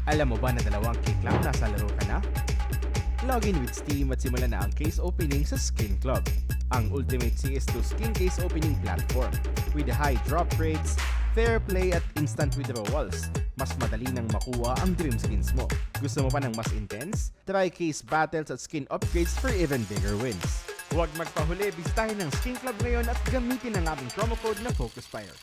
Alam mo ba na 2K Club nasa laro ka na? Login with Steam at simulan na ang case opening sa Skin Club, ang ultimate CS2 skin case opening platform. With high drop rates, fair play at instant withdrawals, mas madali nang makuha ang dream skins mo. Gusto mo pa ng mas intense? Try case battles at skin upgrades for even bigger wins. Huwag magpahuli, bisitahin ang Skin Club ngayon at gamitin ang aming promo code na FocusFire.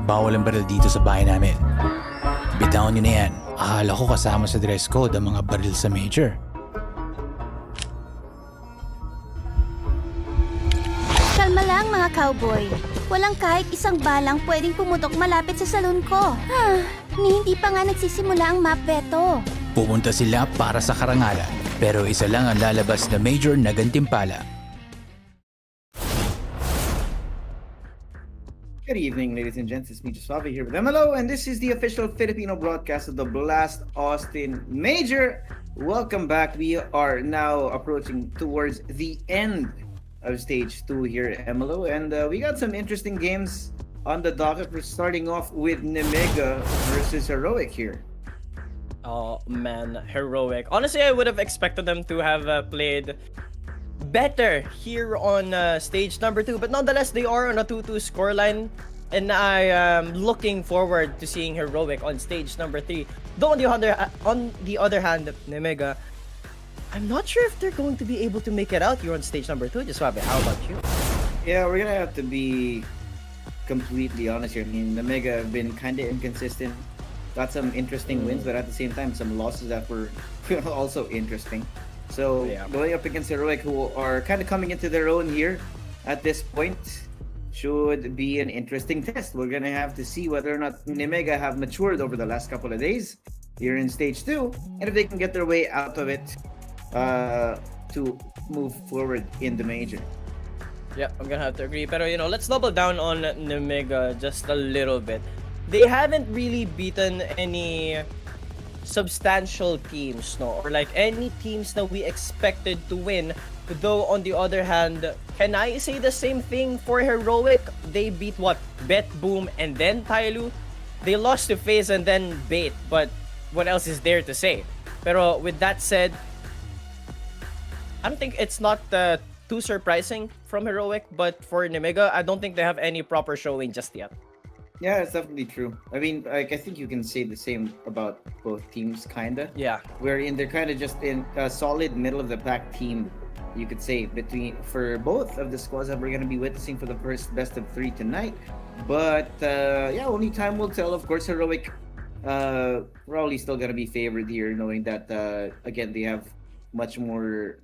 Bawal ang baril dito sa bahay namin. Bitawan nyo na yan. Akala ko kasama sa dress code ang mga baril sa major. Kalma lang mga cowboy. Walang kahit isang balang pwedeng pumutok malapit sa salon ko. Hindi pa nga nagsisimula ang map veto. Pupunta sila para sa karangalan. Pero isa lang ang lalabas na major na gantimpala. Good evening, ladies and gents. It's me, Josvavi, here with MLO, and this is the official Filipino broadcast of the Blast Austin Major. Welcome back. We are now approaching towards the end of Stage 2 here at MLO, and we got some interesting games on the docket. We're starting off with Nemiga versus Heroic here. Oh man, Heroic. Honestly, I would have expected them to have played better here on stage number 2, but nonetheless they are on a 2-2 scoreline, and I am looking forward to seeing Heroic on stage number 3. Though on the other hand, Nemiga, I'm not sure if they're going to be able to make it out here on stage number 2. Just how about you? Yeah, we're gonna have to be completely honest here. I mean, Nemiga have been kind of inconsistent. Got some interesting wins, but at the same time, some losses that were also interesting. So yeah, going up against Heroic, who are kind of coming into their own here at this point, should be an interesting test. We're gonna have to see whether or not Nemiga have matured over the last couple of days here in stage 2, and if they can get their way out of it to move forward in the major. Yeah, I'm gonna have to agree. Pero let's double down on Nemiga just a little bit. They haven't really beaten any substantial teams, no, or like any teams that we expected to win. Though on the other hand, can I say the same thing for Heroic? They beat what? Bet, Boom, and then Tyloo. They lost to FaZe and then Bait, but what else is there to say? Pero with that said, I don't think it's not too surprising from Heroic, but for Nemiga, I don't think they have any proper showing just yet. Yeah, it's definitely true. I mean, like, I think you can say the same about both teams, kinda. Yeah. Wherein they're kind of just in a solid middle of the pack team, you could say, for both of the squads that we're going to be witnessing for the first best of 3 tonight. But yeah, only time will tell. Of course, Heroic probably still going to be favored here, knowing that again they have much more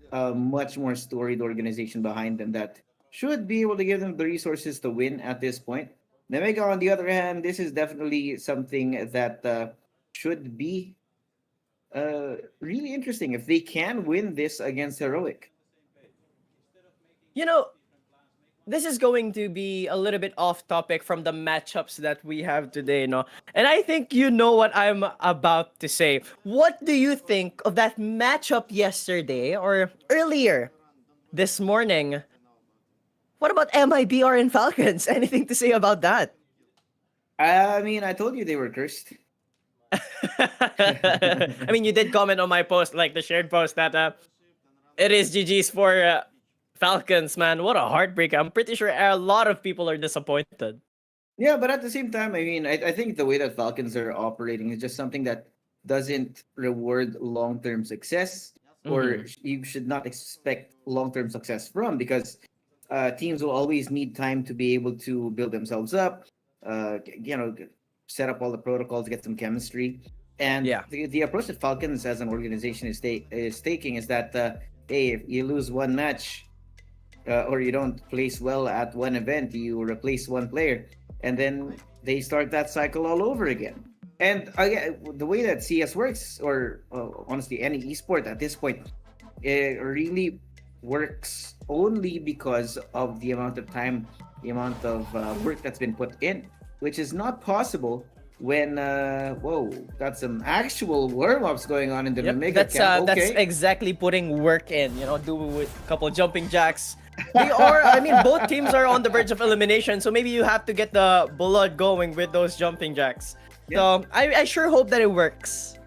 storied organization behind them that should be able to give them the resources to win at this point. Nemiga, on the other hand, this is definitely something that should be really interesting if they can win this against Heroic. This is going to be a little bit off topic from the matchups that we have today, no? And I think you know what I'm about to say. What do you think of that matchup yesterday or earlier this morning? What about MIBR and Falcons? Anything to say about that? I mean, I told you they were cursed. I mean, you did comment on my post, like the shared post, that it is GG's for Falcons, man. What a heartbreak. I'm pretty sure a lot of people are disappointed. Yeah, but at the same time, I mean, I think the way that Falcons are operating is just something that doesn't reward long-term success, or you should not expect long-term success from, because teams will always need time to be able to build themselves up, set up all the protocols, get some chemistry. And yeah, the approach that Falcons as an organization is taking is that, hey, if you lose one match or you don't place well at one event, you replace one player, and then they start that cycle all over again. And the way that CS works, or honestly any esport at this point, it really works only because of the amount of time, the amount of work that's been put in, which is not possible when whoa, got some actual warm-ups going on in the Yep, Nemiga camp. that's Okay. exactly putting work in. You know, do with a couple jumping jacks. They are. I mean, both teams are on the verge of elimination, so maybe you have to get the blood going with those jumping jacks. So I sure hope that it works.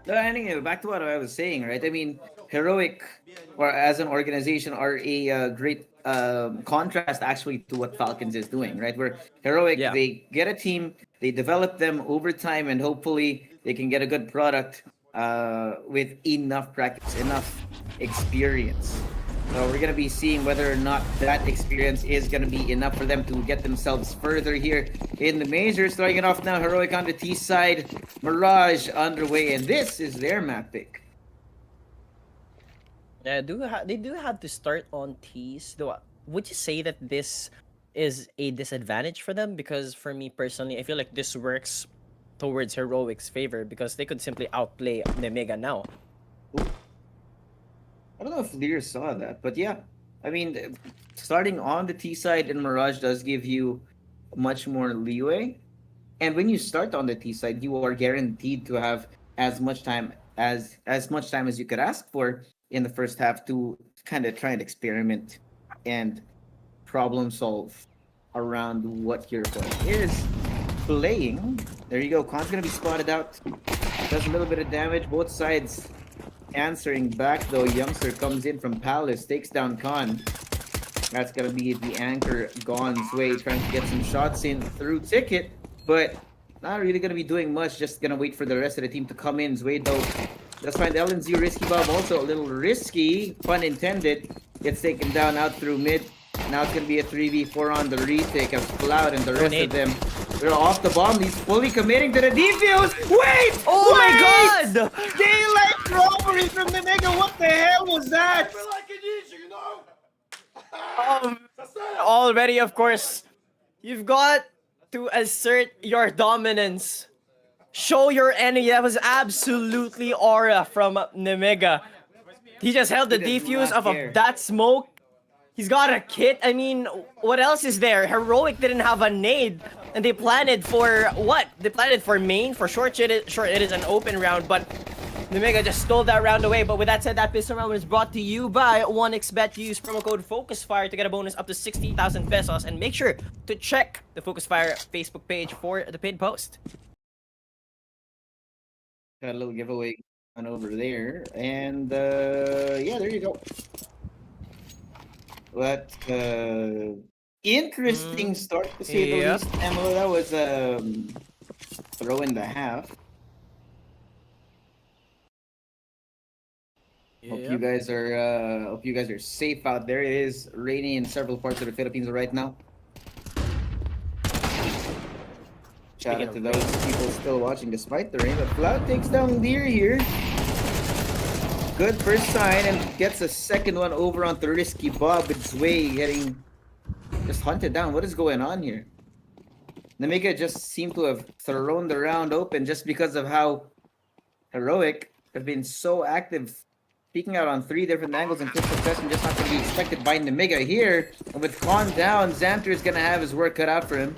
No, anyway, back to what I was saying, right? I mean, Heroic, or as an organization, are a great contrast actually to what Falcons is doing, right? Where Heroic, Yeah. they get a team, they develop them over time, and hopefully they can get a good product with enough practice, enough experience. So we're gonna be seeing whether or not that experience is gonna be enough for them to get themselves further here in the major. Starting it off now, Heroic on the T side, Mirage underway, and this is their map pick. Yeah, they do have to start on T's. Though, would you say that this is a disadvantage for them? Because for me personally, I feel like this works towards Heroic's favor because they could simply outplay Nemiga now. I don't know if Lear saw that, but yeah. I mean, starting on the T side in Mirage does give you much more leeway. And when you start on the T side, you are guaranteed to have as much time as you could ask for in the first half to kind of try and experiment and problem solve around what your opponent is playing. There you go. Khan's gonna be spotted out. Does a little bit of damage. Both sides answering back though. Youngster comes in from Palace, takes down Khan. That's gonna be the anchor Gon's way, trying to get some shots in through Ticket, but not really gonna be doing much. Just gonna wait for the rest of the team to come in. Zway though, let's find LNZ Risky Bob also a little risky, pun intended. Gets taken down out through mid. Now it's gonna be a 3v4 on the retake of Cloud and the rest of them. They're off the bomb. He's fully committing to the defuse. Wait! Oh Wait! my god! Daylight robbery from the Nega. What the hell was that? Already, of course, you've got to assert your dominance. Show your enemy. That was absolutely aura from Nemiga. He just held the He does defuse not of care. that smoke. He's got a kit. I mean, what else is there? Heroic didn't have a nade, and they planted for what? They planted for main. For short, it is an open round, but Nemiga just stole that round away. But with that said, that pistol round was brought to you by 1xBet. Use promo code FocusFire to get a bonus up to 60,000 pesos, and make sure to check the FocusFire Facebook page for the pinned post. Got a little giveaway on over there, and yeah, there you go. But interesting start to say the Yep. least. Emma, that was throw in the half. Hope you guys are safe out there. It is raining in several parts of the Philippines right now. Shout out to those people still watching despite the rain. But Cloud takes down Lear here. Good first sign and gets a second one over onto Risky Bob with Zway getting just hunted down. What is going on here? Nemiga just seemed to have thrown the round open just because of how Heroic have been so active, speaking out on 3 different angles and quick succession, just not going to be expected by Nemiga here. And with Khan down, Xanter is going to have his work cut out for him.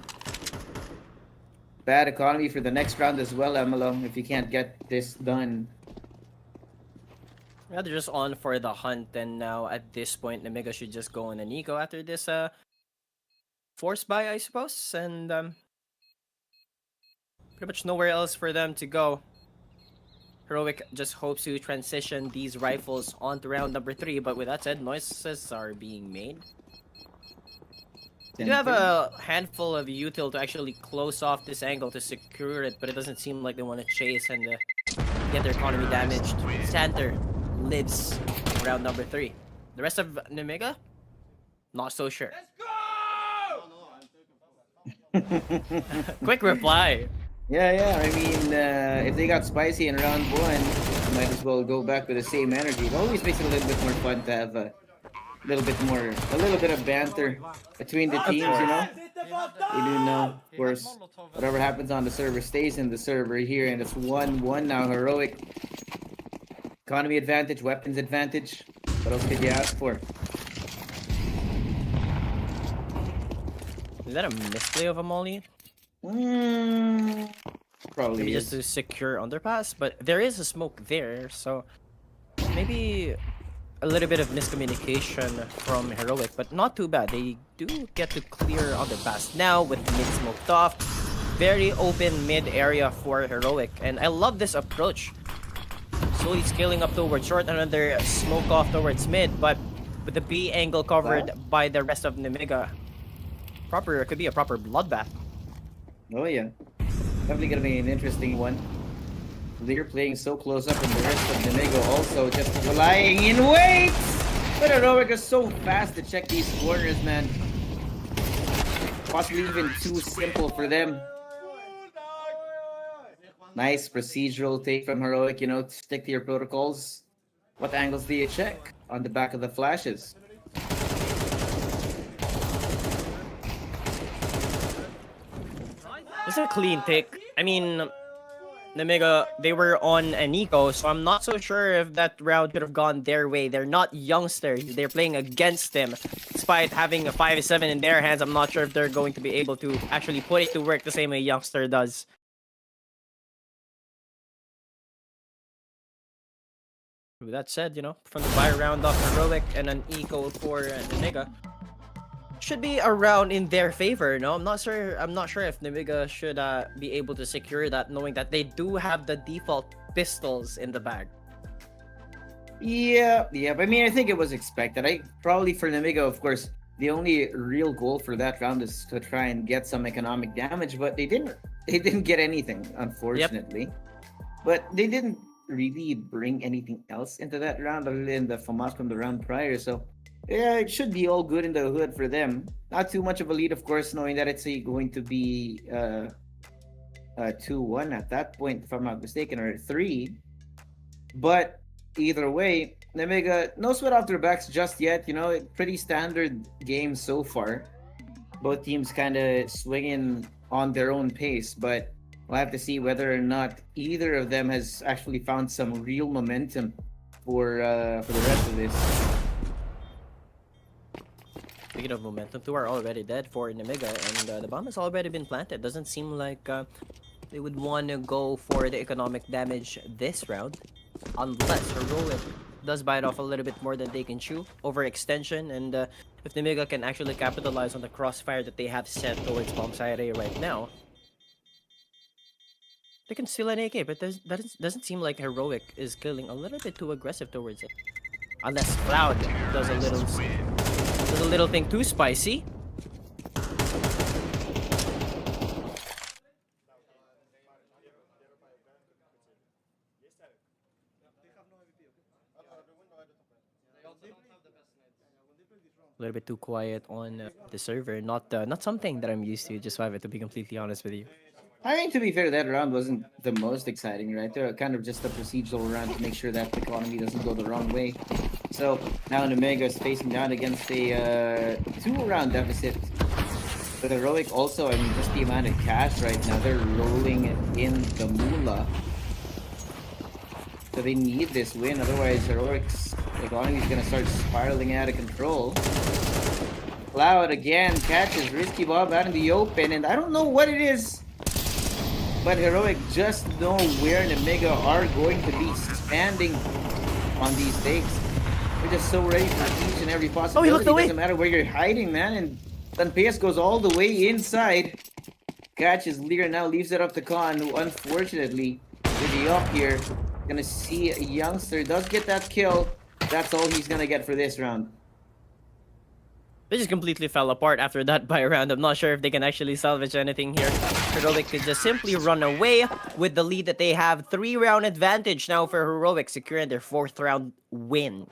Bad economy for the next round as well, Emelo, if you can't get this done. Yeah, they're just on for the hunt, and now at this point, Nemiga should just go on an eco after this force buy, I suppose, and pretty much nowhere else for them to go. Heroic just hopes to transition these rifles onto round number 3, but with that said, noises are being made. They do have a handful of util to actually close off this angle to secure it, but it doesn't seem like they want to chase and get their economy damaged. Xanter lives round number 3. The rest of Nemiga? Not so sure. Quick reply. Yeah. I mean, if they got spicy in round 1, might as well go back with the same energy. It always makes it a little bit more fun to have a little bit of banter between the teams, you know? You do know, of course, whatever happens on the server stays in the server here, and it's 1-1 now. Heroic. Economy advantage, weapons advantage. What else could you ask for? Is that a misplay of a molly? Probably maybe is. just to secure underpass, but there is a smoke there, so maybe a little bit of miscommunication from Heroic, but not too bad. They do get to clear underpass now with mid smoked off. Very open mid area for Heroic, and I love this approach. Slowly scaling up towards short, another smoke off towards mid, but with the B angle covered by the rest of Nemiga, it could be a proper bloodbath. Oh yeah, definitely gonna be an interesting one. They're playing so close up, and the rest of Nemiga also just lying in wait. But Heroic is so fast to check these corners, man. Possibly even too simple for them. Nice procedural take from Heroic, you know, stick to your protocols. What angles do you check on the back of the flashes? This is a clean take. I mean, Nemiga, they were on an eco, so I'm not so sure if that round could have gone their way. They're not youngsters. They're playing against them. Despite having a 5-7 in their hands, I'm not sure if they're going to be able to actually put it to work the same way a youngster does. With that said, you know, from the fire round off Heroic and an eco for Nemiga, should be a round in their favor. No, I'm not sure if Nemiga should be able to secure that, knowing that they do have the default pistols in the bag. Yeah. I mean, I think it was expected. Probably for Nemiga, of course, the only real goal for that round is to try and get some economic damage, but they didn't get anything, unfortunately. Yep. But they didn't really bring anything else into that round other than the FAMAS from the round prior, so yeah, it should be all good in the hood for them. Not too much of a lead, of course, knowing that it's going to be 2-1 at that point, if I'm not mistaken, or 3. But either way, Nemiga, no sweat off their backs just yet. You know, pretty standard game so far. Both teams kind of swinging on their own pace, but we'll have to see whether or not either of them has actually found some real momentum for the rest of this. Speaking of momentum, 2 are already dead for Nemiga, and the bomb has already been planted. Doesn't seem like they would want to go for the economic damage this round, unless Heroic does bite off a little bit more than they can chew. Overextension, and if Nemiga can actually capitalize on the crossfire that they have set towards bomb side A right now, they can steal an AK, but that doesn't seem like Heroic is killing a little bit too aggressive towards it. Unless Cloud does a little thing too spicy. A little bit too quiet on the server. Not something that I'm used to, just to be completely honest with you. I mean, to be fair, that round wasn't the most exciting, right? They're kind of just a procedural round to make sure that the economy doesn't go the wrong way. So now Nemiga is facing down against a 2-round deficit. But Heroic also, I mean, just the amount of cash right now, they're rolling in the moolah. So they need this win, otherwise Heroic's economy is going to start spiraling out of control. Cloud again catches Risky Bob out in the open, and I don't know what it is, but Heroic just know where Nemiga are going to be standing on these takes. They're just so ready for each and every possibility. He looked away. It doesn't matter where you're hiding, man. And Tanpeas goes all the way inside. Catches Lear, now leaves it up to Khan, who unfortunately, with the up here, gonna see a youngster. Does get that kill. That's all he's gonna get for this round. They just completely fell apart after that buy round. I'm not sure if they can actually salvage anything here. Heroic could just simply run away with the lead that they have. 3-round advantage now for Heroic, securing their 4th round win.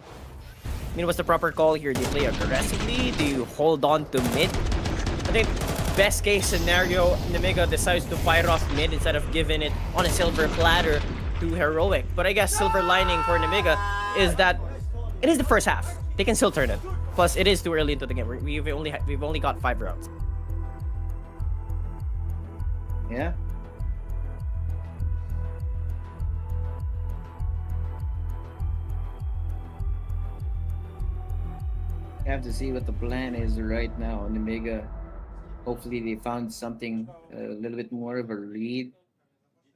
I mean, what's the proper call here? Do you play aggressively? Do you hold on to mid? I think best case scenario, Nemiga decides to fire off mid instead of giving it on a silver platter to Heroic. But I guess silver lining for Nemiga is that it is the first half. They can still turn it. Plus, it is too early into the game. We've only got 5 rounds. Yeah. You have to see what the plan is right now. Nemiga, hopefully they found something a little bit more of a lead.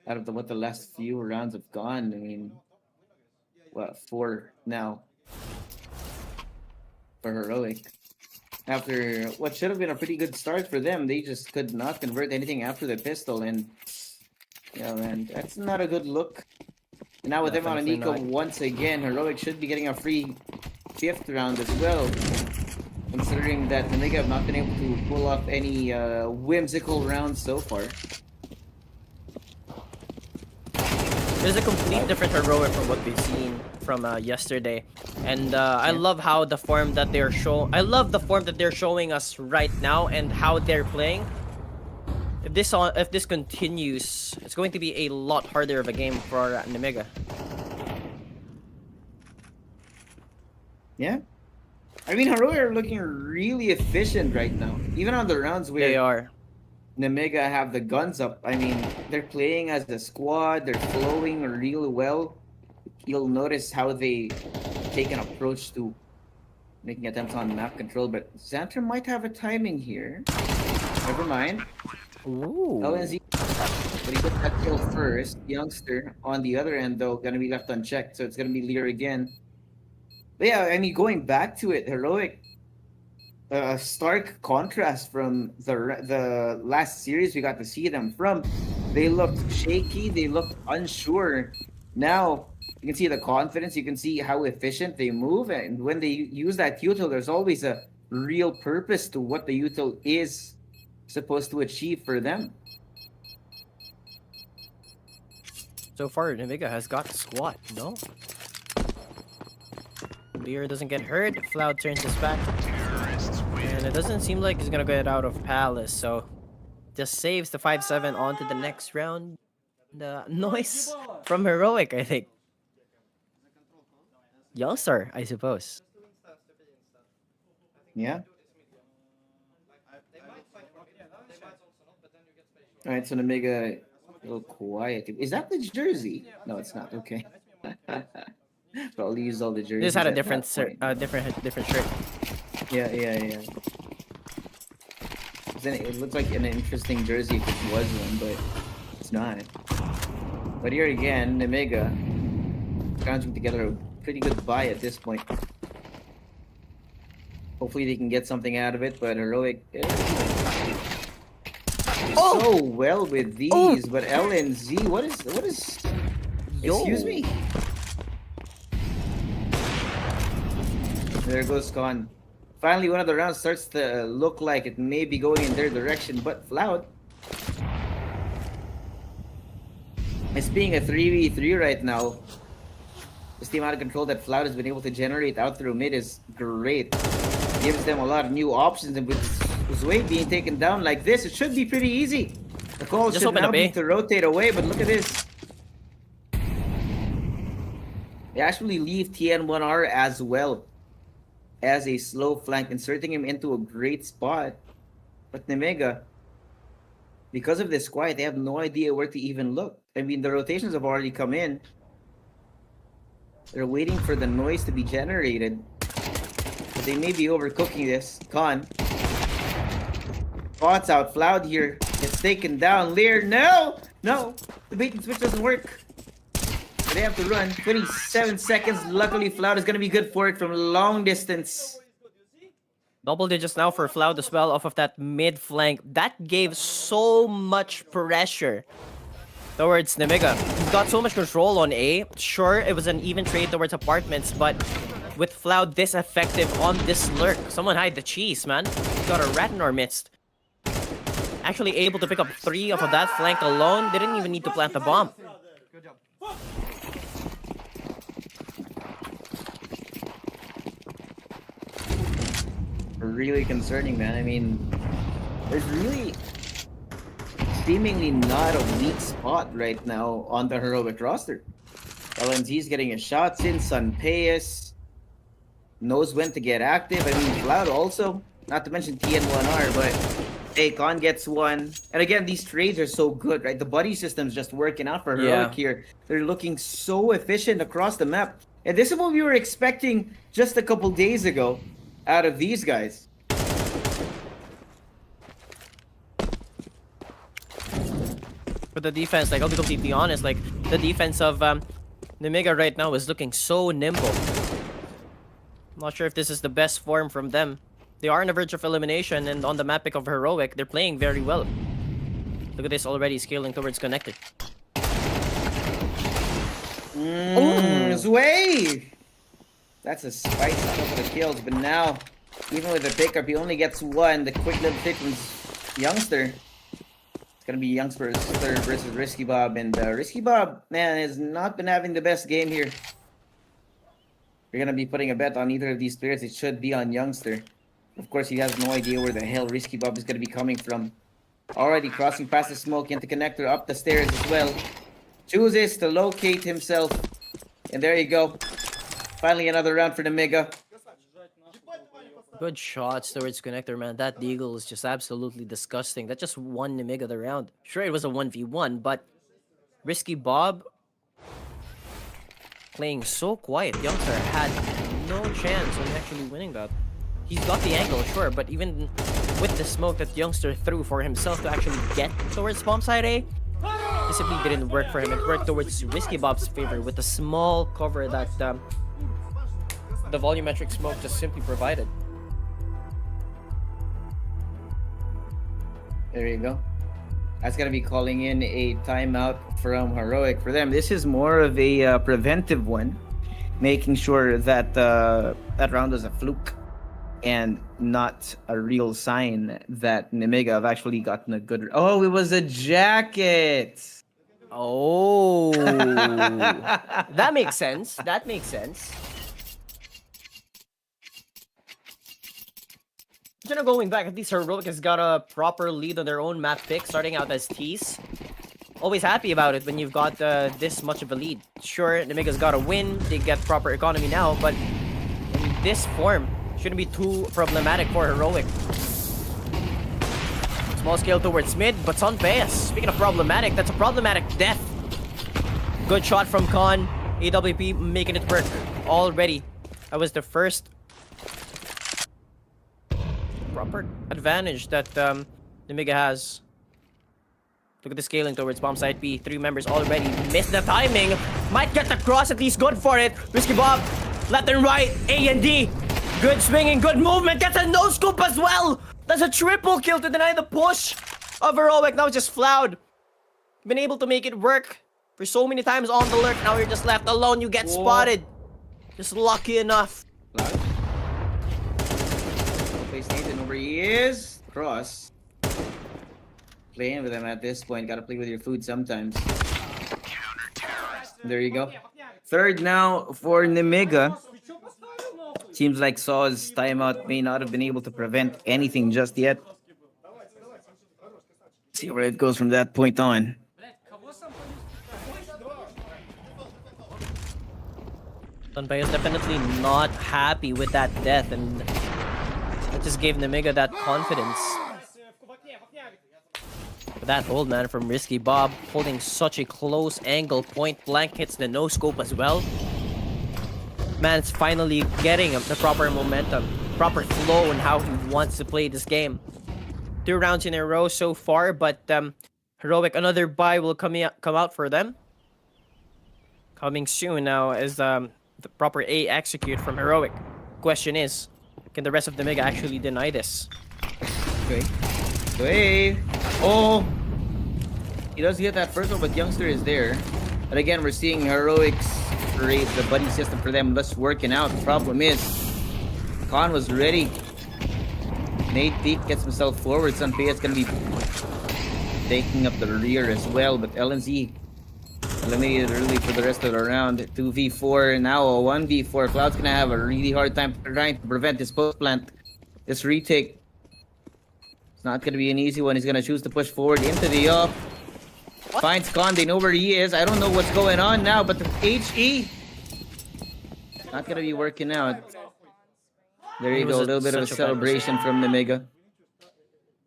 out of what the last few rounds have gone. I mean, what, 4 now for Heroic. After what should have been a pretty good start for them, they just could not convert anything after the pistol, and yeah, man, that's not a good look. And now with them on Definitely Nico not. once again, Heroic should be getting a free 5th round as well. Considering that the Nega have not been able to pull off any whimsical rounds so far. There's a complete different Heroic from what we've seen from yesterday, and I love how the form that they're showing us right now and how they're playing. If this continues, it's going to be a lot harder of a game for Nemiga. Yeah. I mean, Heroic are looking really efficient right now. Even on the rounds where They are. Nemiga have the guns up. I mean, they're playing as a squad. They're flowing really well. You'll notice how they take an approach to making attempts on map control. But Xanter might have a timing here. Never mind. Ooh. LNZ, but he got that kill first. Youngster on the other end, though, gonna be left unchecked. So it's gonna be Lear again. But yeah, I mean, going back to it, Heroic, a stark contrast from the last series we got to see them from. They looked shaky, they looked unsure. Now you can see the confidence, you can see how efficient they move, and when they use that util, there's always a real purpose to what the util is supposed to achieve for them. So far, Nemiga has got squat, no? Lear doesn't get hurt. Floud turns his back. And it doesn't seem like he's gonna get out of Palace, so just saves the 5-7 on to the next round. The noise from Heroic, I think. Youngster, I suppose. Yeah. All right, so Nemiga, a little quiet. Is that the jersey? No, it's not. Okay. Probably used all the jerseys. This had a at different that point. different shirt. Yeah. Then it looked like an interesting jersey if it was one, but it's not. But here again, Nemiga scrounging together a pretty good buy at this point. Hopefully they can get something out of it, but Heroic so well with these, but LNZ, what is Yo. excuse me? There goes Con. Finally, one of the rounds starts to look like it may be going in their direction, but Floud is being a 3v3 right now. This team out of control that Floud has been able to generate out through mid is great. Gives them a lot of new options, and with Zway being taken down like this, it should be pretty easy. The call Just should open now up, be eh? to rotate away, but look at this. They actually leave TN1R as well as a slow flank, inserting him into a great spot. But Nemiga, because of this quiet, they have no idea where to even look. I mean, the rotations have already come in. They're waiting for the noise to be generated. But they may be overcooking this. Con. Spots out. Floud here gets taken down. Lear, no! No! The bait and switch doesn't work. They have to run 27 seconds. Luckily, Floud is going to be good for it from long distance. Double digits now for Floud as well off of that mid flank. That gave so much pressure towards Nemiga. He's got so much control on A. Sure, it was an even trade towards apartments, but with Floud this effective on this lurk, someone hide the cheese, man. He's got a rat in our midst. Actually able to pick up 3 off of that flank alone. They didn't even need to plant the bomb. Really concerning, man. I mean, there's really seemingly not a weak spot right now on the Heroic roster. LNZ is getting his shots in. Sunpayas knows when to get active. I mean, Cloud also, not to mention TN1R, but Akon gets one. And again, these trades are so good, right? The buddy system's just working out for Heroic here. They're looking so efficient across the map. And this is what we were expecting just a couple days ago out of these guys. But the defense, like, I'll be completely honest, like, the defense of Nemiga right now is looking so nimble. I'm not sure if this is the best form from them. They are on the verge of elimination, and on the map pick of Heroic, they're playing very well. Look at this, already scaling towards connected. Zway! That's a spicy couple of kills, but now, even with the pickup, he only gets one. The quick little pick from Youngster. It's gonna be Youngster versus Risky Bob, and Risky Bob, man, has not been having the best game here. You're gonna be putting a bet on either of these players. It should be on Youngster. Of course, he has no idea where the hell Risky Bob is gonna be coming from. Already crossing past the smoke into connector, up the stairs as well. Chooses to locate himself, and there you go. Finally, another round for the Nemiga. Good shots towards connector, man. That deagle is just absolutely disgusting. That just won Nemiga the round. Sure, it was a 1v1, but Risky Bob playing so quiet. Youngster had no chance of actually winning that. He's got the angle, sure, but even with the smoke that Youngster threw for himself to actually get towards bomb side A, it simply didn't work for him. It worked towards Risky Bob's favor with the small cover that the volumetric smoke just simply provided. There you go. That's gonna be calling in a timeout from Heroic. For them, this is more of a preventive one, making sure that that round was a fluke and not a real sign that Nemiga have actually gotten a good. Oh, it was a jacket. Oh, that makes sense. That makes sense. You know, going back, at least Heroic has got a proper lead on their own map pick, starting out as Tease. Always happy about it when you've got this much of a lead. Sure, Nemiga's got a win, they get proper economy now, but in this form, shouldn't be too problematic for Heroic. Small scale towards mid, but on base. Speaking of problematic, that's a problematic death. Good shot from Khan. AWP making it work already. That was the first proper advantage that Nemiga has. Look at the scaling towards bomb site B. 3 members already missed the timing. Might get the cross, at least good for it. Risky Bob, left and right, A and D. Good swinging, good movement. Gets a no scoop as well. That's a triple kill to deny the push of Heroic. Now just Floud. Been able to make it work for so many times on the lurk. Now you're just left alone. You get spotted. Just lucky enough. Place Nathan over he is. Cross. Playing with him at this point. Gotta play with your food sometimes. There you go. Third now for Nemiga. Seems like Saw's timeout may not have been able to prevent anything just yet. See where it goes from that point on. Sunbay is definitely not happy with that death, and that just gave Nemiga that confidence. But that hold, man, from Risky Bob, holding such a close angle, point blank hits the no scope as well. Man, it's finally getting the proper momentum, proper flow in how he wants to play this game. 2 rounds in a row so far, but Heroic, another bye will come out for them. Coming soon now as the proper A execute from Heroic. Question is, can the rest of the Nemiga actually deny this? Okay. Wait. Oh! He does get that first one, but Youngster is there. And again, we're seeing Heroic's rate, the buddy system for them, that's working out. The problem is, Khan was ready. Nate Peak gets himself forward. Sunpei is going to be taking up the rear as well, but LNZ eliminated early for the rest of the round. 2v4, now a 1v4. Cloud's going to have a really hard time trying to prevent this post plant. This retake. It's not going to be an easy one. He's going to choose to push forward into the up. Finds Khan, they know where he is. I don't know what's going on now, but the HE not gonna be working out. There you go, a little bit of a celebration from Nemiga.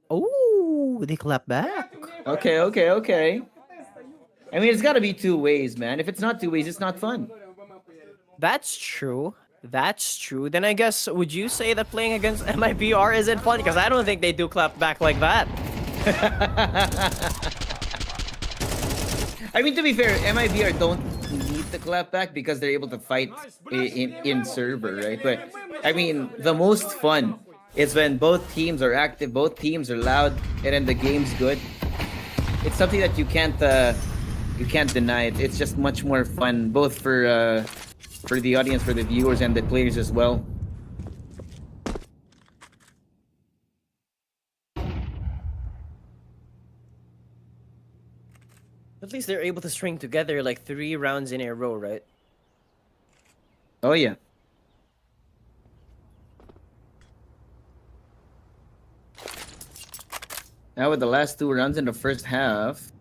Oh, they clap back. Okay. I mean, it's gotta be 2 ways, man. If it's not 2 ways, it's not fun. That's true. That's true. Then I guess, would you say that playing against MIBR isn't fun? Because I don't think they do clap back like that. I mean, to be fair, MIBR don't need the clapback because they're able to fight in server, right? But I mean, the most fun is when both teams are active, both teams are loud, and then the game's good. It's something that you can't deny. It's just much more fun, both for the audience, for the viewers, and the players as well. At least they're able to string together like 3 rounds in a row, right? Oh yeah. Now with the last 2 rounds in the first half,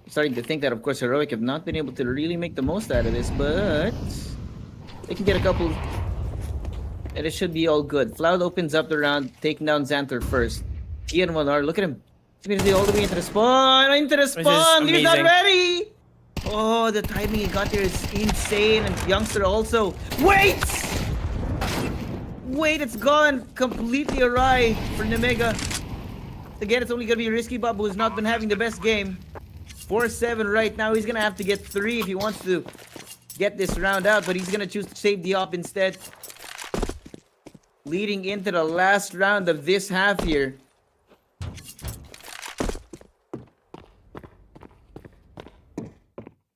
I'm starting to think that, of course, Heroic have not been able to really make the most out of this, but they can get a couple, and it should be all good. Floud opens up the round, taking down Xanther first. Ian Walar, look at him. He's going to do all the way into the spawn! Into the spawn! He's not ready! Oh, the timing he got there is insane, and Youngster also. Wait! Wait, it's gone completely awry for Nemiga. Again, it's only going to be Risky Bob, who's not been having the best game. 4-7 right now. He's going to have to get 3 if he wants to get this round out, but he's going to choose to save the op instead. Leading into the last round of this half here.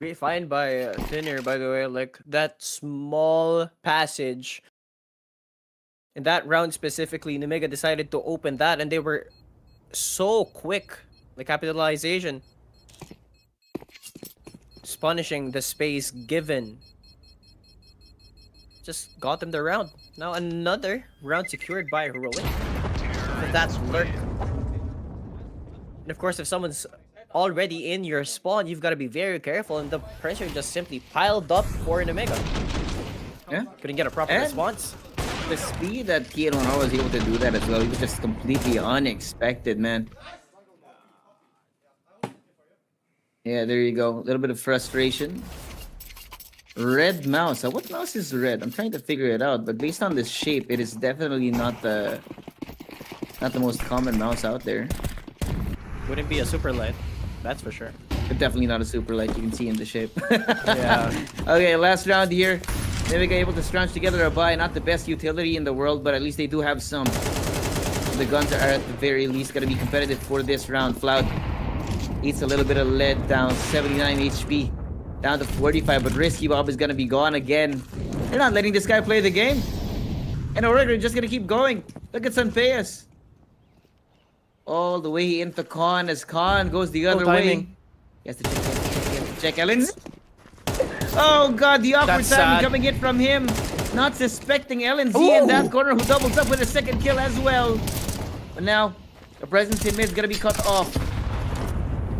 Great find by Thinner, by the way. Like, that small passage. In that round specifically, Nemiga decided to open that, and they were so quick. The capitalization. Just punishing the space given. Just got them the round. Now another round secured by Heroic. But that's Lurk. And of course, if someone's already in your spawn, you've got to be very careful, and the pressure just simply piled up for Nemiga. Yeah. Couldn't get a proper response. The speed that Kienwan was able to do that as well, it was just completely unexpected, man. Yeah, there you go. A little bit of frustration. Red mouse. What mouse is red? I'm trying to figure it out, but based on this shape, it is definitely not the most common mouse out there. Wouldn't be a super light, that's for sure. But definitely not a super light, you can see in the shape. Yeah. Okay, last round here. Nemiga able to scrunch together a buy. Not the best utility in the world, but at least they do have some. The guns are at the very least going to be competitive for this round. Floud eats a little bit of lead down. 79 HP. Down to 45, but Risky Bob is going to be gone again. They're not letting this guy play the game. And Oregon are just going to keep going. Look at Sunpayas. All the way into Khan as Khan goes the other way. He has to check Ellens. Oh god, the awkward timing coming in from him. Not suspecting LNZ in that corner, who doubles up with a second kill as well. But now, the presence in mid is going to be cut off.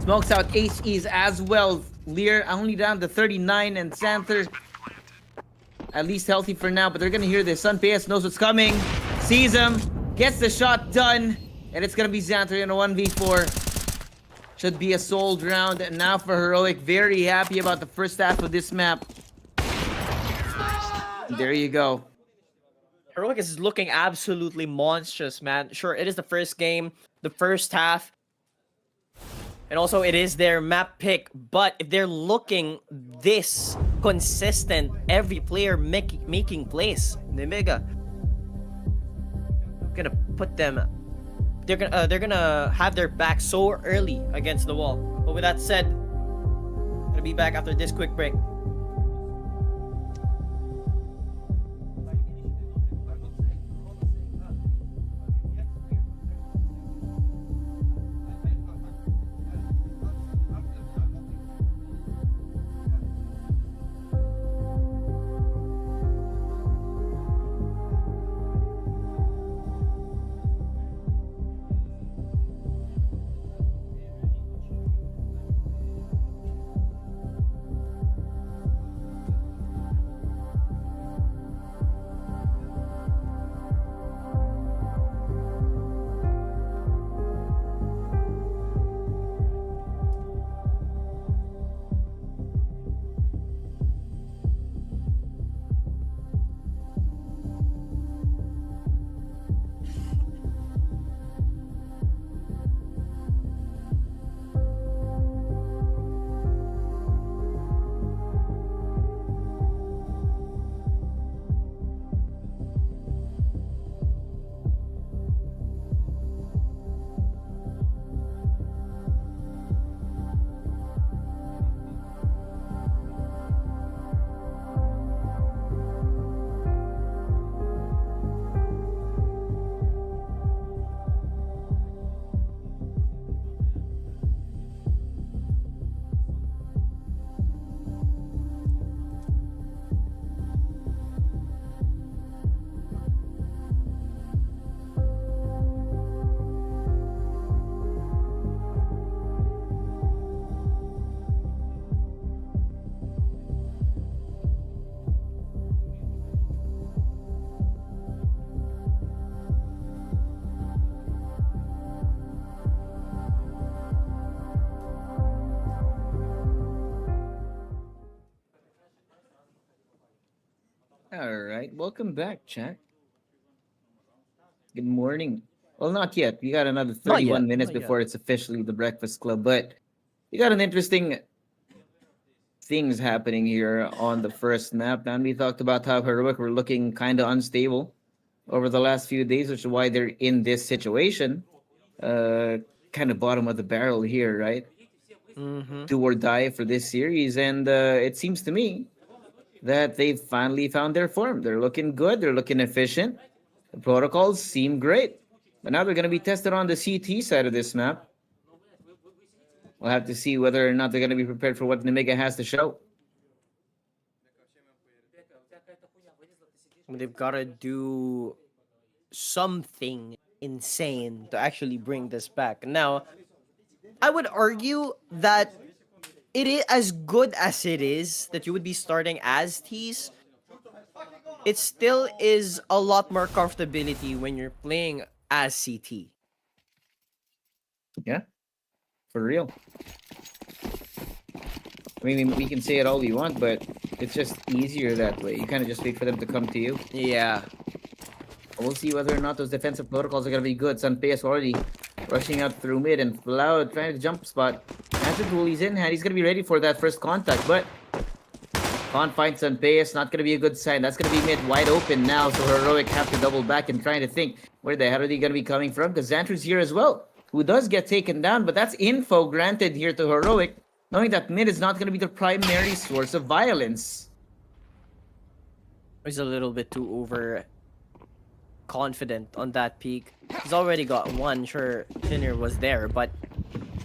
Smokes out HEs as well. Lear only down to 39, and Xanther at least healthy for now, but they're going to hear this. Sunpayas knows what's coming. Sees him. Gets the shot done. And it's going to be Xanther in a 1v4. Should be a sold round. And now for Heroic, very happy about the first half of this map. There you go. Heroic is looking absolutely monstrous, man. Sure, it is the first game, the first half. And also, it is their map pick. But if they're looking this consistent, every player making plays, Nemiga gonna put them. They're gonna have their back so early against the wall. But with that said, gonna be back after this quick break. right, welcome back, chat. Good morning. Well, not yet. We got another Not yet, 31 minutes not yet. before it's officially the Breakfast Club, but we got an interesting things happening here on the first map. And we talked about how Heroic were looking kind of unstable over the last few days, which is why they're in this situation. Kind of bottom of the barrel here, right? Do or die for this series. And it seems to me that they've finally found their form. They're looking good. They're looking efficient. The protocols seem great. But now they're going to be tested on the CT side of this map. We'll have to see whether or not they're going to be prepared for what Nemiga has to show. They've got to do something insane to actually bring this back. Now, I would argue that it is as good as it is that you would be starting as T's. It still is a lot more comfortability when you're playing as CT. Yeah, for real. I mean, we can say it all we want, but it's just easier that way. You kind of just wait for them to come to you. Yeah. We'll see whether or not those defensive protocols are going to be good. Sunpayas already rushing out through mid and Floud trying to jump spot. After the he's in hand, he's going to be ready for that first contact, but can't find Sunpayas. Not going to be a good sign. That's going to be mid wide open now, so Heroic have to double back and trying to think where the hell are they going to be coming from, because Xanter's here as well, who does get taken down, but that's info granted here to Heroic, knowing that mid is not going to be the primary source of violence. He's a little bit too over confident on that peak. He's already got one. Sure, Tinner was there, but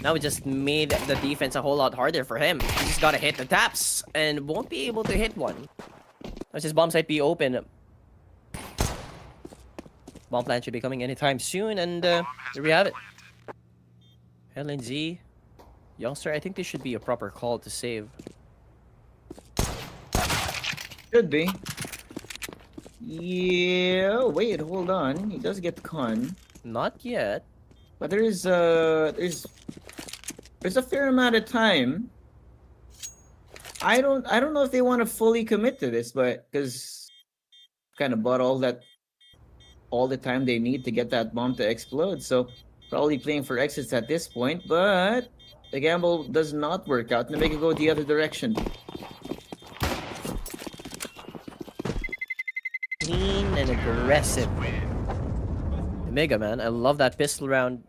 now it just made the defense a whole lot harder for him. He just gotta hit the taps and won't be able to hit one. Let's his bomb site be open. Bomb plant should be coming anytime soon, and there we have it. LNZ, youngster, I think this should be a proper call to save. Should be. Yeah, wait, hold on. He does get con. Not yet. But there's a fair amount of time. I don't know if they want to fully commit to this, but because kind of bought all the time they need to get that bomb to explode, so probably playing for exits at this point, but the gamble does not work out and they make it go the other direction. Clean and aggressive. Nemiga, man, I love that pistol round.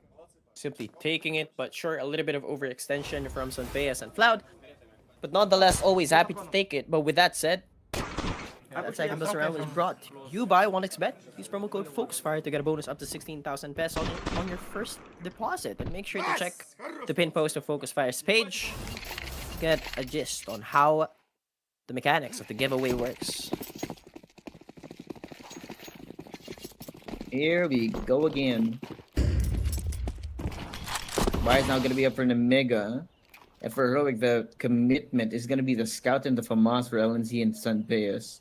Simply taking it, but sure, a little bit of overextension from Sunpayas and Floud. But nonetheless, always happy to take it. But with that said, that second bus round was brought to you by 1xBet. Use promo code FocusFire to get a bonus up to 16,000 pesos on your first deposit. And make sure to check the pin post of FocusFire's page to get a gist on how the mechanics of the giveaway works. Here we go again. Buy is now going to be up for Nemiga. And for Heroic, the commitment is going to be the Scout and the FAMAS for LNZ and Sunpayas.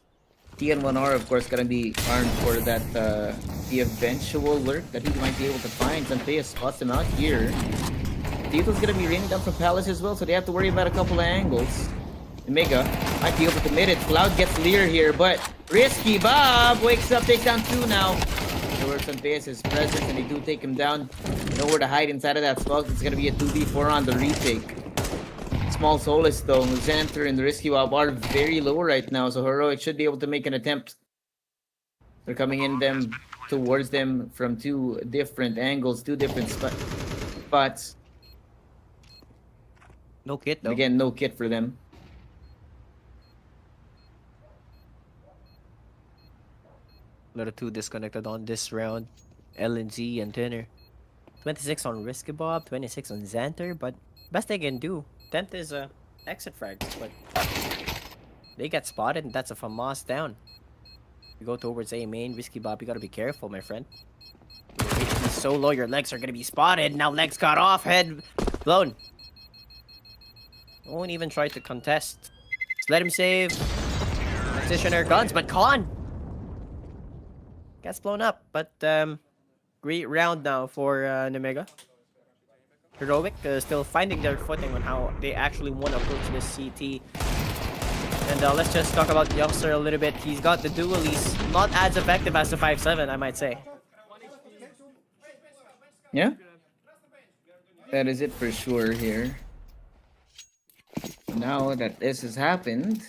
TN1R, of course, going to be armed for that the eventual lurk that he might be able to find. Sunpayas spots him out here. Tito's going to be raining down from Palace as well, so they have to worry about a couple of angles. Nemiga might be able to commit it. Cloud gets Lear here, but Risky Bob wakes up, takes down two now. Where Sunpayas is present and they do take him down. Nowhere to hide inside of that smoke. It's gonna be a 2v4 on the retake. Small Solace though. Xanter and the Risky Bob are very low right now, so Heroic should be able to make an attempt. They're coming in them towards them from two different angles, two different spots. No kit though. Again, no kit for them. Little too disconnected on this round. LNZ and Tinner. 26 on Risky Bob, 26 on Xanter, but best they can do. 10th is a exit frag, but they get spotted and that's a FAMAS down. You go towards A main, Risky Bob, you gotta be careful, my friend. HP so low, your legs are gonna be spotted. Now legs cut off, head blown. Won't even try to contest. Just let him save. Practitioner guns, but Con gets blown up, but great round now for Nemiga. Heroic still finding their footing on how they actually want to approach this CT. And let's just talk about Youngster a little bit. He's got the dualies, not as effective as the 5-7, I might say. Yeah. That is it for sure here. Now that this has happened,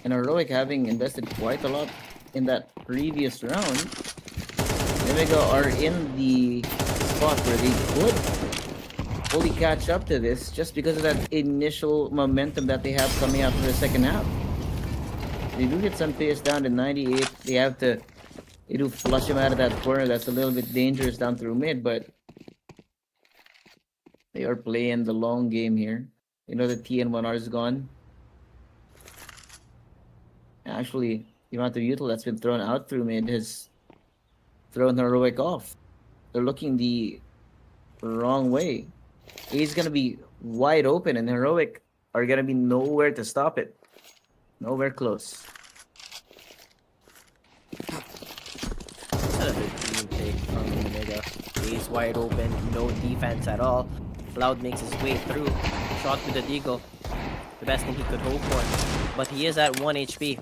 and Heroic having invested quite a lot in that previous round, Nemiga are in the spot where they could fully catch up to this just because of that initial momentum that they have coming out for the second half. They do get Sunface down to 98. They do flush him out of that corner. That's a little bit dangerous down through mid, but they are playing the long game here. You know the TN1R is gone. Actually, the amount of util that's been thrown out through mid has thrown Heroic off. They're looking the wrong way. He's gonna be wide open, and Heroic are gonna be nowhere to stop it. Nowhere close. Another team take from Nega. He's wide open, no defense at all. Cloud makes his way through. Shot with the Deagle. The best thing he could hope for. But he is at 1 HP.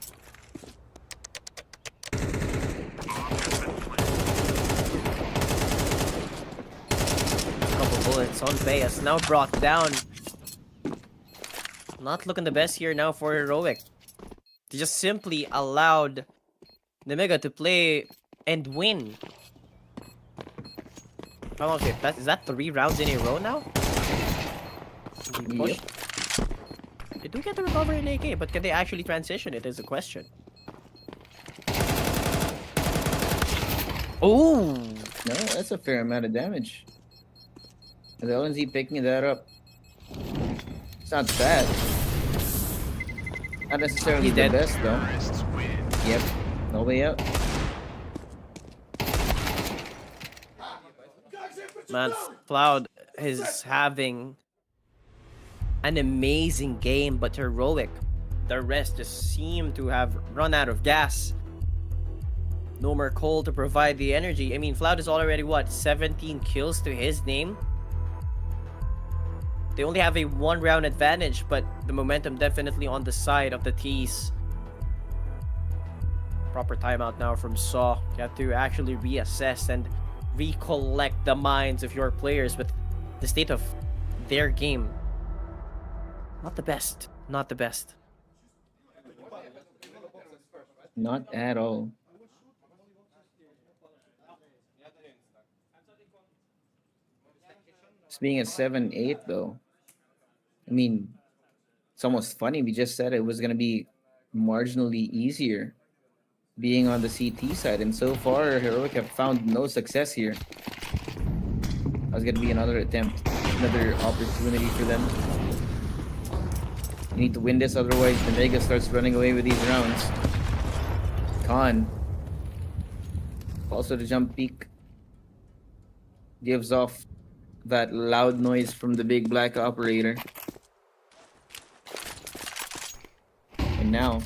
A couple bullets on Bayas. Now brought down. Not looking the best here now for Heroic. They just simply allowed Nemiga to play and win. How long is that 3 rounds in a row now? Yep. They do get the recovery in AK, but can they actually transition it is a question. Oh! No, that's a fair amount of damage. The LNZ picking that up. It's not bad. Not necessarily He's the dead. best though. Yep. No way out. Man, Cloud is having an amazing game, but Heroic, the rest just seem to have run out of gas. No more Cole to provide the energy. I mean, Cloud is already, what, 17 kills to his name? They only have a 1-round advantage, but the momentum definitely on the side of the T's. Proper timeout now from Saw. You have to actually reassess and recollect the minds of your players with the state of their game. Not the best. Not the best. Not at all. It's being a 7-8 though. I mean, it's almost funny. We just said it was gonna be marginally easier being on the CT side, and so far Heroic have found no success here. That's gonna be another attempt, another opportunity for them. You need to win this, otherwise the Nega starts running away with these rounds. Khan. Also the jump peak gives off that loud noise from the big black operator. And now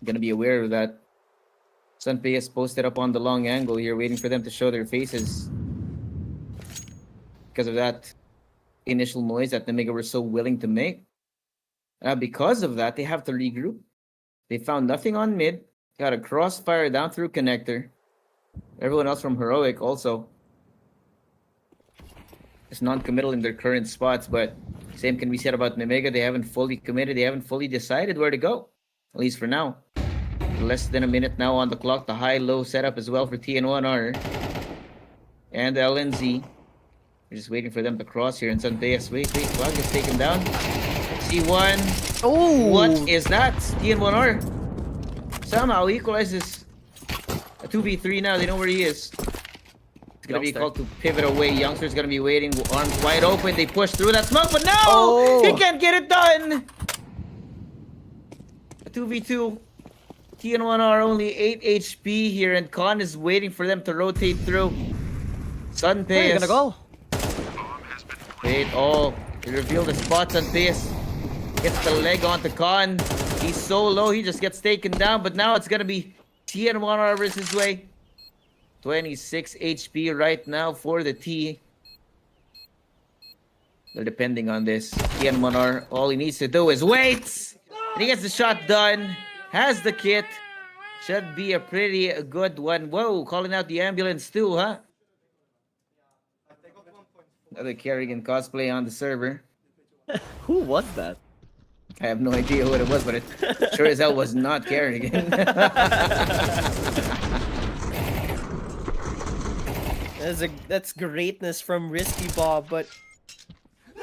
gonna be aware of that. Sunpei is posted up on the long angle here, waiting for them to show their faces. Because of that initial noise that Nemiga were so willing to make. Because of that, they have to regroup. They found nothing on mid. Got a crossfire down through connector. Everyone else from Heroic also is non-committal in their current spots, but same can be said about Nemiga. They haven't fully committed. They haven't fully decided where to go, at least for now. Less than a minute now on the clock. The high-low setup as well for TN1R and LNZ. We're just waiting for them to cross here. And Sunpayas, wait, clock gets taken down. C1. Oh! What is that? TN1R somehow equalizes a 2v3 now. They know where he is. It's gonna be called to pivot away. Youngster's gonna be waiting, arms wide open. They push through that smoke, but no! Oh! He can't get it done! A 2v2. TN1R only 8 HP here, and Khan is waiting for them to rotate through. Sunpayas. Where are you gonna go? Wait, oh, they reveal the spots on Pace. Gets the leg onto Khan. He's so low, he just gets taken down, but now it's gonna be TN1R versus way. 26 HP right now for the T. They're depending on this. Ian Monar, all he needs to do is wait! And he gets the shot done. Has the kit. Should be a pretty good one. Whoa, calling out the ambulance too, huh? Another Kerrigan cosplay on the server. Who was that? I have no idea what it was, but it sure as hell was not Kerrigan. That's greatness from Risky Bob, but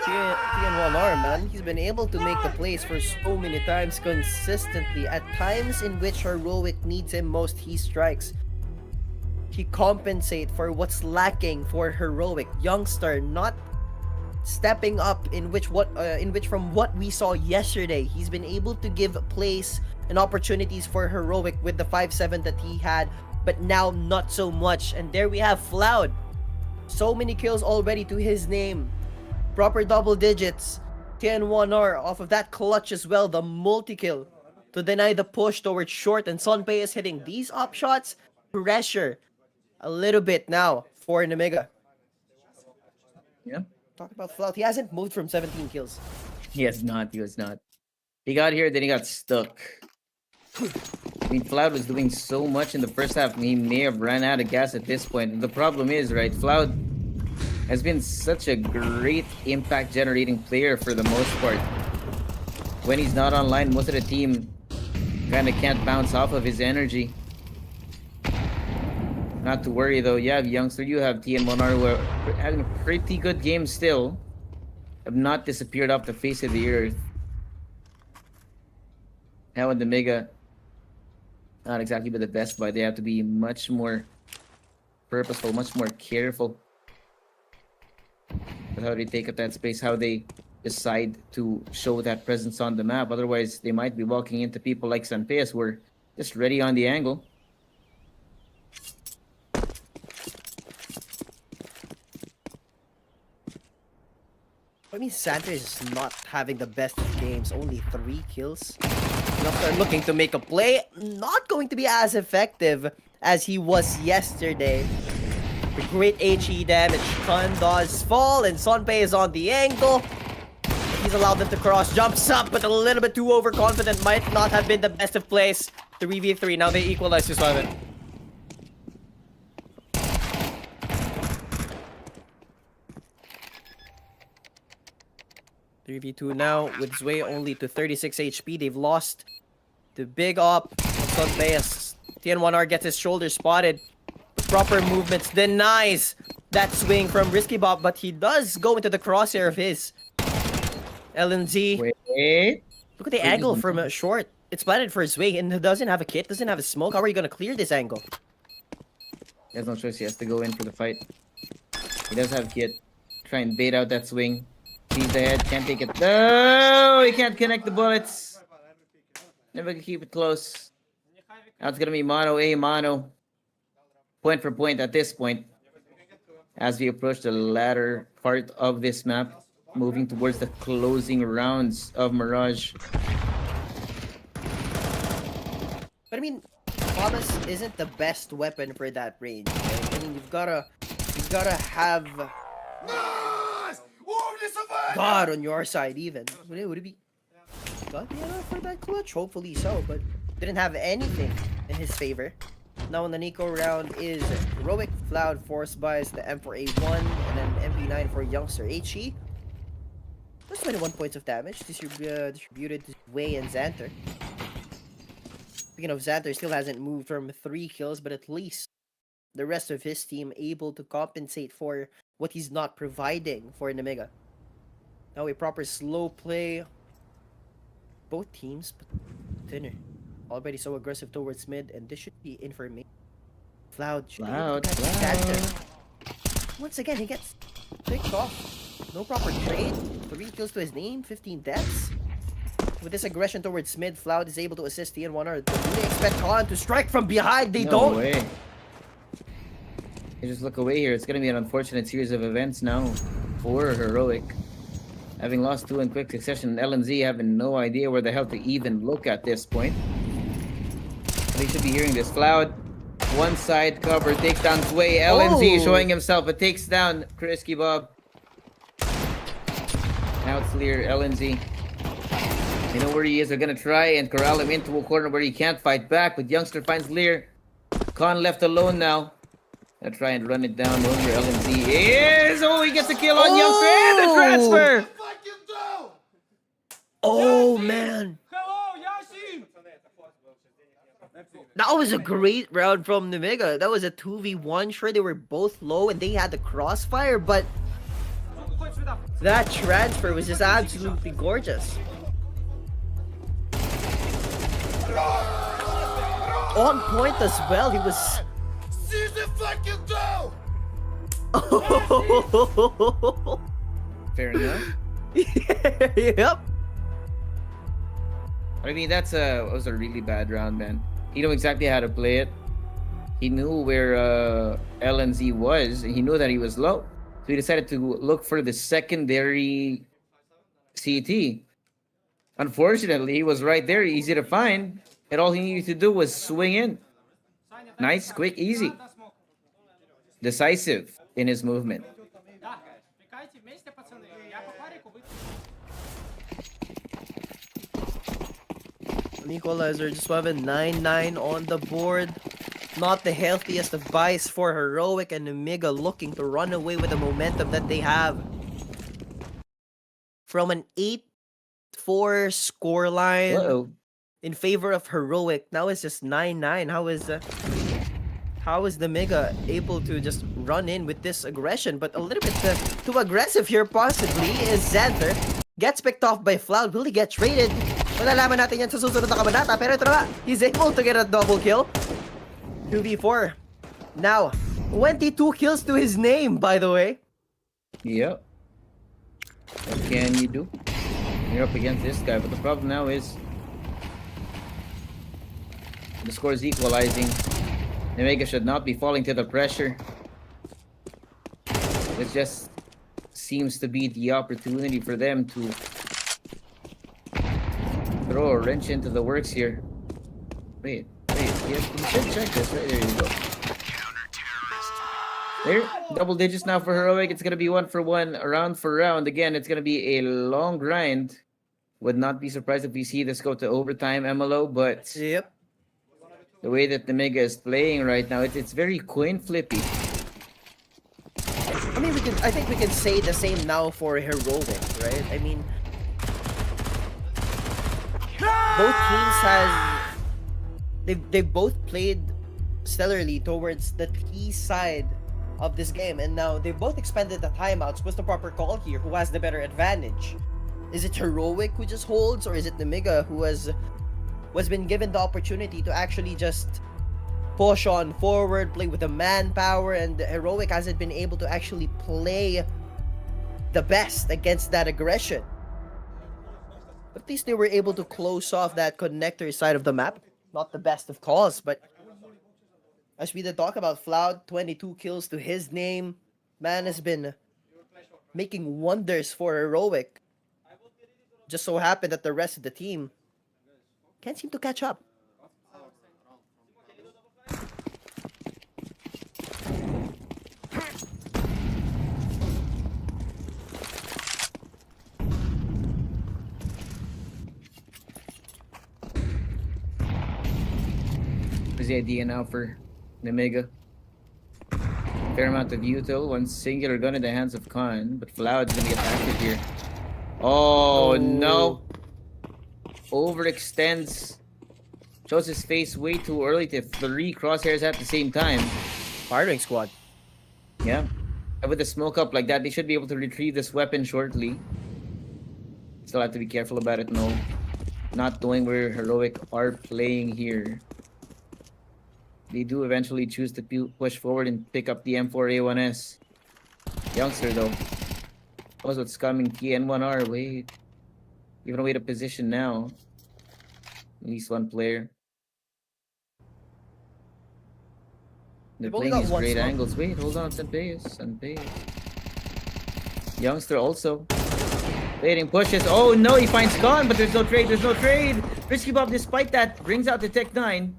TN1R, man, he's been able to make the plays for so many times consistently. At times in which Heroic needs him most, he strikes. He compensates for what's lacking for Heroic. Youngster not stepping up in which from what we saw yesterday, he's been able to give plays and opportunities for Heroic with the 5-7 that he had, but now not so much. And there we have Floud. So many kills already to his name. Proper double digits. TN1R off of that clutch as well, the multi-kill to deny the push towards short, and Sonpei is hitting these up shots. Pressure a little bit now for Nemiga. Yeah. Talk about Flout. He hasn't moved from 17 kills. He has not. He was not. He got here, then he got stuck. I mean, Floud was doing so much in the first half. He may have ran out of gas at this point. And the problem is, right, Floud has been such a great impact generating player for the most part. When he's not online, most of the team kind of can't bounce off of his energy. Not to worry though, you have Youngster, you have TN Monar who are having a pretty good game still. Have not disappeared off the face of the earth. Now in the Nemiga, not exactly the best, but they have to be much more purposeful, much more careful with how they take up that space, how they decide to show that presence on the map. Otherwise, they might be walking into people like Sanpeas who are just ready on the angle. I mean, Santa is not having the best of games. Only 3 kills. Youngster looking to make a play. Not going to be as effective as he was yesterday. The great HE damage. Sun does fall, and Sonpei is on the angle. He's allowed them to cross. Jumps up, but a little bit too overconfident. Might not have been the best of plays. 3v3. Now they equalize this one. 3v2 now with Zway only to 36 HP. They've lost the big op. Sonpei. TN1R gets his shoulder spotted. Proper movements denies that swing from Risky Bob, but he does go into the crosshair of his. LNZ. Wait. Look at the angle from short. It's planted for Zway and doesn't have a kit, doesn't have a smoke. How are you going to clear this angle? He has no choice. He has to go in for the fight. He does have kit. Try and bait out that swing. Sees the head. Can't take it. No! He can't connect the bullets. Never can keep it close. Now it's going to be mono A, mono. Point for point at this point. As we approach the latter part of this map. Moving towards the closing rounds of Mirage. But I mean, Thomas isn't the best weapon for that range. Right? I mean, you've gotta have God on your side even. Would it be God be enough for that clutch? Hopefully so, but didn't have anything in his favor. Now in the Nico round is Heroic, Floud, Force Buys, the M4A1, and then MP9 for Youngster HE. That's 21 points of damage distributed to Wei and Xanter. Speaking of Xanter, still hasn't moved from 3 kills, but at least the rest of his team able to compensate for what he's not providing for Nemiga. Now a proper slow play. Both teams, but thinner. Already so aggressive towards mid, and this should be information. Floud should be able to catch Xanter. Once again, he gets picked off. No proper trade. 3 kills to his name, 15 deaths. With this aggression towards mid, Floud is able to assist TN1R. Do they expect Khan to strike from behind? They don't. No way. You just look away here. It's going to be an unfortunate series of events now for Heroic. Having lost 2 in quick succession, LNZ having no idea where the hell to even look at this point. They should be hearing this. Floud, one side cover, takes down Sway. LNZ showing himself, but takes down Risky Bob. Now it's Lear, LNZ. They know where he is. They're gonna try and corral him into a corner where he can't fight back. But Youngster finds Lear. Khan left alone now. Gonna try and run it down. Knowing where LNZ is. Oh, he gets a kill on Youngster and the transfer. Oh man. That was a great round from Nemiga. That was a 2v1. Sure, they were both low and they had the crossfire, but that transfer was just absolutely gorgeous. On point as well. He was. Fair enough. Yep. I mean, that was a really bad round, man. He knew exactly how to play it. He knew where LNZ was, and he knew that he was low. So he decided to look for the secondary CT. Unfortunately, he was right there, easy to find, and all he needed to do was swing in. Nice, quick, easy. Decisive in his movement. An equalizer, just having 9-9 on the board. Not the healthiest of buys for Heroic, and Nemiga looking to run away with the momentum that they have. From an 8-4 scoreline in favor of Heroic, now it's just 9-9. How is Nemiga able to just run in with this aggression? But a little bit too aggressive here possibly is Xanther. Gets picked off by Floud. Will he get traded? Malalaman natin yan sa susunod na kabanata. Pero ito na, he's able to get a double kill. 2v4. Now, 22 kills to his name, by the way. Yep. What can you do? You're up against this guy, but the problem now is the score is equalizing. Nemiga should not be falling to the pressure. It just seems to be the opportunity for them to throw a wrench into the works here. Wait, yes, you should check this. Right there you go. There, double digits now for Heroic. It's gonna be 1-for-1, round for round. Again, it's gonna be a long grind. Would not be surprised if we see this go to overtime, MLO, but Yep. the way that Nemiga is playing right now, it's very coin flippy. I mean, I think we can say the same now for Heroic, right? I mean, both teams they've both played stellarly towards the T side of this game, and now they both expended the timeouts. What's the proper call here? Who has the better advantage? Is it Heroic who just holds, or is it Nemiga who has been given the opportunity to actually just push on forward, play with the manpower, and Heroic hasn't been able to actually play the best against that aggression? At least they were able to close off that connector side of the map. Not the best of calls, but as we did talk about, Floud, 22 kills to his name. Man has been making wonders for Heroic. Just so happened that the rest of the team can't seem to catch up. What's the idea now for Nemiga? Fair amount of util. One singular gun in the hands of Khan, but Floud's gonna get active here. Oh no! Overextends. Shows his face way too early to 3 crosshairs at the same time. Firing squad. Yeah. And with the smoke up like that, they should be able to retrieve this weapon shortly. Still have to be careful about it, no. Not knowing where Heroic are playing here. They do eventually choose to push forward and pick up the M4A1S. Youngster though. Knows what's coming. TN1R. Wait. Giving away the position now. At least one player. They're They've only playing got these one great smoke. angles. Wait, hold on. Sanpeyes. Youngster also. Waiting, pushes. Oh no, he finds Khan, but there's no trade. There's no trade. Risky Bob, despite that, brings out the Tech 9.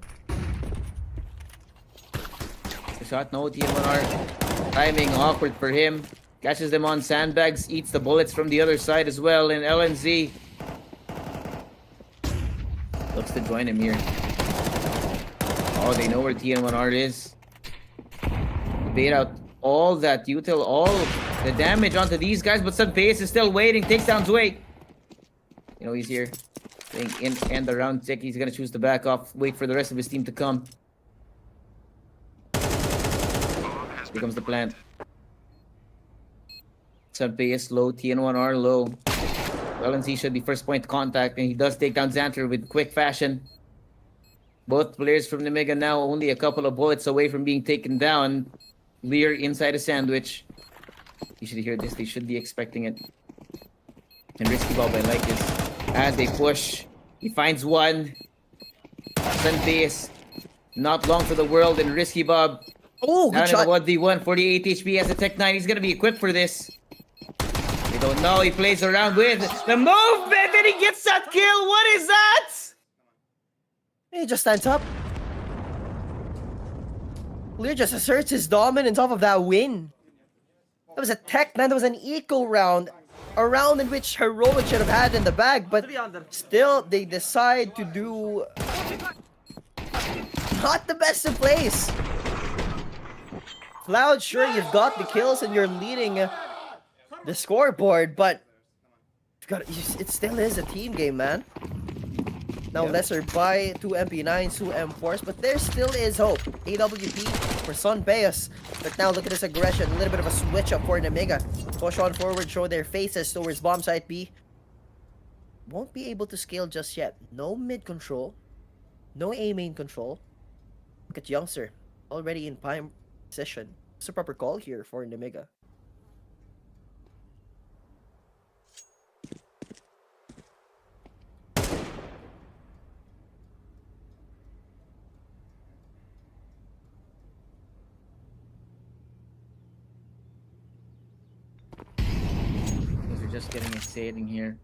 The shot, no. TN1R. Timing awkward for him. Catches them on sandbags, eats the bullets from the other side as well, and LNZ looks to join him here. Oh, they know where TN1R is. Bait out all that util, all the damage onto these guys, but Sunpace is still waiting, takes down Zway. You know, he's here. In the round tick, he's gonna choose to back off, wait for the rest of his team to come. This becomes the plan. Sunpace low, TN1R low. LNC should be first point contact, and he does take down Xanter with quick fashion. Both players from Nemiga now only a couple of bullets away from being taken down. Lear inside a sandwich. You should hear this. They should be expecting it. And Risky Bob, I like this. As they push, he finds one. Sunface, not long for the world, and Risky Bob. Oh, good shot. 1v1, 48 HP as a Tech 9. He's gonna be equipped for this. They don't know. He plays around with the movement, and he gets that kill. What is that? He just stands up. Lear just asserts his dominance off of that win. That was a Tech 9, that was an eco round. A round in which Heroic should have had in the bag, but still they decide to do not the best of plays. Cloud, sure, you've got the kills and you're leading the scoreboard, but it still is a team game, man. Now lesser by 2 MP9s, 2 M4s, but there still is hope. AWP for Sunpace. But now look at this aggression. A little bit of a switch up for Nemiga. Push on forward, show their faces towards bomb site B. Won't be able to scale just yet. No mid control. No A main control. Look at Youngster. Already in prime position. It's a proper call here for Nemiga. Just getting exciting here.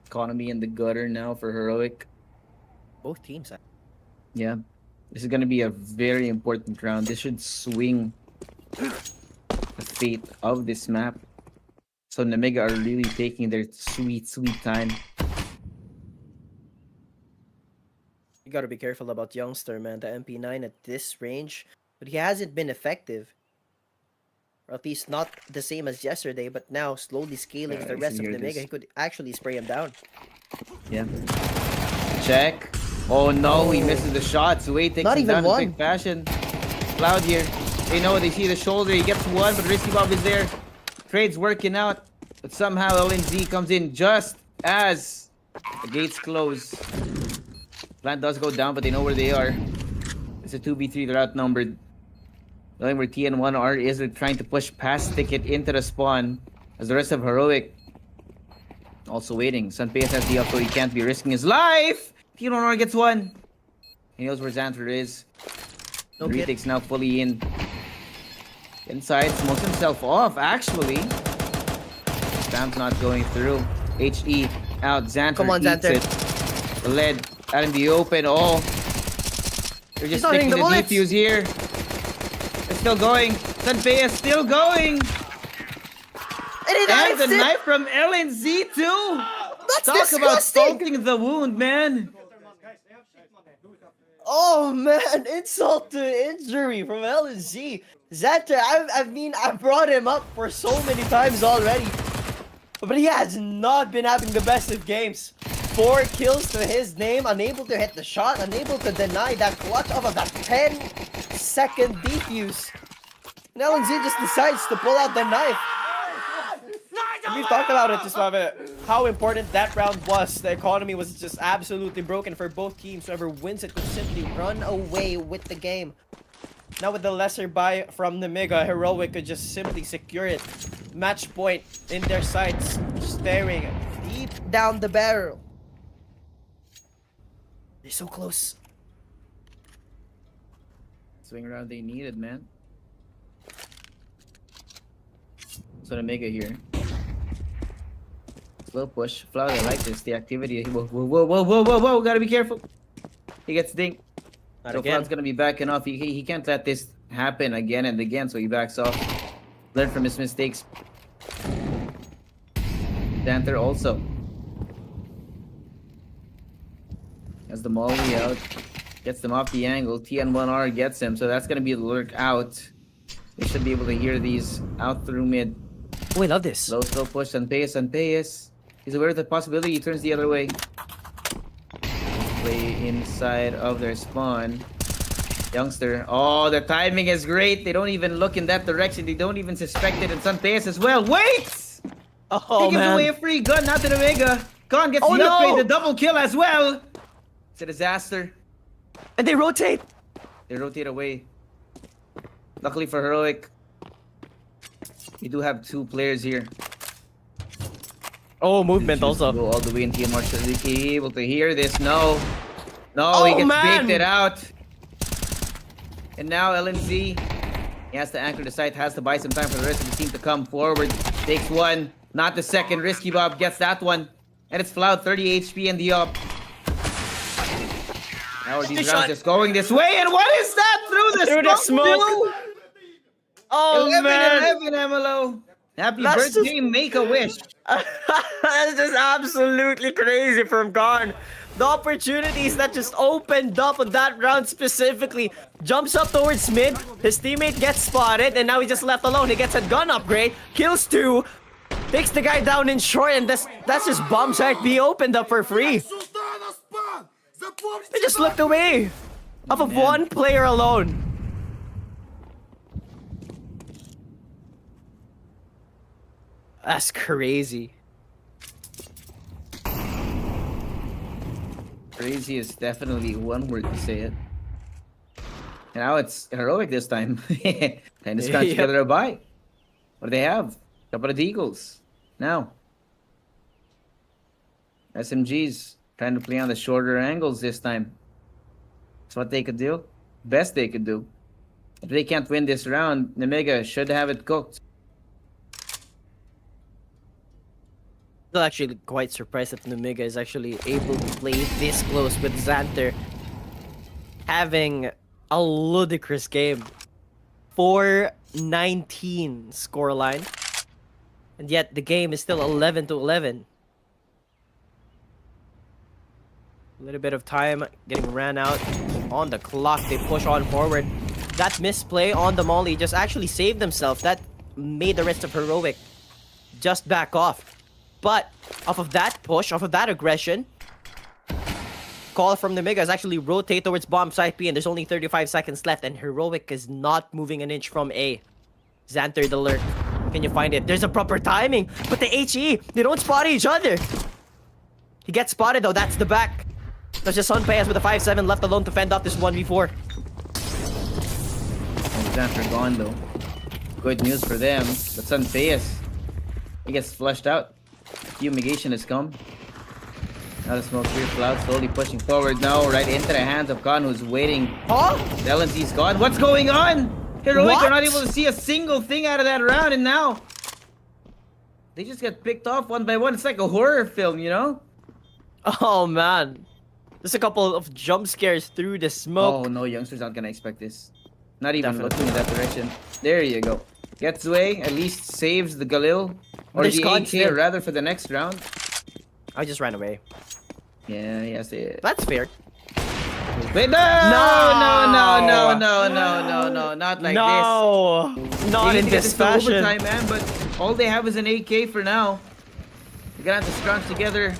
Economy in the gutter now for Heroic. Both teams. Yeah. This is going to be a very important round. This should swing the fate of this map. So Nemiga are really taking their sweet, sweet time. You gotta be careful about Youngster, man. The MP9 at this range. But he hasn't been effective. Or at least not the same as yesterday, but now slowly scaling with the rest of Nemiga. He could actually spray him down. Yeah. Check. Oh no, he misses the shot. Zway takes Not him even down one. in quick fashion. Cloud here. They know, they see the shoulder. He gets one, but Risky Bob is there. Trade's working out. But somehow LNZ comes in just as the gates close. Plant does go down, but they know where they are. It's a 2v3. They're outnumbered. Knowing where TN1R is, they're trying to push past Ticket into the spawn. As the rest of Heroic also waiting. Sunpace has the upper. He can't be risking his life. TN1R gets one. He knows where Xanter is. No Retake's now fully in. Inside, smokes himself off, actually. Spam's not going through. HE out. Xanter. Come on, eats Xanter. it. The lead out in the open. Oh. They're just not hitting sticking the the bullets. defuse here. It's still going. Sunpei is still going. And the knife from LNZ too. That's Talk disgusting. about salting the wound, man. Oh man, insult to injury from LNZ. Xanter, I brought him up for so many times already. But he has not been having the best of games. 4 kills to his name, unable to hit the shot, unable to deny that clutch of that 10-second defuse. And LNZ just decides to pull out the knife. We've talked about it just a bit, how important that round was. The economy was just absolutely broken for both teams. Whoever wins it could simply run away with the game. Now with the lesser buy from Nemiga, Heroic could just simply secure it. Match point in their sights, staring deep down the barrel. They're so close. Swing around they needed, man. So Nemiga here. Slow push. Flower, I like this. The activity. Whoa. Gotta be careful. He gets dinked. Not So again. Cloud's gonna be backing off. He can't let this happen again and again, so he backs off. Learn from his mistakes. Xanther also has the molly out, gets them off the angle. TN1R gets him, so that's gonna be the lurk out. They should be able to hear these out through mid. Oh, I love this. Low slow push, Anteus. He's aware of the possibility, he turns the other way. Play inside of their spawn. Youngster. Oh, the timing is great. They don't even look in that direction. They don't even suspect it. And Santeas as well. Wait! Oh, He gives man. away a free gun, not to Nemiga. Khan gets Oh, the upgrade, no! the double kill as well. It's a disaster. And they rotate. They rotate away. Luckily for Heroic, we do have 2 players here. Oh, movement Choose to also. Go all the way in TMR. Should we be able to hear this? No. No, Oh, he gets man. baked it out. And now LNZ, he has to anchor the site, has to buy some time for the rest of the team to come forward. Takes one, not the second. Risky Bob gets that one. And it's Floud, 30 HP in the up. How are these rounds just going this way? And what is that? Through the smoke? Oh, 11 man. 11, Emilo. Happy That's birthday, make a wish. This is absolutely crazy from Khan. The opportunities that just opened up on that round specifically. Jumps up towards mid. His teammate gets spotted, and now he's just left alone. He gets a gun upgrade. Kills 2. Takes the guy down in short, and that's just bomb site B opened up for free. They just looked away off of Man. one player alone. That's crazy. Crazy is definitely one word to say it. And now it's Heroic this time. And it's got Yep. together a buy. What do they have? Couple of Deagles. Now. SMGs trying to play on the shorter angles this time. That's what they could do. Best they could do. If they can't win this round, Nemiga should have it cooked. Still actually quite surprised that Nemiga is actually able to play this close with Xanther having a ludicrous game. 4-19 scoreline. And yet the game is still 11-11. A little bit of time getting ran out on the clock. They push on forward. That misplay on the molly just actually saved themselves. That made the rest of Heroic just back off. But off of that push, off of that aggression, call from Nemiga is actually rotate towards bomb site B, and there's only 35 seconds left, and Heroic is not moving an inch from A. Xanther the lurk. Can you find it? There's a proper timing, but the HE, they don't spot each other. He gets spotted though, that's the back. That's just Sunpayas with a 5-7 left alone to fend off this 1v4. Xanther gone though. Good news for them. But Sunpayas, he gets flushed out. Fumigation has come. Now the smoke clear, Cloud slowly pushing forward now, right into the hands of Khan, who's waiting. Huh? The LNC's gone. What's going on? Heroic are not What? able to see a single thing out of that round, and now they just get picked off one by one. It's like a horror film, you know? Oh man. Just a couple of jump scares through the smoke. Oh no, youngsters aren't gonna expect this. Not even Definitely. looking in that direction. There you go. Gets away, at least saves the Galil. Or There's the Khan AK still. rather for the next round. I just ran away. Yeah, yes, it. That's fair. Wait, no, not like this. No, not They in need to get this to fashion. overtime, man, but all they have is an AK for now. They're gonna have to scrunch together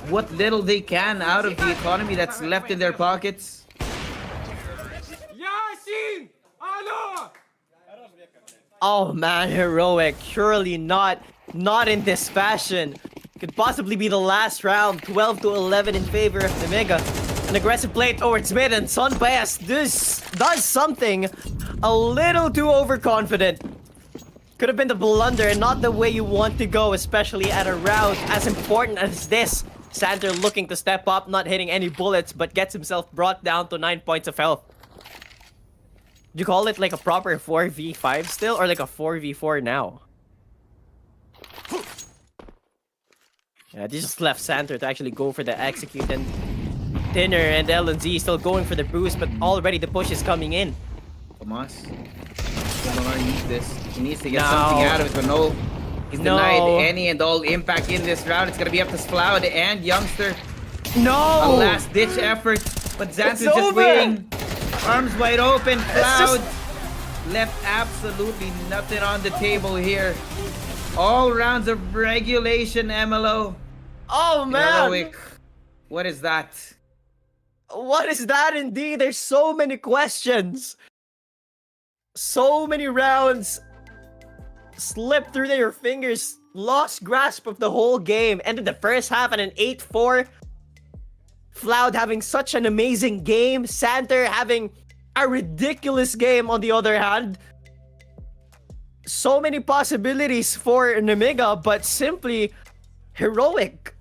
what little they can out of the economy that's left in their pockets. Oh man, Heroic, surely not in this fashion. Could possibly be the last round, 12-11 in favor of Nemiga. An aggressive play towards mid, and Sunbias does something a little too overconfident. Could have been the blunder and not the way you want to go, especially at a round as important as this. Xanther looking to step up, not hitting any bullets, but gets himself brought down to 9 points of health. Do you call it like a proper 4v5 still, or like a 4v4 now? Yeah, they just left Xanther to actually go for the execute, and Tinner and LNZ still going for the boost, but already the push is coming in. Tomas. Tomas needs this. He needs to get No. something out of it, but no. He's No. denied any and all impact in this round. It's gonna be up to Sploud and Youngster. A No! last-ditch effort, but Xantu's just over. waiting. Arms wide open. Cloud just- left absolutely nothing on the table here. All rounds of regulation, MLO. Oh man! Heroic. What is that? What is that indeed? There's so many questions. So many rounds slipped through their fingers. Lost grasp of the whole game. Ended the first half at an 8-4. Floud having such an amazing game. Santer having a ridiculous game on the other hand. So many possibilities for Nemiga, but simply heroic.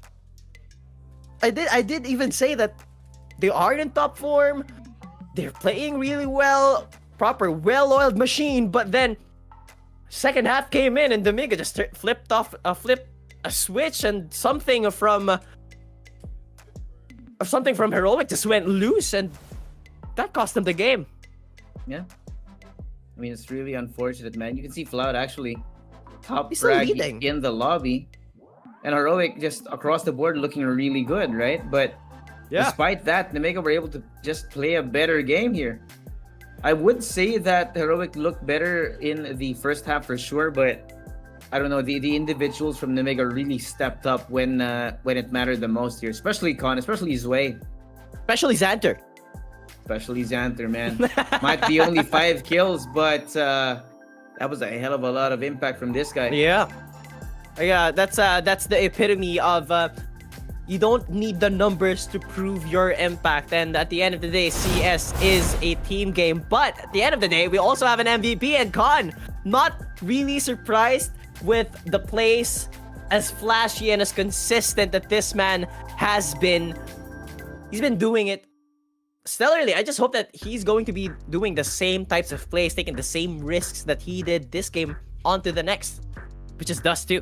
I did even say that they are in top form. They're playing really well. Proper, well-oiled machine. But then, second half came in and Nemiga just flipped a switch, and something from heroic just went loose, and that cost them the game. Yeah. I mean, it's really unfortunate, man. You can see Floud actually top He's still frag leading. in the lobby. And Heroic just across the board looking really good, right? But despite that, Nemiga were able to just play a better game here. I would say that Heroic looked better in the first half for sure, but I don't know, the individuals from Nemiga really stepped up when it mattered the most here, especially Con, especially Zway. Especially Xanter. Especially Xanter, man. Might be only 5 kills, but that was a hell of a lot of impact from this guy. Yeah. Yeah, that's the epitome of you don't need the numbers to prove your impact. And at the end of the day, CS is a team game. But at the end of the day, we also have an MVP, and Con. Not really surprised with the plays as flashy and as consistent that this man has been. He's been doing it stellarly. I just hope that he's going to be doing the same types of plays, taking the same risks that he did this game onto the next, which is Dust too.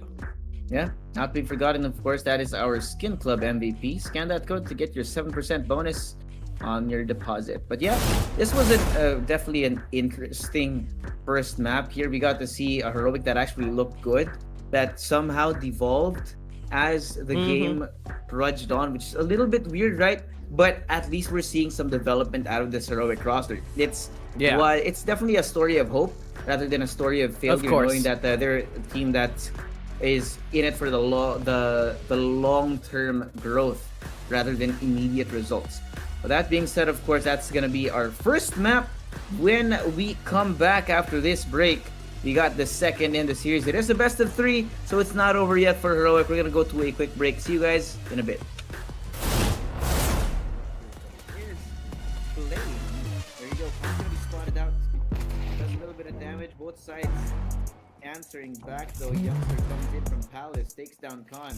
Yeah, not being forgotten, of course, that is our Skin Club MVP. Scan that code to get your 7% bonus on your deposit. But yeah, this was definitely an interesting first map here. We got to see a Heroic that actually looked good, that somehow devolved as the game trudged on, which is a little bit weird, right? But at least we're seeing some development out of this Heroic roster. It's definitely a story of hope rather than a story of failure, knowing that they're a team that is in it for the long-term growth rather than immediate results. But that being said, of course, that's going to be our first map. When we come back after this break, we got the second in the series. It is a best of 3, so it's not over yet for Heroic. We're going to go to a quick break. See you guys in a bit. Here's Blade. There you go. He's going to be spotted out. Does a little bit of damage. Both sides answering back, though. Youngster comes in from Palace, takes down Khan.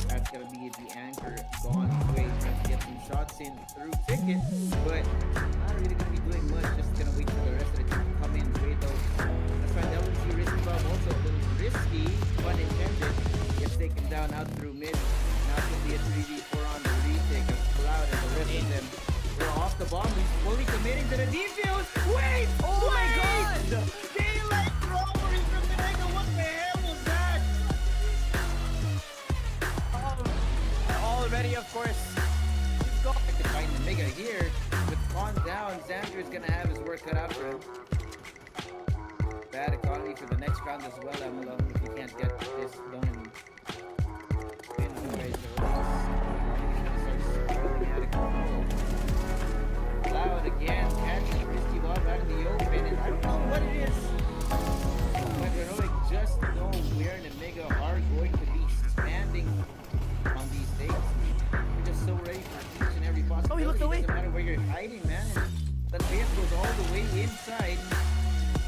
That's gonna be the anchor gone away, trying to get some shots in through Ticket, but not really gonna be doing much. Just gonna wait for the rest of the team to come in. Wait though. That's right, that was the risky bomb also a little risky, pun intended. Gets taken down out through mid. Now it's gonna be a 3v4 on the retake of Cloud and the rest of them. We're off the bomb. He's fully committing to the defuse. Wait! Oh my god! Daylight robbery from the Nega. What the hell was that? Already, of course. He's going to find the Nega here. With Con down, Xander is going to have his work cut out for him. Bad economy for the next round as well, Amalo, if you can't get this done. Loud again, catches Risky Bob out in the open, and I don't know what it is. But Heroic just know where Nemiga are going to be standing on these days. We're just so ready for each and every possibility. Oh, he looked away. Doesn't matter where you're hiding, man. And the base goes all the way inside.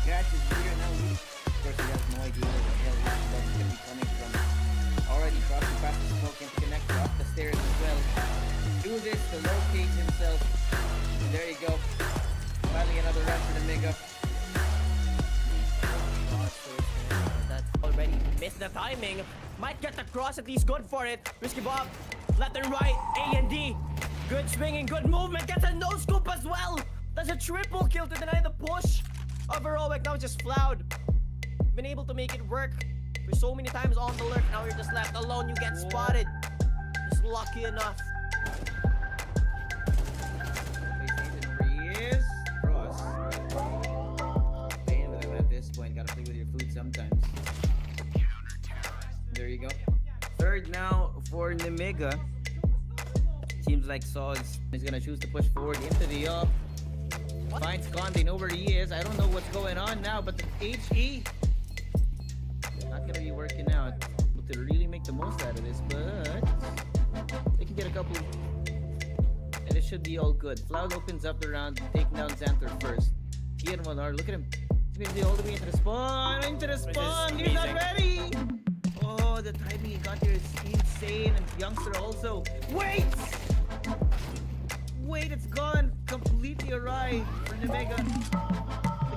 Catches here now. Of course, he has no idea where the hell this stuff is going to be coming from. Already crossing past the smoke and connect up the stairs as well. Do this to locate himself. And there you go. Finally another run for Nemiga. That already missed the timing. Might get the cross if he's good for it. Risky Bob, left and right, A and D. Good swinging, good movement. Gets a no scoop as well. That's a triple kill to deny the push of Heroic. Now just Floud. Been able to make it work for so many times on the lurk. Now you're just left alone. You get spotted. Just lucky enough. Where he is. Cross. Playing with him at this point. Gotta play with your food sometimes. There you go. Third now for Nemiga. Seems like Saw is gonna choose to push forward into the up. Finds Con, they know where he is. I don't know what's going on now, but the HE not gonna be working out. Able to really make the most out of this, but they can get a couple, and it should be all good. Floud opens up the round, taking down Xanther first. TN1R, look at him. He's gonna be all the way into the spawn. Into the spawn. He's not ready. Oh, the timing he got here is insane, and Youngster also. Wait! Wait, it's gone completely awry for Nemiga.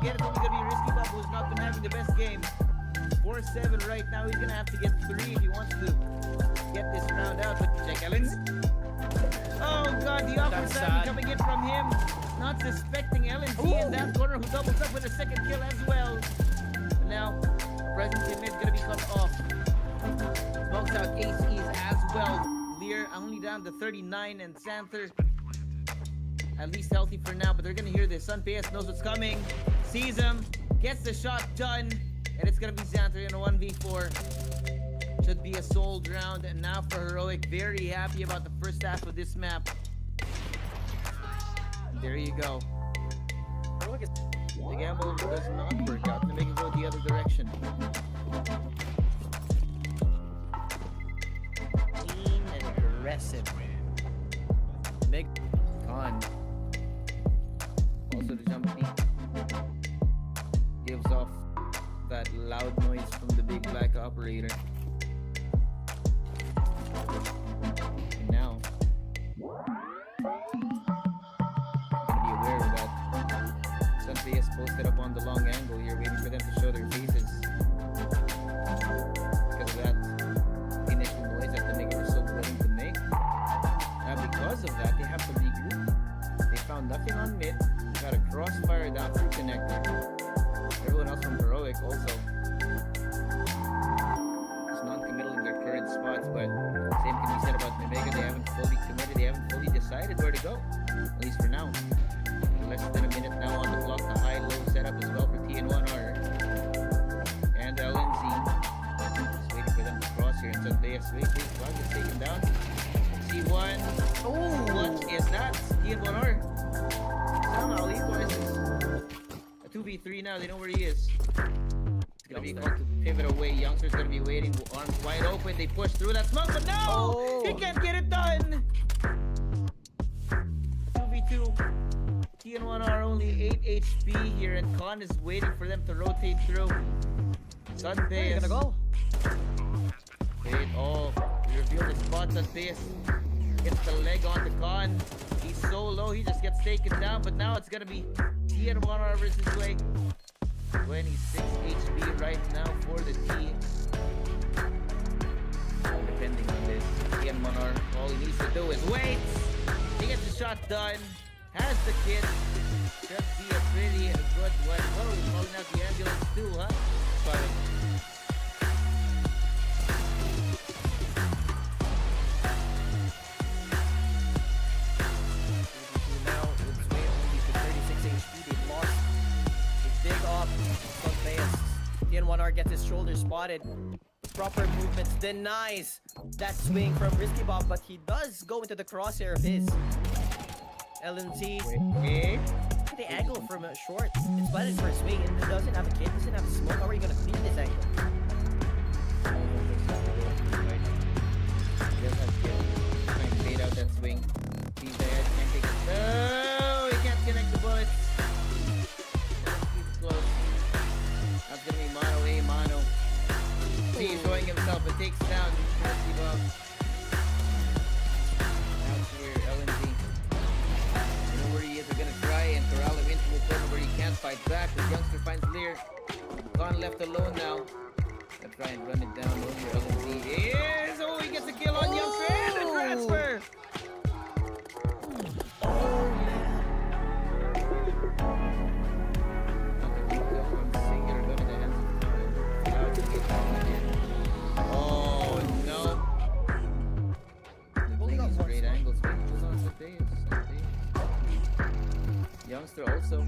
Again, it's only gonna be Risky Bob, who's not been having the best game. 4-7 right now. He's gonna have to get 3 if he wants to get this round out. But check Ellens. Oh god, the awkward timing coming in from him. Not suspecting LNZ in that corner, who doubles up with a second kill as well. And now, presence in mid is gonna be cut off. Smokes out ACs as well. Lear only down to 39, and Xanther at least healthy for now, but they're gonna hear this. Sun PS knows what's coming, sees him, gets the shot done, and it's gonna be Xanther in a 1v4. Should be a sold round, and now for Heroic, very happy about the first half of this map. And there you go. The gamble does not work out, to make it go the other direction. Clean and aggressive. Big Con. Also the jump peak gives off that loud noise from the big black operator. And now, be aware of that. Sunday is posted up on the long angle here, waiting for them to show their faces. Because of that initial noise that the Nega were so willing to make. Now because of that, they have to regroup. They found nothing on mid. They got a crossfire down through connector. Everyone else from Heroic also is non-committal in their current spots, but same can be said about Nemiga. They haven't fully committed. They haven't fully decided where to go, at least for now. Less than a minute now on the clock. The high-low setup as well for TN1R and LNZ. Just waiting for them to cross here. And Sundays, wait, Cloud is taken down. C1. Oh, what is that? TN1R somehow equalizes. A 2v3 now. They know where he is. It's gonna be called to pivot away. Youngster's gonna be waiting, arms wide open. They push through that smoke, but no! He can't get it done! 2v2. TN1R only 8 HP here, and Khan is waiting for them to rotate through. Sunday is gonna go. Wait, oh, reveal the spot. Sunday gets the leg on the Khan. He's so low, he just gets taken down, but now it's gonna be TN1R versus Way. 26 HP right now for the team. Depending on this, TN1R, all he needs to do is wait. He gets the shot done. Has the kid. Should be a pretty good one. Whoa, calling out the ambulance too, huh? But now with Sway only to 36 HP. They've lost a big up from Bayes. TN1R gets his shoulder spotted. Proper movements denies that swing from Risky Bob, but he does go into the crosshair of his. LNT. wait. The angle from short. It's planted for a swing and it doesn't have a kid, doesn't have a smoke. How are you gonna clean this angle? Trying to bait out that swing. He's there, can't take it. Oh, he can't connect the bullets. Keep it close. That's gonna be mono A, mono. He's showing himself, but takes down. Risky Bob. Out here, LNG. You know where he is. They're gonna try and corral him into a corner where he can't fight back. The youngster finds Lear. Gone left alone now. Gonna try and run it down. Over LNG is. Oh, he gets a kill on youngster and a transfer. Youngster also.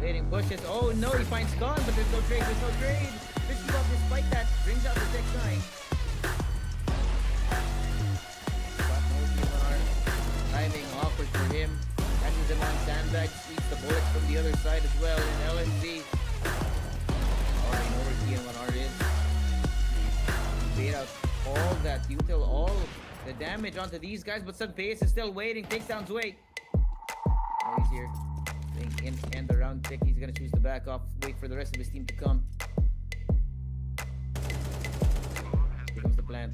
Waiting pushes. Oh no, he finds Gone, but there's no trade. Risky Bob, despite that, brings out the Tech 9. But no DMR. Timing awkward for him. Catches him on sandbag, sweeps the bullets from the other side as well. And LNZ. Already know where DMR is. Bait out all that util, all the damage onto these guys, but Sunpace is still waiting. Takes down Zway. Oh, he's here. End the round pick. He's gonna choose to back off. Wait for the rest of his team to come. Here comes the plan.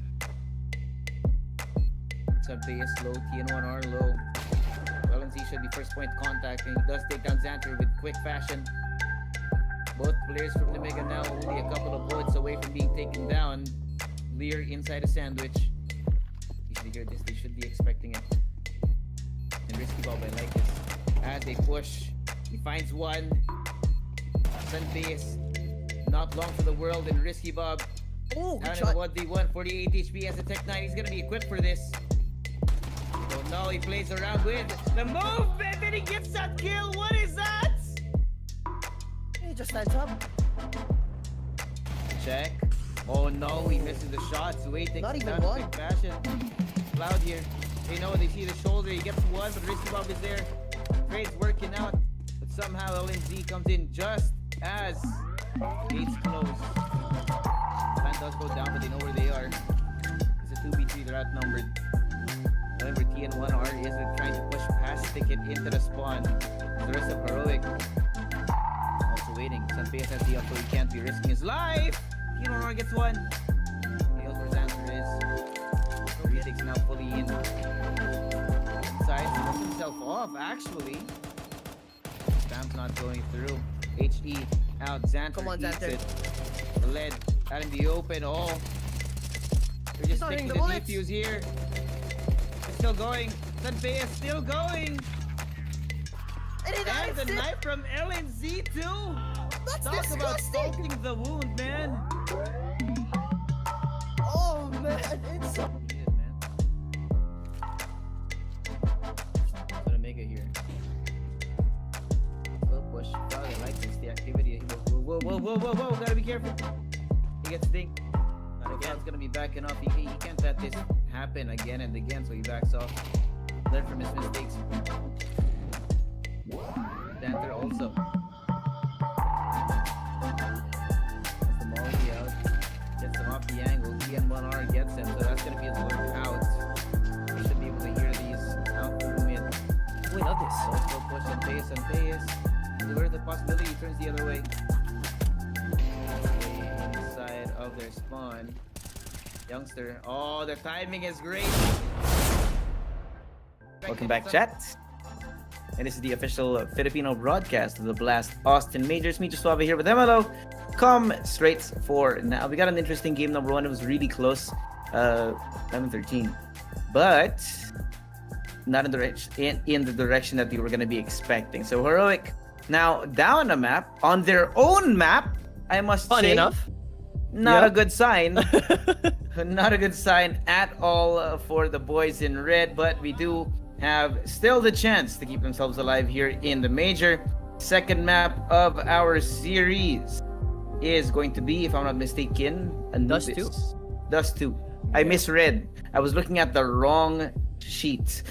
Sunpace low. TN1R low. LNZ should be first point contact, and he does take down Xanter with quick fashion. Both players from Nemiga now only a couple of bullets away from being taken down. Lear inside a sandwich. You should hear this. They should be expecting it. And Risky Bob, I like this. As they push, he finds one. Sunbase, not long for the world, and Risky Bob. Oh, Down good in shot. 1v1, 48 HP as a Tech 9. He's gonna be equipped for this. So now he plays around with the movement, and he gets that kill. What is that? He just stands up. Check. Oh no, he misses the shots. Waiting. Not even down in one. quick fashion. Cloud here. They know they see the shoulder. He gets one, but Risky Bob is there. Trade's working out, but somehow LNZ comes in just as gates close. Plan does go down, but they know where they are. It's a 2v3, they're outnumbered. However, TN1R is trying to push past ticket into the spawn. The rest of Heroic also waiting. Sunpace has the up, so he can't be risking his life. TN1R gets one. Nails where Xanter is. Retake's now fully in. Inside, he puts himself off, actually. Spam's not going through. HE out. Xanter. Come on, eats Xanter. it. The lead out in the open. Oh. They're just not taking hitting the the bullets. defuse here. It's still going. Sunbay is still going. And the knife from LNZ too. That's Talk about disgusting. salting the wound, man. Oh man, it's so... Needed, man. Gonna make it here. Full push. Wow, I like this. The activity. Whoa, whoa, whoa, whoa, whoa. Gotta be careful. He gets dinged. Not again. He's gonna be backing off. He can't let this happen again and again, so he backs off. Learn from his mistakes. Danter also. Gets the Molly out. Gets him off the angle. DN1R gets him, so that's gonna be his lure out. We should be able to hear these out through mid. We love this. Also push and pace. Where's the possibility he turns the other way? Inside of their spawn. Youngster. Oh, the timing is great. Welcome back, chat. And this is the official Filipino broadcast of the Blast Austin Majors. Me, Suave here with MLO. Come straight for now. We got an interesting game number one. It was really close. 11-13. But not in the direction that we were going to be expecting. So Heroic now down a map on their own map. I must Funny say, enough. not Yeah. a good sign. Not a good sign at all for the boys in red, but we do have still the chance to keep themselves alive here in the major. Second map of our series is going to be, if I'm not mistaken, Anubis. Dust 2. Dust 2. I misread. I was looking at the wrong sheet.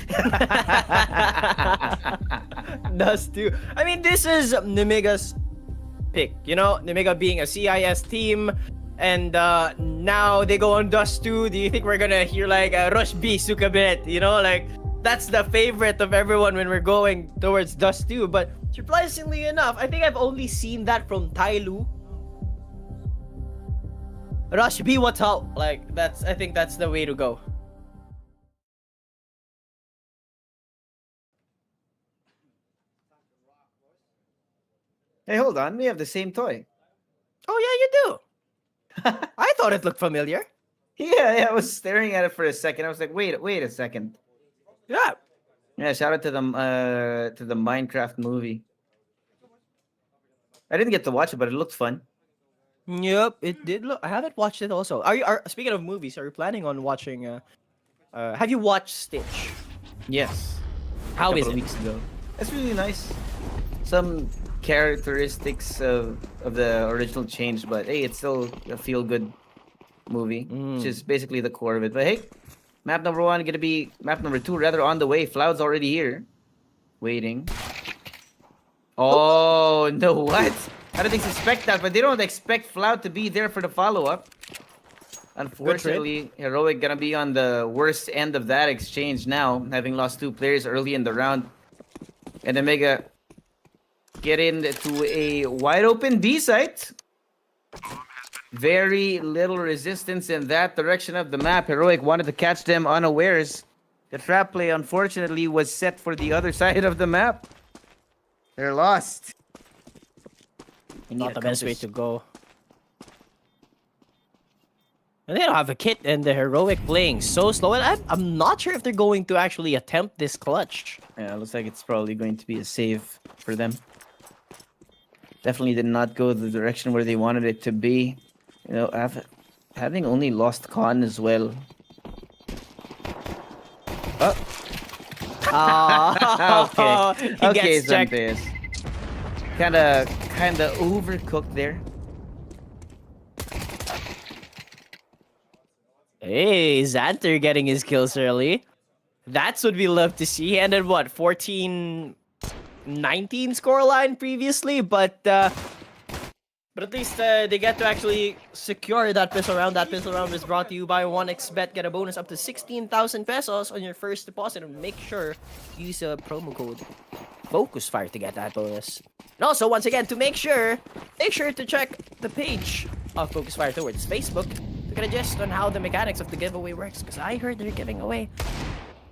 Dust 2. I mean, this is Nemiga's pick. You know, Nemiga being a CIS team, and now they go on Dust 2. Do you think we're gonna hear like Rush B Sukabet? You know, like that's the favorite of everyone when we're going towards Dust 2. But surprisingly enough, I think I've only seen that from Tyloo. Rush B, what's up? Like I think that's the way to go. Hey, hold on. We have the same toy. Oh yeah, you do. I thought it looked familiar. Yeah, I was staring at it for a second. I was like, wait a second. Yeah. Yeah, shout out to the Minecraft movie. I didn't get to watch it, but it looked fun. Yep, it did look. I haven't watched it also. Are speaking of movies, are you planning on watching have you watched Stitch? Yes. How is Couple of it? weeks ago. It's really nice. some characteristics of the original change, but hey, it's still a feel-good movie, which is basically the core of it. But hey, map number 1 gonna be map number 2 rather on the way. Floud's already here, waiting. Oh no! What? I don't expect that, but they don't expect Floud to be there for the follow-up. Unfortunately, Heroic gonna be on the worst end of that exchange now, having lost 2 players early in the round. And Nemiga get into a wide open B site. Very little resistance in that direction of the map. Heroic wanted to catch them unawares. The trap play, unfortunately, was set for the other side of the map. They're lost. Not the best way to go. And they don't have a kit, and the Heroic playing so slow. And I'm not sure if they're going to actually attempt this clutch. Yeah, looks like it's probably going to be a save for them. Definitely did not go the direction where they wanted it to be. You know, having only lost Con as well. Oh. Okay. He Okay, gets checked. Zantes. Kinda overcooked there. Hey, Xanter getting his kills early. That's what we love to see. He ended what, 14-19 scoreline previously, but at least they get to actually secure that pistol round. That pistol round is brought to you by 1xBet. Get a bonus up to 16,000 pesos on your first deposit, and make sure you use a promo code FocusFire to get that bonus. And also, once again, to make sure to check the page of FocusFire towards Facebook to get a gist on how the mechanics of the giveaway works, because I heard they're giving away,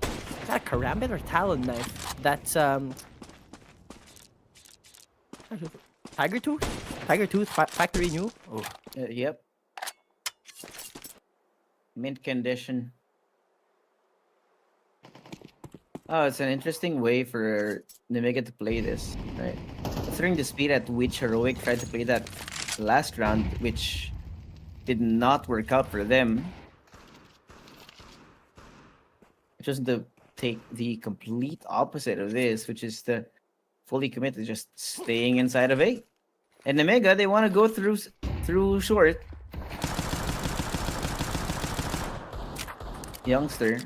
is that a karambit or talon knife? That's Tiger Tooth factory new. Oh, Yep. Mint condition. Oh, it's an interesting way for Nemiga to play this, right? Considering the speed at which Heroic tried to play that last round, which did not work out for them. Just to take the complete opposite of this, which is to fully commit to just staying inside of A. And Nemiga, they want to go through short. Youngster,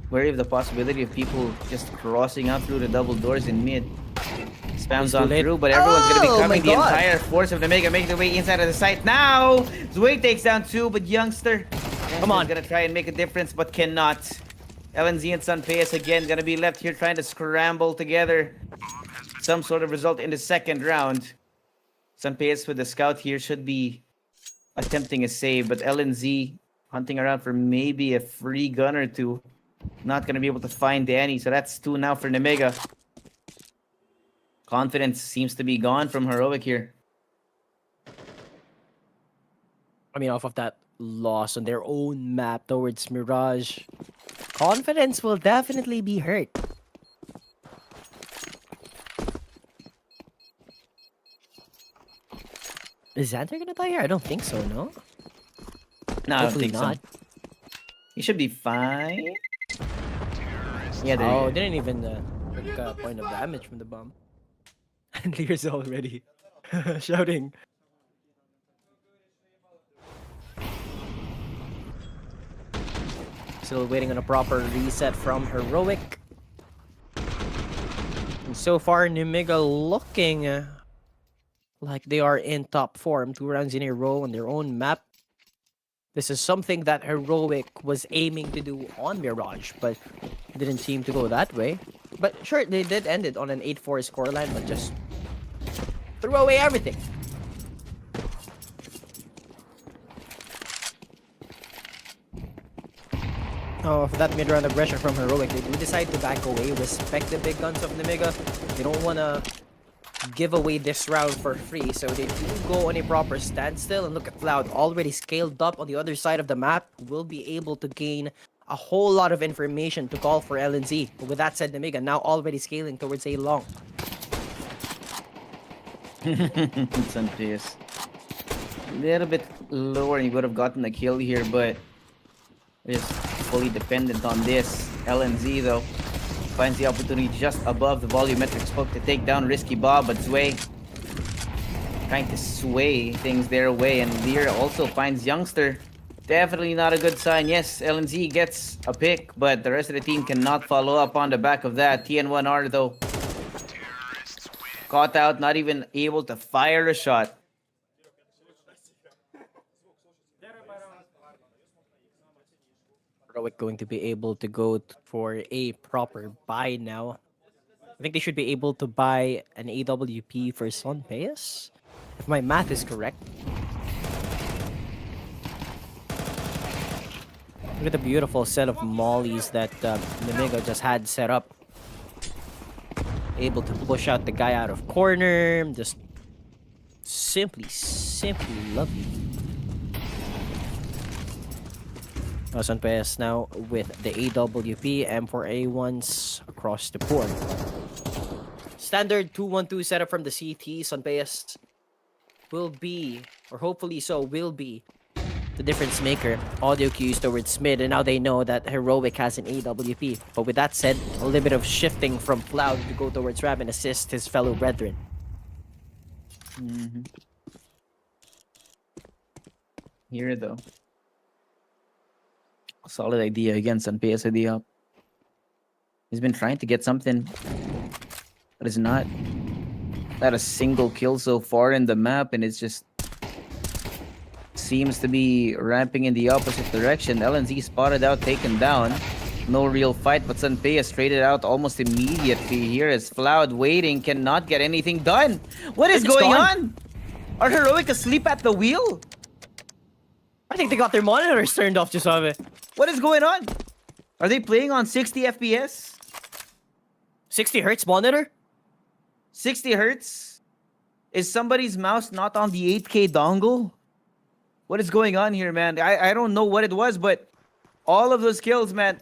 wary of the possibility of people just crossing out through the double doors in mid. Spams on through, but everyone's gonna be coming. The entire force of Nemiga making their way inside of the site now. Zwei takes down 2, but Youngster, come on, gonna try and make a difference, but cannot. LNZ and Sanpeyas again gonna be left here trying to scramble together some sort of result in the second round. Sanpeyas with the scout here should be attempting a save, but LNZ hunting around for maybe a free gun or 2. Not gonna be able to find any, so that's 2 now for Nemiga. Confidence seems to be gone from Heroic here. I mean, off of that loss on their own map towards Mirage, confidence will definitely be hurt. Is Xanter gonna die here? I don't think so, no? No, I don't Hopefully think not. so. He should be fine. Yeah, there Oh, you go. didn't even took a point of damage from the bomb. And Lear's already shouting. Still waiting on a proper reset from Heroic. And so far, Nemiga looking like they are in top form. 2 rounds in a row on their own map. This is something that Heroic was aiming to do on Mirage, but didn't seem to go that way. But sure, they did end it on an 8-4 scoreline, but just threw away everything. Oh, for that mid-round aggression from Heroic, they do decide to back away, respect the big guns of Nemiga. They don't want to give away this round for free, so they do go on a proper standstill. And look at Cloud, already scaled up on the other side of the map, will be able to gain a whole lot of information to call for LNZ. But with that said, Nemiga now already scaling towards a long. Sanpeyas. A little bit lower and he would have gotten the kill here, but just fully dependent on this. LNZ though. finds the opportunity just above the volumetric smoke to take down Risky Bob, but Zway trying to sway things their way, and Lear also finds Youngster. Definitely not a good sign. Yes, LNZ gets a pick, but the rest of the team cannot follow up on the back of that. TN1R though, caught out, not even able to fire a shot. Heroic going to be able to go for a proper buy now. I think they should be able to buy an AWP for Sonpeas, if my math is correct. Look at the beautiful set of mollies that Nemiga just had set up. Able to push out the guy out of corner. Just simply lovely. Sonpeas now with the AWP, M4A1s across the board. Standard 2-1-2 setup from the CT. Sonpeas will be, or hopefully so, will be the difference maker. Audio cues towards mid, and now they know that Heroic has an AWP. But with that said, a little bit of shifting from Cloud to go towards Rab and assist his fellow brethren. Here though, solid idea against Sonpeas idea. He's been trying to get something, but it's not a single kill so far in the map, and it's just seems to be ramping in the opposite direction. LNZ spotted out, taken down. No real fight, but Sonpeas traded out almost immediately here as Floud waiting, cannot get anything done. What is going on? Are Heroic asleep at the wheel? I think they got their monitors turned off, Josave. What is going on? Are they playing on 60 FPS? 60 hertz monitor? 60 hertz? Is somebody's mouse not on the 8K dongle? What is going on here, man? I don't know what it was, but all of those kills, man,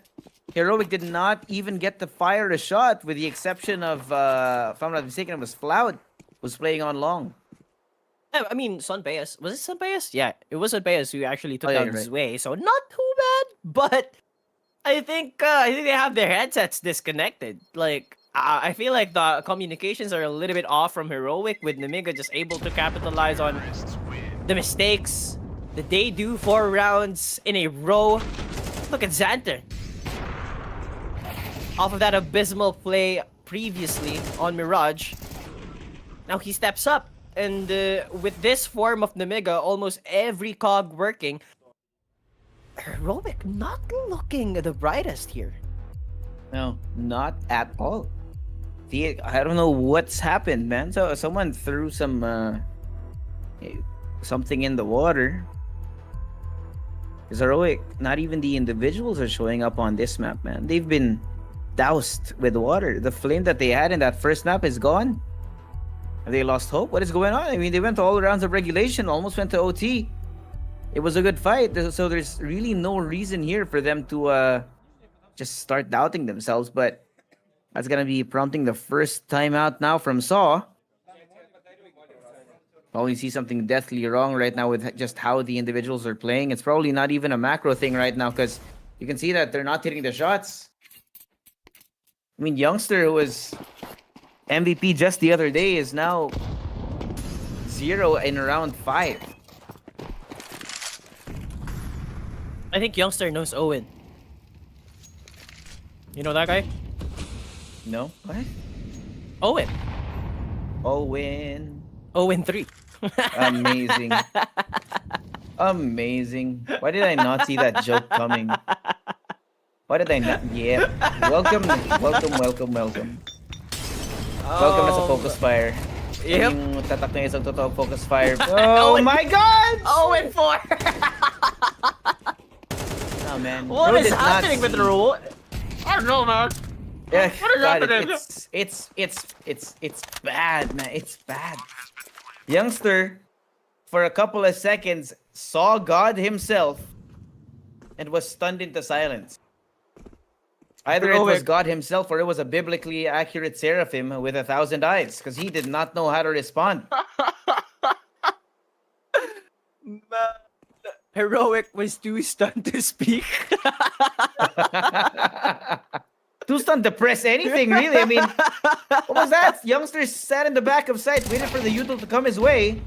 Heroic did not even get to fire a shot, with the exception of, if I'm not mistaken, it was Floud was playing on long. I mean, Sonpeas. Was it Sonpeas? Yeah, it was Sonpeas who actually took yeah, down right. Zway, so not too bad. But I think they have their headsets disconnected. Like, I feel like the communications are a little bit off from Heroic, with Nemiga just able to capitalize on the mistakes that they do 4 rounds in a row. Look at Xanter. Off of that abysmal play previously on Mirage, now he steps up. And with this form of Nemiga, almost every cog working, Heroic not looking the brightest here. No, not at all. I don't know what's happened, man. So someone threw some something in the water. Because Heroic, not even the individuals are showing up on this map, man. They've been doused with water. The flame that they had in that first map is gone. Have they lost hope? What is going on? I mean, they went all rounds of regulation, almost went to OT. It was a good fight, so there's really no reason here for them to just start doubting themselves. But that's gonna be prompting the first timeout now from Saw. Probably see something deathly wrong right now with just how the individuals are playing. It's probably not even a macro thing right now, because you can see that they're not hitting the shots. I mean, Youngster, who was MVP just the other day, is now 0 in round 5. I think Youngster knows Owen. You know that guy? No? What? Owen. Owen. Owen 3. Amazing. Amazing. Why did I not see that joke coming? Why did I not? Yeah. Welcome. Welcome na sa FocusFire. Yep. Yung tatak na isang totoong FocusFire. Oh my God! Owen 4. Oh man. What Bro is did not happening with see- the rule? I don't know, man. Yeah, What is God, happening? it's bad, man. It's bad. Youngster, for a couple of seconds, saw God himself and was stunned into silence. Either it was God himself or it was a biblically accurate seraphim with 1,000 eyes, because he did not know how to respond. Heroic was too stunned to speak. Too Boost on depress anything, really. I mean, what was that? Youngster sat in the back of sight, waited for the util to come his way.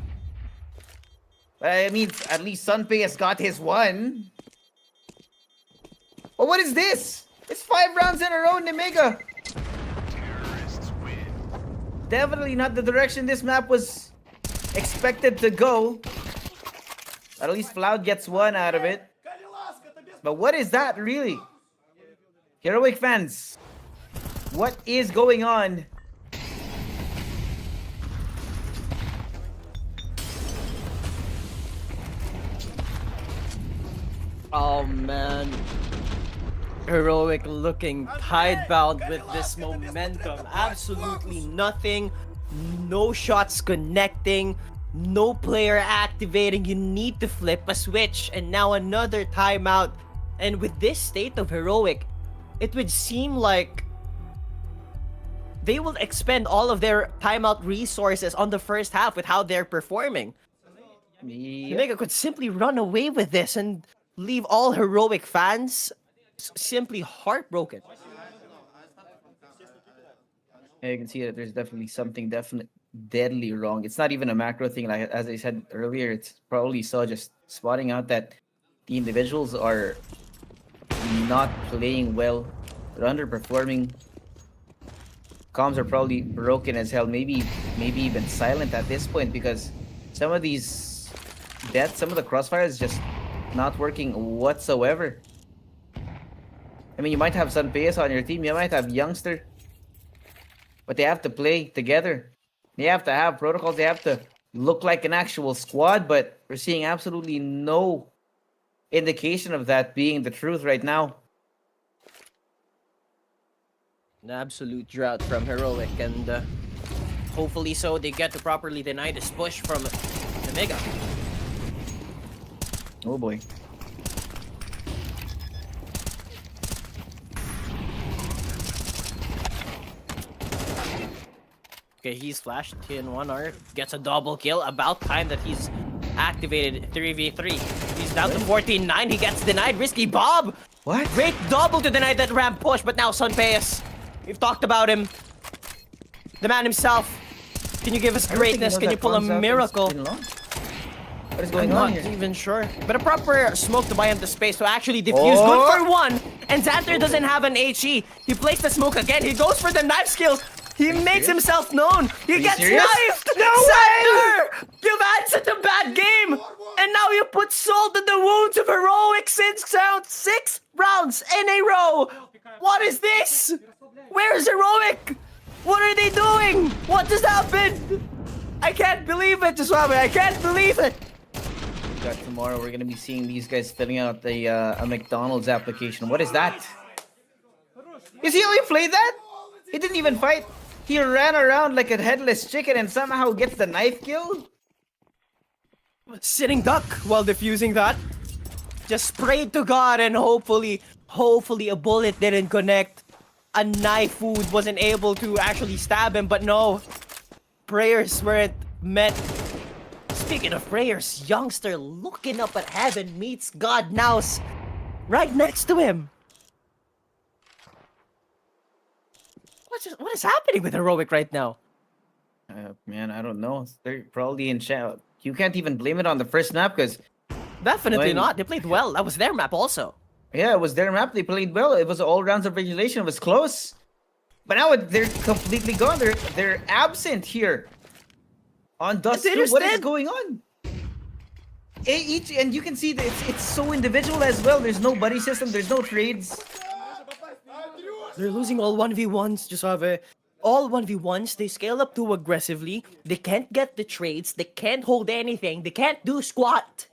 But I mean, at least Sunpei has got his one. Well, what is this? It's 5 rounds in a row, Nemiga. Definitely not the direction this map was expected to go. At least Floud gets one out of it. But what is that, really? Heroic fans, what is going on? Oh man. Heroic looking hidebound with this momentum. Absolutely nothing. No shots connecting. No player activating. You need to flip a switch. And now another timeout. And with this state of Heroic, it would seem like they will expend all of their timeout resources on the first half with how they're performing. Nega could simply run away with this and leave all Heroic fans simply heartbroken. Yeah, you can see that there's definitely something deadly wrong. It's not even a macro thing. Like as I said earlier, it's probably just spotting out that the individuals are not playing well. They're underperforming. Comms are probably broken as hell. Maybe even silent at this point because some of these deaths, some of the crossfire is just not working whatsoever. I mean, you might have Sunpayas on your team, you might have Youngster, but they have to play together. They have to have protocols, they have to look like an actual squad, but we're seeing absolutely no indication of that being the truth right now. An absolute drought from Heroic, and hopefully so they get to properly deny this push from Nemiga. Oh boy. Okay, he's flashed in 1R, gets a double kill. About time that he's activated 3v3. He's down to 14-9, he gets denied. Risky Bob! What? Great double to deny that ramp push, but now Sunpayas. We've talked about him. The man himself. Can you give us greatness? Can you pull a miracle? What is going on I'm here? not even sure. But a proper smoke to buy him the space to actually defuse. Good for one. And Xander doesn't have an HE. He plays the smoke again. He goes for the knife skills. He makes himself known. He gets knifed. No Xander! You've had such a bad game. And now you put salt in the wounds of Heroic since round 6 rounds in a row. What is this? Where is Heroic? What are they doing? What just happened? I can't believe it, Suave. I can't believe it. Tomorrow we're gonna be seeing these guys filling out a McDonald's application. What is that? You see how he played that? He didn't even fight. He ran around like a headless chicken and somehow gets the knife kill. Sitting duck while defusing that. Just prayed to God and hopefully a bullet didn't connect. A knife wound wasn't able to actually stab him, but no. Prayers weren't met. Speaking of prayers, Youngster looking up at heaven meets God now's right next to him. What is happening with Heroic right now? Man, I don't know. They're probably in chat. You can't even blame it on the first map because... Definitely not. They played well. That was their map also. Yeah, it was their map. They played well. It was all rounds of regulation. It was close. But now they're completely gone. They're absent here. On Dust 2, what is going on? And you can see that it's so individual as well. There's no buddy system. There's no trades. They're losing all 1v1s, Jusave. All 1v1s, they scale up too aggressively. They can't get the trades. They can't hold anything. They can't do squat.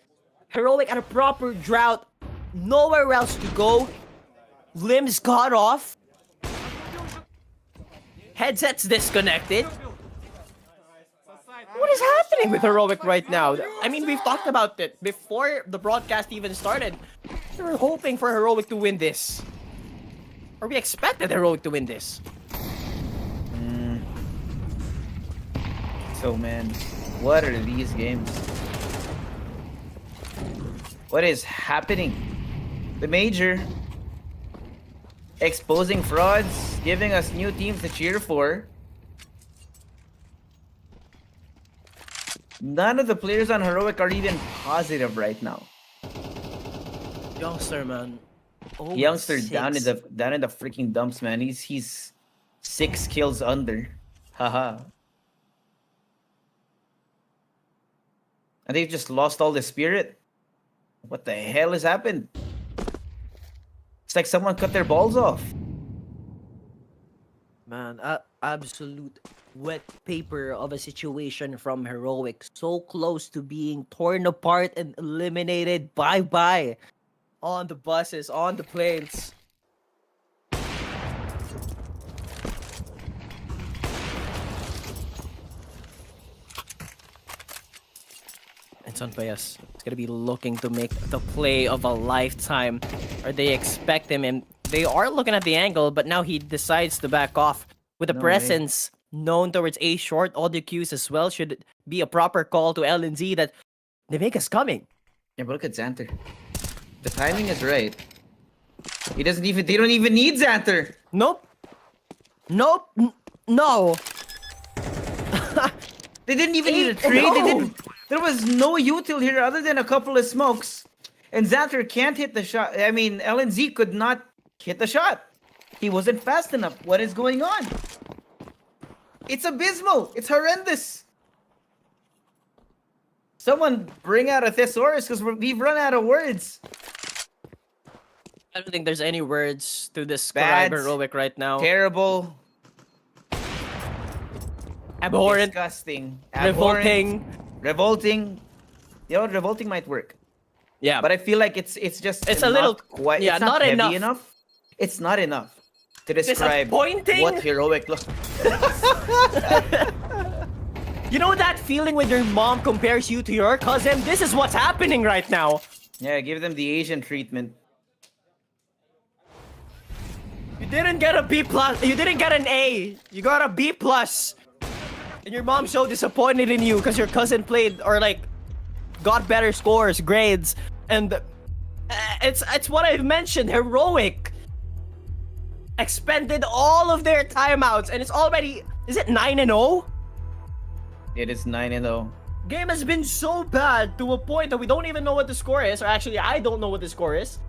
Heroic at a proper drought. Nowhere else to go. Limbs cut off. Headsets disconnected. What is happening with Heroic right now? I mean, we've talked about it before the broadcast even started. We were hoping for Heroic to win this. Or we expected Heroic to win this. So, man, what are these games? What is happening? The Major exposing frauds, giving us new teams to cheer for. None of the players on Heroic are even positive right now. Youngster, man. Oh, Youngster 6. down in the freaking dumps, man. He's 6 kills under. Haha. And they've just lost all the spirit. What the hell has happened? It's like someone cut their balls off. Man, absolute wet paper of a situation from Heroic. So close to being torn apart and eliminated. Bye-bye. On the buses, on the planes. It's on Payas. It's gonna be looking to make the play of a lifetime. Or they expect him, and they are looking at the angle, but now he decides to back off. With a No way. presence known towards A short, audio cues as well should be a proper call to LNZ that Nemiga's coming. Yeah, but look at Xanter. The timing is right. They don't even need Xanter. Nope. Nope. No. They didn't even need a trade. No. There was no util here other than a couple of smokes. And Xanter can't hit the shot. I mean, LNZ could not hit the shot. He wasn't fast enough. What is going on? It's abysmal. It's horrendous. Someone bring out a thesaurus because we've run out of words. I don't think there's any words to describe Bad. Heroic right now. Terrible. Abhorrent. Disgusting. Revolting. Revolting. You know, revolting might work. Yeah. But I feel like it's just It's a little- quite, yeah, it's not, not heavy enough. It's not enough to describe Disappointing. what Heroic looks. You know that feeling when your mom compares you to your cousin? This is what's happening right now. Yeah, give them the Asian treatment. You didn't get a B plus. You didn't get an A. You got a B plus. And your mom's so disappointed in you because your cousin played or like got better scores, grades, and it's what I've mentioned. Heroic expended all of their timeouts, and it's already, is it 9-0? It is 9-0. Game has been so bad to a point that we don't even know what the score is, or actually I don't know what the score is.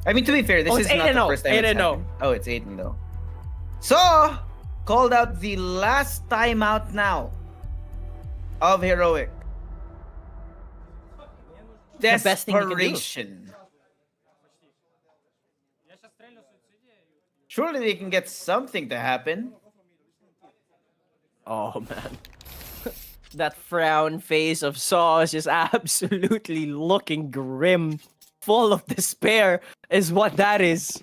I mean, to be fair, this it's is not the 8-0. first time 8-0. it's happened. Oh, it's 8-0. So, called out the last timeout now of Heroic. The best thing you can do. Desperation. Surely they can get something to happen. Oh man. That frown face of Saw is just absolutely looking grim. Full of despair is what that is.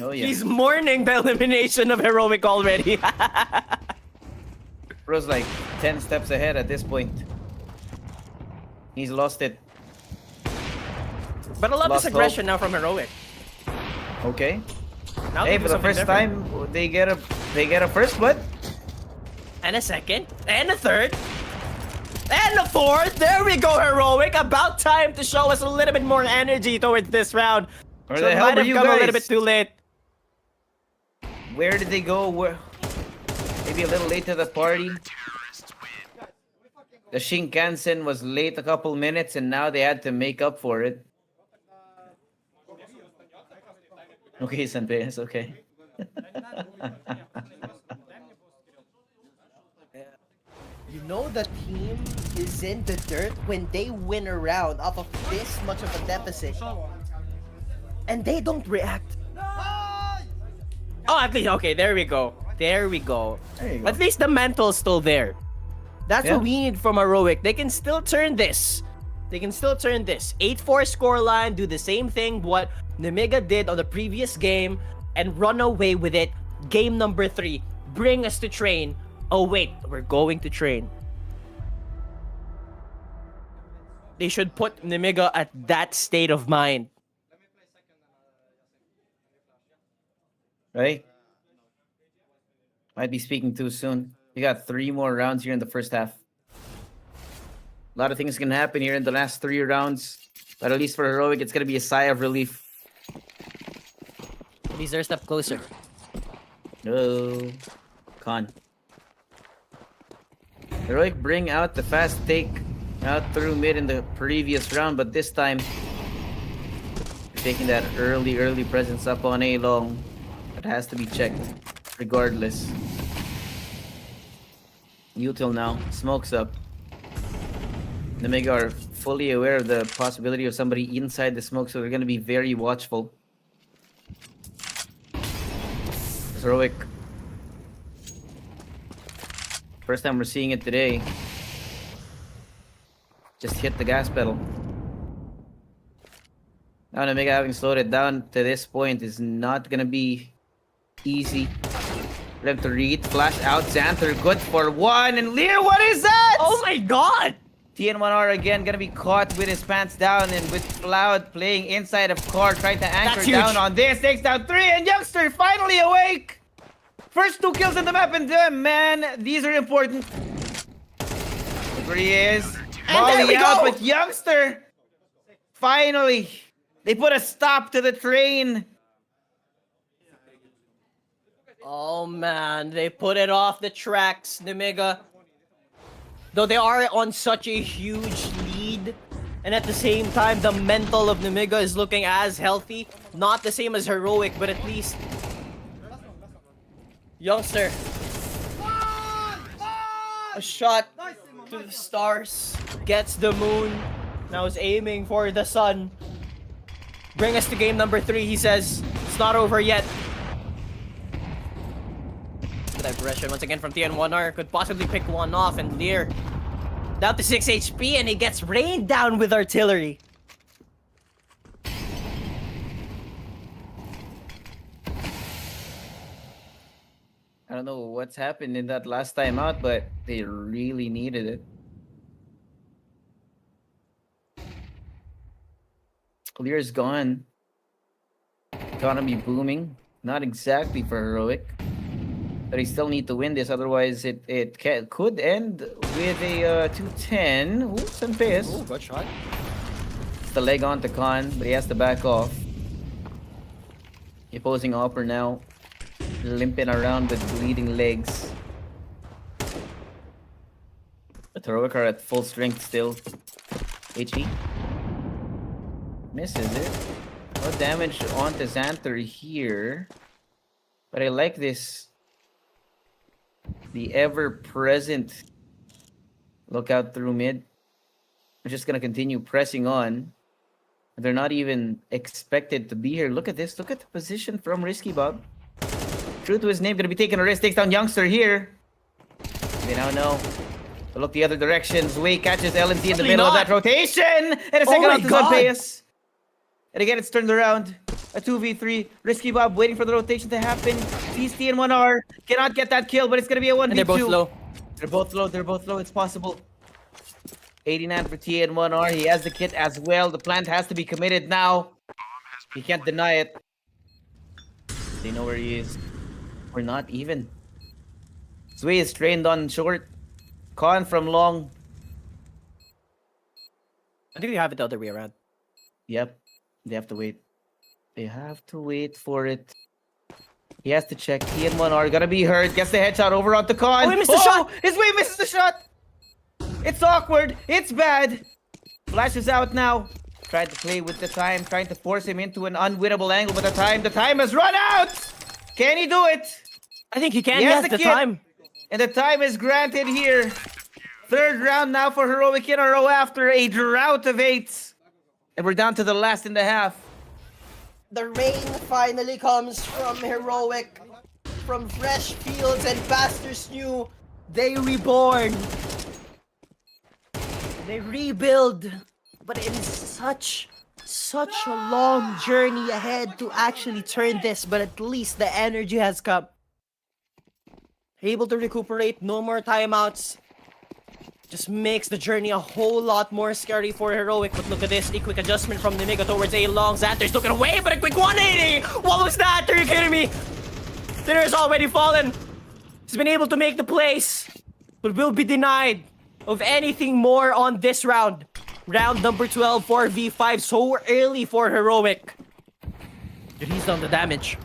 Oh yeah. He's mourning the elimination of Heroic already. Bro's like 10 steps ahead at this point. He's lost it. But I love Lost this aggression now from Heroic. Okay. Now Hey, they do for the something first different. time, they get a first blood. And a second. And a third. And a fourth. There we go, Heroic. About time to show us a little bit more energy towards this round. Where So the it hell might were have you come a little guys? bit too late. Where did they go? Maybe a little late to the party. The Shinkansen was late a couple minutes and now they had to make up for it. Okay, Sanpei, it's okay. You know the team is in the dirt when they win a round off of this much of a deficit. And they don't react. Oh, at least, okay, there we go. There we go. There you go. At least the mental's still there. That's Yeah. what we need from Heroic. They can still turn this. They can still turn this. 8-4 scoreline, do the same thing what Nemiga did on the previous game, and run away with it. Game number 3. Bring us to train. Oh wait, we're going to train. They should put Nemiga at that state of mind. Right? Might be speaking too soon. We got 3 more rounds here in the first half. A lot of things can happen here in the last 3 rounds. But at least for Heroic, it's going to be a sigh of relief. least they're a step closer. No. Con. Heroic bring out the fast take out through mid in the previous round, but this time taking that early presence up on A long. That has to be checked regardless. Util now. Smokes up. Nemiga are fully aware of the possibility of somebody inside the smoke, so they're going to be very watchful. Heroic. First time we're seeing it today. Just hit the gas pedal. Now Nemiga having slowed it down to this point is not gonna be easy. For them to read, flash out, Xanther good for one, and Lear, what is that? Oh my god! TN1R again gonna be caught with his pants down, and with Cloud playing inside of car, trying to anchor That's huge. down on this, takes down 3, and Youngster finally awake! First 2 kills in the map, and man, these are important. Look where he is. And there we Molly out, go! but Youngster, finally, they put a stop to the train. Oh man, they put it off the tracks, Nemiga. Though they are on such a huge lead, and at the same time, the mental of Nemiga is looking as healthy. Not the same as Heroic, but at least Youngster. A shot to the stars. Gets the moon. Now is aiming for the sun. Bring us to game number 3, he says. It's not over yet. Good aggression once again from TN1R. Could possibly pick one off, and Lear down to 6 HP, and he gets rained down with artillery. I don't know what's happened in that last time out, but they really needed it. Lear's gone. Economy booming. Not exactly for Heroic. But they still need to win this, otherwise it could end with a 210. Ooh, some pace. Ooh, good shot. It's the leg on to Khan, but he has to back off. The opposing Opper now limping around with bleeding legs. But Heroic are at full strength still. HE. Misses it. No damage onto Xanther here. But I like this. The ever-present lookout through mid. We're just gonna continue pressing on. They're not even expected to be here. Look at this. Look at the position from Risky Bob. True to his name, gonna be taking a risk. Takes down Youngster here. They now know. But look the other direction. Zway catches LNT in the Certainly middle of not. that rotation. And a second my out to God. Zunpeus. And again, it's turned around. A 2v3. Risky Bob waiting for the rotation to happen. Sees TN1R. Cannot get that kill, but it's gonna be a 1v2. And they're both low. They're both low. They're both low. It's possible. 89 for TN1R. He has the kit as well. The plant has to be committed now. He can't deny it. They know where he is. We're not even. Zway is trained on short. Khan from long. I think you have it the other way around. Yep. They have to wait. They have to wait for it. He has to check. TN1R gonna be hurt. Gets the headshot over onto Khan. Oh, he missed the shot! His way misses the shot! It's awkward. It's bad. Flashes out now. Tried to play with the time. Trying to force him into an unwinnable angle. But the time has run out! Can he do it? I think he can. He He has has the the kit. time. And the time is granted here. Third round now for Heroic in a row after a drought of 8. And we're down to the last in the half. The rain finally comes from Heroic. From fresh fields and pastures new, they reborn. They rebuild. But it is such a long journey ahead to actually turn this, but at least the energy has come. Able to recuperate, no more timeouts. Just makes the journey a whole lot more scary for Heroic. But look at this, a quick adjustment from Nemiga towards A long. Xanther's looking away, but a quick 180! What was that? Are you kidding me? Dinner has already fallen. He's been able to make the plays, but will be denied of anything more on this round. Round number 12, 4v5, so early for Heroic. He's done the damage.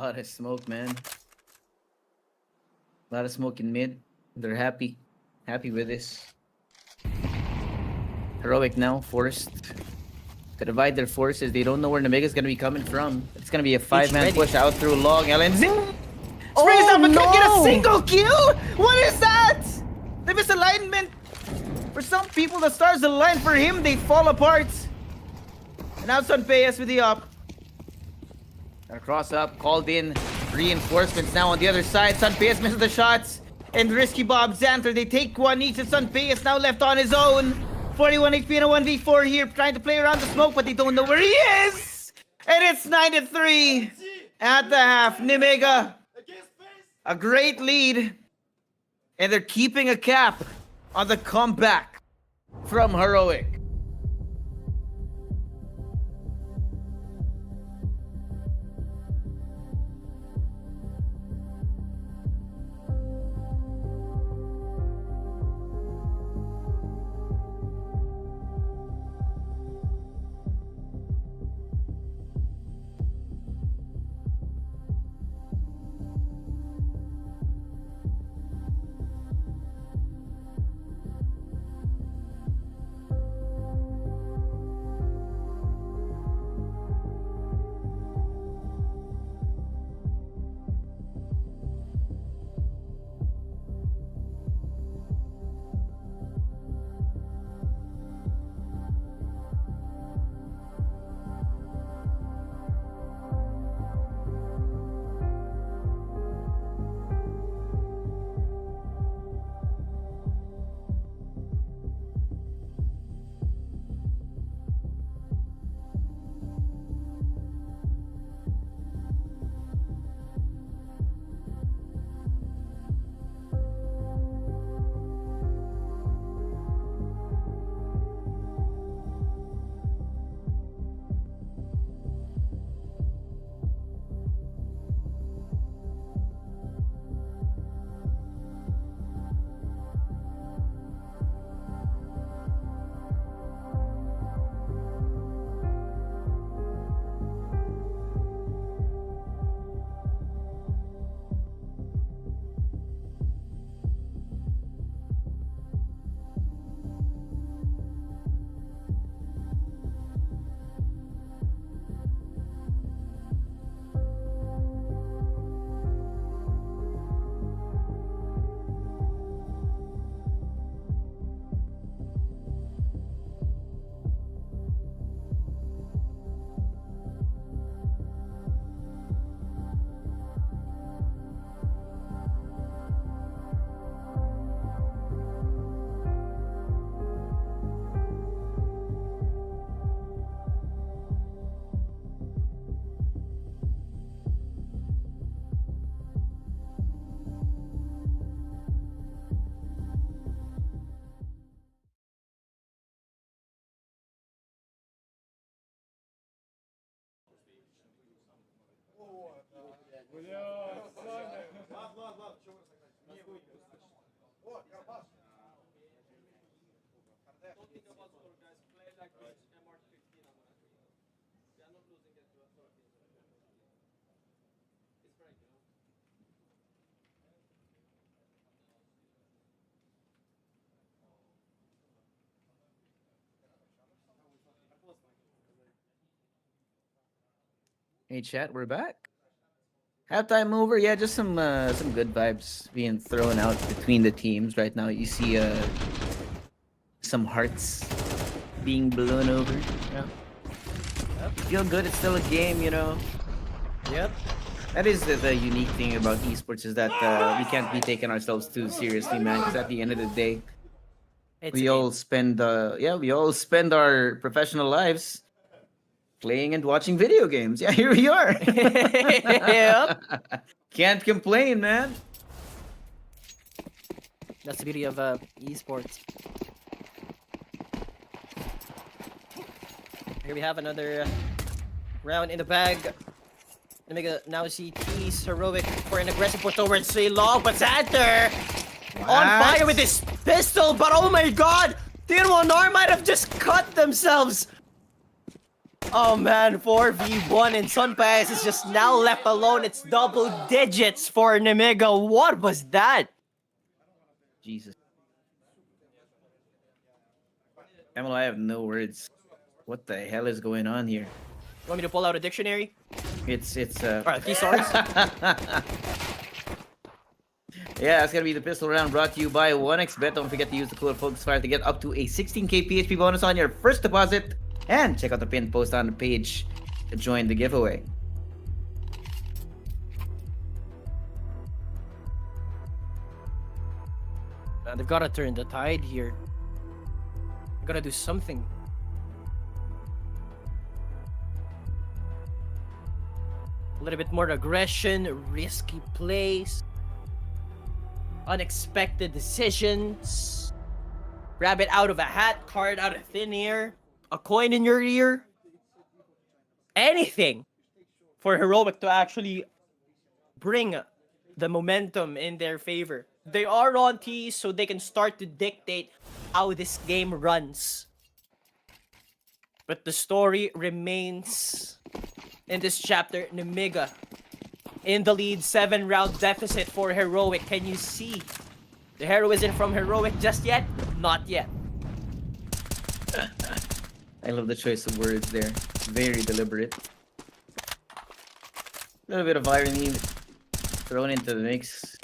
lot of smoke, man. A lot of smoke in mid. They're happy. Happy with this. Heroic now, forced to divide their forces. They don't know where Nemiga is going to be coming from. It's going to be a 5-man ready. push out through long. LNZ sprays Oh, up and can't get a no! single kill? What is that? The misalignment. For some people, the stars align. For him, they fall apart. And now Sunpayas with the up. Gonna cross up, called in. Reinforcements now on the other side. Sunpayas misses the shots. And Risky Bob Xanther, they take one each. And Sunpayas now left on his own. 41 HP and a 1v4 here, trying to play around the smoke, but they don't know where he is. And it's 9-3 at the half. Nemiga, a great lead. And they're keeping a cap on the comeback from Heroic. Hey chat, we're back. Halftime over, yeah, just some good vibes being thrown out between the teams right now. You see some hearts being blown over. Yeah. Feel good, it's still a game, you know. Yep. That is the unique thing about esports is that we can't be taking ourselves too seriously, man. Because at the end of the day, we all spend our professional lives playing and watching video games. Yeah, here we are. Yep. Can't complain, man. That's the beauty of esports. Here we have another round in the bag. Nemiga now CTs Heroic for an aggressive push towards Ceylon, but Xanther on fire with his pistol, but oh my god! Tier 1R might have just cut themselves! Oh man, 4v1 and Sunpass is just now left alone. It's double digits for Nemiga. What was that? Jesus. Emil, I have no words. What the hell is going on here? Want me to pull out a dictionary? It's Alright, thesaurus. Yeah, it's gonna be the pistol round brought to you by 1xBet. Don't forget to use the code FocusFire to get up to a 16k PHP bonus on your first deposit. And check out the pinned post on the page to join the giveaway. Man, they've gotta turn the tide here. They've gotta do something. A little bit more aggression, risky plays, unexpected decisions, rabbit out of a hat, card out of thin air, a coin in your ear. Anything for Heroic to actually bring the momentum in their favor. They are on T, so they can start to dictate how this game runs. But the story remains in this chapter. Nemiga in the lead, 7-round deficit for Heroic. Can you see the heroism from Heroic just yet? Not yet. I love the choice of words there. Very deliberate. A little bit of irony thrown into the mix.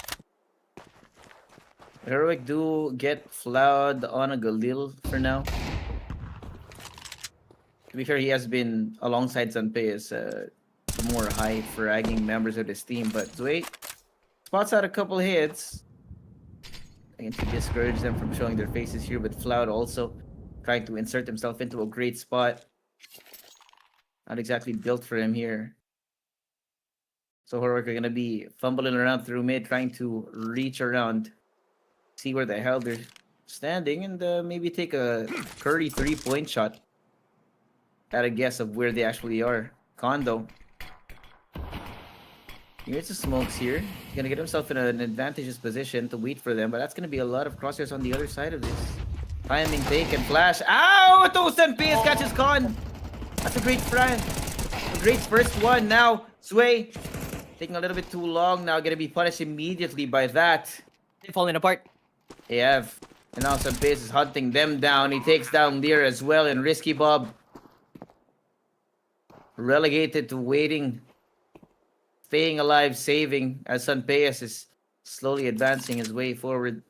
Heroic do get flawed on a Galil for now. To be fair, he has been alongside Sanpei as the more high fragging members of this team, but Zway spots out a couple hits. Again, to discourage them from showing their faces here, but Floud also trying to insert himself into a great spot. Not exactly built for him here. So Heroic are gonna be fumbling around through mid, trying to reach around, see where the hell they're standing, and maybe take a Curry 3-point shot. At a guess of where they actually are. Kondo. Here's the smokes here. He's gonna get himself in an advantageous position to wait for them, but that's gonna be a lot of crosshairs on the other side of this. Timing take and flash. Ow! Tosen P catches Con. That's a great friend. A great first one. Now, Sway taking a little bit too long now. Gonna be punished immediately by that. They're falling apart. They have. And now Sunpace is hunting them down. He takes down Lear as well, and Risky Bob relegated to waiting, staying alive, saving, as Sunpace is slowly advancing his way forward.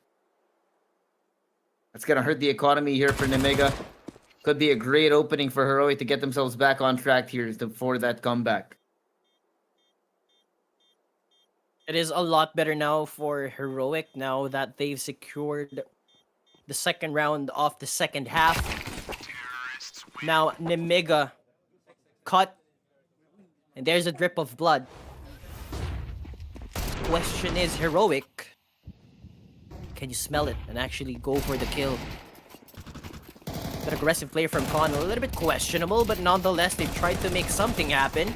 That's gonna hurt the economy here for Nemiga. Could be a great opening for Heroic to get themselves back on track here for that comeback. It is a lot better now for Heroic now that they've secured the second round of the second half. Now Nemiga cut, and there's a drip of blood. Question is, Heroic, can you smell it and actually go for the kill? That aggressive play from Con, a little bit questionable, but nonetheless, they've tried to make something happen.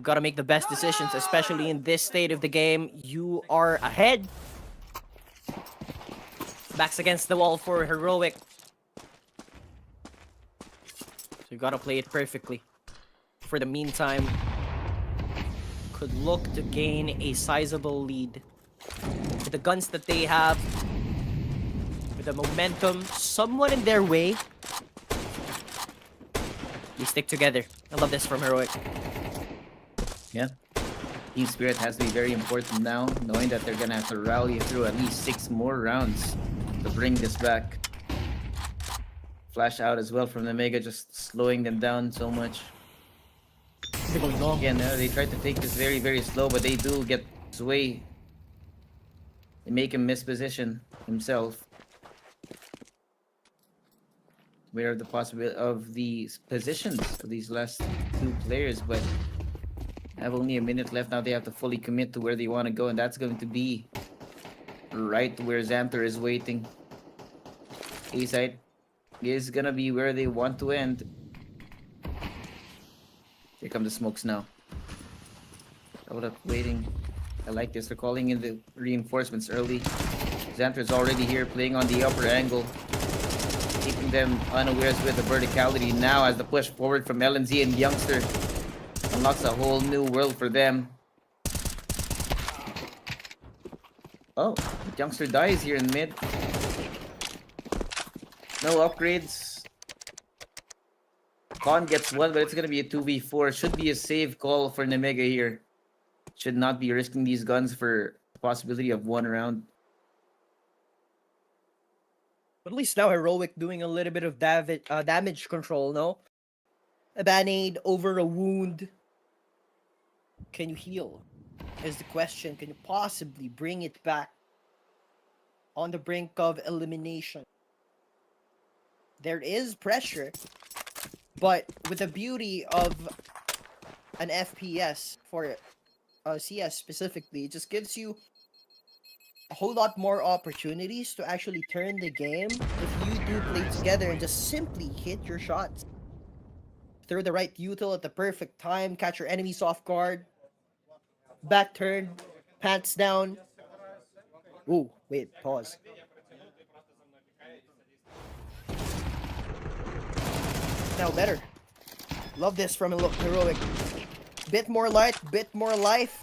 Gotta make the best decisions, especially in this state of the game. You are ahead. Backs against the wall for Heroic. So you gotta play it perfectly. For the meantime, could look to gain a sizable lead. With the guns that they have, with the momentum somewhat in their way, we stick together. I love this from Heroic. Yeah. Team spirit has to be very important now, knowing that they're gonna have to rally through at least 6 more rounds to bring this back. Flash out as well from the Nemiga, just slowing them down so much. Again, they try to take this very, very slow, but they do get Sway. They make him miss position himself. Aware of the possibility of the positions of these last 2 players, but have only a minute left now. They have to fully commit to where they want to go, and that's going to be right where Xanter is waiting. A-side is gonna be where they want to end. Here come the smokes now. Hold up, waiting. I like this. They're calling in the reinforcements early. Xanter is already here, playing on the upper angle. Keeping catching them unawares with the verticality now as the push forward from LNZ and Youngster unlocks a whole new world for them. Oh, Youngster dies here in mid. No upgrades. Con gets one, but it's gonna be a 2v4. Should be a safe call for Nemiga here. Should not be risking these guns for the possibility of one round. But at least now Heroic doing a little bit of damage control, no? A band-aid over a wound. Can you heal? Is the question. Can you possibly bring it back on the brink of elimination? There is pressure, but with the beauty of an FPS for CS specifically, it just gives you a whole lot more opportunities to actually turn the game if you do play together and just simply hit your shots. Throw the right util at the perfect time, catch your enemies off guard, back turn, pants down. Ooh, wait, pause. Now better. Love this from Heroic. Bit more light, bit more life.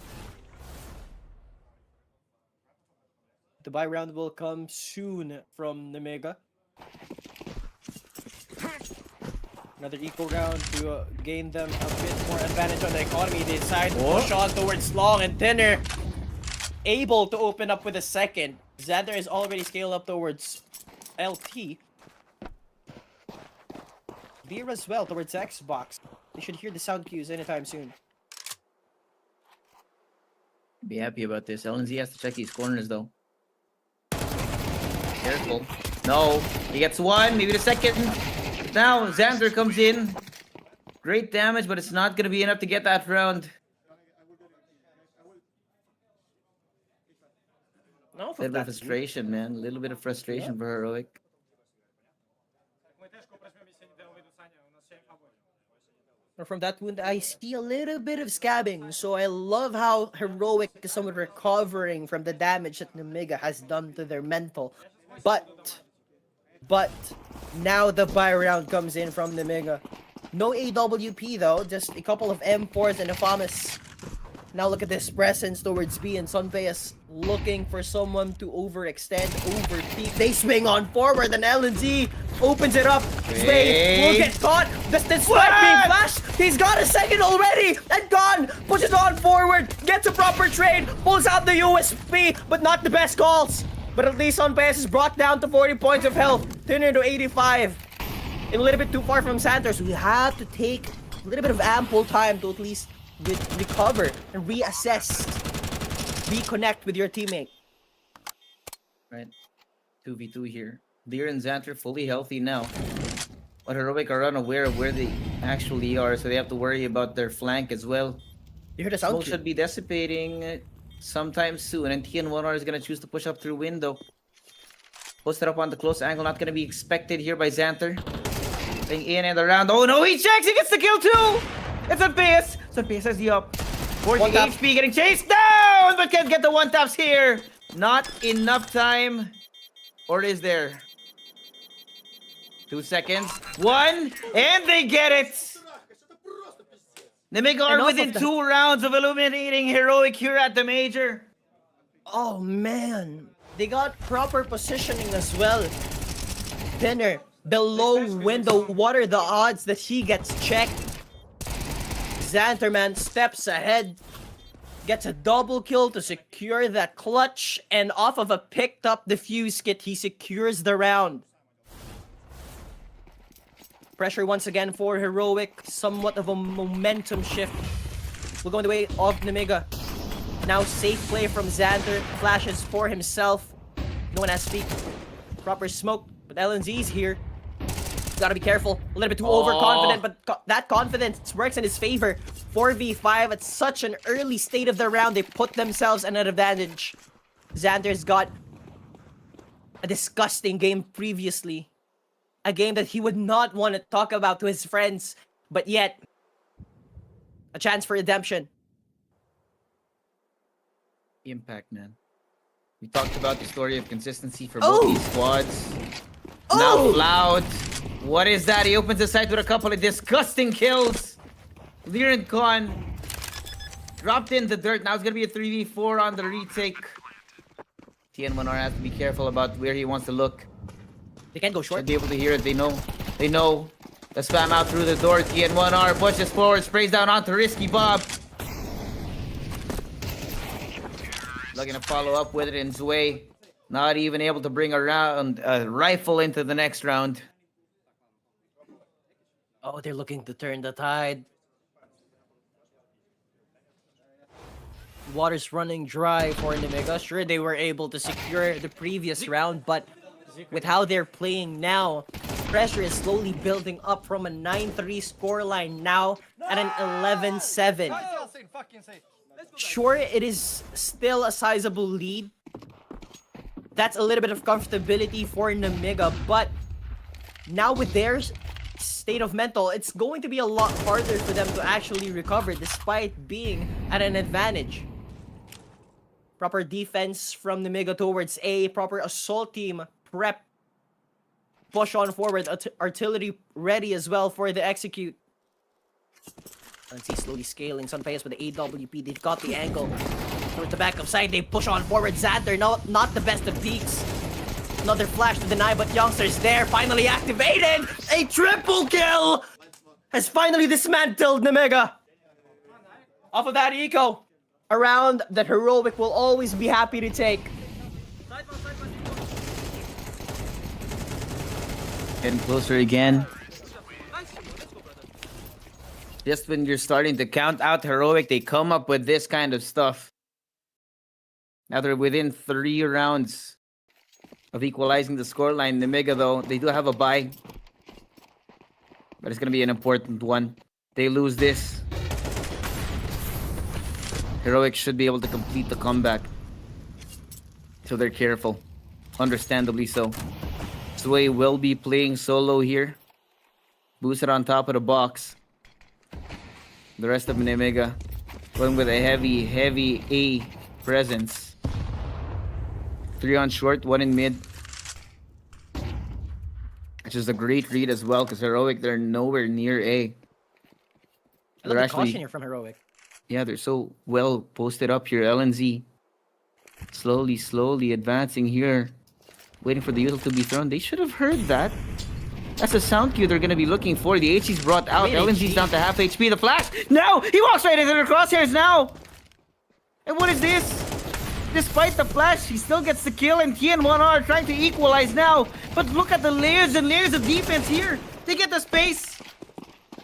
The buy round will come soon from Nemiga. Another eco round to gain them a bit more advantage on the economy. They decide to push on towards long and thinner. Able to open up with a second. Xander is already scaled up towards LT. Beer as well towards Xbox. They should hear the sound cues anytime soon. Be happy about this. LNZ has to check these corners though. Careful. No. He gets one, maybe the second. Now Xander comes in. Great damage, but it's not going to be enough to get that round. No, A little bit of frustration, man. A little bit of frustration for Heroic. From that wound, I see a little bit of scabbing. So I love how Heroic is somewhat recovering from the damage that Nemiga has done to their mental. But now the buy round comes in from Nemiga. No AWP though, just a couple of M4s and a FAMAS. Now look at this presence towards B, and Sunpei is looking for someone to overextend, overpeak. They swing on forward, and LNZ opens it up. Sway will get caught. The snipe being flashed. He's got a second already, and gone. Pushes on forward, gets a proper trade, pulls out the USP, but not the best calls. But at least Sunpei is brought down to 40 points of health, turned into 85. A little bit too far from Santos. We have to take a little bit of ample time to at least recover and reassess, reconnect with your teammate. Right. 2v2 here. Lear and Xanter fully healthy now. But Heroic are unaware of where they actually are, so they have to worry about their flank as well. You heard the sound Smoke cue. should be dissipating sometime soon, and TN1R is going to choose to push up through window. Posted up on the close angle, not going to be expected here by Xanter. Staying in and around. Oh no, he checks! He gets the kill too! It's a PS! So PS has the up. 40 HP getting chased down, but can't get the one taps here. Not enough time. Or is there? 2 seconds. One, and they get it. Nemiga are within 2 rounds of eliminating Heroic here at the major. Oh man, they got proper positioning as well. Thinner, below window. What are the odds that he gets checked? Xanterman steps ahead, gets a double kill to secure that clutch, and off of a picked up defuse kit, he secures the round. Pressure once again for Heroic, somewhat of a momentum shift. Will go in the way of Nemiga. Now safe play from Xander, flashes for himself. No one has speed. Proper smoke, but LNZ's here. Gotta be careful. A little bit too overconfident, but that confidence works in his favor. 4v5 at such an early state of the round, they put themselves at an advantage. Xander's got a disgusting game previously. A game that he would not want to talk about to his friends, but yet, a chance for redemption. Impact, man. We talked about the story of consistency for both these squads. Now Cloud What is that? He opens the site with a couple of disgusting kills. Lyran Khan dropped in the dirt. Now it's gonna be a 3v4 on the retake. TN1R has to be careful about where he wants to look. They can't go short. Should be able to hear it. They know. They know. The spam out through the door. TN1R pushes forward, sprays down onto Risky Bob. Looking to follow up with it in Zway. Not even able to bring a rifle into the next round. Oh, they're looking to turn the tide. Water's running dry for Nemiga. Sure, they were able to secure the previous round, but with how they're playing now, pressure is slowly building up from a 9-3 scoreline now at an 11-7. Sure, it is still a sizable lead. That's a little bit of comfortability for Nemiga, but now with their state of mental, it's going to be a lot harder for them to actually recover despite being at an advantage. Proper defense from Nemiga towards A, proper assault team prep, push on forward, artillery ready as well for the execute. Let's see, slowly scaling Sunfayas with the AWP. They've got the angle towards the back of side. They push on forward. Xander, not the best of peaks. Another flash to deny, but Youngster's there, finally activated! A triple kill! Has finally dismantled Nemiga. Off of that eco, a round that Heroic will always be happy to take. Getting closer again. Just when you're starting to count out Heroic, they come up with this kind of stuff. Now they're within 3 rounds of equalizing the scoreline. Nemiga, though, they do have a bye. But it's going to be an important one. They lose this. Heroic should be able to complete the comeback. So they're careful. Understandably so. Sway will be playing solo here. Boosted on top of the box. The rest of Nemiga going with a heavy A presence. 3 on short, 1 in mid. Which is a great read as well, because Heroic, they're nowhere near A. I love the caution here from Heroic. Yeah, they're so well posted up here. LNZ slowly advancing here. Waiting for the util to be thrown. They should have heard that. That's a sound cue they're going to be looking for. The HC's brought out. LNZ's down to half HP. The flash! No! He walks right into the crosshairs now! And what is this? Despite the flash, he still gets the kill, and TN1R trying to equalize now. But look at the layers and layers of defense here. They get the space.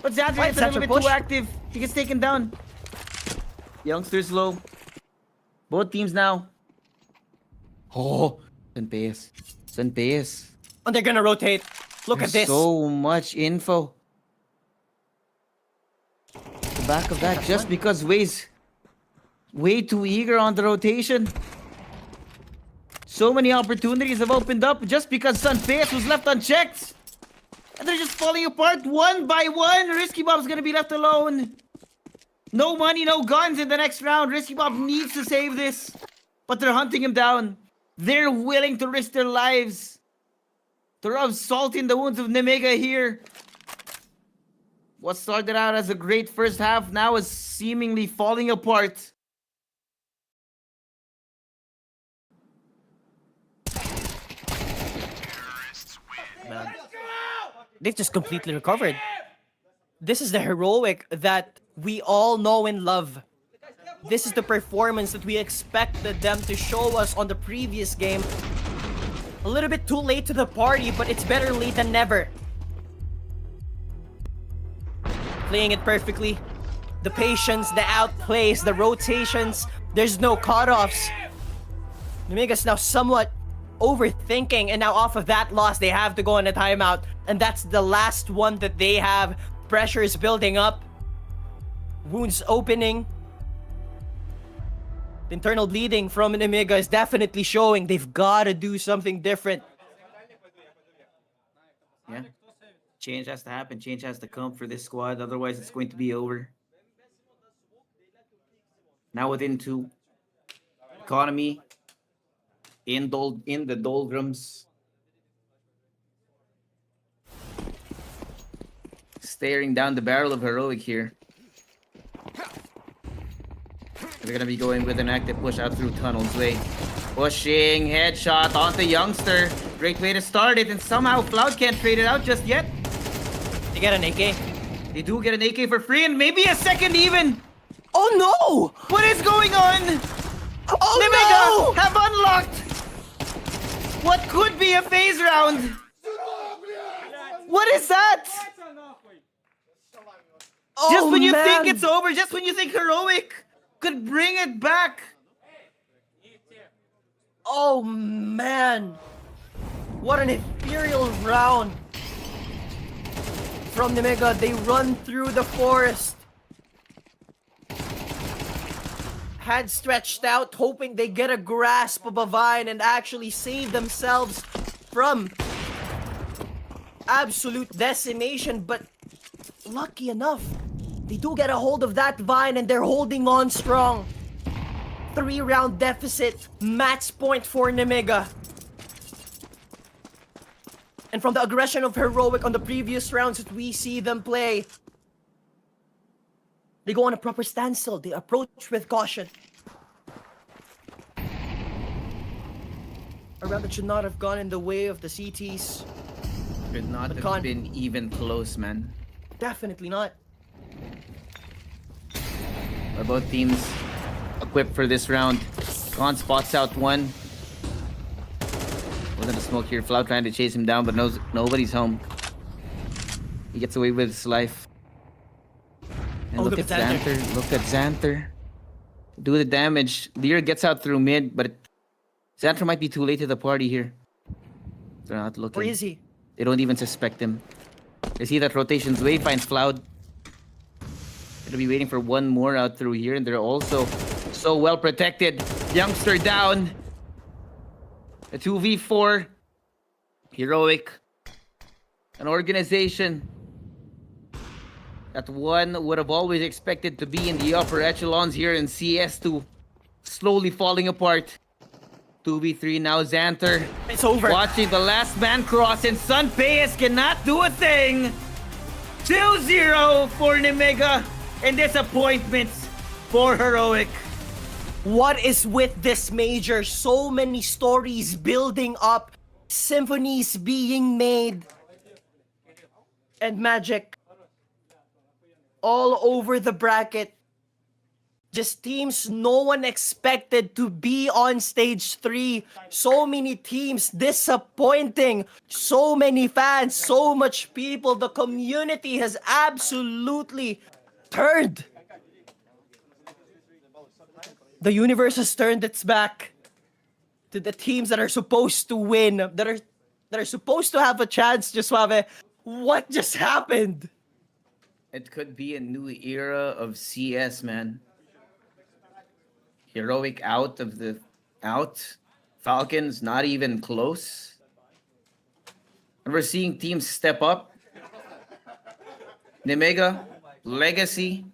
But Xander gets a little bit too active. He gets taken down. Youngsters low. Both teams now. Oh, Sunpayas. And they're gonna rotate. Look at this. So much info. The back of that, just because Way's way too eager on the rotation. So many opportunities have opened up just because Sunpayas was left unchecked. And they're just falling apart one by one. Risky Bob's gonna be left alone. No money, no guns in the next round. Risky Bob needs to save this. But they're hunting him down. They're willing to risk their lives to rub salt in the wounds of Nemiga here. What started out as a great first half now is seemingly falling apart. Man. They've just completely recovered. This is the Heroic that we all know and love. This is the performance that we expected them to show us on the previous game. A little bit too late to the party, but it's better late than never. Playing it perfectly. The patience, the outplays, the rotations. There's no cutoffs. Nemiga's now somewhat overthinking, and now off of that loss, they have to go on a timeout. And that's the last one that they have. Pressure is building up. Wounds opening. The internal bleeding from Nemiga is definitely showing they've got to do something different. Yeah. Change has to happen. Change has to come for this squad. Otherwise, it's going to be over. Now within 2. Economy. In the doldrums. staring down the barrel of Heroic here. They're gonna be going with an active push out through tunnels. Wait. Pushing, headshot onto Youngster. Great way to start it, and somehow Cloud can't trade it out just yet. They get an AK. They do get an AK for free, and maybe a second even. Oh no! What is going on? Oh Nemiga no! have unlocked what could be a FaZe round. What is that? Oh, Just when you man. think it's over, just when you think Heroic could bring it back. Oh man! What an ethereal round from Nemiga. They run through the forest, hands stretched out, hoping they get a grasp of a vine and actually save themselves from absolute decimation. But lucky enough, they do get a hold of that vine and they're holding on strong. 3-round deficit, match point for Nemiga. And from the aggression of Heroic on the previous rounds that we see them play, they go on a proper standstill. They approach with caution. A round that should not have gone in the way of the CTs. Could not Con- have been even close, man. Definitely not. Are both teams equipped for this round? Con spots out one. Wasn't a smoke here. Flout trying to chase him down, but nobody's home. He gets away with his life. And Oh, look at Xanther. Look at Xanther. Do the damage. Lear gets out through mid, but Xanther might be too late to the party here. They're not looking. Where is he? They don't even suspect him. They see that rotation's way, finds Cloud. Gonna be waiting for one more out through here, and they're also so well protected. Youngster down. A 2v4. Heroic. An organization that one would have always expected to be in the upper echelons here in CS2. Slowly falling apart. 2v3 now, Xanther. It's over. Watching the last man cross, and Sun Payas cannot do a thing. 2-0 for Nemiga, and disappointments for Heroic. What is with this major? So many stories building up, symphonies being made, and magic all over the bracket. Just teams no one expected to be on stage 3. So many teams disappointing. So many fans, so much people. The community has absolutely turned. The universe has turned its back to the teams that are supposed to win, that are supposed to have a chance. Just Suave, what just happened? It could be a new era of CS, man. Heroic out. Falcons not even close. And we're seeing teams step up. Nemiga, Legacy.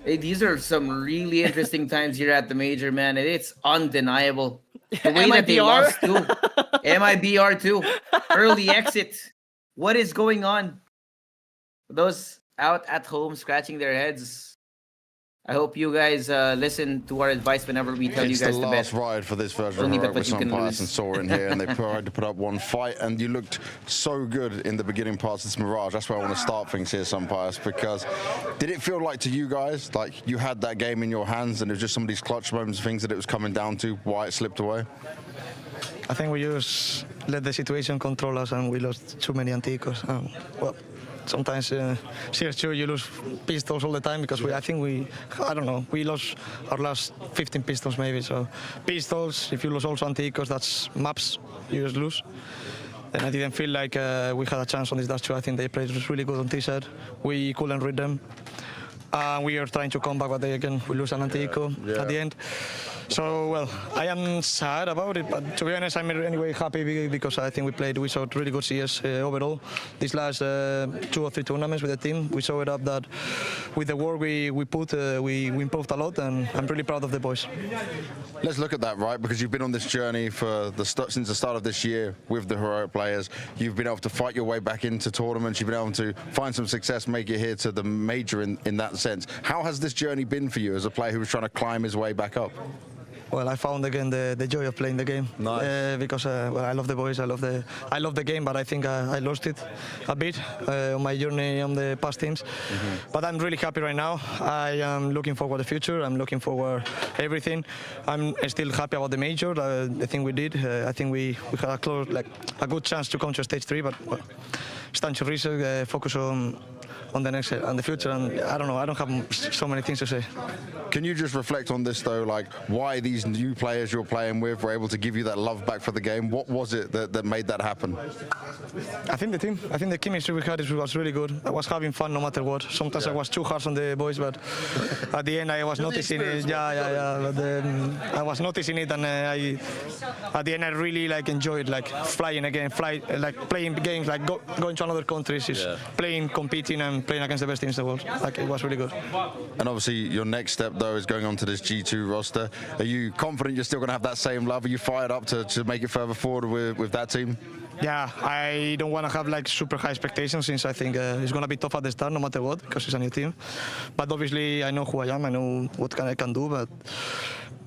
Hey, these are some really interesting times here at the major, man. It's undeniable. The way that they lost too. MIBR too. Early exit. What is going on? For those out at home scratching their heads, I hope you guys listen to our advice whenever we tell you guys the the best. last ride for this version Only of bet Heroic with what you some can bias and lose. saw in here, and they tried to put up one fight, and you looked so good in the beginning parts of this Mirage. That's where I want to start things here, some bias, because did it feel like to you guys, like you had that game in your hands and it was just some of these clutch moments, things that it was coming down to, why it slipped away? I think we just let the situation control us and we lost too many Anticos. Well, sometimes CS2 you lose pistols all the time because I don't know, we lost our last 15 pistols maybe. So pistols, if you lose also Anticos, that's maps you just lose. And I didn't feel like we had a chance on this dash 2. I think they played really good on T-set. We couldn't read them. We are trying to come back, but again, we lose an Antico at the end. So, well, I am sad about it, but to be honest, I'm anyway happy because I think we showed really good CS overall. These last 2 or 3 tournaments with the team, we showed up that with the work we put, we improved a lot, and I'm really proud of the boys. Let's look at that, right? Because you've been on this journey since the start of this year with the heroic players. You've been able to fight your way back into tournaments. You've been able to find some success, make it here to the major in that sense. How has this journey been for you as a player who was trying to climb his way back up? Well, I found again the joy of playing the game. Nice. Because well, I love the boys, I love the game, but I think I lost it a bit on my journey on the past teams. But I'm really happy right now. I am looking forward to the future. I'm looking forward everything. I'm still happy about the major. The thing we did. I think we had a good chance to come to stage 3, but well, it's time to reset, focus on the next and the future, and I don't know, I don't have so many things to say. Can you just reflect on this though, like why these new players you're playing with were able to give you that love back for the game? What was it that made that happen? I think the chemistry we had was really good. I was having fun no matter what. Sometimes I was too harsh on the boys, but at the end I was noticing it. But, I was noticing it, and at the end I really enjoyed flying again, playing games, going to another countries, playing, competing, and playing against the best teams in the world. It was really good. And obviously your next step though is going on to this G2 roster. Are you confident you're still going to have that same love? Are you fired up to make it further forward with that team? Yeah, I don't want to have super high expectations, since I think it's going to be tough at the start no matter what, because it's a new team. But obviously I know who I am, I know what I can do, but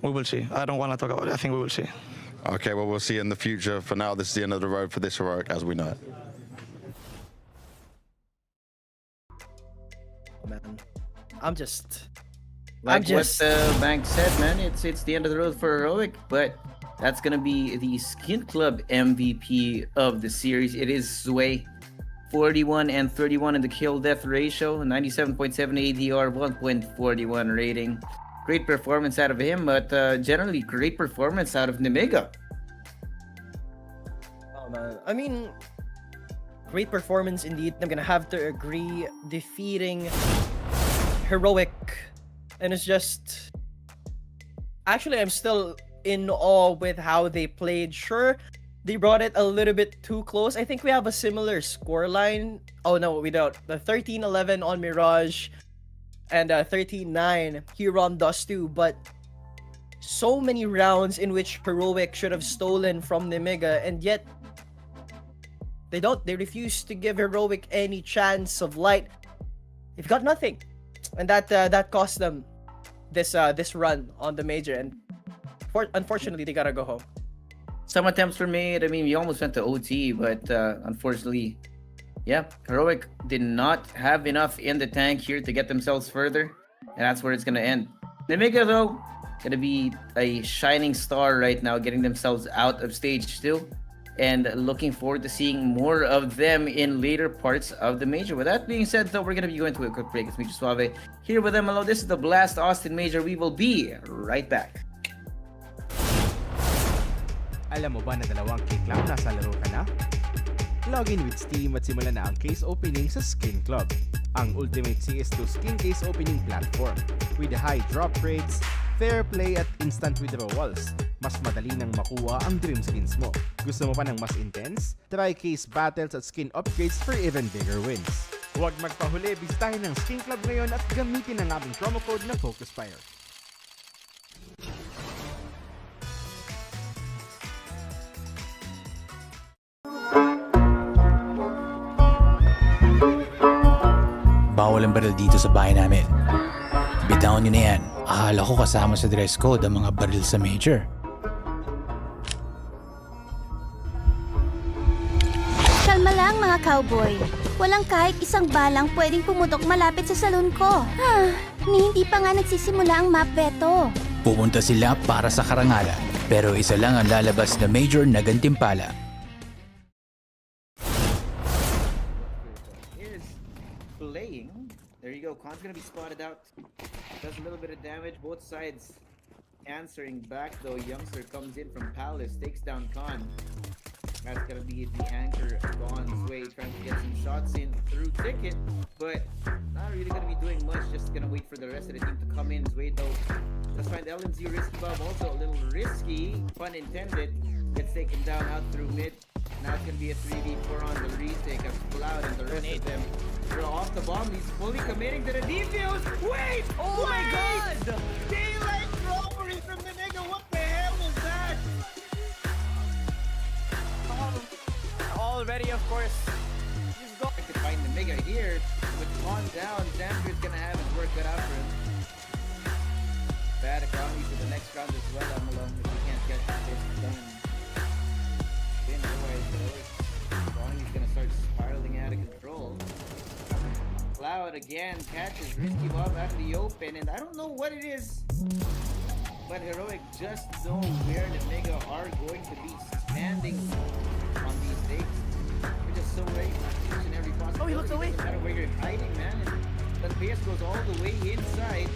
we will see. I don't want to talk about it. I think we will see. Okay, well, we'll see in the future. For now, this is the end of the road for this heroic as we know it. Man, I'm just What the bank said, man, it's the end of the road for heroic, but that's gonna be the Skin Club MVP of the series. It is Zway, 41 and 31 in the kill death ratio, 97.7 ADR, 1.41 rating. Great performance out of him, but generally great performance out of Nemiga. Oh man, I mean, great performance indeed. I'm gonna have to agree. Defeating heroic, and it's just, actually I'm still in awe with how they played. Sure, they brought it a little bit too close. I think we have a similar scoreline. Oh no, we don't. The 13-11 on Mirage and 13-9 here on Dust 2, but so many rounds in which heroic should have stolen from Nemiga, and yet they don't. They refuse to give heroic any chance of light. They've got nothing, and that cost them this run on the major. And unfortunately, they gotta go home. Some attempts were made. I mean, we almost went to OT, but unfortunately, yeah, heroic did not have enough in the tank here to get themselves further, and that's where it's gonna end. Nemiga though, gonna be a shining star right now, getting themselves out of stage 2. And looking forward to seeing more of them in later parts of the major. With that being said, though, we're going to be going to a quick break. It's me, Suave, here with Emelo. This is the Blast Austin Major. We will be right back. Alam mo ba na 2K Club nasa laro ka na? Login with Steam at simulan na ang case opening sa Skin Club, ang ultimate CS2 skin case opening platform. With high drop rates, fair play at instant withdrawals, mas madali nang makuha ang dream skins mo. Gusto mo pa ng mas intense? Try case battles at skin upgrades for even bigger wins. Huwag magpahuli, bisitahin ng Skin Club ngayon at gamitin ang aming promo code na FocusFire. Bawal ang baril dito sa bahay namin. Bitawan nyo na yan. Akala ko kasama sa dress code ang mga baril sa major. Kalma lang mga cowboy. Walang kahit isang balang pwedeng pumutok malapit sa salon ko. Hindi pa nga nagsisimula ang map veto. Pupunta sila para sa karangalan. Pero isa lang ang lalabas na major na gantimpala. Playing. There you go. Khan's gonna be spotted out. Does a little bit of damage. Both sides answering back though. Youngster comes in from Palace, takes down Khan. That's gonna be the anchor Dawn's way, trying to get some shots in through Ticket, but not really gonna be doing much. Just gonna wait for the rest of the team to come in his way though. Let's find LNZ Risky Bob also a little risky, pun intended. Gets taken down out through mid. Now it's gonna be a 3v4 on the retake as Cloud and the rest of them. They're off the bomb. He's fully committing to the defuse. Wait! Oh my god! Daylight robbery from the Nega. What the hell was that? Already, of course. He's going. To find the Nemiga here, but on down, Xander's gonna have his work cut out for him. Bad economy for the next round as well, Amalo, if we can't get this done. Then otherwise, the economy's gonna start spiraling out of control. Cloud again catches Risky Bob out of the open, and I don't know what it is, but Heroic just know where the Nemiga are going to be standing on these days. We're just so ready for each and every possibility. Oh, he looks away. Doesn't matter where you're hiding, man. And the PS goes all the way inside.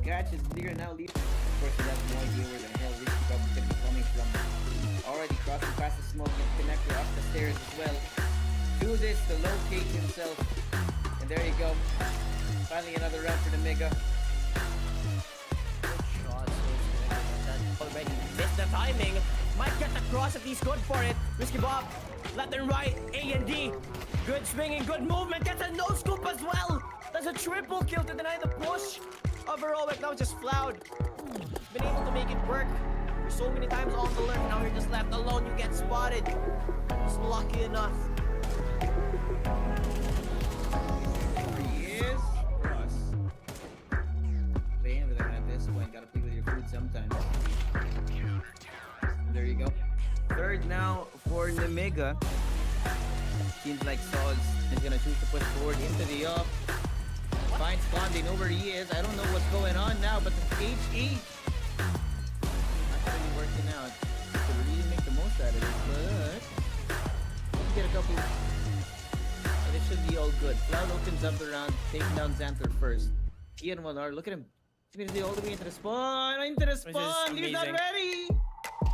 Catch is clear now. Lead. Of course, he has no idea where the hell Risky Bob is going to be coming from. Already crossing past the smoke and connector up the stairs as well. Do this to locate himself. And there you go. Finally another round for the Nemiga. Shots. Already missed the timing. Might get the cross if he's good for it. Risky Bob, left and right, A and D. Good swinging, good movement. Gets a no scoop as well. That's a triple kill to deny the push of Heroic. Now just Cloud. Been able to make it work for so many times on the lurk. Now you're just left alone. You get spotted. Just lucky enough. He is cross. Playing with him at this point. Gotta play with your food sometimes. There you go. Third now for Nemiga. Seems like Saws is gonna choose to push forward into the up. Finds Spawn, they know where he is. I don't know what's going on now, but the HE not really working out to really make the most out of it, but let's get a couple. But it should be all good. Cloud opens up the round, taking down Xanther first. Ian 1R, look at him. He's gonna do all the way into the spawn! Into the spawn! He's not amazing. ready!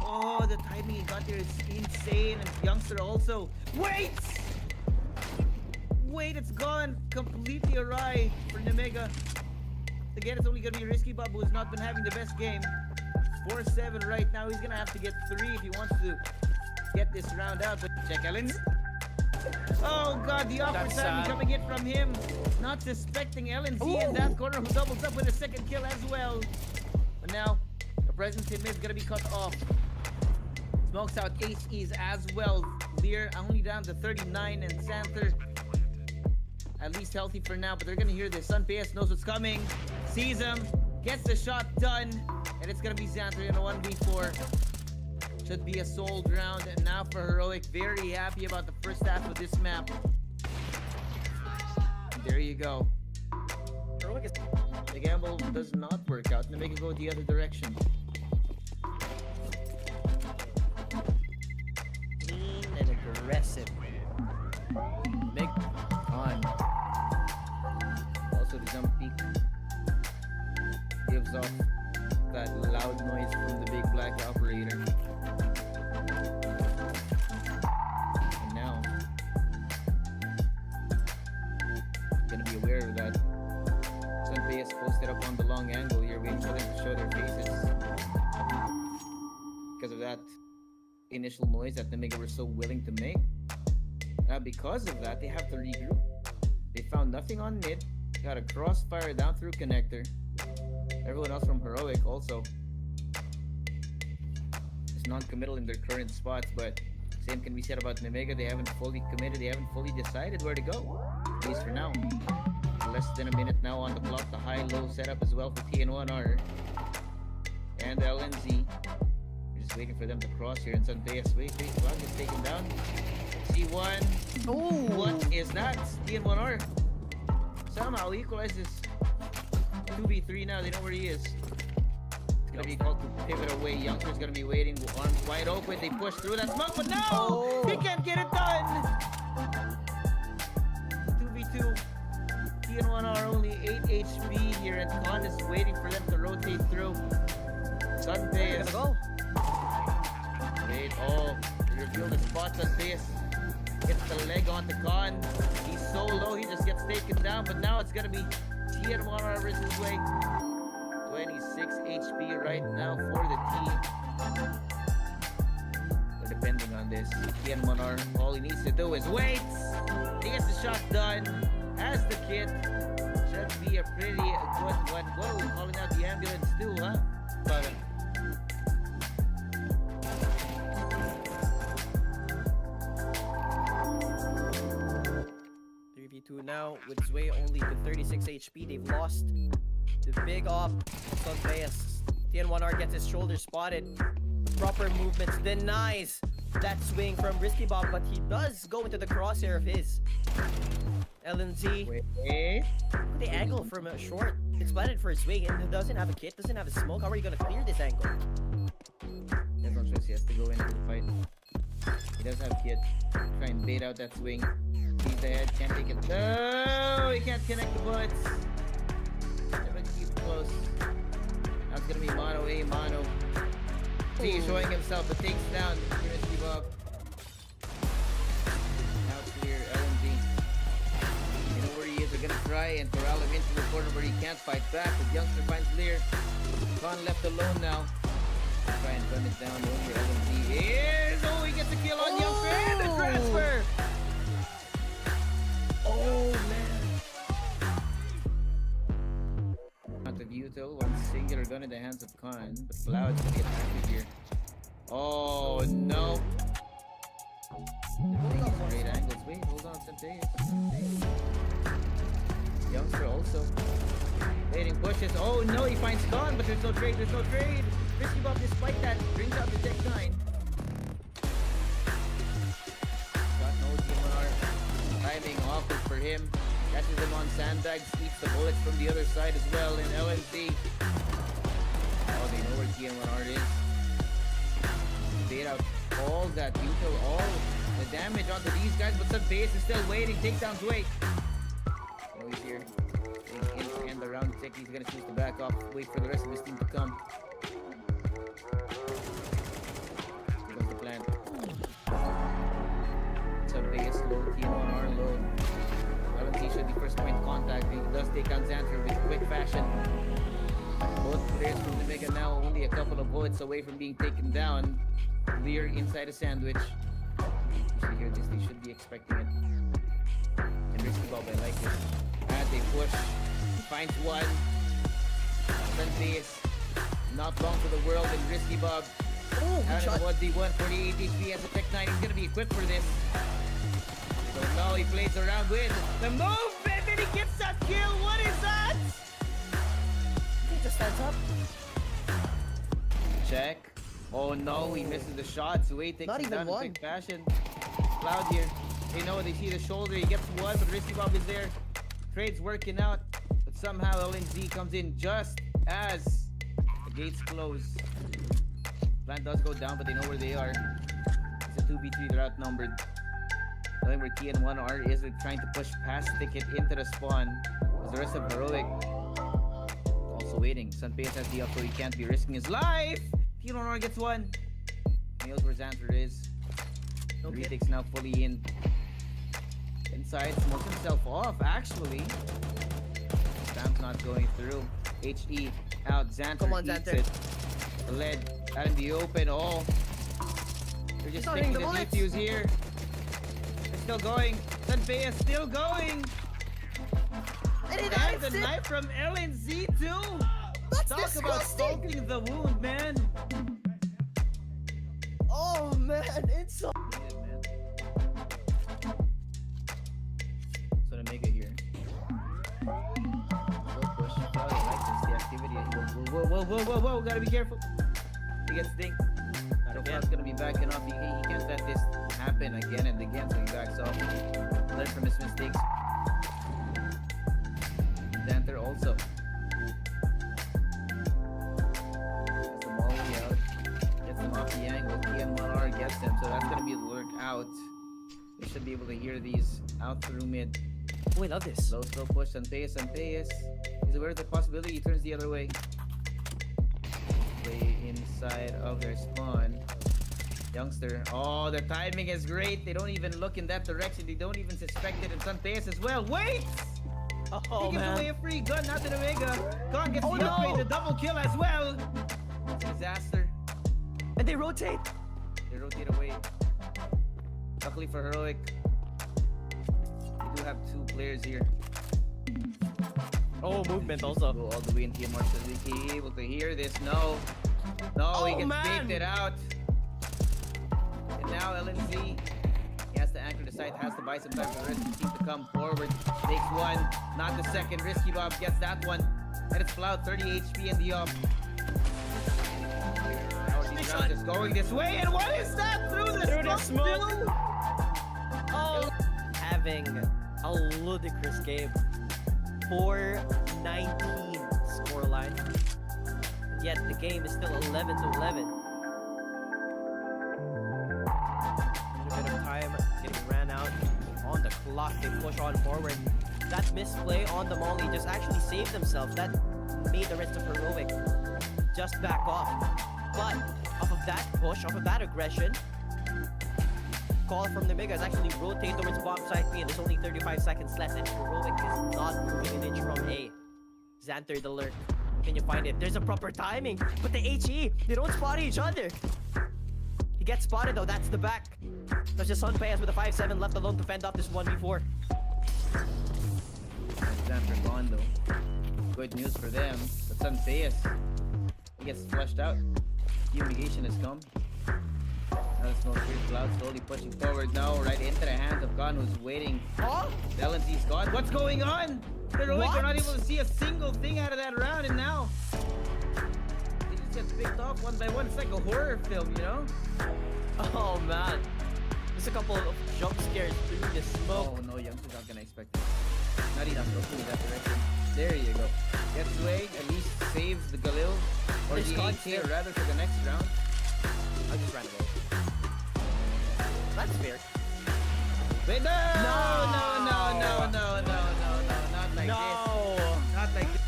Oh, the timing he got there is insane. And Youngster also. Wait! Wait, it's gone completely awry for Nemiga. Again, it's only gonna be Risky Bob, who has not been having the best game. 4-7 right now. He's gonna have to get 3 if he wants to get this round out. But check Ellens. Oh god, the awkward That's timing sad. coming in from him. Not suspecting LNZ in that corner, who doubles up with a second kill as well. But now, the presence in mid is gonna be cut off. Smokes out HEs as well. Lear only down to 39, and Xanther at least healthy for now, but they're gonna hear this. Sun PS knows what's coming, sees him, gets the shot done, and it's gonna be Xanther in a 1v4. Should be a sold round, and now for Heroic, very happy about the first half of this map. And there you go. Heroic is The gamble does not work out, and they make it go the other direction. mean and aggressive. Big on. Also, the jump peak gives off that loud noise from the big black operator. And now, gonna be aware of that. Sunpay is posted up on the long angle here, waiting for them to show their faces. Because of that initial noise that Nemiga were so willing to make. Now because of that, they have to regroup. They found nothing on mid. Got a crossfire down through connector. Everyone else from Heroic also is non-committal in their current spots, but same can be said about Nemiga. They haven't fully committed. They haven't fully decided where to go. At least for now. Less than a minute now on the clock. The high-low setup as well for TN1R. And LNZ. We're just waiting for them to cross here. And Sundeas, wait, Cloud gets taken down. C1. Oh, what is that? TN1R somehow equalizes 2v3 now. They know where he is. It's gonna be called to pivot away. Youngster's gonna be waiting, arms wide open. They push through that smoke, but no! He can't get it done! 2v2. TN1R only 8 HP here, and Khan is waiting for them to rotate through. Sunday is go. wait. Oh, they're reveal the spots on this. Gets the leg onto Khan. He's so low, he just gets taken down. But now it's gonna be TN1R versus Way. 26 HP right now for the team. But depending on this, TN1R, all he needs to do is wait. He gets the shot done. Has the kit. Should be a pretty good one. Whoa, calling out the ambulance too, huh? Love it. 3v2 now with Zway only to 36 HP. They've lost the big op on Reyes. TN1R gets his shoulder spotted. Proper movements denies that swing from Risky Bob, but he does go into the crosshair of his. LNZ. Wait. The angle from a short. It's planted for Zway and doesn't have a kit, doesn't have a smoke. How are you gonna clear this angle? There's no choice, he has to go into the fight. He does have kit. Try and bait out that swing. He's ahead, can't take it. No, he can't connect the bullets. Never keep close. Now it's gonna be mono A, mono. Z showing himself, but takes down. Risky Bob. Now clear, LMG. You know where he is, they're gonna try and corral him into the corner where he can't fight back. The youngster finds Lear. Khan left alone now. Try and run it down over LMG. Oh, he gets a kill on youngster and the transfer! Oh man! Out of Util, one singular gun in the hands of Khan, but Cloud's gonna get active here. Oh no! Great angles. Wait, hold on, Sante. Youngster also waiting, pushes. Oh no, he finds Khan, but there's no trade. There's no trade. Risky Bob, despite that, brings out the Tech 9. Got no TMR. Timing awkward for him. Catches him on sandbags, eats the bullets from the other side as well in LMC. Oh, they know where TN1R is. Bait out all that util, all the damage onto these guys, but the base is still waiting. Takedown's wait. Oh, he's here. And the round tick, he's gonna choose to back off. Wait for the rest of his team to come. Here goes the plan. Base low, TN1R low. LMT should be first point contact. He does take down Xanther with quick fashion. Both players from Nemiga now only a couple of bullets away from being taken down. Lear inside a sandwich. You should hear this, they should be expecting it. And Risky Bob, I like it. As they push, he finds one. Base, not long for the world, and Risky Bob. Oh, Out shot. of 1v1, 48 HP as a Tech 9. He's gonna be equipped for this. So now he plays around with the move, and then he gets that kill. What is that? He just stands up. Check. Oh no, he misses the shot. So he takes Not him even down in one. quick fashion. Cloud here. They know, they see the shoulder. He gets one, but Risky Bob is there. Trade's working out, but somehow LNZ comes in just as the gates close. Plan does go down, but they know where they are. It's a 2v3, they're outnumbered. Knowing where TN1R is, they're trying to push past Ticket into the spawn. As the rest of Heroic also waiting. Sunpace has the up, so he can't be risking his life. TN1R gets one. Nails where Xanther is. Retakes now fully in. Inside, smokes himself off, actually. Stamp's not going through. HE out, Xanther Come on, eats Xanther. it. The lead out in the open. Oh, they're just Not taking hitting the the bullets. defuse here. They're still going. Sunpei is still going. And it And the ends it. knife from LNZ too. That's Talk about disgusting. salting the wound, man. Oh man, it's so. Needed, man. So Nemiga here. Slow push. Probably like this. The activity. Whoa. Gotta be careful. He gets dinked. So Cloud's gonna be backing off. He can't let this happen again and again, so he backs off. Learn from his mistakes. Xanther also. Gets the molly out. Gets them off the angle. TN1R gets them, so that's gonna be the lurk out. They should be able to hear these out through mid. Oh, I love this. Slow push. Sunpace. He's aware of the possibility. He turns the other way. Play inside of their spawn. Youngster. Oh, the timing is great. They don't even look in that direction. They don't even suspect it. And Santeas as well. Wait! Oh He gives away man. a free gun, not to Nemiga. Khan gets Oh, the upgrade, no! the double kill as well. Disaster. And they rotate. They rotate away. Luckily for Heroic, we do have 2 players here. Oh, movement Go also. all the way in TMR. Is he able to hear this? No. No, he Oh, gets man! faked it out. And now LNZ, he has to anchor the site, has to buy some time for the rest of the team to come forward. Takes one, not the second. Risky Bob gets that one. And it's Cloud, 30 HP in the up. Now these rounds is going this way, and what is that? Through the smoke, dude? Oh, having a ludicrous game. 4-19 scoreline. Yet the game is still 11-11. A little bit of time getting ran out on the clock. They push on forward. That misplay on the Molly just actually saved themselves. That made the rest of Heroic just back off. But off of that push, off of that aggression, call from Nemiga is actually rotate towards bomb side B, and there's only 35 seconds left, and Heroic is not moving an inch from A. Xanter the lurk. Can you find it? There's a proper timing, but the HE, they don't spot each other. He gets spotted though, that's the back. That's just Sun Payas with a 5-7 left alone to fend off this 1v4. Xanter gone though. Good news for them. But Santeas, he gets flushed out. Fumigation has come. Now the smoke here, Cloud slowly pushing forward now, right into the hands of Khan, who's waiting. Oh! LNZ's gone. What's going on? The Heroic are not able to see a single thing out of that round, and now they just get picked off one by one. It's like a horror film, you know? Oh man. There's a couple of jump scares through the smoke. Oh no, Youngster's not gonna expect it. Not enough looking in that direction. There you go. Gets away, at least saves the Galil. Or There's the Khan 8K, here. rather, for the next round. I just ran away. That's fair. Wait, no! No! Not like No! this. Not like this.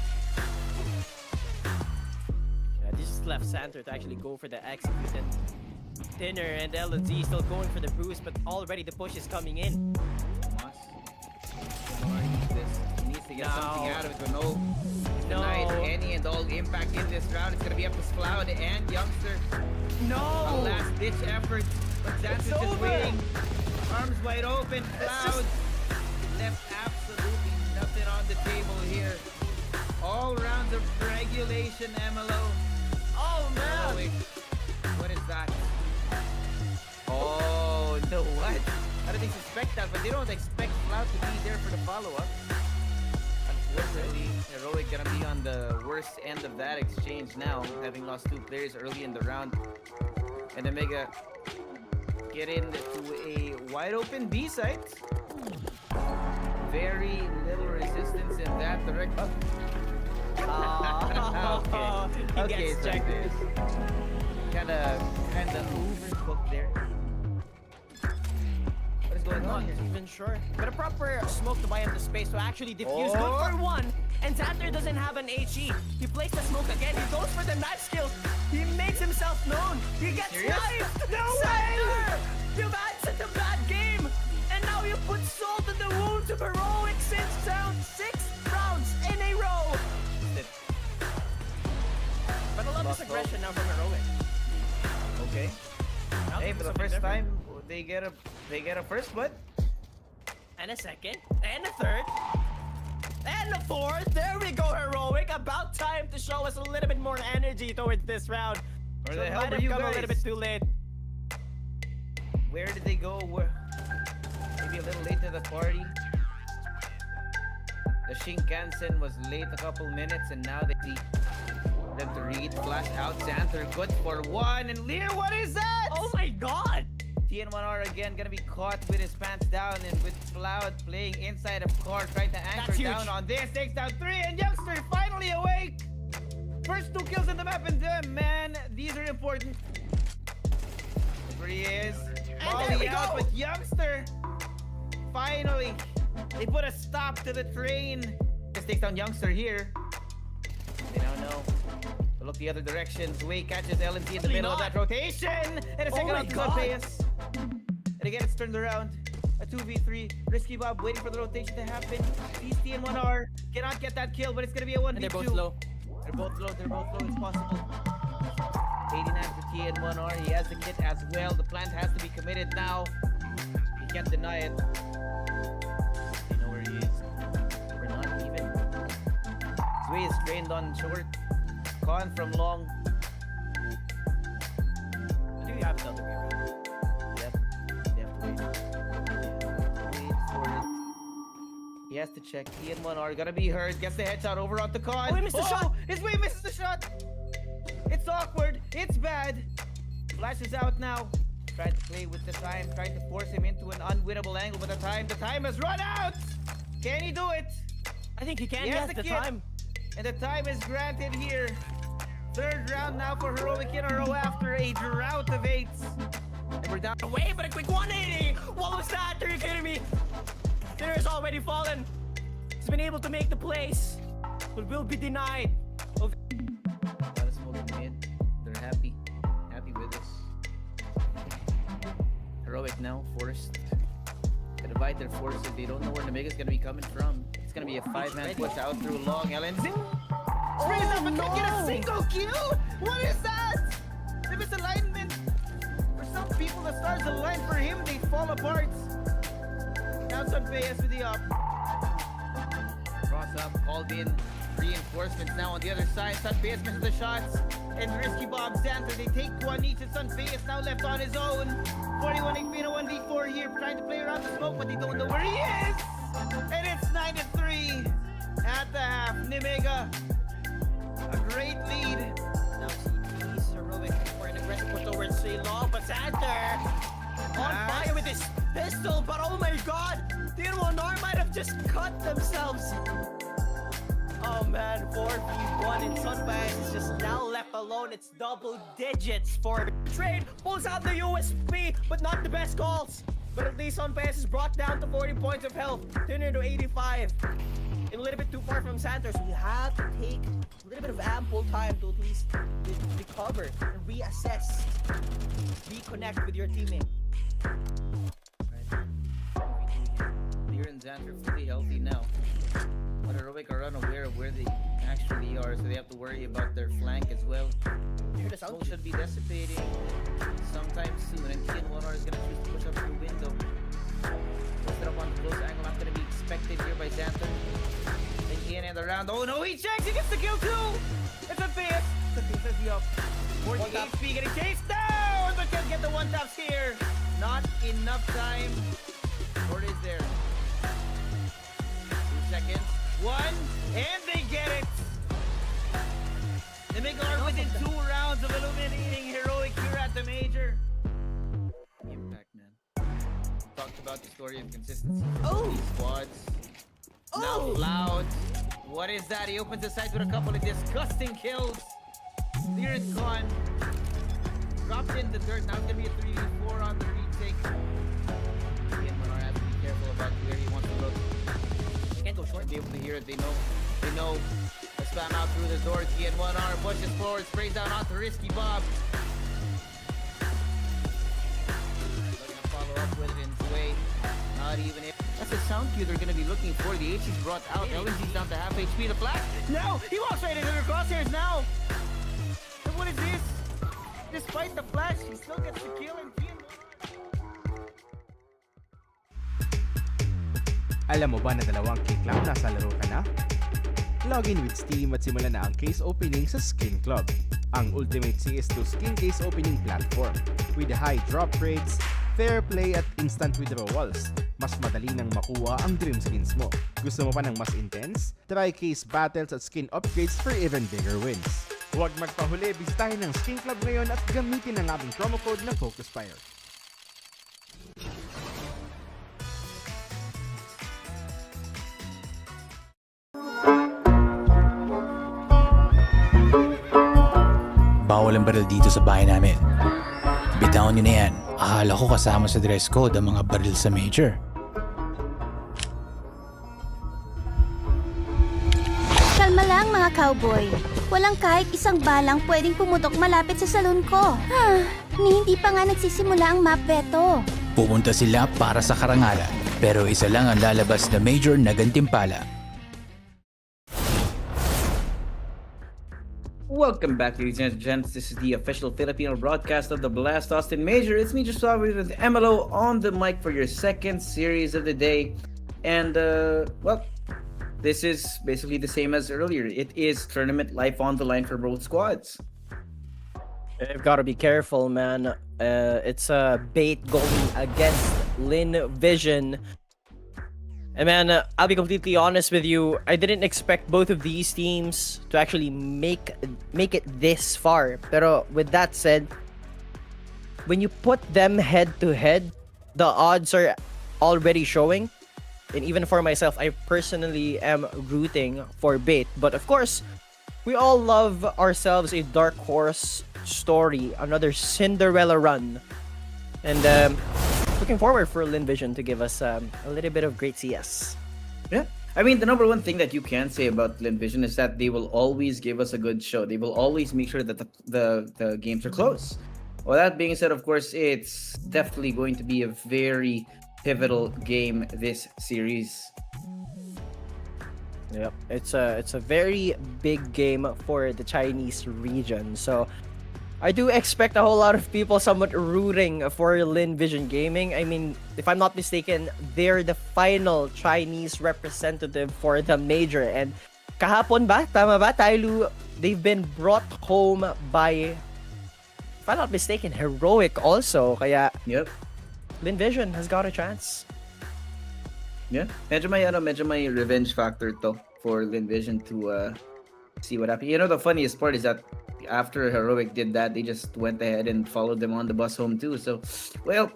Yeah, they just left Xanter to actually go for the execute, and Dinner and LNZ still going for the boost, but already the push is coming in. Moss. Lamar needs this. He needs to get something out of it, but no. Denied any and all impact in this round. It's gonna be up to Cloud and Youngster. A No! last ditch effort, but Xanter's just over. waiting. Arms wide open. Cloud left absolutely nothing on the table here. All rounds of regulation, MLO. Oh man! Heroic. What is that? Oh, no, what? How do they suspect that? But they don't expect Cloud to be there for the follow-up. Unfortunately, Heroic gonna be on the worst end of that exchange now, having lost 2 players early in the round. And Nemiga get into a wide open B site. Very little resistance in that direction. He gets checked. Kinda overcooked there. What is going on Not here? even sure. But a proper smoke to buy him the space to actually defuse. Oh. Good for one. And Xanter doesn't have an HE. He plays the smoke again. He goes for the knife skills. He makes himself known. He gets serious? knifed. No Xanter! You've had such a bad game. And now you put salt in the wounds of Heroic since round 6 rounds in a row. But I love this aggression now from Heroic. Okay. Now Hey, this for is the something first different. time, they get a first blood. And a second, and a third, and a fourth. There we go, Heroic. About time to show us a little bit more energy towards this round. Where So the it hell might were have you come a guys? little bit too late. Where did they go? Maybe a little late to the party. The Shinkansen was late a couple minutes, and now they see them to read. Flash out, Xanter, good for one. And Lear, what is that? Oh my god! TN1R again gonna be caught with his pants down, and with Cloud playing inside of car, trying to anchor That's huge. down on this. Takes down 3, and Youngster finally awake. First 2 kills in the map, and man, these are important. There he is. there Molly we out, go. but Youngster finally they put a stop to the train. This takes down Youngster here. They now know. look the other direction. Zway catches LNT in the middle of that rotation. And a second my out to God. Pace. And again, it's turned around. A 2v3. Risky Bob waiting for the rotation to happen. Beastie and 1R cannot get that kill, but it's going to be a 1v2. And they're both low. They're both low. They're both low. It's possible. 89 to T and 1R. He has the kit as well. The plant has to be committed now. He can't deny it. They know where he is. We're not even. Zway is trained on short. Con from long. Do you have the other way around? Yep. They have to wait. Wait for it. He has to check. He and 1R gonna be hurt. Gets the headshot over on the Con. Oh, he missed the shot! His way misses the shot. It's awkward. It's bad. Flash is out now. Trying to play with the time. Trying to force him into an unwinnable angle. But the time has run out. Can he do it? I think he can. He has Yes, the the kit. time. And the time is granted here. Third round now for Heroic in a row after a drought of 8s. And we're down. Away, but a quick 180! What was that? Are you kidding me? Dinner has already fallen. He's been able to make the plays, but will be denied. Of Lot of smoke in mid. They're happy. Happy with us. Heroic now, forced. Gonna divide their forces. They don't know where Nemiga's gonna be coming from. It's gonna be a 5-man push out through long. LNZ sprays up and don't get a single kill? What is that? The misalignment. For some people, the stars align. For him, they fall apart. Now Sunpayas with the up. Cross up, called in. Reinforcements now on the other side. Sunpayas misses the shots. And Risky Bob Xanther, they take one each. And Sunpayas now left on his own. 41 HP in a 1v4 here. Trying to play around the smoke, but they don't know where he is. And it's 9-3 at the half. Nemiga, a great lead. now CT's Heroic for an aggressive push towards Long, but Xanther on fire with his pistol, but oh my god! T1R might have just cut themselves. Oh man, 4v1 and Sunbass is just now left alone. It's double digits for trade. Pulls out the USP, but not the best calls. But at least Sunbass is brought down to 40 points of health, turned into 85. A little bit too far from Santos. We have to take a little bit of ample time to at least recover and reassess, reconnect with your teammate. Lear and Xanther fully healthy now. But Heroic are unaware of where they actually are, so they have to worry about their flank as well. Smoke should be dissipating sometime soon, and T1R is gonna choose to push up through window. Posted up on the close angle, not gonna be expected here by Xanther. Then Ian and around. Oh no, he checks, he gets the kill too! It's a fifth! The fifth is the up. 40 HP getting chased down, but can't get the one taps here. Not enough time. Or is there? 2 seconds. 1, and they get it! Nemiga are within 2 rounds of eliminating Heroic here at the major. Impact, man. Talked about the story of consistency for these squads. Now Loud. What is that? He opens the sight with a couple of disgusting kills. Clear and gone. Dropped in the dirt. Now it's gonna be a 3v4 on the retake. Ian Menard has to be careful about where he wants to look. They can't go short. Be able to hear it. They know. They know. They spam out through the door. T1R pushes forward, sprays down onto Risky Bob. They're gonna follow up with it in Zway. Not even if. That's a sound cue they're gonna be looking for. The HC's brought out. LNG's down to half HP. The flash. No! He walks right into the crosshairs now! And what is this? Despite the flash, he still gets the kill and Alam mo ba na dalawang kick lang nasa laro ka na? Login with Steam at simulan na ang case opening sa Skin Club, ang ultimate CS2 skin case opening platform. With high drop rates, fair play at instant withdrawals, mas madali nang makuha ang dream skins mo. Gusto mo pa ng mas intense? Try case battles at skin upgrades for even bigger wins. Huwag magpahuli, bisitahin ng Skin Club ngayon at gamitin ang aming promo code na FocusFire. Bawal ang baril dito sa bahay namin. Bitawan nyo na yan. Akala ko kasama sa dress code ang mga baril sa major. Kalma lang mga cowboy. Walang kahit isang balang pwedeng pumutok malapit sa salon ko. Hindi pa nga nagsisimula ang map veto. Pumunta sila para sa karangalan, pero isa lang ang lalabas na major na gantimpala. Welcome back, ladies and gents. This is the official Filipino broadcast of the Blast Austin Major. It's me, just with MLO on the mic for your second series of the day. And, well, this is basically the same as earlier. It is tournament life on the line for both squads. You've got to be careful, man. It's a bait going against Lynn Vision. And man, I'll be completely honest with you. I didn't expect both of these teams to actually make it this far. Pero with that said, when you put them head to head, the odds are already showing. And even for myself, I personally am rooting for bait. But of course, we all love ourselves a dark horse story, another Cinderella run. And looking forward for Lynn Vision to give us a little bit of great CS. Yeah. I mean, the number one thing that you can say about Lynn Vision is that they will always give us a good show. They will always make sure that the games are close. Well, that being said, of course, it's definitely going to be a very pivotal game this series. Yep, it's a very big game for the Chinese region. So I do expect a whole lot of people somewhat rooting for Lynn Vision Gaming. I mean, if I'm not mistaken, they're the final Chinese representative for the major. And kahapon ba? Tama ba? They've been brought home by, if I'm not mistaken, Heroic also. Kaya Yep. Lynn Vision has got a chance. Yeah. Medyo may revenge factor to for Lynn Vision to see what happened. You know, the funniest part is that after Heroic did that, they just went ahead and followed them on the bus home too. So, well,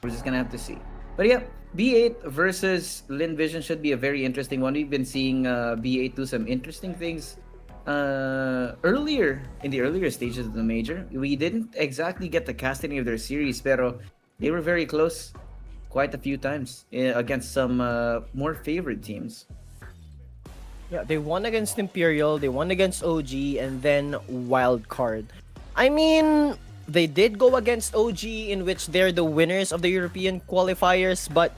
we're just gonna have to see. But yeah, B8 versus Lynn Vision should be a very interesting one. We've been seeing B8 do some interesting things earlier in the earlier stages of the major. We didn't exactly get the casting of their series, pero they were very close quite a few times against some more favored teams. Yeah, they won against Imperial, they won against OG, and then Wildcard. I mean, they did go against OG, in which they're the winners of the European qualifiers, but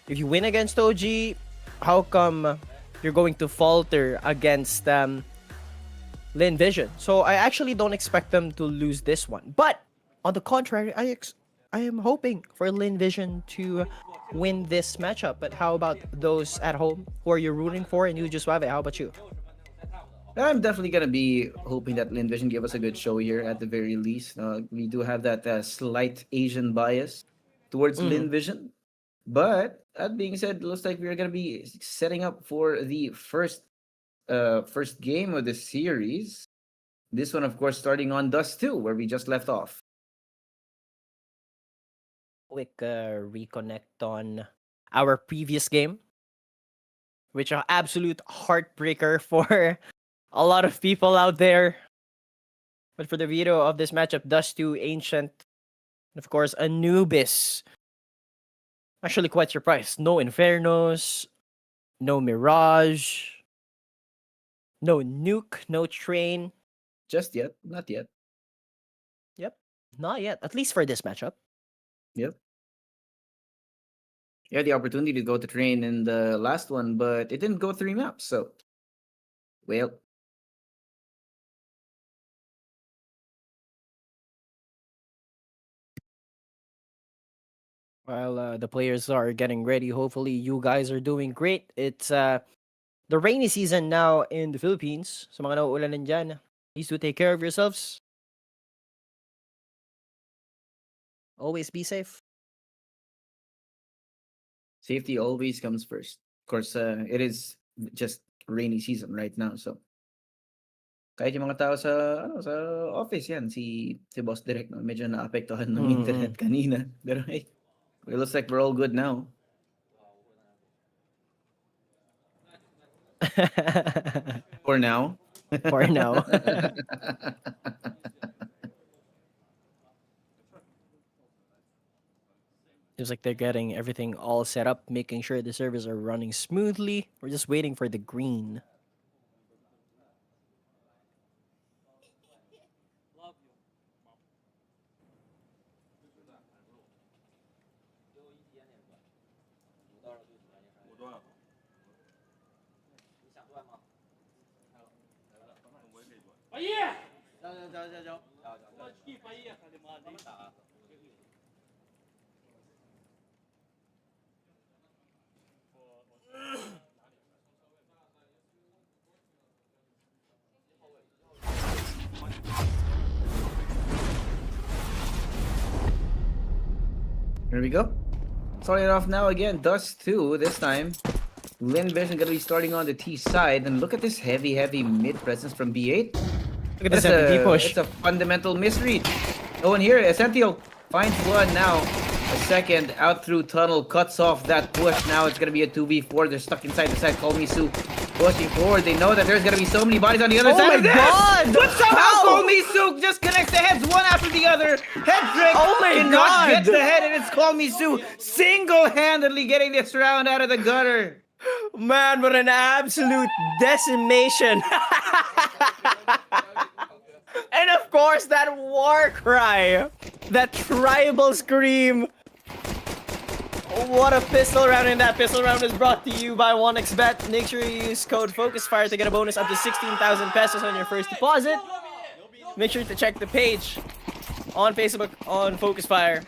if you win against OG, how come you're going to falter against Lynn Vision? So I actually don't expect them to lose this one. But on the contrary, I am hoping for Lynn Vision to win this matchup. But how about those at home? Who are you rooting for? And you just Suave, how about you? I'm definitely gonna be hoping that Lynn Vision give us a good show here at the very least. We do have that slight Asian bias towards Lynn Vision, but that being said, it looks like we're gonna be setting up for the first game of the series. This one, of course, starting on Dust 2, where we just left off. Quick reconnect on our previous game, which are absolute heartbreaker for a lot of people out there. But for the video of this matchup, Dust 2, Ancient, and of course Anubis. Actually quite surprised. No Infernos, no Mirage, no Nuke, no Train. Just yet, not yet. Yep, not yet. At least for this matchup. Yep. You had the opportunity to go to Train in the last one, but it didn't go 3 maps, so well. While the players are getting ready, hopefully you guys are doing great. It's the rainy season now in the Philippines. Sa mga nauulanan dyan, please do take care of yourselves. Always be safe. Safety always comes first. Of course, it is just rainy season right now, so kahit yung mga tao sa office yan, si Boss Direk, no, medyo naapektuhan ng internet kanina. Pero hey, it looks like we're all good now. For now. For now. Seems like they're getting everything all set up, making sure the servers are running smoothly. We're just waiting for the green. Here we go. Starting it off now again. Dust 2 this time. Lynn Vision gonna be starting on the T side. And look at this heavy mid presence from B8. Look at this MVP push. It's a fundamental misread. Oh, and here, Essential finds one now. A second out through tunnel, cuts off that push. Now it's gonna be a 2v4. They're stuck inside the side. Call me Sue. Pushing forward. They know that there's gonna be so many bodies on the other Oh side my of this. God! But somehow How? Call me Sue just connects the heads one after the other. Head trick. Oh my cannot God! get the head, and it's Call me Sue single-handedly getting this round out of the gutter. Man, what an absolute decimation. And of course, that war cry. That tribal scream. What a pistol round, and that pistol round is brought to you by 1xBet. Make sure you use code FocusFire to get a bonus up to 16,000 pesos on your first deposit. Make sure to check the page on Facebook on FocusFire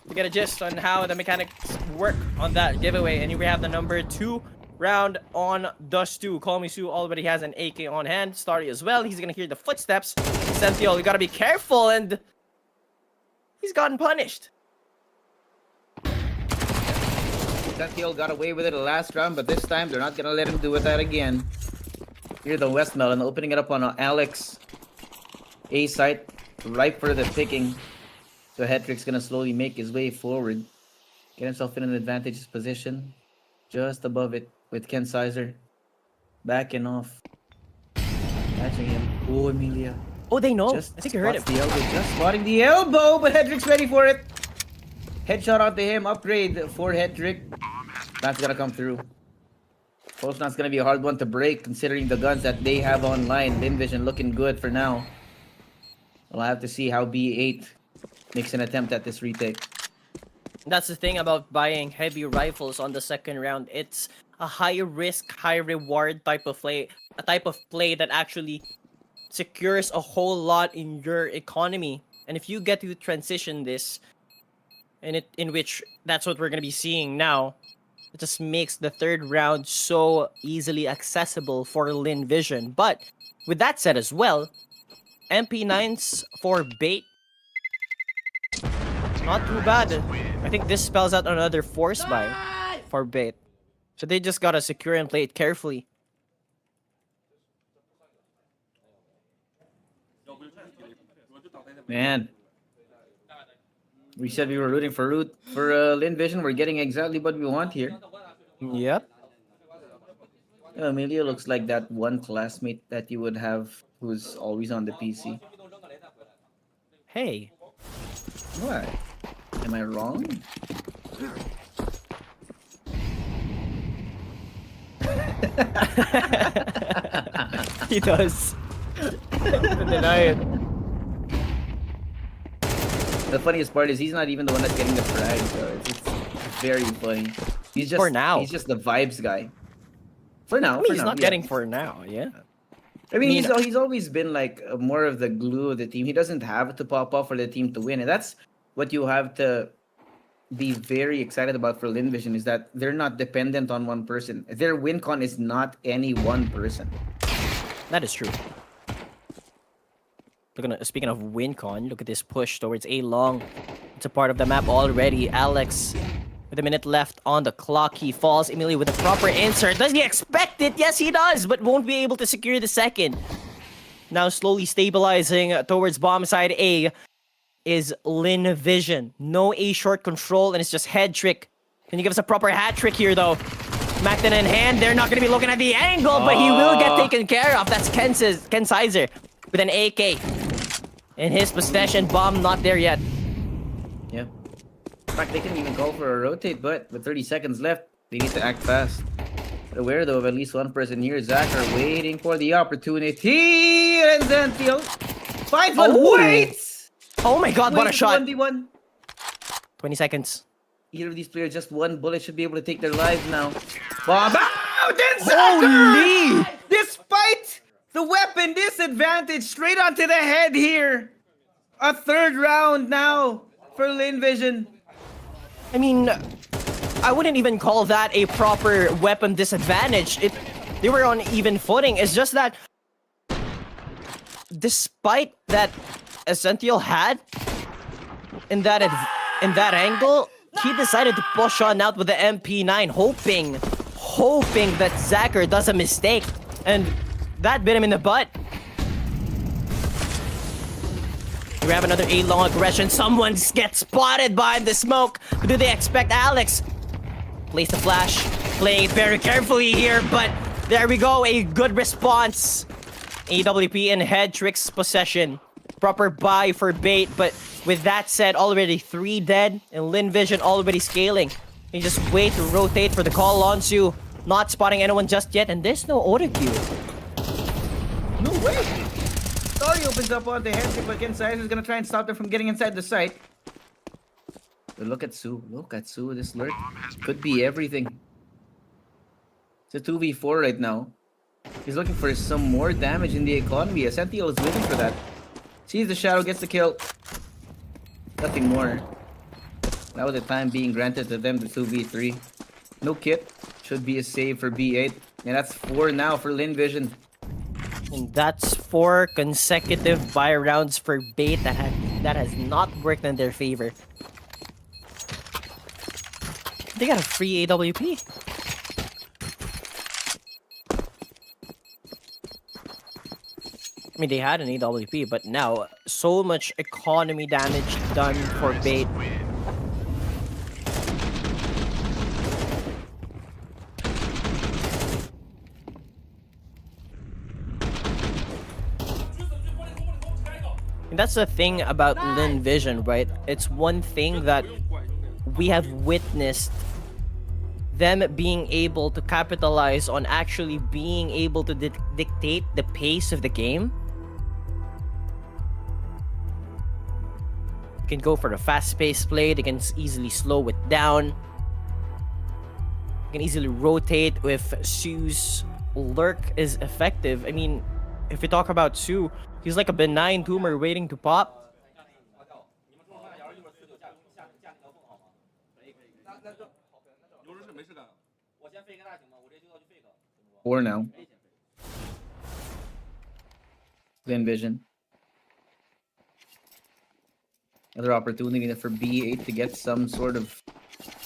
to get a gist on how the mechanics work on that giveaway. And here we have the number 2 round on Dust 2. Call me Sue already has an AK on hand. Starry as well. He's gonna hear the footsteps. Sentinel, you gotta be careful, and he's gotten punished. Sentinel got away with it the last round, but this time they're not gonna let him do that again. Here the Westmelon opening it up on Alex. A site, ripe for the picking. So Hetrick's gonna slowly make his way forward. Get himself in an advantageous position. Just above it with Ken Sizer. Backing off. Catching him. Oh, Emilia. Oh, they know. Just I think you heard spots him. the elbow. Just spotting the elbow, but Hedrick's ready for it. Headshot onto him. Upgrade for Hedrick. That's gonna come through. Post not's gonna be a hard one to break considering the guns that they have online. Lynn Vision looking good for now. We'll have to see how B8 makes an attempt at this retake. That's the thing about buying heavy rifles on the second round. It's a high risk, high reward type of play. A type of play that actually secures a whole lot in your economy. And if you get to transition this, in which that's what we're gonna be seeing now, it just makes the third round so easily accessible for Lynn Vision. But with that said as well, MP9s for bait, not too bad. I think this spells out another force buy for bait. So they just gotta secure and play it carefully. Man. We said we were rooting for Lynn Vision. We're getting exactly what we want here. Yep. Amelia looks like that one classmate that you would have who's always on the PC. Hey. What? Am I wrong? He does. Deny it. The funniest part is he's not even the one that's getting the frag, so it's very funny. He's just For now. He's just the vibes guy. For now. I mean, for he's now, not yeah. getting for now, yeah. I mean, I mean, he's always been like more of the glue of the team. He doesn't have to pop off for the team to win, and that's what you have to be very excited about for Lynn Vision, is that they're not dependent on one person. Their win con is not any one person. That is true. Speaking of WinCon, look at this push towards A long. It's a part of the map already. Alex, with a minute left on the clock, he falls immediately with a proper insert. Does he expect it? Yes, he does, but won't be able to secure the second. Now slowly stabilizing towards bomb side A is Lynn Vision. No A short control, and it's just head trick. Can you give us a proper hat trick here, though? Macton in hand. They're not going to be looking at the angle, but he will get taken care of. That's Ken Sizer with an AK in his possession. Bomb not there yet. Yeah. In fact, they can even call for a rotate, but with 30 seconds left, they need to act fast. But aware, though, of at least one person here. Zach are waiting for the opportunity. And Zentiel finds one. Oh. Waits! Oh my god, what a Waits shot. 1v1. 20 seconds. Either of these players, just one bullet should be able to take their lives now. Bomb out! Holy! Despite the weapon disadvantage, straight onto the head here. A third round now for Lynn Vision. I mean, I wouldn't even call that a proper weapon disadvantage. They were on even footing. It's just that, despite that Essential had in that angle, he decided to push on out with the MP9, hoping that Zacher does a mistake, and that bit him in the butt. Grab another A-long aggression. Someone gets spotted behind the smoke. But do they expect Alex? Place the flash. Playing it very carefully here, but there we go. A good response. AWP in head tricks possession. Proper buy for bait, but with that said, already 3 dead, and Lynn Vision already scaling. He just wait to rotate for the call on Su. Not spotting anyone just yet, and there's no auto queue. No way! Story opens up on the head, but inside is gonna try and stop them from getting inside the site. But look at Su. Look at Su. This lurk could be everything. It's a 2v4 right now. He's looking for some more damage in the economy. Essential is waiting for that. Sees the shadow, gets the kill. Nothing more. Now with the time being granted to them, the 2v3. No kit. Should be a save for B8. And that's 4 now for Lynn Vision. And that's 4 consecutive buy rounds for bait that has not worked in their favor. They got a free AWP. I mean, they had an AWP, but now so much economy damage done for bait. And that's the thing about Lynn Vision, right? It's one thing that we have witnessed them being able to capitalize on actually being able to dictate the pace of the game. You can go for the fast-paced play, they can easily slow it down. You can easily rotate if Su's lurk is effective. I mean, if we talk about Su, he's like a benign tumor waiting to pop. 4 now. Lynn Vision. Another opportunity for B8 to get some sort of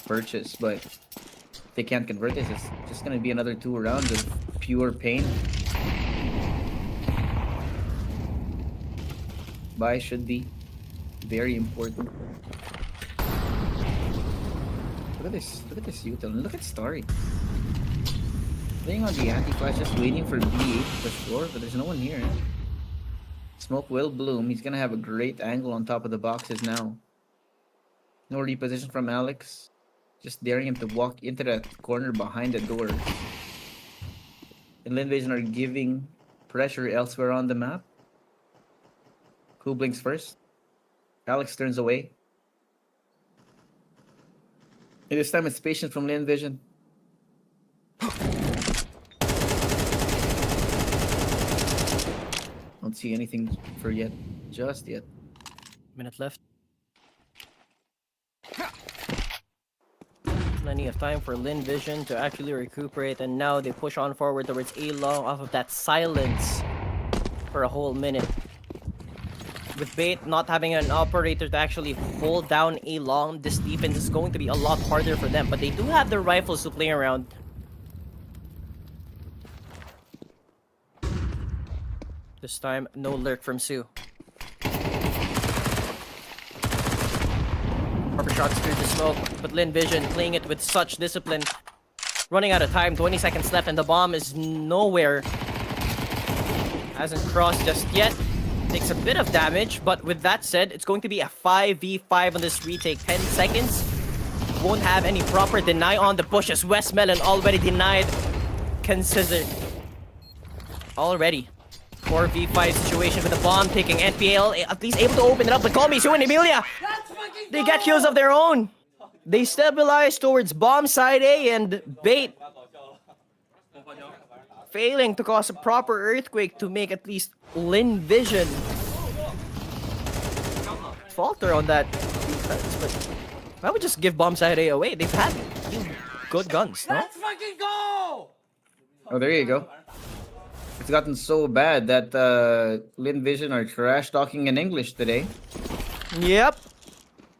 purchase, but if they can't convert this, it's just going to be another 2 rounds of pure pain. Buy should be very important. Look at this Util. Look at Starry. Playing on the anti-flash, just waiting for B8 to push forward, but there's no one here. Smoke will bloom. He's gonna have a great angle on top of the boxes now. No reposition from Alex. Just daring him to walk into that corner behind the door. And Lynn Vision are giving pressure elsewhere on the map. Who blinks first? Alex turns away. And this time it's patience from Lynn Vision. Don't see anything for just yet. Minute left. Plenty of time for Lynn Vision to actually recuperate, and now they push on forward towards A-Long off of that silence for a whole minute. With bait not having an operator to actually hold down A-Long, this defense is going to be a lot harder for them, but they do have their rifles to play around. This time, no lurk from Su. Proper shots through the smoke, but Lynn Vision playing it with such discipline. Running out of time, 20 seconds left, and the bomb is nowhere. Hasn't crossed just yet. Takes a bit of damage, but with that said, it's going to be a 5v5 on this retake. 10 seconds. Won't have any proper deny on the push as Westmelon already denied. Consider already. 4v5 situation with the bomb taking NPL, at least able to open it up, but call me Su and Emilia! They get kills of their own! They stabilize towards bomb side A and bait. Failing to cause a proper earthquake to make at least Lynn Vision falter on that defense. But I would just give bomb side A away. They've had good guns, no? Oh, there you go. It's gotten so bad that Lynn Vision are trash talking in English today. Yep.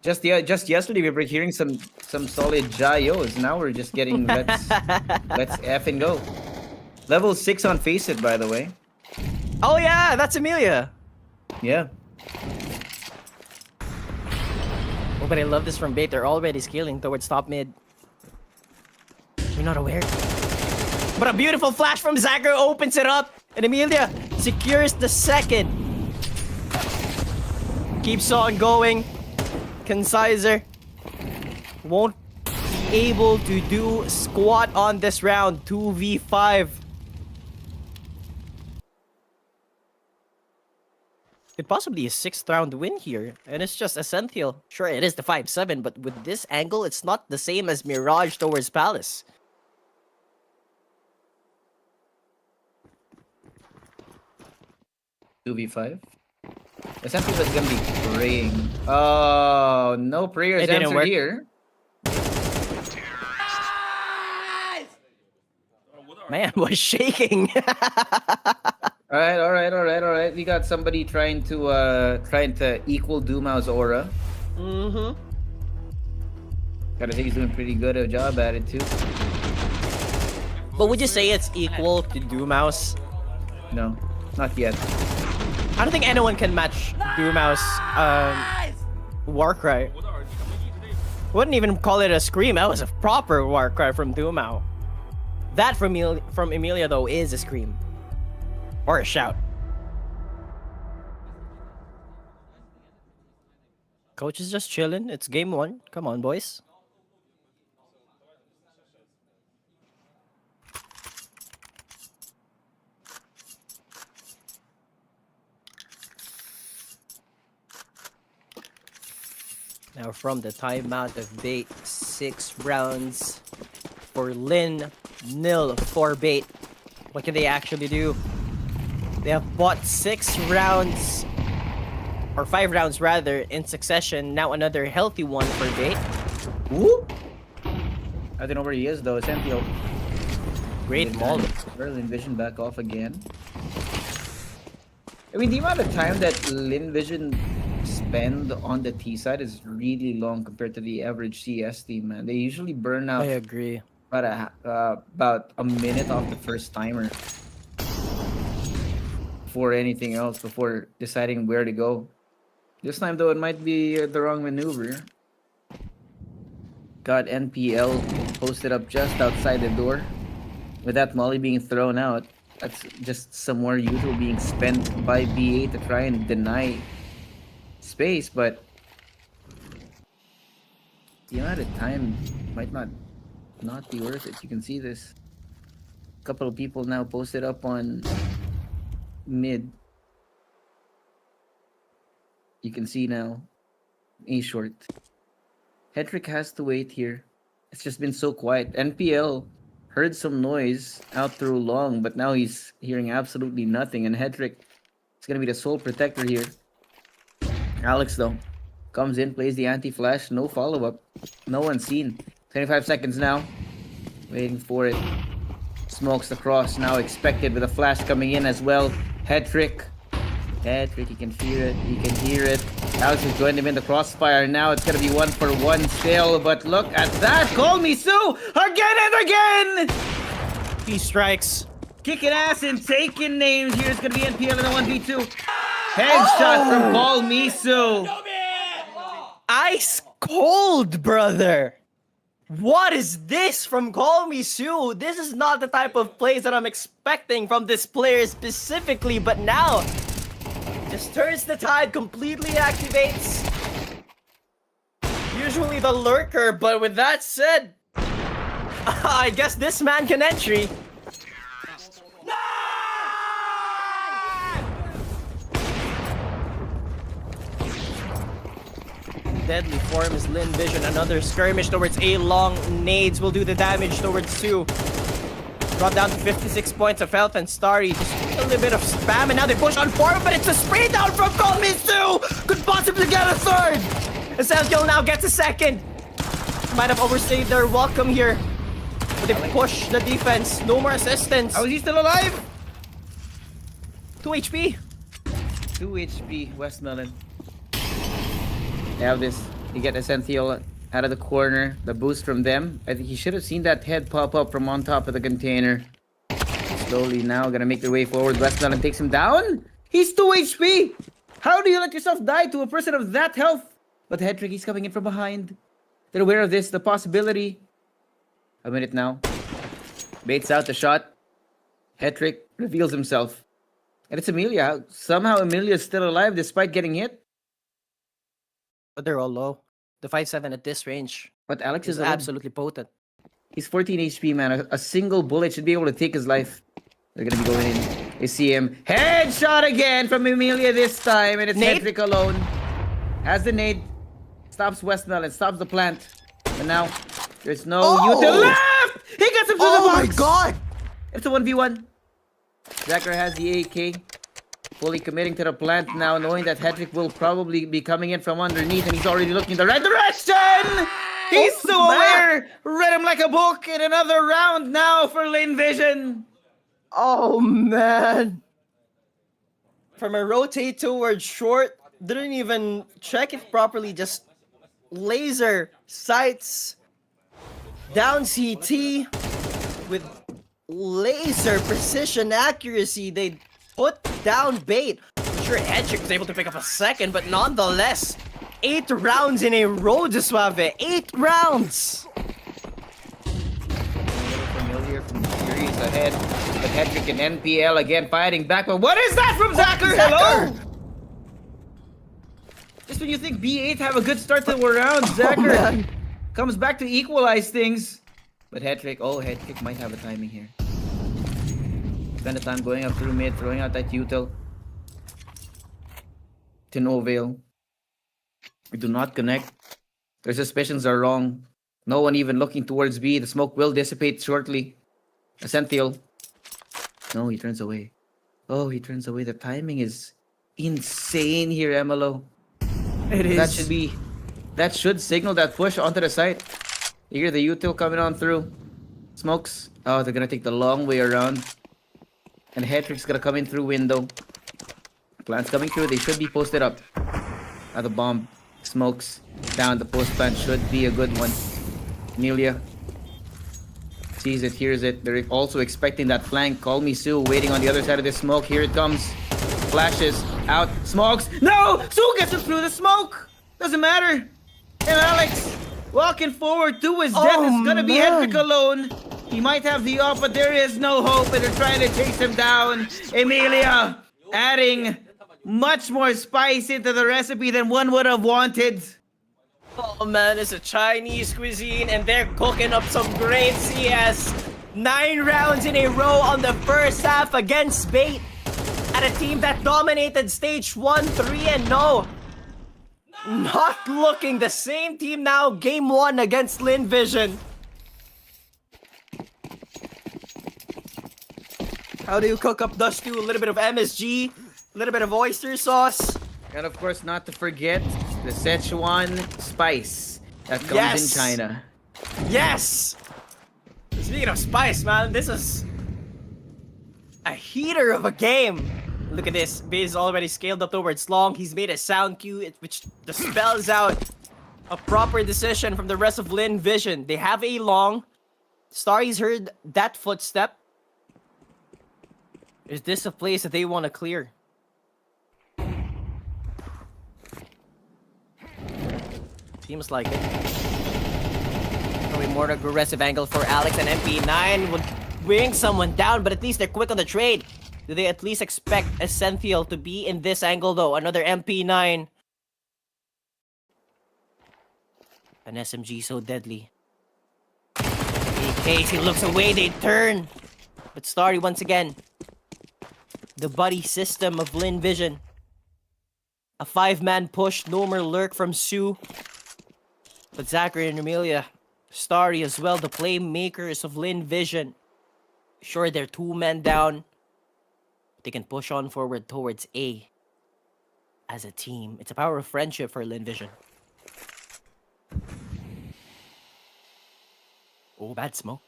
Just yesterday we were hearing some solid jayos. Now we're just getting let's F and go. Level 6 on Face It, by the way. Oh yeah, that's Amelia. Yeah. Oh, but I love this from bait. They're already scaling towards top mid. You're not aware. But a beautiful flash from Zachary opens it up. And Amelia secures the second. Keeps on going. Conciser won't be able to do squat on this round. 2v5. Could possibly a 6th round win here. And it's just essential. Sure, it is the 5-7, but with this angle, it's not the same as Mirage towards Palace. $2v5. Essentially was gonna be praying. Oh, no prayers It didn't answered work. here. Man was shaking. All right. We got somebody trying to equal Dumao's aura. Mm-hmm. Gotta say he's doing pretty good a job at it too. But would you say it's equal to Dumao's? No, not yet. I don't think anyone can match Dumao's Warcry. Wouldn't even call it a scream. That was a proper Warcry from Dumao. That from Emilia though is a scream. Or a shout. Coach is just chilling. It's game 1. Come on, boys. Now from the timeout of bait, 6 rounds for Lynn, 0 for bait. What can they actually do? They have bought 6 rounds, or 5 rounds rather, in succession. Now another healthy one for bait. Whoop! I don't know where he is though. It's empty. Great ball. Lynn Vision back off again. I mean, the amount of time that Lynn Vision spend on the T side is really long compared to the average CS team, man. They usually burn out I agree. about a minute off the first timer before anything else, before deciding where to go. This time though, it might be the wrong maneuver. Got NPL posted up just outside the door. With that molly being thrown out, that's just some more usual being spent by BA to try and deny space, but the amount of time might not be worth it. You can see this. A couple of people now posted up on mid. You can see now A short. Hedrick has to wait here. It's just been so quiet. NPL heard some noise out through long, but now he's hearing absolutely nothing, and Hedrick is gonna be the sole protector here. Alex though comes in, plays the anti-flash, no follow-up, no one seen. 25 seconds now, waiting for it. Smokes the cross, now expected with a flash coming in as well. Hedrick, he can hear it. Alex has joined him in the crossfire. Now it's gonna be 1-for-1 still, but look at that! Call me Sue again and again! He strikes. Kicking ass and taking names. Here it's gonna be NPL in the 1v2. Headshot from Paul Misu. Ice cold, brother. What is this from Call Me Sue? This is not the type of plays that I'm expecting from this player specifically, but now just turns the tide, completely activates. Usually the lurker, but with that said, I guess this man can entry. deadly form is Lynn Vision. Another skirmish towards A. Long. Nades will do the damage towards 2. Brought down to 56 points of health, and Starry just a little bit of spam, and now they push on forward, but it's a spray down from Misu! Could possibly get a third! Essential now gets a second. Might have overstayed their welcome here. But they push the defense. No more assistance. How is he still alive? 2 HP. 2 HP, Westmelon. They have this. You get Essential out of the corner. The boost from them. I think he should have seen that head pop up from on top of the container. Slowly now gonna make their way forward. Westmelon takes him down. He's 2 HP. How do you let yourself die to a person of that health? But Hetrick, he's coming in from behind. They're aware of this, the possibility. A minute now. Baits out the shot. Hetrick reveals himself. And it's Amelia. Somehow Amelia is still alive despite getting hit. But they're all low. The 5-7 at this range But Alex is is alive. absolutely potent. He's 14 HP, man. A single bullet should be able to take his life. They're gonna be going in. They see him. Headshot again from Amelia this time. And it's Nade? Hetrick alone. Has the nade. Stops Westmelon. Stops the plant. And now, there's no util left! He gets him to the box! my god! It's a 1v1. Zacher has the AK. Fully committing to the plant now, knowing that Hetrick will probably be coming in from underneath, and he's already looking in the right direction! He's so aware! Read him like a book in another round now for Lynn Vision. Oh man! From a rotate towards short, didn't even check it properly, just laser sights down CT with laser precision accuracy. They put down bait. I'm sure Hetrick was able to pick up a second, but nonetheless, 8 rounds in a row, Suave. 8 rounds! Familiar from series ahead. But Hetrick and NPL again fighting back. But what is that from Zacher? Hello? Just when you think B8 have a good start to the round, Zacher comes back to equalize things. But Hetrick might have a timing here. Spend the time going up through mid, throwing out that util. To no avail. We do not connect. Their suspicions are wrong. No one even looking towards B. The smoke will dissipate shortly. Essential. No, he turns away. Oh, he turns away. The timing is insane here, Emelo. It is. That should signal that push onto the site. You hear the util coming on through. Smokes. Oh, they're gonna take the long way around. And Hetrick's gonna come in through window. Plants coming through. They should be posted up. The bomb. Smokes. Down. The post plant should be a good one. Amelia sees it, hears it. They're also expecting that flank. Call me Sue, waiting on the other side of the smoke. Here it comes. Flashes. Out. Smokes. No! Sue gets him through the smoke! Doesn't matter. And Alex walking forward to his death. It's gonna be Hetrick alone. He might have the off, but there is no hope, and they're trying to chase him down. Amelia adding much more spice into the recipe than one would have wanted. Oh man, it's a Chinese cuisine and they're cooking up some great CS. 9 rounds in a row on the first half against Bait. At a team that dominated stage 1, 3, and no. Not looking the same team now. Game 1 against Lynn Vision. How do you cook up Dust 2? A little bit of MSG, a little bit of oyster sauce. And of course, not to forget the Szechuan spice that comes in China. Yes! Speaking of spice, man, this is a heater of a game. Look at this. Biz already scaled up towards long. He's made a sound cue, which spells out a proper decision from the rest of Lynn Vision. They have a long. Starry's heard that footstep. Is this a place that they want to clear? Seems like it. Probably more aggressive angle for Alex, and MP9 would bring someone down, but at least they're quick on the trade. Do they at least expect Essential to be in this angle though? Another MP9. An SMG so deadly. In case he looks away, they turn. But Starry once again. The buddy system of Lynn Vision. A 5-man push, no more lurk from Sue. But Zachary and Amelia, Starry as well, the playmakers of Lynn Vision. Sure, they're 2 men down. But they can push on forward towards A. As a team, it's a power of friendship for Lynn Vision. Oh, bad smoke.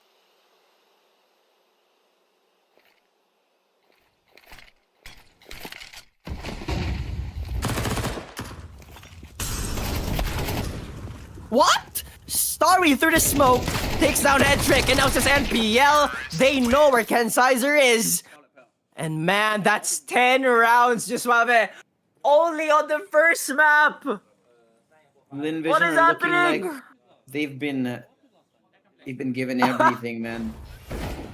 What? Starry through the smoke, takes down Headtrick, and now says NPL. They know where Ken Sizer is. And man, that's 10 rounds, just Suave. Only on the first map. Lynn Vision What is are looking happening? like they've been given everything, man.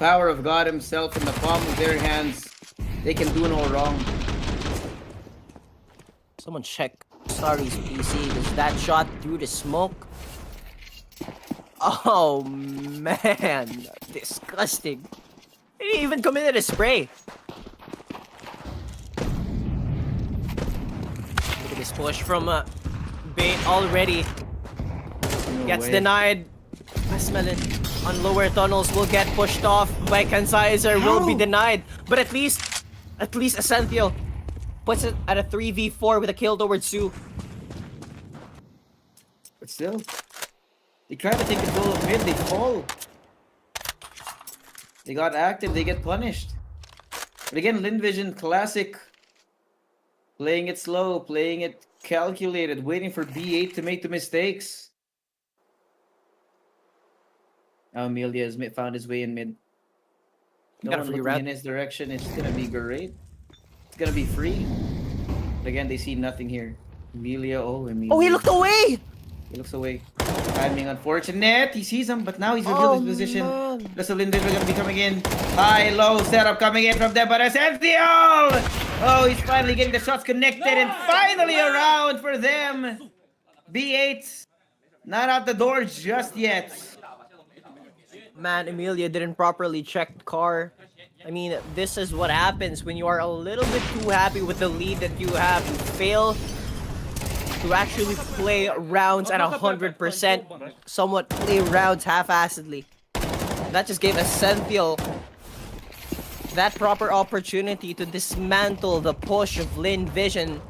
Power of God himself in the palm of their hands. They can do no wrong. Someone check Starry's PC, because that shot through the smoke. Oh man, disgusting. He didn't even committed a spray. Look at this push from Bait already. No Gets way. denied. Westmelon on lower tunnels will get pushed off by Kansizer, will be denied. But at least Ascenthiel puts it at a 3v4 with a kill towards Sue. But still, they try to take control of mid, they fall. They got active, they get punished. But again, Lynn Vision, classic. Playing it slow, playing it calculated, waiting for B8 to make the mistakes. Now Amelia has found his way in mid. No Got a one free looking route. in his direction. It's gonna be great. It's gonna be free. But again, they see nothing here. Amelia, Amelia. Oh, he looked away! He looks away. Timing unfortunate. He sees him, but now he's revealed his position. Man. The Lynn Vision gonna be coming in. High, low setup coming in from them, but Essential! Oh, he's finally getting the shots connected, and finally a round for them. B8, not out the door just yet. Man, Amelia didn't properly check car. I mean, this is what happens when you are a little bit too happy with the lead that you have. You fail to actually play rounds at 100%. Somewhat play rounds half-assedly. That just gave Essential that proper opportunity to dismantle the push of Lynn Vision.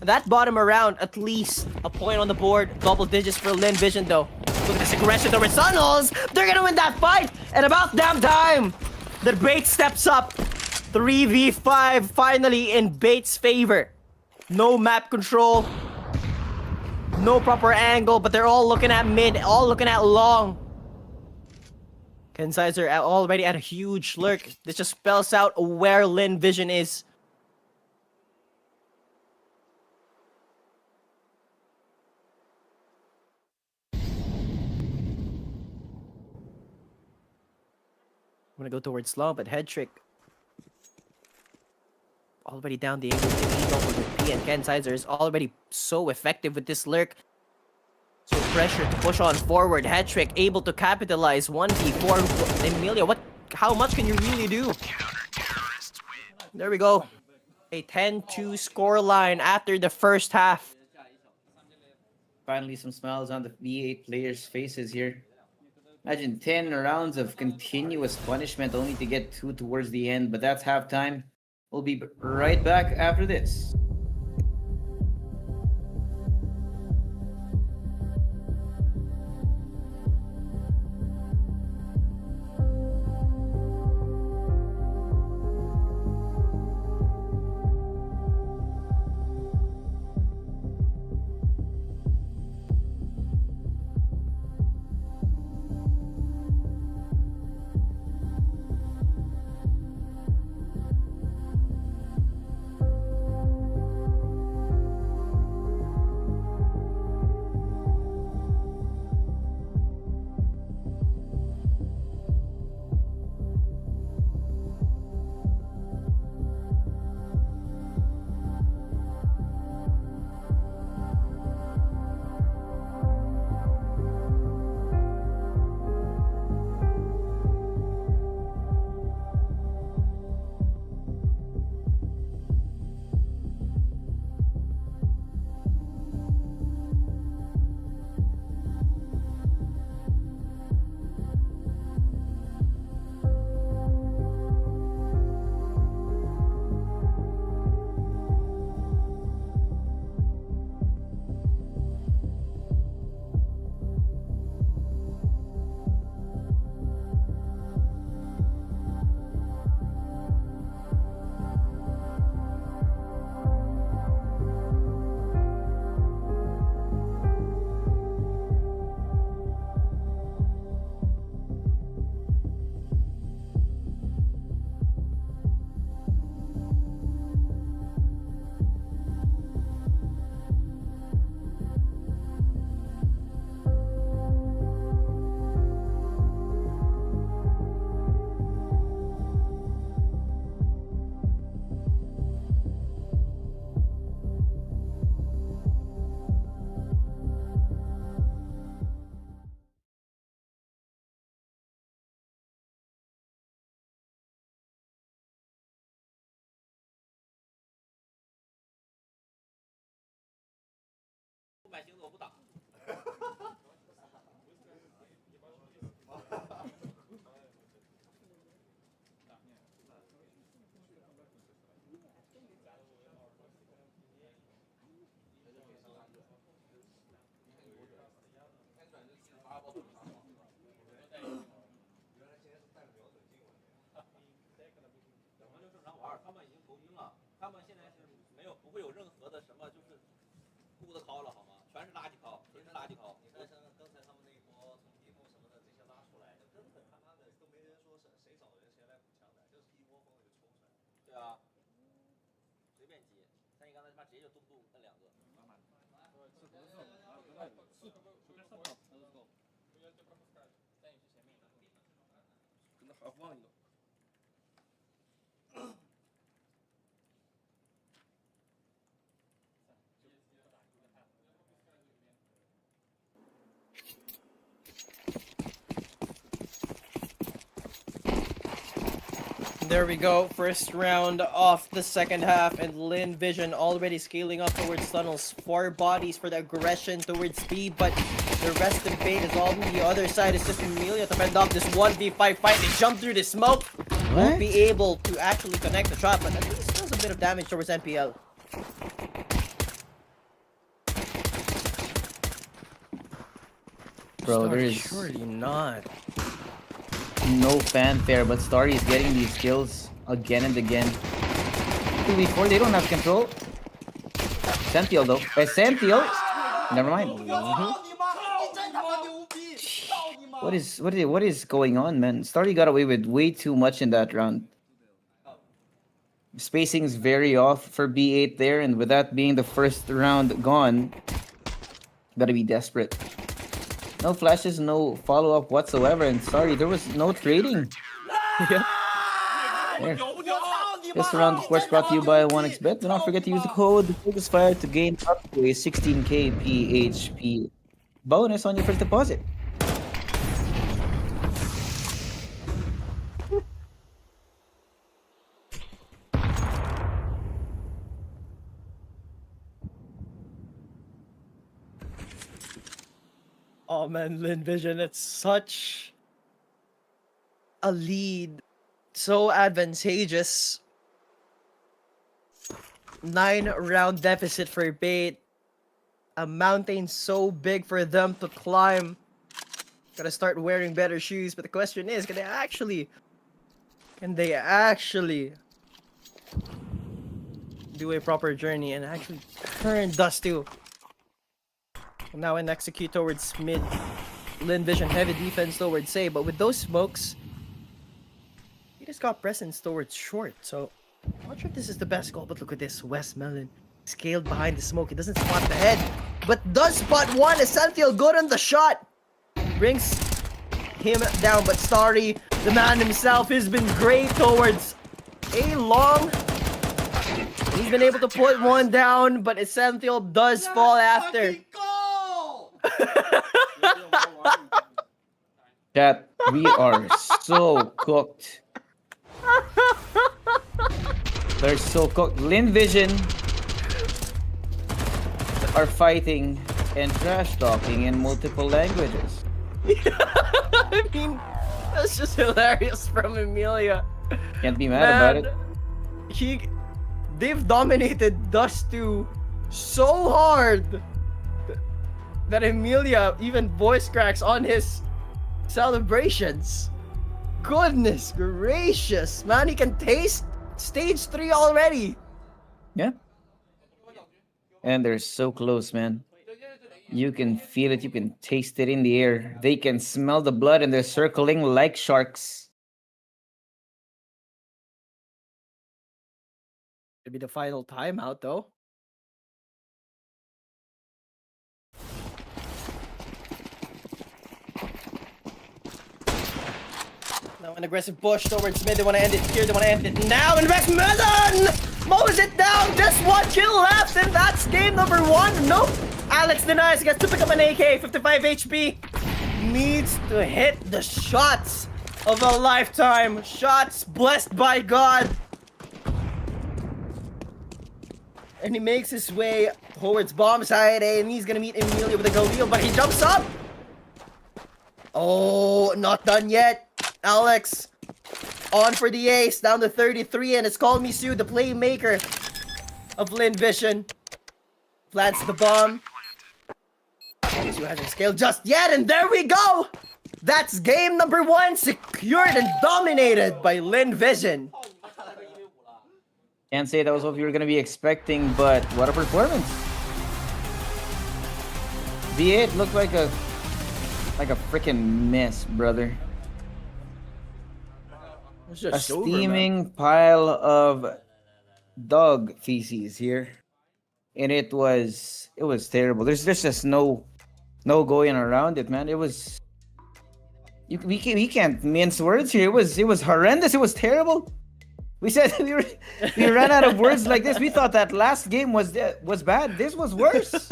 That bottom around, at least a point on the board. Double digits for Lynn Vision though. Look at this aggression towards Tunnels. They're gonna win that fight. And about damn time, the Bait steps up. 3v5 finally in Bait's favor. No map control. No proper angle, but they're all looking at mid, all looking at long. Kensizer already at a huge lurk. This just spells out where Lynn Vision is. I'm gonna go towards slow, but head trick. Already down the angle with P, and Kensizer is already so effective with this lurk. So pressure to push on forward. Head trick able to capitalize 1v4. Amelia, how much can you really do? There we go. A 10-2 scoreline after the first half. Finally, some smiles on the B8 players' faces here. Imagine 10 rounds of continuous punishment only to get 2 towards the end, but that's halftime. We'll be right back after this. There we go, first round off the second half, and Lynn Vision already scaling up towards tunnels. 4 bodies for the aggression towards B, but the rest of the bait is all on the other side. It's just Amelia to fend off this 1v5 fight. They jump through the smoke. Won't be able to actually connect the shot, but at least does a bit of damage towards NPL. Bro, there is Surely not. no fanfare, but Starry is getting these kills again and again. 2v4, they don't have control. Sentiel though. Sentiel? Never mind. What is going on, man? Starry got away with way too much in that round. Spacing's very off for B8 there, and with that being the first round gone, gotta be desperate. No flashes, no follow-up whatsoever, and sorry, there was no trading. Yeah. There. This round, of course, brought to you by 1xBet. Do not forget to use the code FocusFire to gain up to a 16k PHP bonus on your first deposit. Oh man, Lynn Vision, it's such a lead. So advantageous. 9-round deficit for bait. A mountain so big for them to climb. Gotta start wearing better shoes, but the question is, can they actually do a proper journey and actually turn Dust 2? Now and execute towards mid. Lynn Vision heavy defense towards A, but with those smokes, he just got presence towards short. So I'm not sure if this is the best call, but look at this. West Melon scaled behind the smoke. He doesn't spot the head, but does spot one. Essential good on the shot. Brings him down, but Starry, the man himself, has been great towards A long. He's been able to put one down, but Essential does fall after. Chat, we are so cooked. They're so cooked. Lynn Vision are fighting and trash talking in multiple languages. I mean, that's just hilarious from Amelia. Can't be mad about it. They've dominated Dust 2 so hard that Amelia even voice cracks on his celebrations. Goodness gracious, man, he can taste stage 3 already. Yeah. And they're so close, man. You can feel it, you can taste it in the air. They can smell the blood and they're circling like sharks. It'll be the final timeout though. Now an aggressive push towards mid. They want to end it here. They want to end it now. And West Melon mows it down. Just 1 kill left, and that's game number 1. Nope. Alex denies. Gets to pick up an AK. 55 HP. Needs to hit the shots of a lifetime. Shots blessed by God. And he makes his way towards bomb side, and he's gonna meet Emilio with a Galileo, but he jumps up! Oh, not done yet. Alex, on for the ace, down to 33, and it's called Misu, the playmaker of Lynn Vision. Plants the bomb. Misu hasn't scaled just yet, and there we go! That's game number 1, secured and dominated by Lynn Vision. Can't say that was what we were gonna be expecting, but what a performance! V8 looked like a freaking mess, brother. It's A just over, man. steaming pile of dog feces here, and it was terrible. There's just no going around it, man. It was we can't mince words here. It was horrendous. It was terrible. We said we ran out of words like this. We thought that last game was bad. This was worse.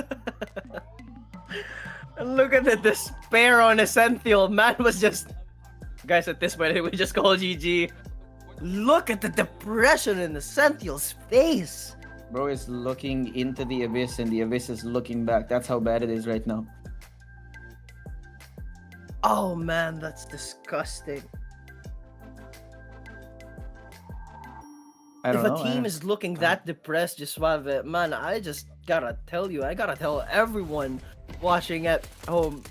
And look at the despair on Essential. Man was just... Guys, at this point, we just call GG. Look at the depression in Essential's face. Bro is looking into the abyss, and the abyss is looking back. That's how bad it is right now. Oh man, that's disgusting. I don't know. If a team is looking that depressed, just man, I just gotta tell you, I gotta tell everyone watching at home,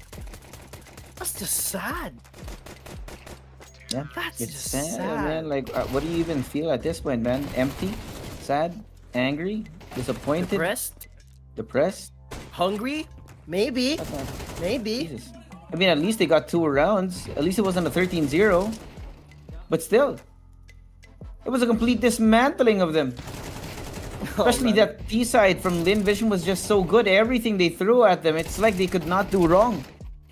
that's just sad. Yeah, That's it's just sad, sad. man. Like, what do you even feel at this point, man? Empty, sad, angry, disappointed, depressed. Hungry? Maybe. Maybe. Jesus. I mean, at least they got 2 rounds. At least it wasn't a 13-0. But still, it was a complete dismantling of them. Especially that T side from Lynn Vision was just so good. Everything they threw at them, it's like they could not do wrong.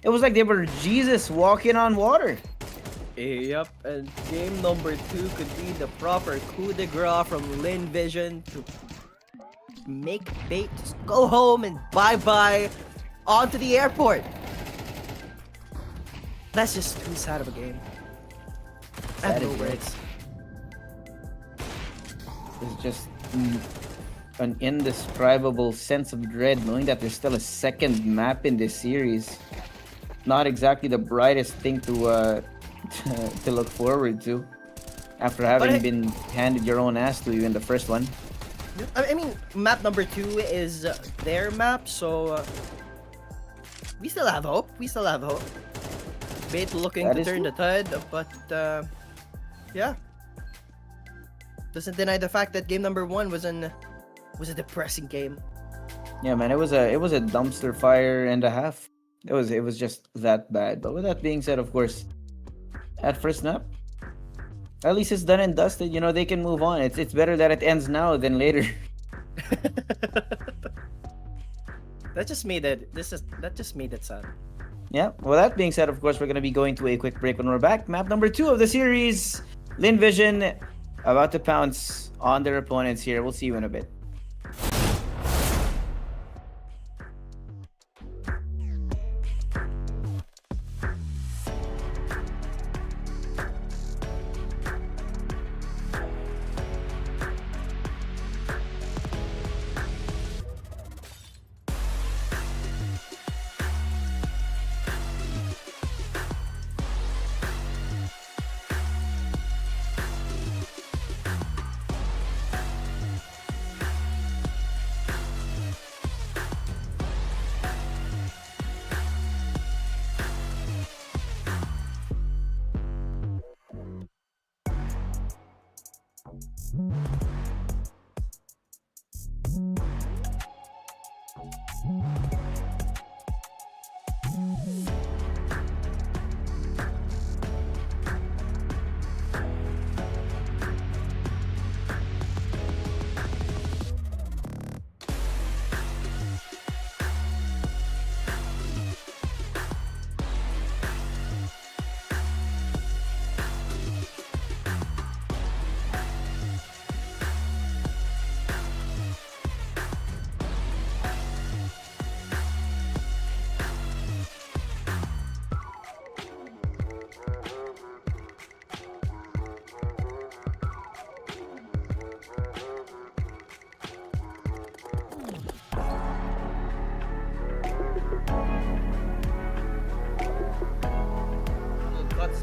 It was like they were Jesus walking on water. Yep, and game number 2 could be the proper coup de grace from Lynn Vision to make bait, just go home and bye-bye onto the airport. That's just too sad of a game. I have Sad no is words. It's just an indescribable sense of dread knowing that there's still a second map in this series. Not exactly the brightest thing to to look forward to after having been handed your own ass to you in the first one. I mean, map number 2 is their map, so we still have hope. We still have hope. Bait looking That to is turn true. the tide, but yeah, doesn't deny the fact that game number 1 was a depressing game. Yeah, man, it was a dumpster fire and a half. It was just that bad. But with that being said, of course, at first snap, at least it's done and dusted. You know, they can move on. It's better that it ends now than later. That just made it sad. Yeah. Well, that being said, of course, we're gonna be going to a quick break when we're back. Map number 2 of the series. Lynn Vision about to pounce on their opponents here. We'll see you in a bit.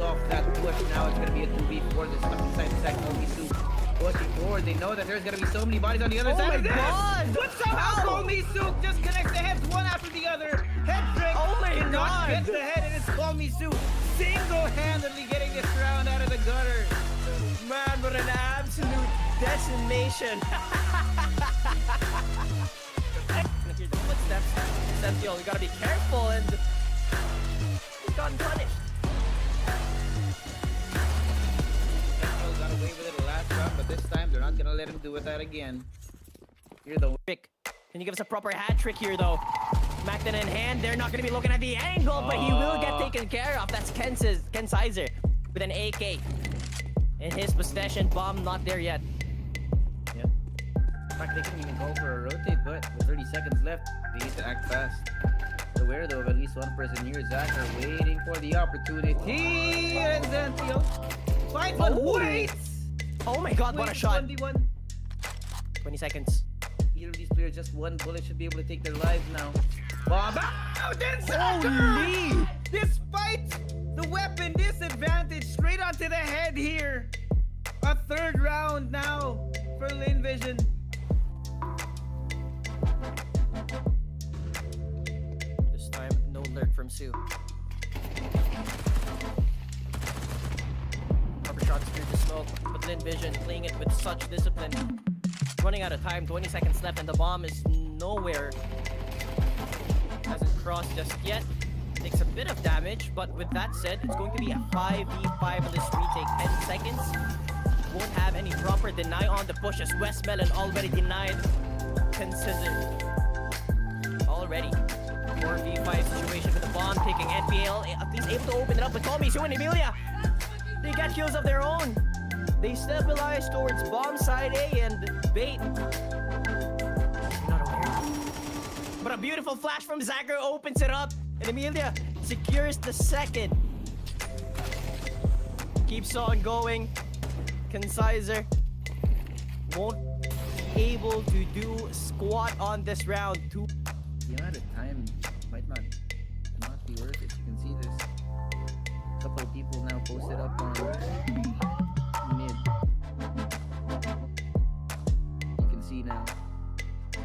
off that push. Now it's gonna be a 2v4. They're stuck inside the second Omisu. Pushing forward, they know that there's gonna be so many bodies on the other side of this. But somehow Omisu just connects the heads one after the other. Head trick. Cannot get the head, and it's Omisu single-handedly getting this round out of the gutter. Man, what an absolute decimation. Hear the footsteps. Sentinel, you gotta be careful, and he's gotten punished. Sentinel got away with it the last round, but this time they're not gonna let him do it that again. Here the trick. Can you give us a proper hat trick here, though? Macton in hand, they're not gonna be looking at the angle, but he will get taken care of. That's Ken Sizer with an AK. In his possession, bomb not there yet. Yeah. In fact, they couldn't even go for a rotate, but with 30 seconds left, they need to act fast. Aware though of at least one person near Zach are waiting for the opportunity. And Zantio fights but waits. Oh my god, what a shot. 1v1. 20 seconds. Either of these players, just one bullet should be able to take their lives now. Bomb out! Then Zachar! Holy! Despite the weapon disadvantage, straight onto the head here. A third round now for Lynn Vision. This time, no lurk from Sue. Rubber shots through the smoke, but Lynn Vision playing it with such discipline. Running out of time, 20 seconds left, and the bomb is nowhere. Hasn't crossed just yet. Takes a bit of damage, but with that said, it's going to be a 5v5 on this retake. 10 seconds. Won't have any proper deny on the push as West Melon already denied. Considered. Already. 4v5 situation with the bomb taking NPL. At least able to open it up with Tommy, Sue, and Emilia. They got kills of their own. They stabilize towards bomb side A and bait. Not aware. But a beautiful flash from Zachar opens it up. And Emilia secures the second. Keeps on going. Conciser won't be able to do squat on this round. The amount of time might not be worth it. You can see this. A couple of people now posted up on mid. You can see now.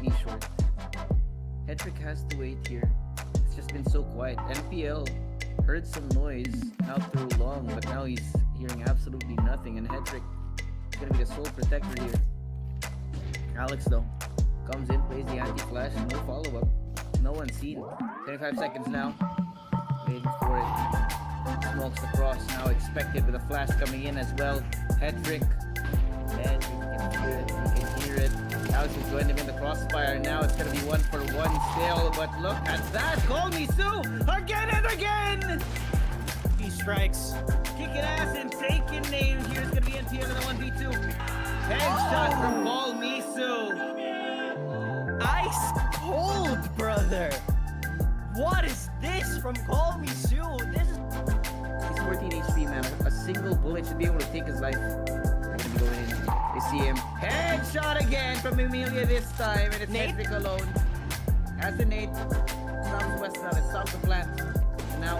He's short. Hedrick has to wait here. It's just been so quiet. NPL heard some noise out through long, but now he's hearing absolutely nothing, and Hedrick is going to be the sole protector here. Alex, though, comes in, plays the anti-flash, no follow-up. No one seen. 25 seconds now. Waiting for it. Smokes across, now expected with a flash coming in as well. Hedrick. And you can hear it. You can hear it. Alex is going to be in the crossfire. Now it's going to be 1-for-1 still. But look at that. Call me Sue again and again. He strikes. Kicking ass and taking names. Here's going to be NPL in the 1v2. Headshot from Call Me Sue. Ice cold, brother. What is this from Call Me Sue? This is... He's 14 HP, man. A single bullet should be able to take his life. They're gonna be going in. They see him. Headshot again from Emilia this time, and it's Nate? Hedrick alone. As the Nate stops West Side, stops the plant. And now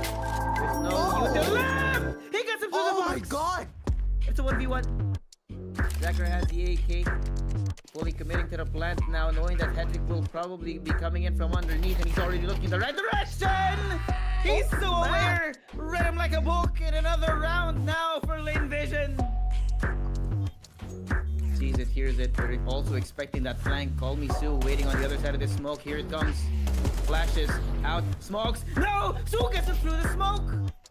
there's no util. He gets him to the box. Oh my god! It's a 1v1. Zachar has the AK. Fully committing to the plant now, knowing that Hedrick will probably be coming in from underneath, and he's already looking in the right direction! He's so aware! Read him like a book in another round now for Lynn Vision. Sees it, hears it. They're also expecting that flank. Call Me Sue waiting on the other side of the smoke. Here it comes. Flashes out. Smokes. No! Sue gets him through the smoke!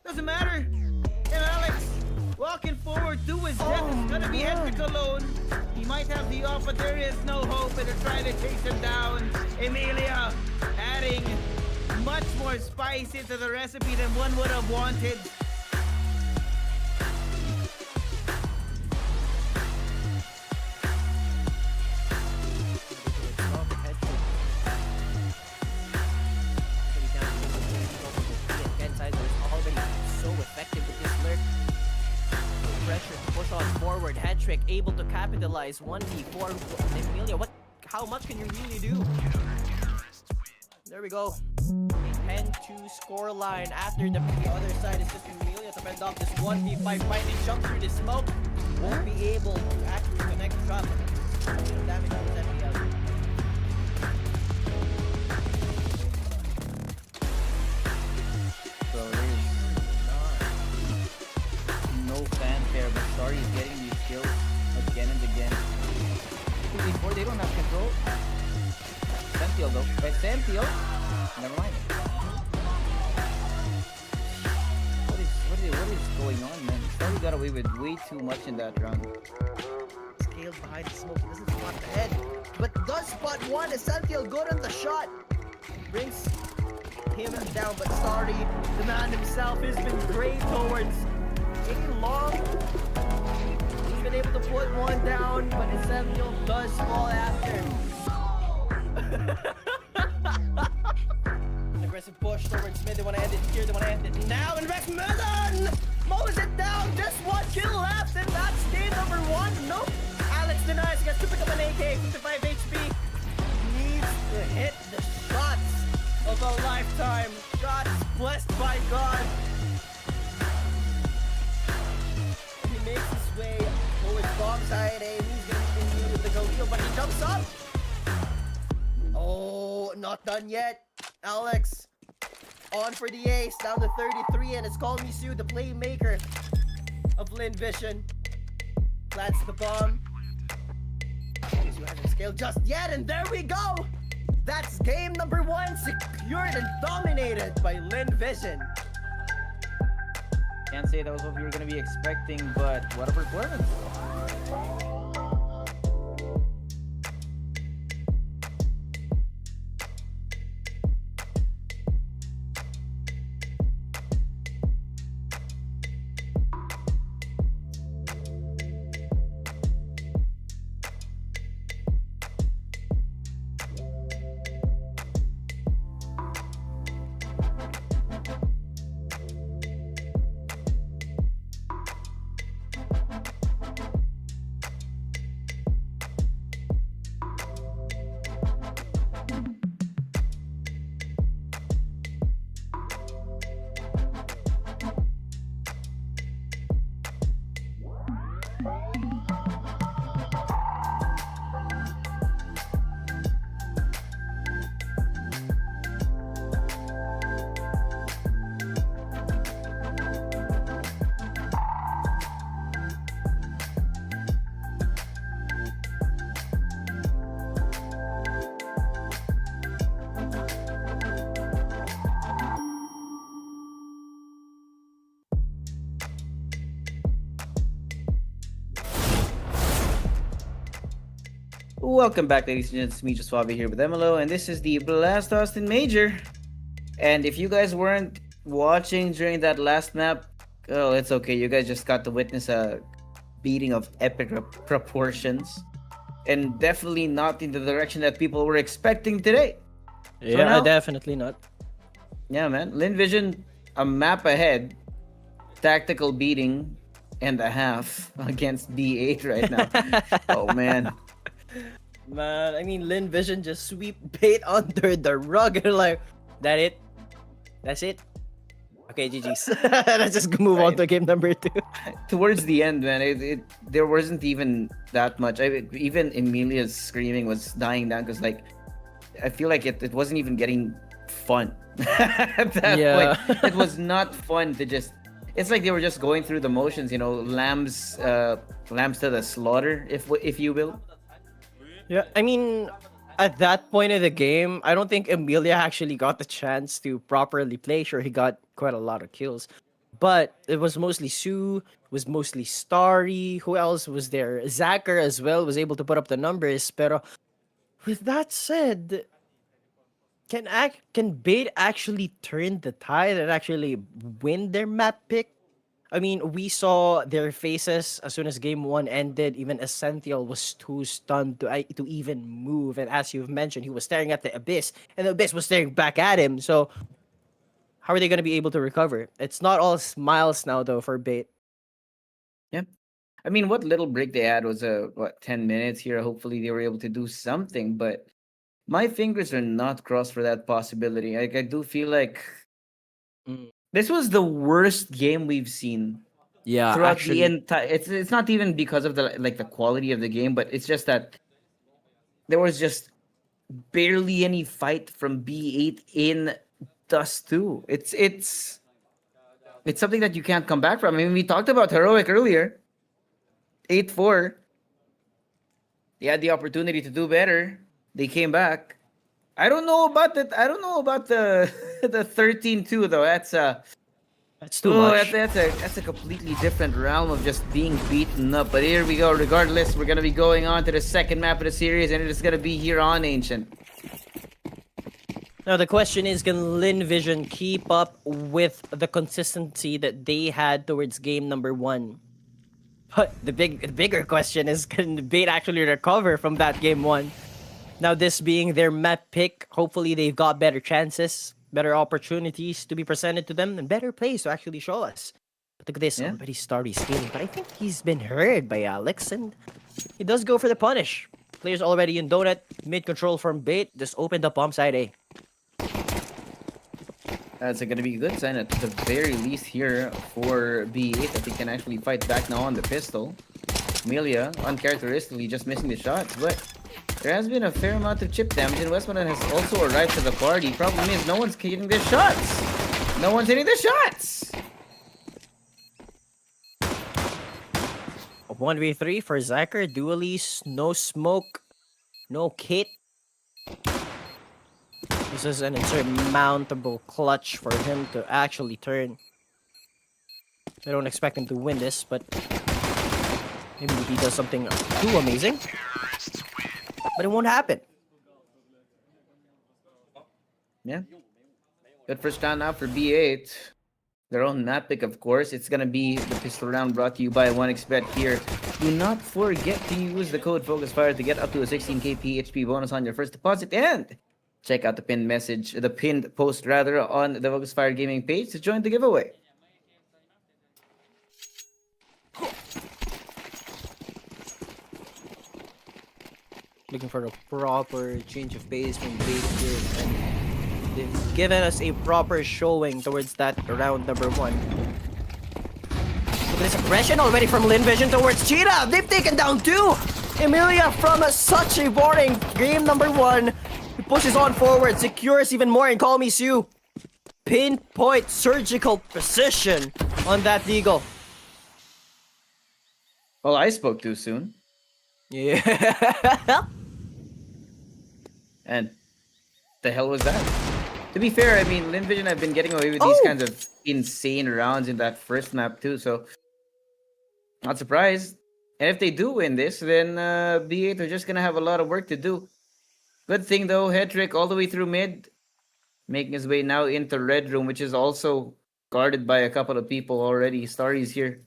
Doesn't matter. And Alex walking forward to his death. It's gonna be Hedrick alone. He might have the off, but there is no hope, and they're trying to chase him down. Emilia adding much more spice into the recipe than one would have wanted. Pressure to push on forward. Hedrick able to capitalize 1v4. Emilia, how much can you really do? There we go. 10 to scoreline after the other side is just Amelia to fend off this 1v5 fight. They jump through the smoke. Won't be able to actually connect the trap. Damage to the FPL. So there's no fanfare, but Story is getting these kills again and again. Before they don't have control. Sentinel though. By Sentinel. Never mind. What is going on, man? Story got away with way too much in that round. Scaled behind the smoke. He doesn't spot the head. But does spot one. Essential good on the shot. Brings him down, but sorry, the man himself has been great towards A-Long. He's been able to put one down, but Essential does fall after. Aggressive push towards mid. They want to end it here. They want to end it now. And Rex Melon mows it down. Just one kill left, and that's game number one. Nope. Alex denies. He gets to pick up an AK. 55 HP. Needs to hit the shots of a lifetime. Shots blessed by God. He makes his way towards bomb side A. He's going to continue with the Galileo, but he jumps up. Oh, not done yet. Alex on for the ace, down to 33, and it's called Misu, the playmaker of Lynn Vision. Plants the bomb. Misu hasn't scaled just yet, and there we go! That's game number one, secured and dominated by Lynn Vision. Can't say that was what we were going to be expecting, but what a performance. Welcome back, ladies and gentlemen. It's me, Suave here with Emilo, and this is the Blast Austin Major. And if you guys weren't watching during that last map, oh, it's okay. You guys just got to witness a beating of epic proportions, and definitely not in the direction that people were expecting today. Yeah, now- definitely not. Yeah, man. Lynn Vision, a map ahead, tactical beating and a half against B8 right now. Oh, man. Man, I mean, Lynn Vision just sweep bait under the rug and like, that it? That's it? Okay, GG's. Let's just move on to game number 2. Towards the end, man, there wasn't even that much. Even Emilia's screaming was dying down because, like, I feel like it wasn't even getting fun at that point. It was not fun to just. It's like they were just going through the motions, you know, lambs to the slaughter, if you will. Yeah, I mean, at that point of the game, I don't think Emilia actually got the chance to properly play. Sure, he got quite a lot of kills, but it was mostly Sue, was mostly Starry. Who else was there? Zacher as well was able to put up the numbers. Pero with that said, can Bait actually turn the tide and actually win their map pick? I mean, we saw their faces as soon as game 1 ended. Even Essential was too stunned to even move. And as you've mentioned, he was staring at the Abyss, and the Abyss was staring back at him. So, how are they going to be able to recover? It's not all smiles now, though, for Bait. Yeah. I mean, what little break they had was 10 minutes here. Hopefully, they were able to do something. But my fingers are not crossed for that possibility. I do feel like This was the worst game we've seen Yeah, throughout actually. the entire. It's not even because of the quality of the game, but it's just that there was just barely any fight from B8 in Dust 2. It's something that you can't come back from. I mean, we talked about Heroic earlier. 8-4. They had the opportunity to do better. They came back. I don't know about that. I don't know about the the 13-2 though. That's That's too much. that's a completely different realm of just being beaten up. But here we go. Regardless, we're gonna be going on to the second map of the series, and it is gonna be here on Ancient. Now the question is, can Lynn Vision keep up with the consistency that they had towards game number 1? But the bigger question is, can Bait actually recover from that game 1? Now this being their map pick, hopefully they've got better chances, better opportunities to be presented to them, and better plays to actually show us. But look at this, already Starry scaling. But I think he's been heard by Alex, and he does go for the punish. Players already in donut, mid control from Bait, just opened up bomb side A. That's going to be a good sign at the very least here for B8 that they can actually fight back now on the pistol. Amelia, uncharacteristically, just missing the shots, but there has been a fair amount of chip damage, and Westmoreland has also arrived to the party. Problem is, no one's hitting their shots. No one's hitting their shots. A 1v3 for Zyker, Dualies, no smoke, no kit. This is an insurmountable clutch for him to actually turn. I don't expect him to win this, but maybe he does something too amazing. But it won't happen. Yeah. Good first down now for B8. Their own map pick, of course. It's going to be the pistol round brought to you by 1xBet here. Do not forget to use the code FocusFire to get up to a 16k PHP bonus on your first deposit. And check out the pinned post on the FocusFire gaming page to join the giveaway. Looking for a proper change of pace from Bait here, and they've given us a proper showing towards that round number 1. Look at this aggression already from Lynn Vision towards Cheetah. They've taken down 2. Emilia from such a boring game number 1. He pushes on forward, secures even more, and Call Me Sue. Pinpoint surgical precision on that Deagle. Well, I spoke too soon. Yeah. And the hell was that? To be fair, I mean, Lynn Vision have been getting away with these kinds of insane rounds in that first map too, so not surprised. And if they do win this, then B8 are just gonna have a lot of work to do. Good thing though, Hetrick all the way through mid, making his way now into Red Room, which is also guarded by a couple of people already. Starry's here,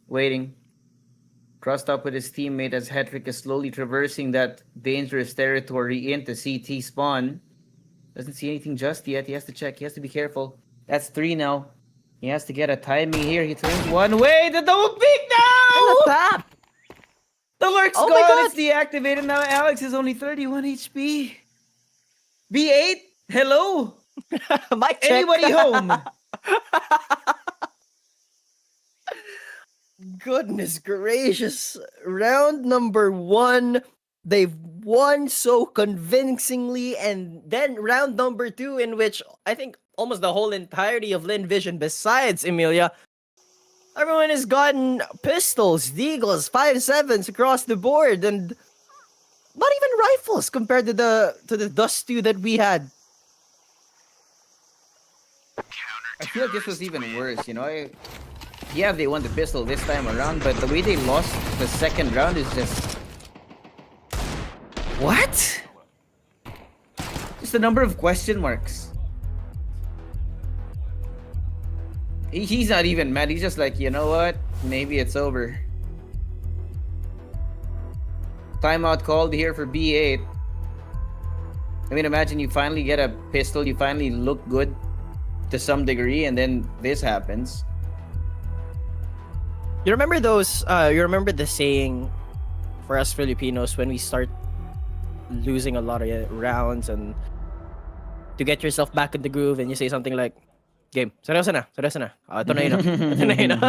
waiting. Crossed up with his teammate as Hetrick is slowly traversing that dangerous territory into CT spawn. Doesn't see anything just yet. He has to check. He has to be careful. That's 3 now. He has to get a timing here. He turns one way. The double peek now! The lurk's Oh my gone. God. It's deactivated now. Alex is only 31 HP. B8, hello? Mic check. Anybody home? Goodness gracious. Round number 1, they've won so convincingly, and then round number 2, in which I think almost the whole entirety of Lynn Vision, besides Emilia, everyone has gotten pistols, deagles, 5.7s across the board, and not even rifles compared to the Dust 2 that we had. I feel like this was even worse, you know? Yeah, they won the pistol this time around, but the way they lost the second round is just... What? Just a number of question marks. He's not even mad. He's just like, you know what? Maybe it's over. Timeout called here for B8. I mean, imagine you finally get a pistol. You finally look good to some degree, and then this happens. You remember those, you remember the saying for us Filipinos when we start losing a lot of rounds and to get yourself back in the groove, and you say something like, Game. Seryoso na. Ito na yun. Ito na yun.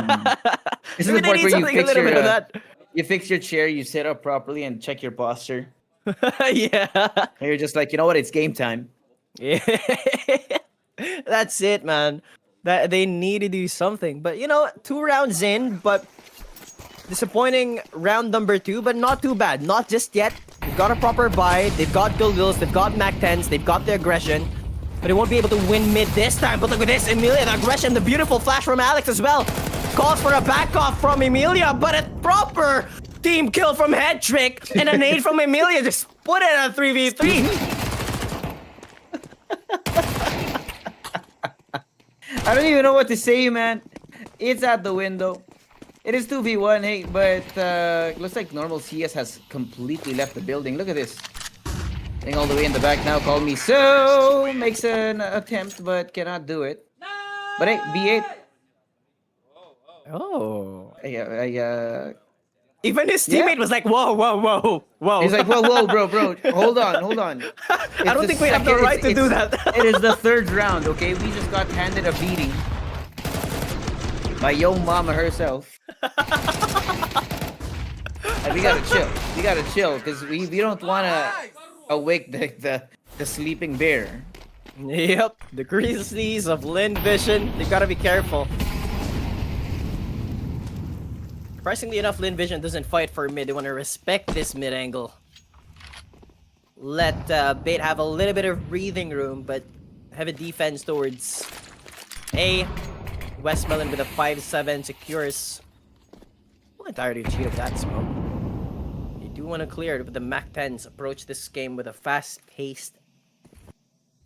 This is Maybe the they part need where you something a fix little your bit of that. you fix your chair, you sit up properly, and check your posture. Yeah. And you're just like, you know what? It's game time. Yeah. That's it, man. That they need to do something. But 2 rounds in, but disappointing round number 2, but not too bad. Not just yet. They've got a proper buy. They've got Bill Wills. They've got Mac 10s. They've got the aggression. But they won't be able to win mid this time. But look at this. Emilia, the aggression. The beautiful flash from Alex as well. Calls for a back off from Emilia. But a proper team kill from Head Trick. And a nade from Emilia. Just put it at 3v3. I don't even know what to say, man. It's out the window. It is 2v1, hey, but looks like normal CS has completely left the building. Look at this. Thing all the way in the back now. Call me so. Makes an attempt, but cannot do it. But hey, B8. Oh. Even his teammate was like, whoa. He's like, whoa, bro. Hold on. I don't think we have the right to do that. It is the 3rd round, okay? We just got handed a beating by yo mama herself. And we gotta chill, because we don't want to awake the sleeping bear. Yep, the Grizzlies of Lynn Vision. They gotta be careful. Surprisingly enough, Lynn Vision doesn't fight for mid. They want to respect this mid angle. Let Bait have a little bit of breathing room, but have a defense towards A. Westmelon with a 5-7 secures. Not entirely cheat of that smoke. You do want to clear it with the Mac 10s. Approach this game with a fast-paced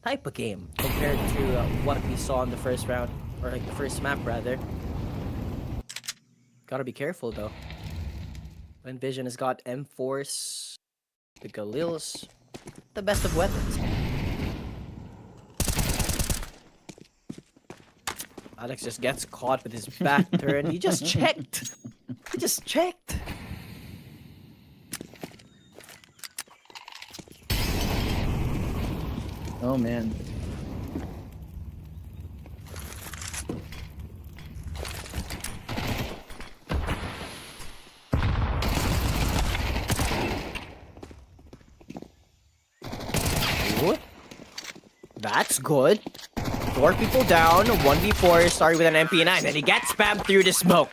type of game compared to what we saw in the first round, or like the first map rather. Gotta be careful though. Lynn Vision has got M4s, the Galils, the best of weapons. Alex just gets caught with his back turn. He just checked. Oh man. That's good. 4 people down, 1v4, starting with an MP9, and he gets spammed through the smoke.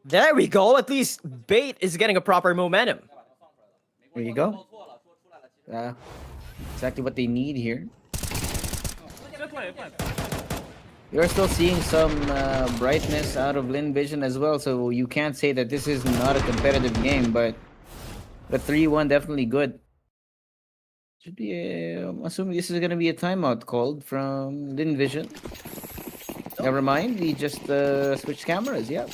There we go. At least Bait is getting a proper momentum. There you go. Exactly what they need here. You're still seeing some brightness out of Lynn Vision as well, so you can't say that this is not a competitive game, but the 3-1 definitely good. Should be I'm assuming this is gonna be a timeout called from Lynn Vision. Never mind, we just switched cameras, Yep.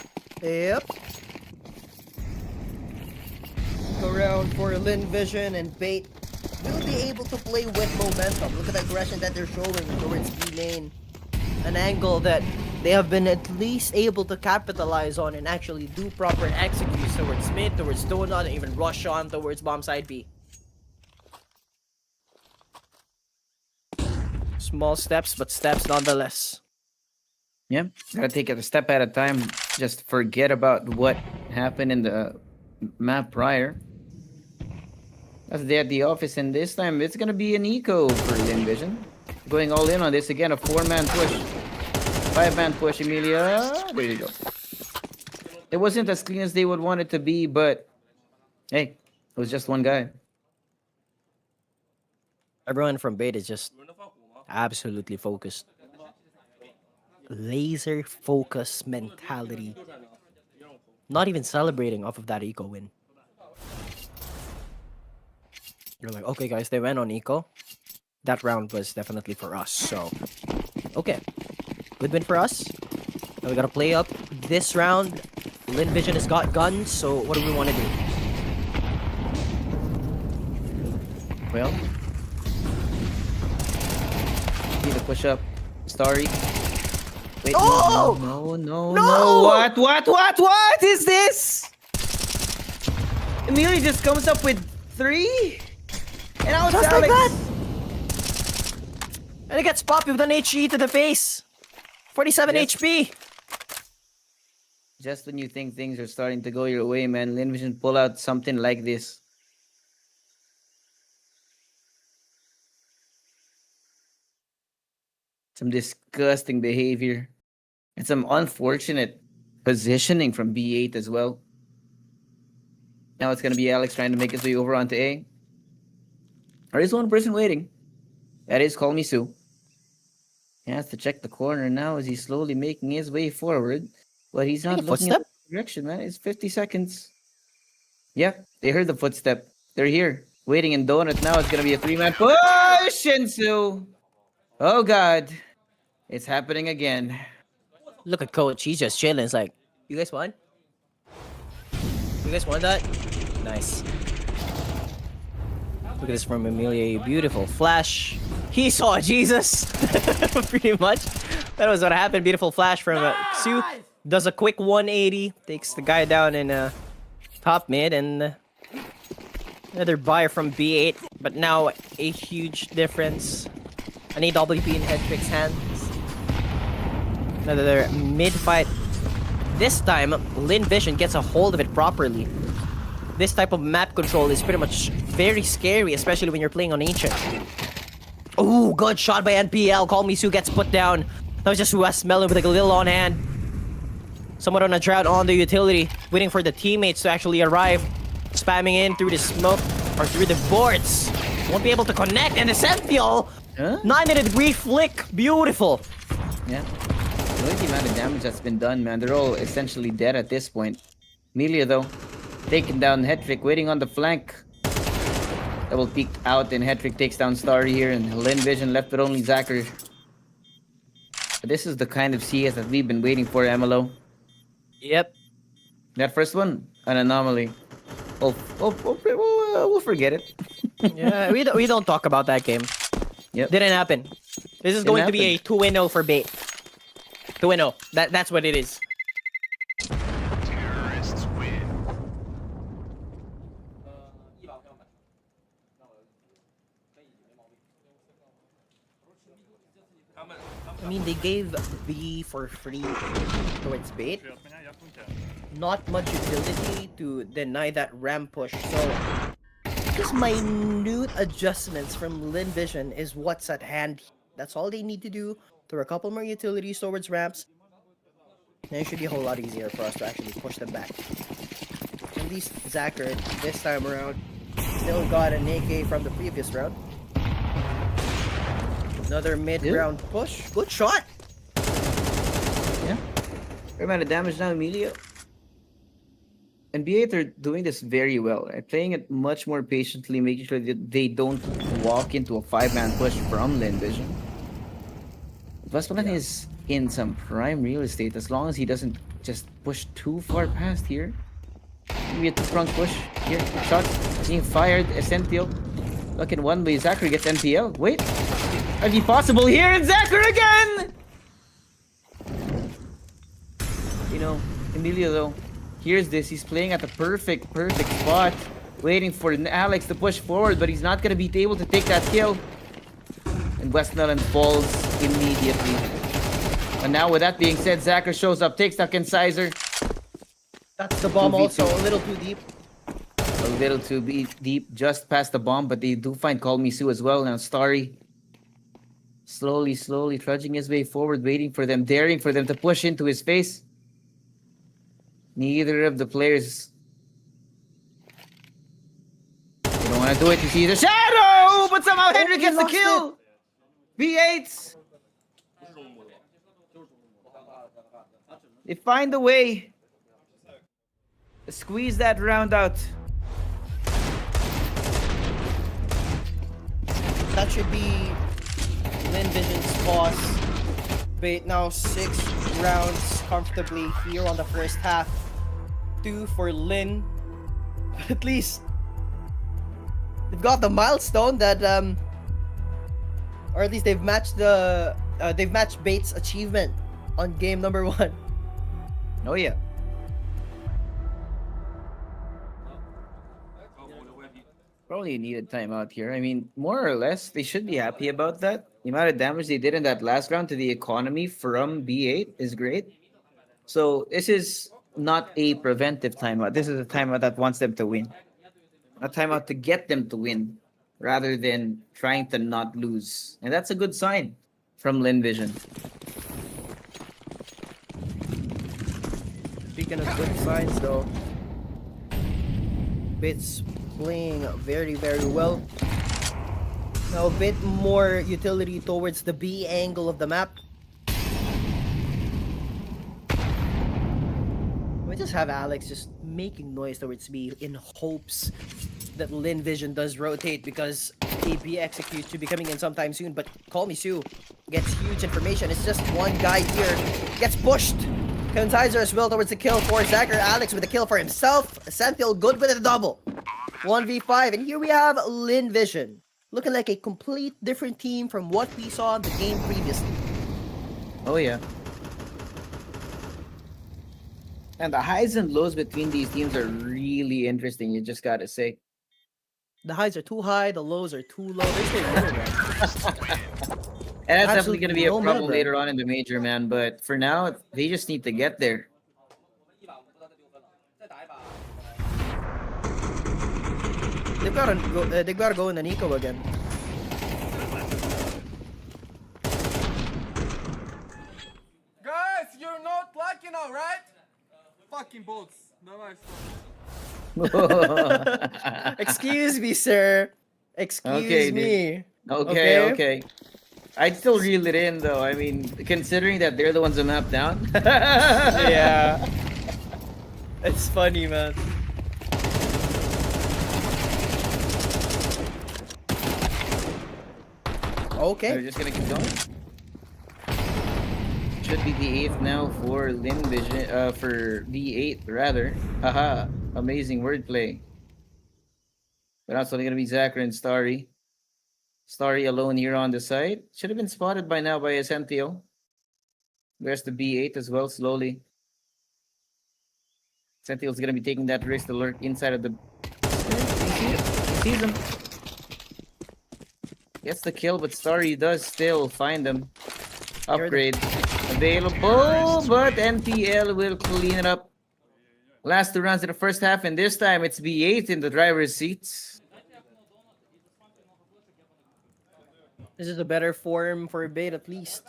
Go around for Lynn Vision, and Bait will be able to play with momentum. Look at the aggression that they're showing towards B lane. An angle that they have been at least able to capitalize on and actually do proper executes towards mid, towards donut, and even rush on towards bomb side B. Small steps, but steps nonetheless. Yeah, gotta take it a step at a time. Just forget about what happened in the map prior. That's day at the office, and this time it's gonna be an eco for Lynn Vision. Going all in on this again, a 4-man push. 5-man push, Emilia. There you go. It wasn't as clean as they would want it to be, but hey, it was just one guy. Everyone from Bait is just absolutely focused. Laser focus mentality. Not even celebrating off of that eco win. You're like, okay guys, they went on eco. That round was definitely for us, so okay. Good win for us. Now we gotta play up this round. Lynn Vision has got guns, so what do we want to do? Well, need to push up. Starry. Wait, Oh! no. No! What is this? Emilia just comes up with 3? And now it's Just Alex. like that! And it gets popped with an HE to the face. 47 Yes. HP. Just when you think things are starting to go your way, man, Lynn Vision pull out something like this. Some disgusting behavior. And some unfortunate positioning from B8 as well. Now it's going to be Alex trying to make his way over onto A. There is one person waiting. That is Call Me Sue. He has to check the corner now as he's slowly making his way forward. But he's not Like a looking footstep? in the direction, man. It's 50 seconds. Yeah, they heard the footstep. They're here. Waiting in Donut now. It's going to be a 3-man push. Shinsu. Oh, God. It's happening again. Look at Coach. He's just chilling. It's like, you guys won? You guys won that? Nice. Look at this from Amelia. Beautiful flash. He saw Jesus. Pretty much. That was what happened. Beautiful flash from Sue. Does a quick 180. Takes the guy down in top mid. And another buyer from B8. But now a huge difference. An AWP in Hedrick's hands. Another mid fight. This time, Lynn Vision gets a hold of it properly. This type of map control is pretty much very scary, especially when you're playing on Ancient. Oh, good shot by NPL. Call Me Sue gets put down. That was just West Melon with a little on hand. Someone on a drought on the utility, waiting for the teammates to actually arrive. Spamming in through the smoke, or through the boards. Won't be able to connect, and the Sentinel! Huh? 9-minute brief flick. Beautiful. Yeah. Look at the amount of damage that's been done, man. They're all essentially dead at this point. Amelia, though, taking down Hedrick, waiting on the flank. Double peek out, and Hedrick takes down Starry here, and Lynn Vision left with only Zacher. But this is the kind of CS that we've been waiting for, MLO. Yep. That first one, an anomaly. We'll forget it. Yeah, we don't talk about that game. Yep. Didn't happen. This is Didn't going to be a happen. 2-0 for bait. 2-0. That's what it is. I mean, they gave B for free towards bait. Not much utility to deny that ramp push. So, just minute adjustments from Lynn Vision is what's at hand. That's all they need to do. Throw a couple more utilities towards ramps. And it should be a whole lot easier for us to actually push them back. At least Zacher, this time around, still got an AK from the previous round. Another mid-round push. Good shot! Yeah. Fair amount of damage now, Amelia. And B8 are doing this very well. Right? Playing it much more patiently, making sure that they don't walk into a 5-man push from Lynn Vision. Vespalan is in some prime real estate as long as he doesn't just push too far past here. Maybe a 2-pronged push. Here, shots being fired. Essential. Looking one way. Zacher gets NPL. Wait. Might be possible here, and Zacher again! You know, Emilio though, here's this. He's playing at the perfect spot. Waiting for Alex to push forward, but he's not gonna be able to take that kill. And Westmelon falls immediately. And now with that being said, Zacher shows up, takes that Incisor. That's the bomb 2v2. also, a little too deep. A little too deep, just past the bomb, but they do find Call Me Sue as well. Now Starry slowly trudging his way forward, waiting for them, daring for them to push into his face. Neither of the players. They don't want to do it. You see the shadow, but somehow Hendrik gets the kill. V8. They find a way to squeeze that round out. That should be Lynn Vision's boss. Bait now 6 rounds comfortably here on the first half. 2 for Lynn. At least they've got the milestone that or at least they've matched the they've matched Bait's achievement on game number 1. Oh yeah. Probably needed timeout here. I mean, more or less, they should be happy about that. the amount of damage they did in that last round to the economy from B8 is great. So this is not a preventive timeout. This is a timeout that wants them to win. A timeout to get them to win rather than trying to not lose. And that's a good sign from Lynn Vision. Speaking of good signs, though, Bits playing very, very well. Now, a bit more utility towards the B angle of the map. We just have Alex just making noise towards B in hopes that Lynn Vision does rotate, because AB execute should be coming in sometime soon. But Call Me Sue gets huge information. It's just one guy here gets pushed. Consizer as well towards the kill for Zachar. Alex with the kill for himself. Sentinel good with a double. 1v5. And here we have Lynn Vision, looking like a complete different team from what we saw in the game previously. Oh yeah. And the highs and lows between these teams are really interesting, you just gotta say. The highs are too high, the lows are too low. There's no middle ground. And that's definitely Absolutely going to be a no problem middle later on in the major, man. But for now, they just need to get there. They've got to go in the Nico again. Guys, you're not lucky now, right? Fucking boats. Excuse me, sir. Excuse me. Okay. I'd still reel it in, though. I mean, considering that they're the ones who map down. Yeah. It's funny, man. Okay. They're just gonna keep going. Should be the 8th now for Lynn Vision, for V8 rather. Haha, amazing wordplay. But also gonna be Zachar and Starry. Starry alone here on the side. Should have been spotted by now by SMTO. There's the B8 as well, slowly. SMTO's gonna be taking that risk to lurk inside of the... He sees him. Gets the kill, but Starry does still find them. Upgrade available, but NPL will clean it up. Last 2 rounds in the first half, and this time it's B8 in the driver's seats. This is a better form for Bait at least.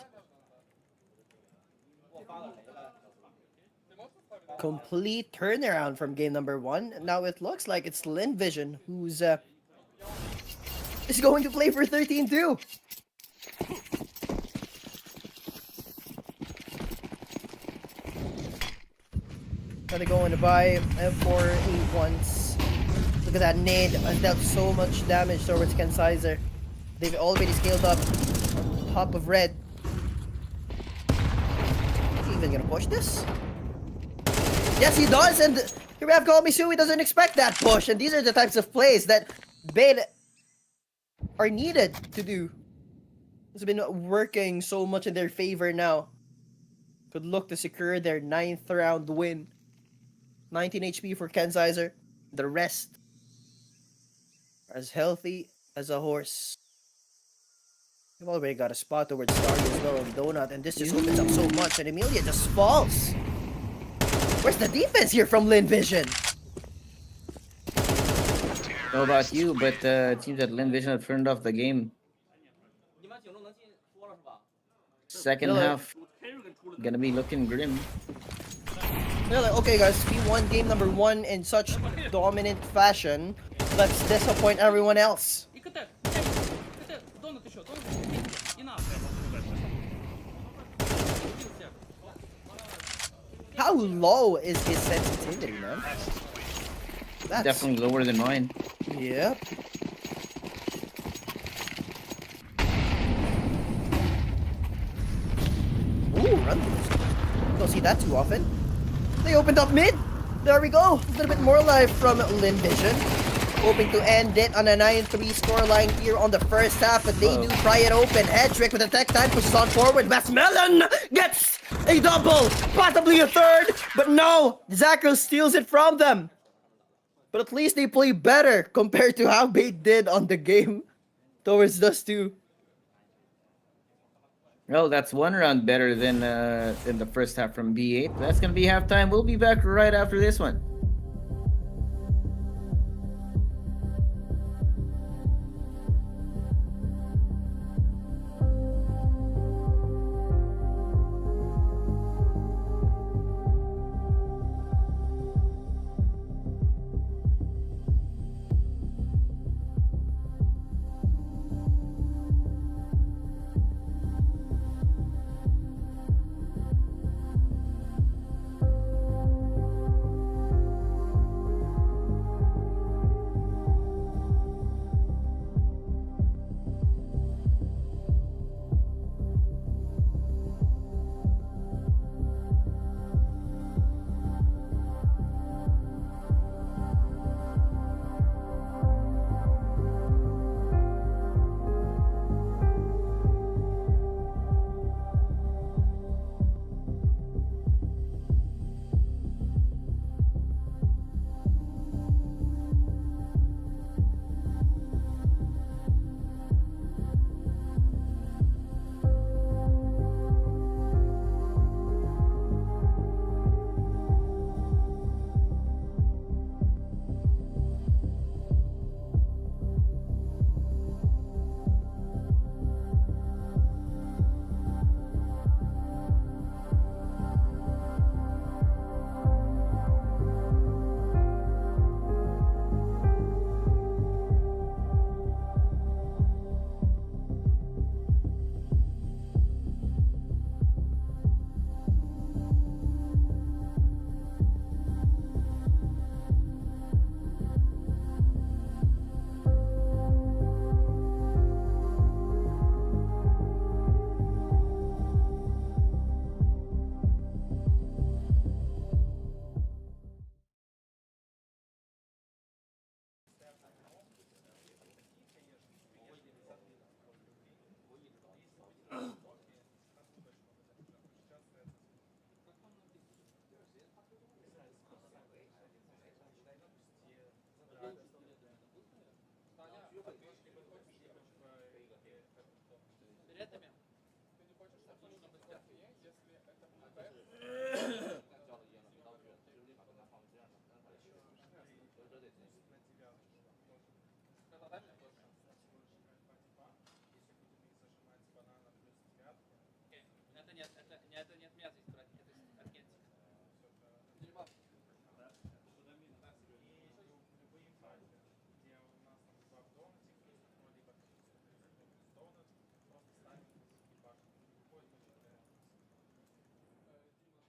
Complete turnaround from game number 1. Now it looks like it's Lynn Vision who's is going to play for 13-2. Gotta go in to buy M4 once. Look at that nade. Has dealt so much damage towards Kensizer. They've already scaled up on top of red. Is he even gonna push this? Yes, he does, and here we have Call Me Sue. He doesn't expect that push, and these are the types of plays that Bait are needed to do. It's been working so much in their favor now. Could look to secure their 9th round win. 19 HP for Kensizer. The rest as healthy as a horse. We've already got a spot towards Starry as well and Donut, and this just opens up so much, and Emilia just falls. Where's the defense here from Lynn Vision? I don't know about you, but it seems that Lynn Vision have turned off the game. Second half, gonna be looking grim. They're like, okay guys, we won game number 1 in such dominant fashion. Let's disappoint everyone else. How low is his sensitivity, man? That's... Definitely lower than mine. Yep. Ooh, run throughs. Don't see that too often. They opened up mid. There we go. A little bit more life from Lynn Vision. Hoping to end it on a 9-3 scoreline here on the first half, but they do pry it open. Hedrick with the tech time pushes on forward. Melon gets a double, possibly a third, but no, Zachar steals it from them. But at least they play better compared to how Bait did on the game towards those two. Well, that's one round better than in the first half from B8. That's gonna be halftime. We'll be back right after this one.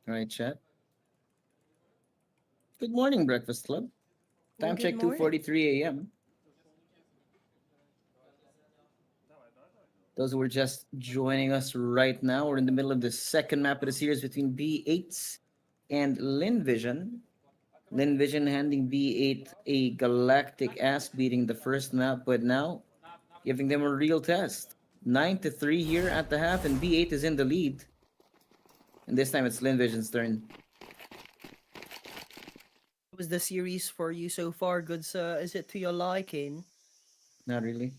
All right, chat. Good morning, Breakfast Club. Time Good check, morning. 2:43 a.m. Those who are just joining us right now, we're in the middle of the second map of the series between B8 and Lynn Vision. Lynn Vision handing B8 a galactic ass beating the first map, but now giving them a real test. 9-3 here at the half, and B8 is in the lead. And this time it's Lynn Vision's turn. How was the series for you so far, Goods? Is it to your liking? Not really.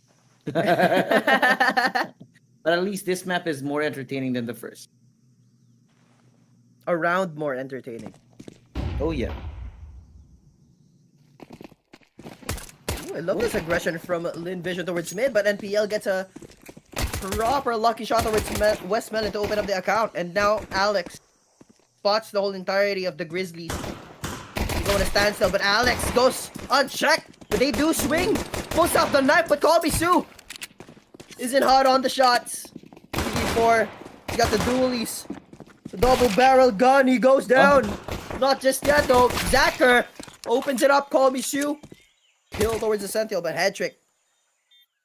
But at least this map is more entertaining than the first. A round more entertaining. Oh yeah. Ooh, I love this aggression from Lynn Vision towards mid, but NPL gets a proper lucky shot towards West Melon to open up the account. And now Alex spots the whole entirety of the Grizzlies. He's going to stand still, but Alex goes unchecked. But they do swing. Pulls out the knife, but Colby Sue isn't hot on the shots. 3v4. He's got the dualies. The double barrel gun. He goes down. Not just yet, though. Zacher opens it up. Colby Sue. Kill towards the Sentinel, but head trick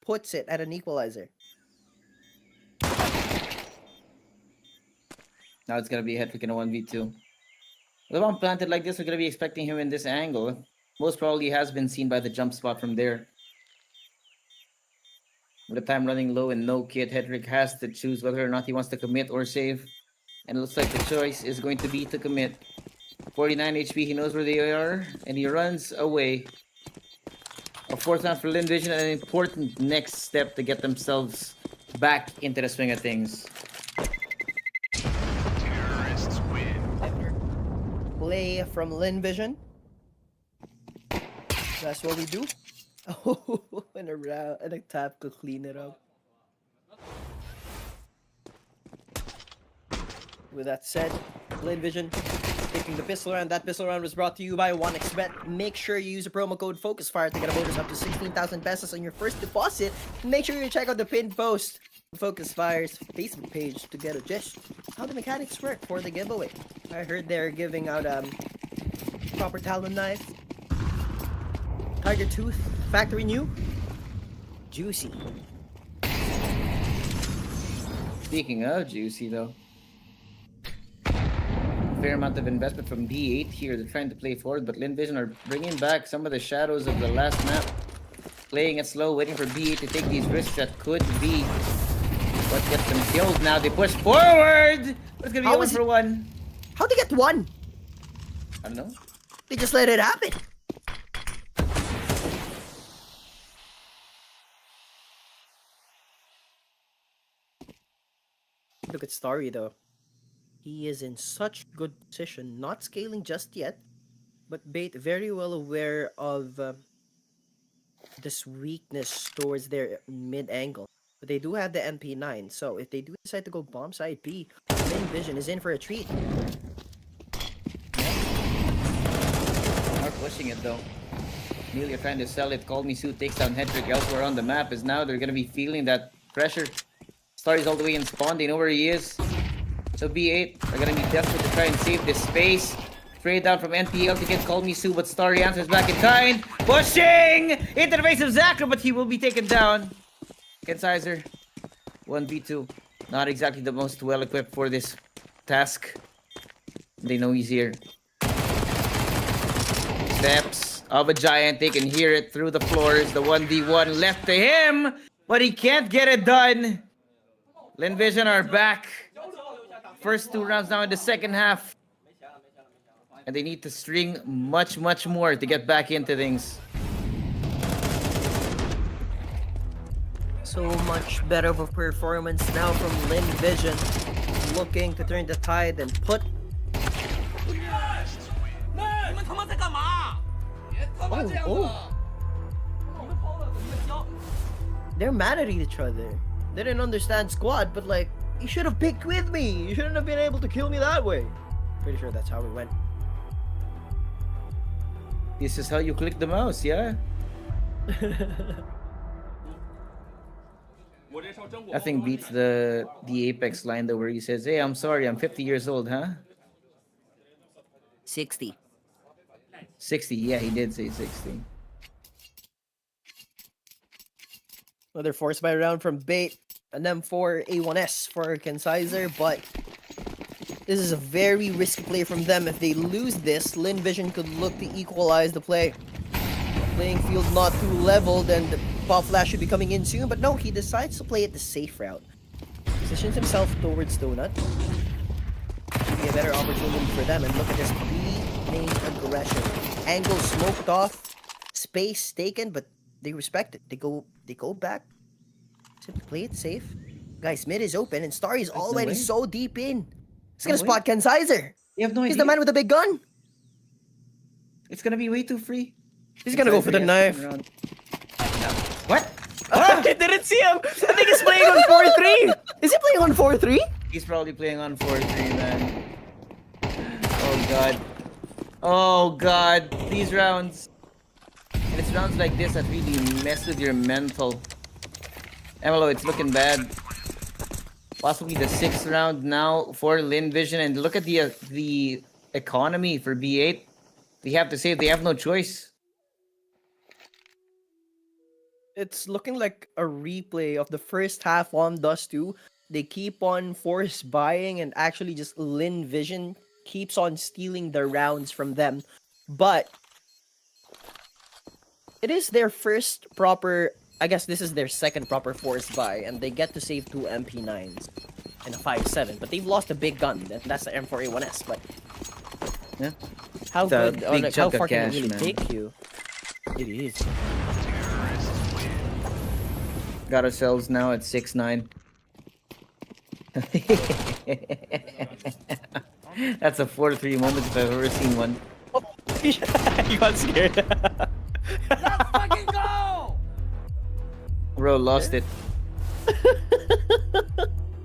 puts it at an equalizer. Now it's gonna be a head trick in a 1v2. With one planted like this, we're gonna be expecting him in this angle. Most probably has been seen by the jump spot from there. With the time running low and no kit, Hedrick has to choose whether or not he wants to commit or save. And it looks like the choice is going to be to commit. 49 HP, he knows where they are, and he runs away. A fourth round for Lynn Vision, an important next step to get themselves back into the swing of things. play from Lynn Vision. That's what we do. Oh, and a tap to clean it up. With that said, Lynn Vision taking the pistol round. That pistol round was brought to you by 1xBet. Make sure you use the promo code FocusFire to get a bonus up to 16,000 pesos on your first deposit. Make sure you check out the pinned post on FocusFire's Facebook page to get a gist how the mechanics work for the giveaway. I heard they're giving out proper Talon knife, Tiger Tooth, factory new, juicy. Speaking of juicy though, fair amount of investment from B8 here. They're trying to play forward, but Lynn Vision are bringing back some of the shadows of the last map. Playing it slow, waiting for B8 to take these risks that could be what gets them killed. Now they push forward! It's gonna be 1-for-1. How'd they get one? I don't know. They just let it happen. Look at Starry though. He is in such good position, not scaling just yet, but Bait very well aware of this weakness towards their mid angle. But they do have the MP9, so if they do decide to go bomb side B, Lynn Vision is in for a treat. Are pushing it though. Amelia trying to sell it. Call Me Sue takes down Hedrick elsewhere on the map, as now they're gonna be feeling that pressure. Starry's all the way in spawn, they know where he is. So B8 are gonna be desperate to try and save this space. Trade down from NPL to get Call Me Sue, but Starry answers back in kind. Pushing into the face of Zachary, but he will be taken down. Kensizer, 1v2. Not exactly the most well equipped for this task. They know he's here. Steps of a giant, they can hear it through the floors. The 1v1 left to him, but he can't get it done. Lynn Vision are back. First 2 rounds now in the second half. And they need to string much more to get back into things. So much better of a performance now from Lynn Vision. Looking to turn the tide and put... Oh. They're mad at each other. They didn't understand squad, but like, you should have picked with me. You shouldn't have been able to kill me that way. Pretty sure that's how it went. This is how you click the mouse, yeah? Nothing beats the Apex line though, where he says, "Hey, I'm sorry, I'm 50 years old, huh?" 60. 60, yeah, he did say 60. Another force by round from Bait. An M4 A1S for Kensizer, but this is a very risky play from them. If they lose this, Lynn Vision could look to equalize the play. Playing field not too leveled, and the Pop Flash should be coming in soon, but no, he decides to play it the safe route. Positions himself towards Donut. Should be a better opportunity for them, and look at this B-main aggression. Angle smoked off, space taken, but they respect it. They go back. Simply play it safe. Guys, mid is open, and Starry's already so deep in. He's gonna spot Kensizer. You have no idea. He's the man with the big gun. It's gonna be way too free. He's gonna go for the knife. What? I didn't see him. I think he's playing on 4-3. Is he playing on 4-3? He's probably playing on 4-3, man. Oh god. Oh god. These rounds. And it's rounds like this that really mess with your mental. MLO, it's looking bad. Possibly the 6th round now for Lynn Vision, and look at the economy for B8. They have to say they have no choice. It's looking like a replay of the first half on Dust 2. They keep on force buying, and actually just Lynn Vision keeps on stealing the rounds from them. But it is their first proper... I guess this is their second proper force buy, and they get to save 2 MP9s and a 5.7, but they've lost a big gun, and that's the M4A1S, but yeah, how good, like, how far cash, can it really man. take you? It is. Got ourselves now at 6-9. That's a 4-3 moment if I've ever seen one. You got scared. Let's fucking go! Bro, lost it.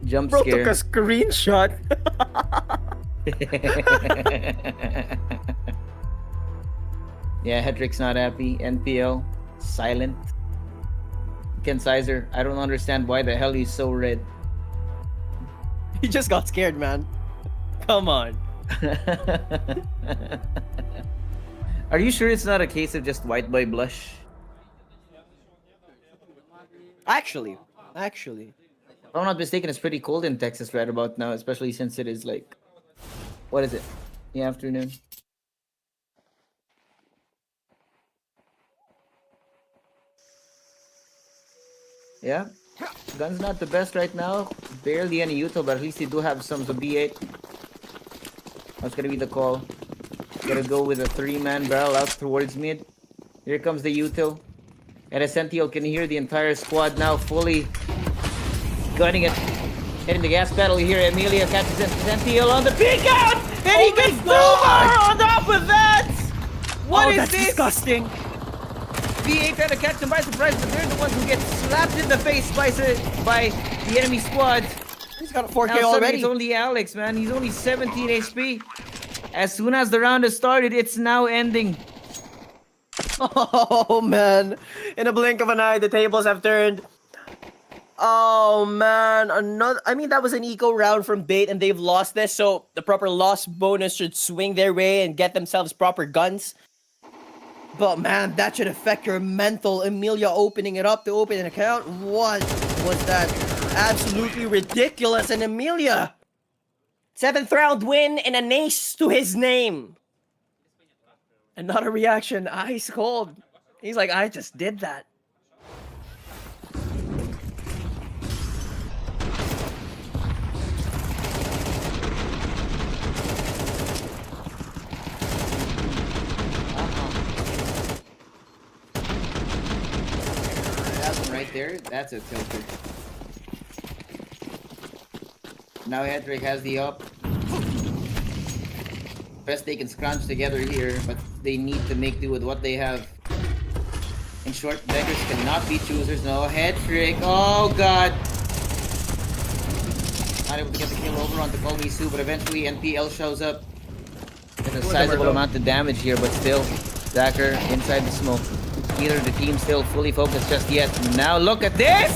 Jump Bro scare. took a screenshot. Yeah, Hedrick's not happy. NPL, silent. Ken Sizer, I don't understand why the hell he's so red. He just got scared, man. Come on. Are you sure it's not a case of just white boy blush? Actually. If I'm not mistaken, it's pretty cold in Texas right about now, especially since it is like, what is it? The afternoon. Yeah, gun's not the best right now. Barely any util, but at least they do have some. So B8. That's gonna be the call. Gotta go with a 3-man barrel out towards mid. Here comes the util. And Essential can hear the entire squad now fully gunning it. Hitting the gas pedal here. Amelia catches Essential on the peek out! And he gets over on top of that! What is that's this? disgusting. B8 trying to catch them by surprise, but they're the ones who get slapped in the face by the enemy squad. He's got a 4K Now suddenly already. it's only Alex, man. He's only 17 HP. As soon as the round has started, it's now ending. Oh man. In a blink of an eye, the tables have turned. Oh man, that was an eco round from Bait and they've lost this, so the proper loss bonus should swing their way and get themselves proper guns. But man, that should affect your mental. Amelia opening it up to open an account. What was that? Absolutely ridiculous. And Amelia, 7th round win and an ace to his name. And not a reaction, ice cold. He's like, I just did that. That one right there, that's a tilter. Now Hedrick has the up. Best they can scrunch together here, but they need to make do with what they have. In short, beggars cannot be choosers. No, Hedrick. Oh god. Not able to get the kill over on the Kolmisu, but eventually NPL shows up. There's a sizable amount of damage here, but still, Zacker inside the smoke. Neither of the team still fully focused just yet. Now look at this!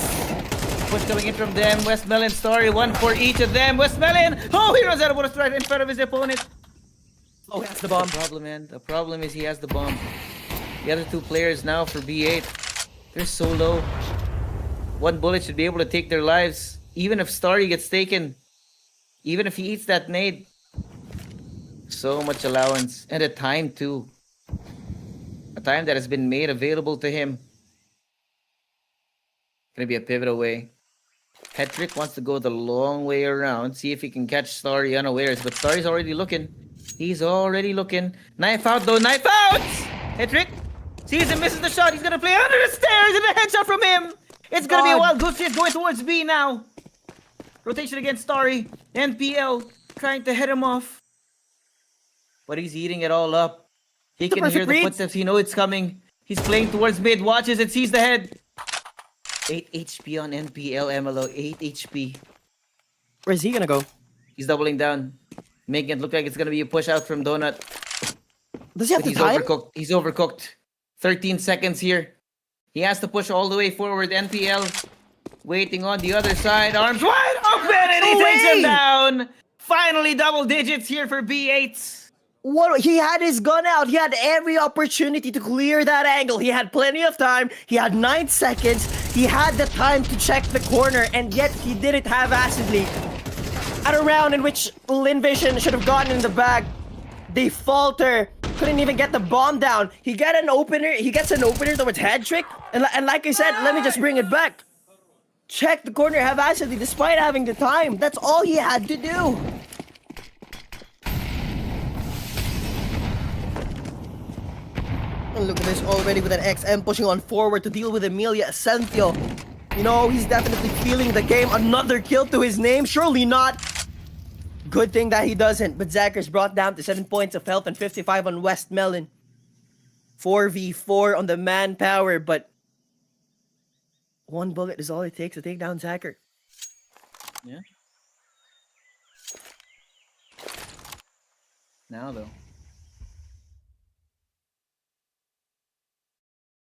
Push coming in from them. Westmelon story, one for each of them. Westmelon! Oh, he runs out of water strike in front of his opponent. Oh, that's the bomb. The problem, man. The problem is he has the bomb. The other two players now for B8, they're so low. One bullet should be able to take their lives. Even if Starry gets taken. Even if he eats that nade. So much allowance. And a time too. A time that has been made available to him. Gonna be a pivot away. Hedrick wants to go the long way around. See if he can catch Starry unawares. But Starry's already looking. He's already looking. Knife out though. Knife out! Hedrick sees and misses the shot. He's gonna play under the stairs and a headshot from him. It's gonna be a wild goose chase going towards B now. Rotation against Starry. NPL trying to head him off. But he's eating it all up. He can hear the footsteps. He knows it's coming. He's playing towards mid. Watches it. Sees the head. 8 HP on NPL MLO. 8 HP. Where's he gonna go? He's doubling down. Making it look like it's gonna be a push out from Donut. Does he have But the time? overcooked. He's overcooked. 13 seconds here. He has to push all the way forward. NPL waiting on the other side. Arms wide open and he takes him down. Finally double digits here for B8. What? He had his gun out. He had every opportunity to clear that angle. He had plenty of time. He had 9 seconds. He had the time to check the corner, and yet he did it haphazardly. At a round in which Lynn Vision should have gotten in the bag, they falter. Couldn't even get the bomb down. He got an opener. He gets an opener towards Hedrick, and like I said, let me just bring it back. Check the corner haphazardly despite having the time. That's all he had to do. And look at this already with an XM pushing on forward to deal with Amelia Asensio. You know, he's definitely feeling the game. Another kill to his name. Surely not. Good thing that he doesn't, but Zacker's brought down to 7 points of health and 55 on West Melon. 4v4 on the manpower, but one bullet is all it takes to take down Zacker. Yeah. Now though.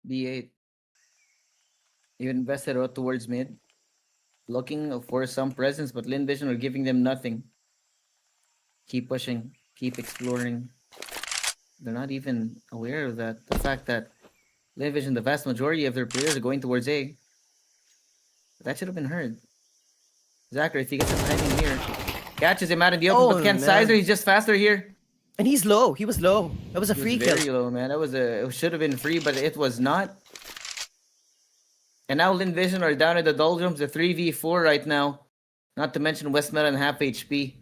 B8. You invested out towards mid. Looking for some presence, but Lynn Vision are giving them nothing. Keep pushing. Keep exploring. They're not even aware of that. The fact that Lynn Vision, the vast majority of their players are going towards A. That should have been heard. Zacher, if he gets some timing here, catches him out in the open, but Ken Sizer, he's just faster here. And he's low. He was low. That was a free kill. Very low, man. That was it should have been free, but it was not. And now Lynn Vision are down at the doldrums, the 3v4 right now. Not to mention Westmelon half HP.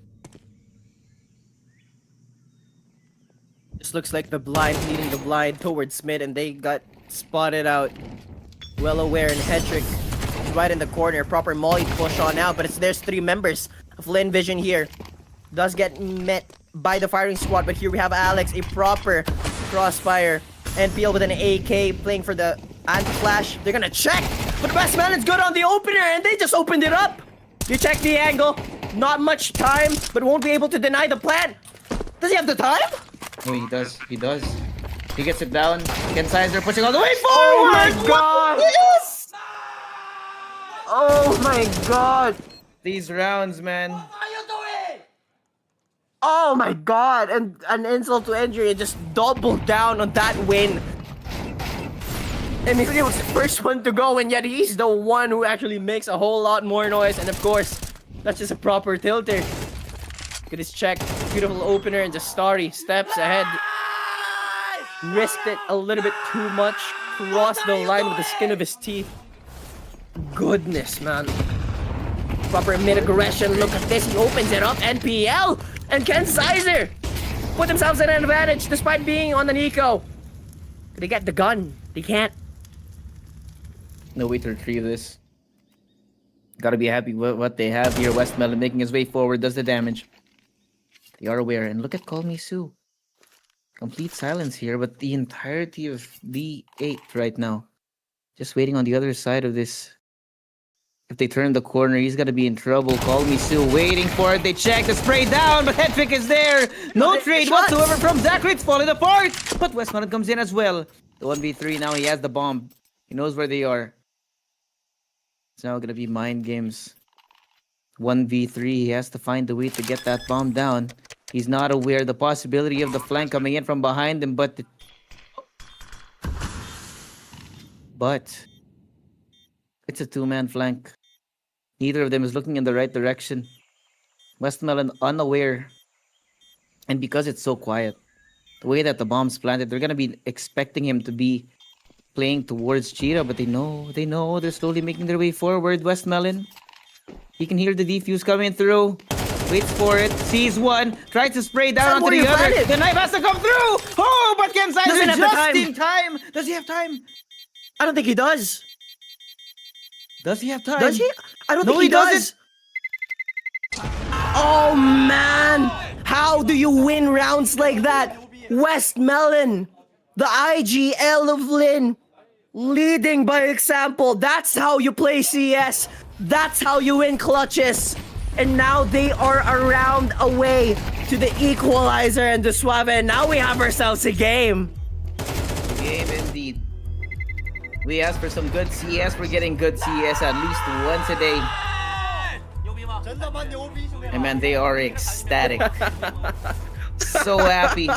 This looks like the blind leading the blind towards mid, and they got spotted out. Well aware, and Hedrick is right in the corner. Proper molly push on now, but there's 3 members of Lynn Vision here. Does get met by the firing squad, but here we have Alex, a proper crossfire. NPL with an AK playing for the anti-flash. They're gonna check, but Westmelon's good on the opener, and they just opened it up. You check the angle. Not much time, but won't be able to deny the plant. Does he have the time? No, he does. He does. He gets it down. Ken Sizer pushing all the way forward. Oh my god! Yes! Oh my god! These rounds, man. Oh my god! And an insult to injury, and just doubled down on that win. And he was the first one to go, and yet he's the one who actually makes a whole lot more noise. And of course, that's just a proper tilter. Look at his check. Beautiful opener, and just Starry steps ahead. Risked it a little bit too much. Crossed the line with the skin of his teeth. Goodness, man. Proper mid-aggression. Look at this. He opens it up. NPL and Ken Sizer put themselves at an advantage despite being on the Nico. They get the gun. They can't. No way to retrieve this. Gotta be happy with what they have here. Westmelon making his way forward, does the damage. They are aware. And look at Call Me Sue. Complete silence here, but the entirety of B8 right now. Just waiting on the other side of this. If they turn the corner, he's gonna be in trouble. Call Me Sue waiting for it. They check the spray down, but Hedrick is there. No trade whatsoever from Zachary. It's falling apart. But Westmelon comes in as well. The 1v3 now, he has the bomb. He knows where they are. It's now gonna be mind games. 1v3, he has to find a way to get that bomb down. He's not aware of the possibility of the flank coming in from behind him, but it's a 2-man flank. Neither of them is looking in the right direction. Westmelon unaware. And because it's so quiet, the way that the bomb's planted, they're gonna be expecting him to be playing towards Cheetah, but they know, they're slowly making their way forward. Westmelon, he can hear the defuse coming through. Waits for it, sees one, tries to spray down onto the other. The knife has to come through! Oh, but Ken Sizer just in time! Does he have time? I don't think he does. Does he have time? Does he? I don't think he does. Oh man! How do you win rounds like that? Westmelon, the IGL of Lynn, leading by example. That's how you play CS. That's how you win clutches. And now they are a round away to the equalizer and the Suave. And now we have ourselves a game. Game indeed. We asked for some good CS. We're getting good CS at least once a day. And man, they are ecstatic. So happy.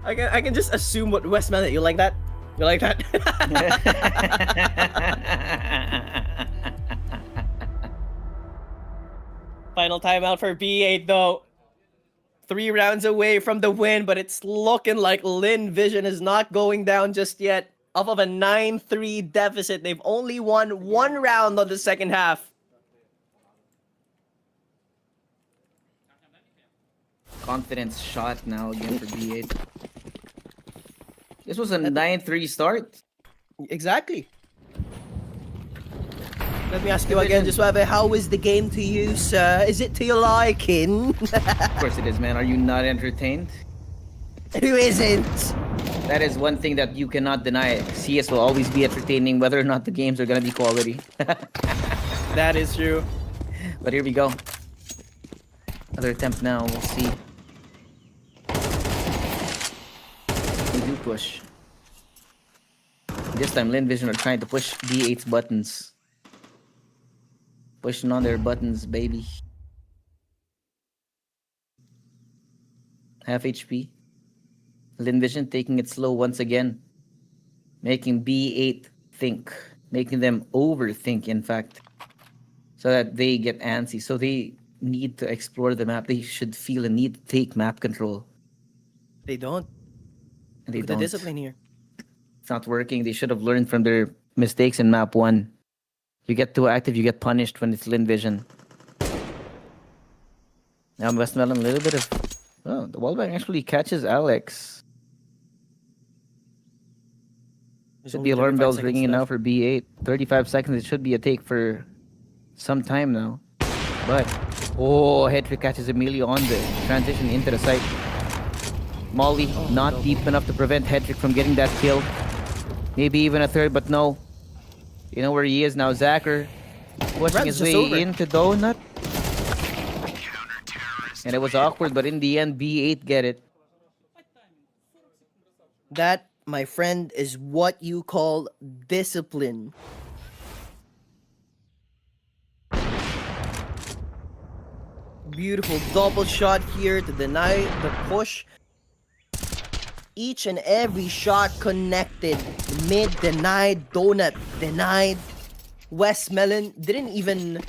I can just assume what Westmelon. You like that? You like that? Final timeout for B8 though. 3 rounds away from the win, but it's looking like Lynn Vision is not going down just yet. Off of a 9-3 deficit, they've only won 1 round on the second half. Confidence shot now again for B8. This was a 9-3 start. Exactly. Let me ask you again, just how is the game to you, sir? Is it to your liking? Of course it is, man. Are you not entertained? Who isn't? That is one thing that you cannot deny. CS will always be entertaining whether or not the games are gonna be quality. That is true. But here we go. Another attempt now, we'll see. They do push. This time Lynn Vision are trying to push B8's buttons. Pushing on their buttons, baby. Half HP. Lynn Vision taking it slow once again. Making B8 think. Making them overthink, in fact. So that they get antsy. So they need to explore the map. They should feel a need to take map control. They don't. And they Look at don't. the discipline here. It's not working. They should have learned from their mistakes in map 1. You get too active, you get punished when it's Lynn Vision. Now Westmelon, a little bit of... Oh, the wallbang actually catches Alex. Should be alarm bells ringing now for B8. 35 seconds, it should be a take for some time now. But, oh, head trick catches Emilio on the transition into the site. Molly, not deep enough to prevent Hedrick from getting that kill. Maybe even a third, but no. You know where he is now, Zacher. Pushing his way into Donut. And it was awkward, but in the end, B8 get it. That, my friend, is what you call discipline. Beautiful double shot here to deny the push. Each and every shot connected. Mid denied, Donut denied. Westmelon didn't even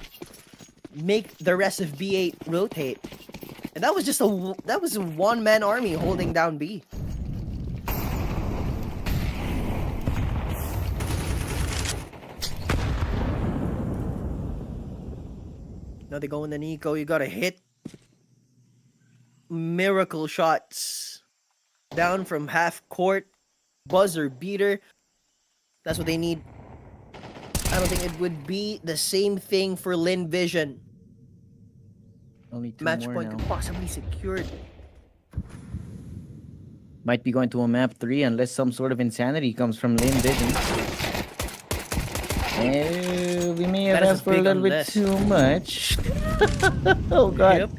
make the rest of B8 rotate. And that was just a one-man army holding down B. Now they go in the Nico. You gotta hit miracle shots down from half court, buzzer beater. That's what they need. I don't think it would be the same thing for Lynn Vision. Only 2 Match more point now. could possibly secured. Might be going to a map 3 unless some sort of insanity comes from Lynn Vision. We may have asked for a little bit too much. Oh god. Yep.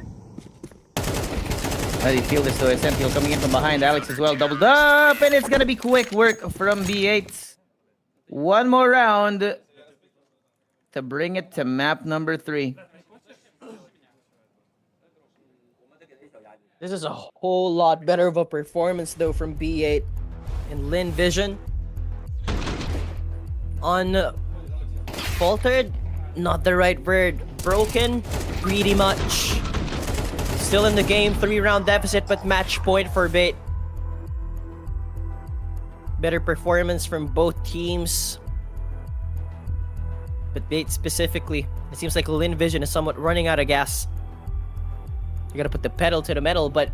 How do you feel this though? Essential coming in from behind. Alex as well, doubled up, and it's gonna be quick work from B8. One more round to bring it to map number 3. This is a whole lot better of a performance though from B8 and Lynn Vision. Faltered, not the right word. Broken, pretty much. Still in the game, 3-round deficit, but match point for Bait. Better performance from both teams. But Bait specifically, it seems like Lynn Vision is somewhat running out of gas. You gotta put the pedal to the metal, but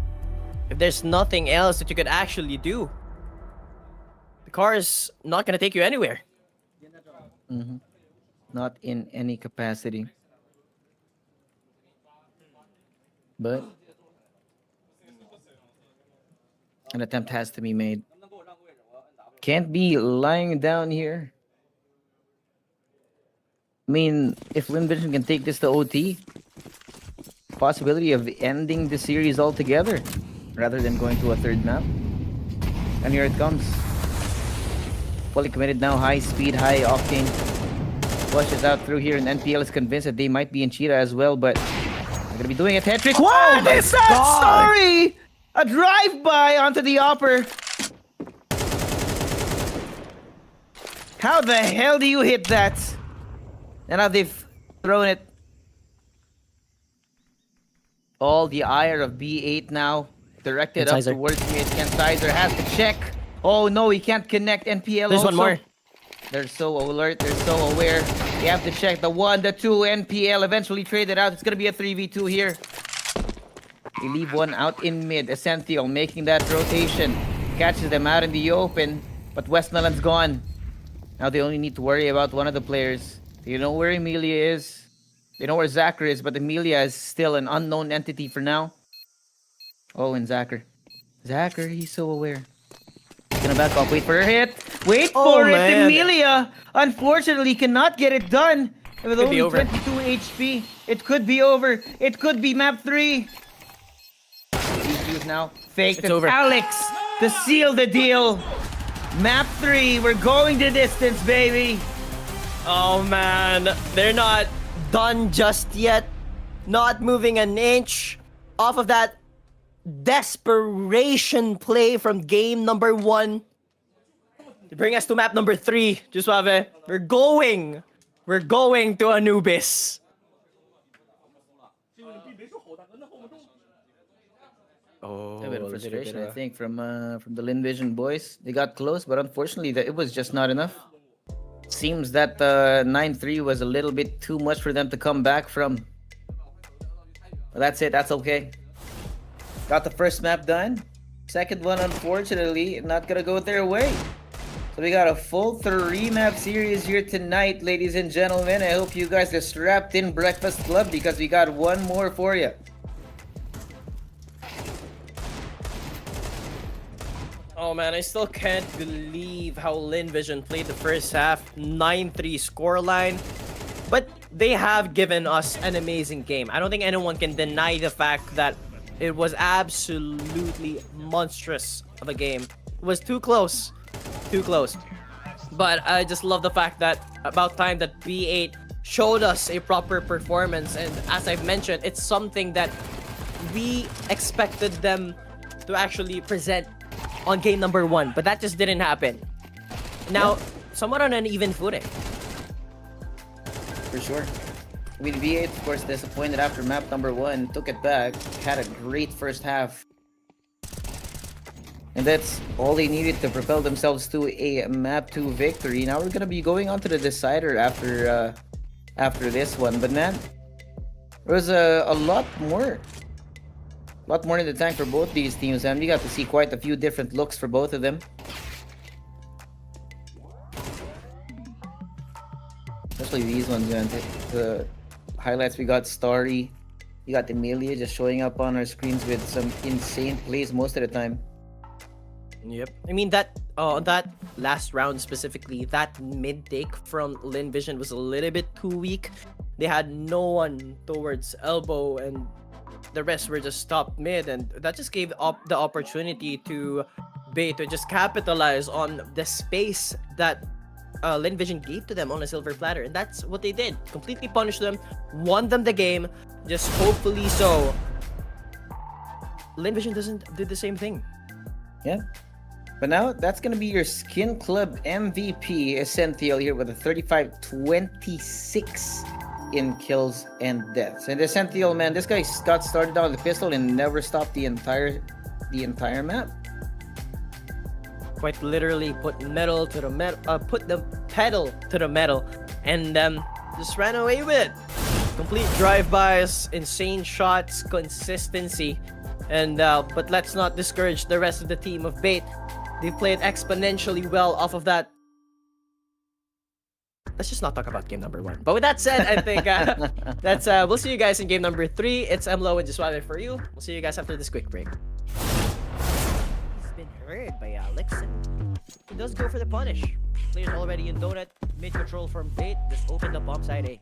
if there's nothing else that you could actually do, the car is not gonna take you anywhere. Mm-hmm. Not in any capacity. But an attempt has to be made. Can't be lying down here. I mean, if Lynn Vision can take this to OT, possibility of ending the series altogether rather than going to a third map. And here it comes. Fully committed now, high speed, high octane. Pushes out through here, and NPL is convinced that they might be in Cheetah as well, but they're gonna be doing a hat-trick. What is that story? A drive-by onto the upper. How the hell do you hit that? And now they've thrown it. All the ire of B8 now directed up towards me. Sizer has to check. Oh no, he can't connect. NPL There's also. one more. They're so alert, they're so aware. They have to check the 1, the 2, NPL eventually traded out. It's gonna be a 3v2 here. They leave one out in mid. Essential making that rotation. Catches them out in the open, but Westmelon's gone. Now they only need to worry about one of the players. You know where Emilia is. They know where Zachary is, but Emilia is still an unknown entity for now. Oh, and Zachary. Zachary, he's so aware. Gonna back up, wait for her hit. Wait for it, man. Emilia! Unfortunately, cannot get it done. With Could be only over. 22 HP. It could be over. It could be map 3. Use now. Fake It's it. over. Alex to seal the deal. Map 3, we're going the distance, baby. Oh man, they're not done just yet. Not moving an inch off of that desperation play from game number 1 to bring us to map number 3. Just suave. We're going to Anubis. Oh, A bit of frustration, I think, from the Lynn Vision boys. They got close, but unfortunately, it was just not enough. Seems that 9-3 was a little bit too much for them to come back from. But that's it. That's okay. Got the first map done. Second one, unfortunately, not gonna go their way. So we got a full 3-map series here tonight, ladies and gentlemen. I hope you guys are strapped in Breakfast Club because we got one more for you. Oh man, I still can't believe how Lynn Vision played the first half. 9-3 scoreline. But they have given us an amazing game. I don't think anyone can deny the fact that it was absolutely monstrous of a game. It was too close. Too close. But I just love the fact that about time that B8 showed us a proper performance. And as I've mentioned, it's something that we expected them to actually present on game number 1, but that just didn't happen. Now, somewhat on an even footing. For sure. With V8, of course, disappointed after map number 1, took it back, had a great first half. And that's all they needed to propel themselves to a map 2 victory. Now we're gonna be going on to the decider after this one. But man, there was a lot more in the tank for both these teams, and we got to see quite a few different looks for both of them. Especially these ones, man. The highlights, we got Starry, we got Emilia just showing up on our screens with some insane plays most of the time. Yep. I mean, that last round specifically, that mid take from Lynn Vision was a little bit too weak. They had no one towards elbow, and the rest were just top mid, and that just gave up the opportunity to Bay to just capitalize on the space that Lynn Vision gave to them on a silver platter, and that's what they did. Completely punished them, won them the game. Just hopefully so Lynn Vision doesn't do the same thing. Yeah. But now, that's going to be your Skin Club MVP, Essential, here with a 35-26 in kills and deaths. And Essential, man, this guy got started out with the pistol and never stopped the entire map. Quite literally put the pedal to the metal, and just ran away with it. Complete drive-bys, insane shots, consistency, and but let's not discourage the rest of the team of Bait. They played exponentially well off of that. Let's just not talk about game number 1. But with that said, I think we'll see you guys in game number 3. It's MLO and Jiswave for you. We'll see you guys after this quick break. It's been heard by Alex, and he does go for the punish. Players already in donut, mid control from Bait, just opened up bomb side A.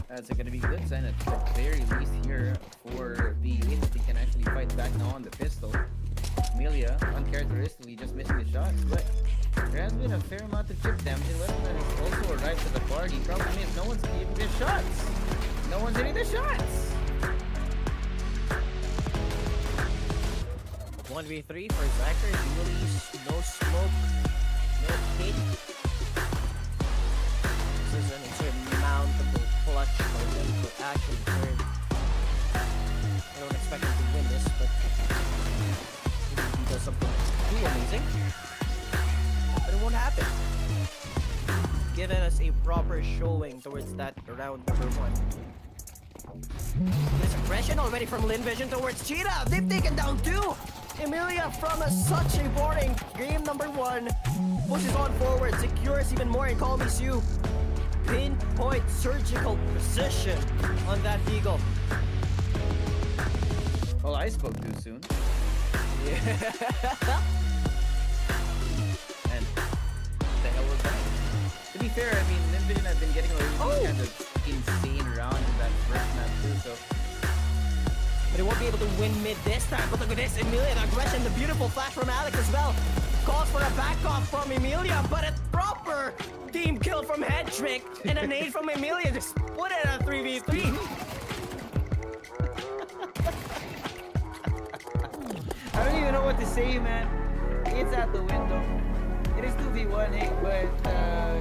That's going to be a good sign at the very least here for B8 that they can actually fight back now on the pistol. Emilia, uncharacteristically, just missing the shots, but there has been a fair amount of chip damage, and Weatherman has also arrived to the party. Problem is, no one's hitting the shots! No one's hitting the shots! 1v3 for Zachary, Willies, no smoke, no hit. This is an insurmountable clutch for them to actually turn. I don't expect him to win this, but he does something too amazing. But it won't happen. Giving us a proper showing towards that round number 1. There's aggression already from Lynn Vision towards Cheetah. They've taken down 2. Emilia from such a boring game number 1 pushes on forward, secures even more, and call me Sue. Pinpoint surgical precision on that eagle. Well, I spoke too soon. And the hell was that? To be fair, I mean, Lynn Vision has been getting away with these kind of insane rounds in that first map too, so... But he won't be able to win mid this time. But look at this, Emilia, the aggression, the beautiful flash from Alex as well. Calls for a back off from Emilia, but a proper team kill from Hedrick and a nade from Emilia. Just put it at a 3v3. I don't even know what to say, man. It's out the window. It is 2v1, hey, but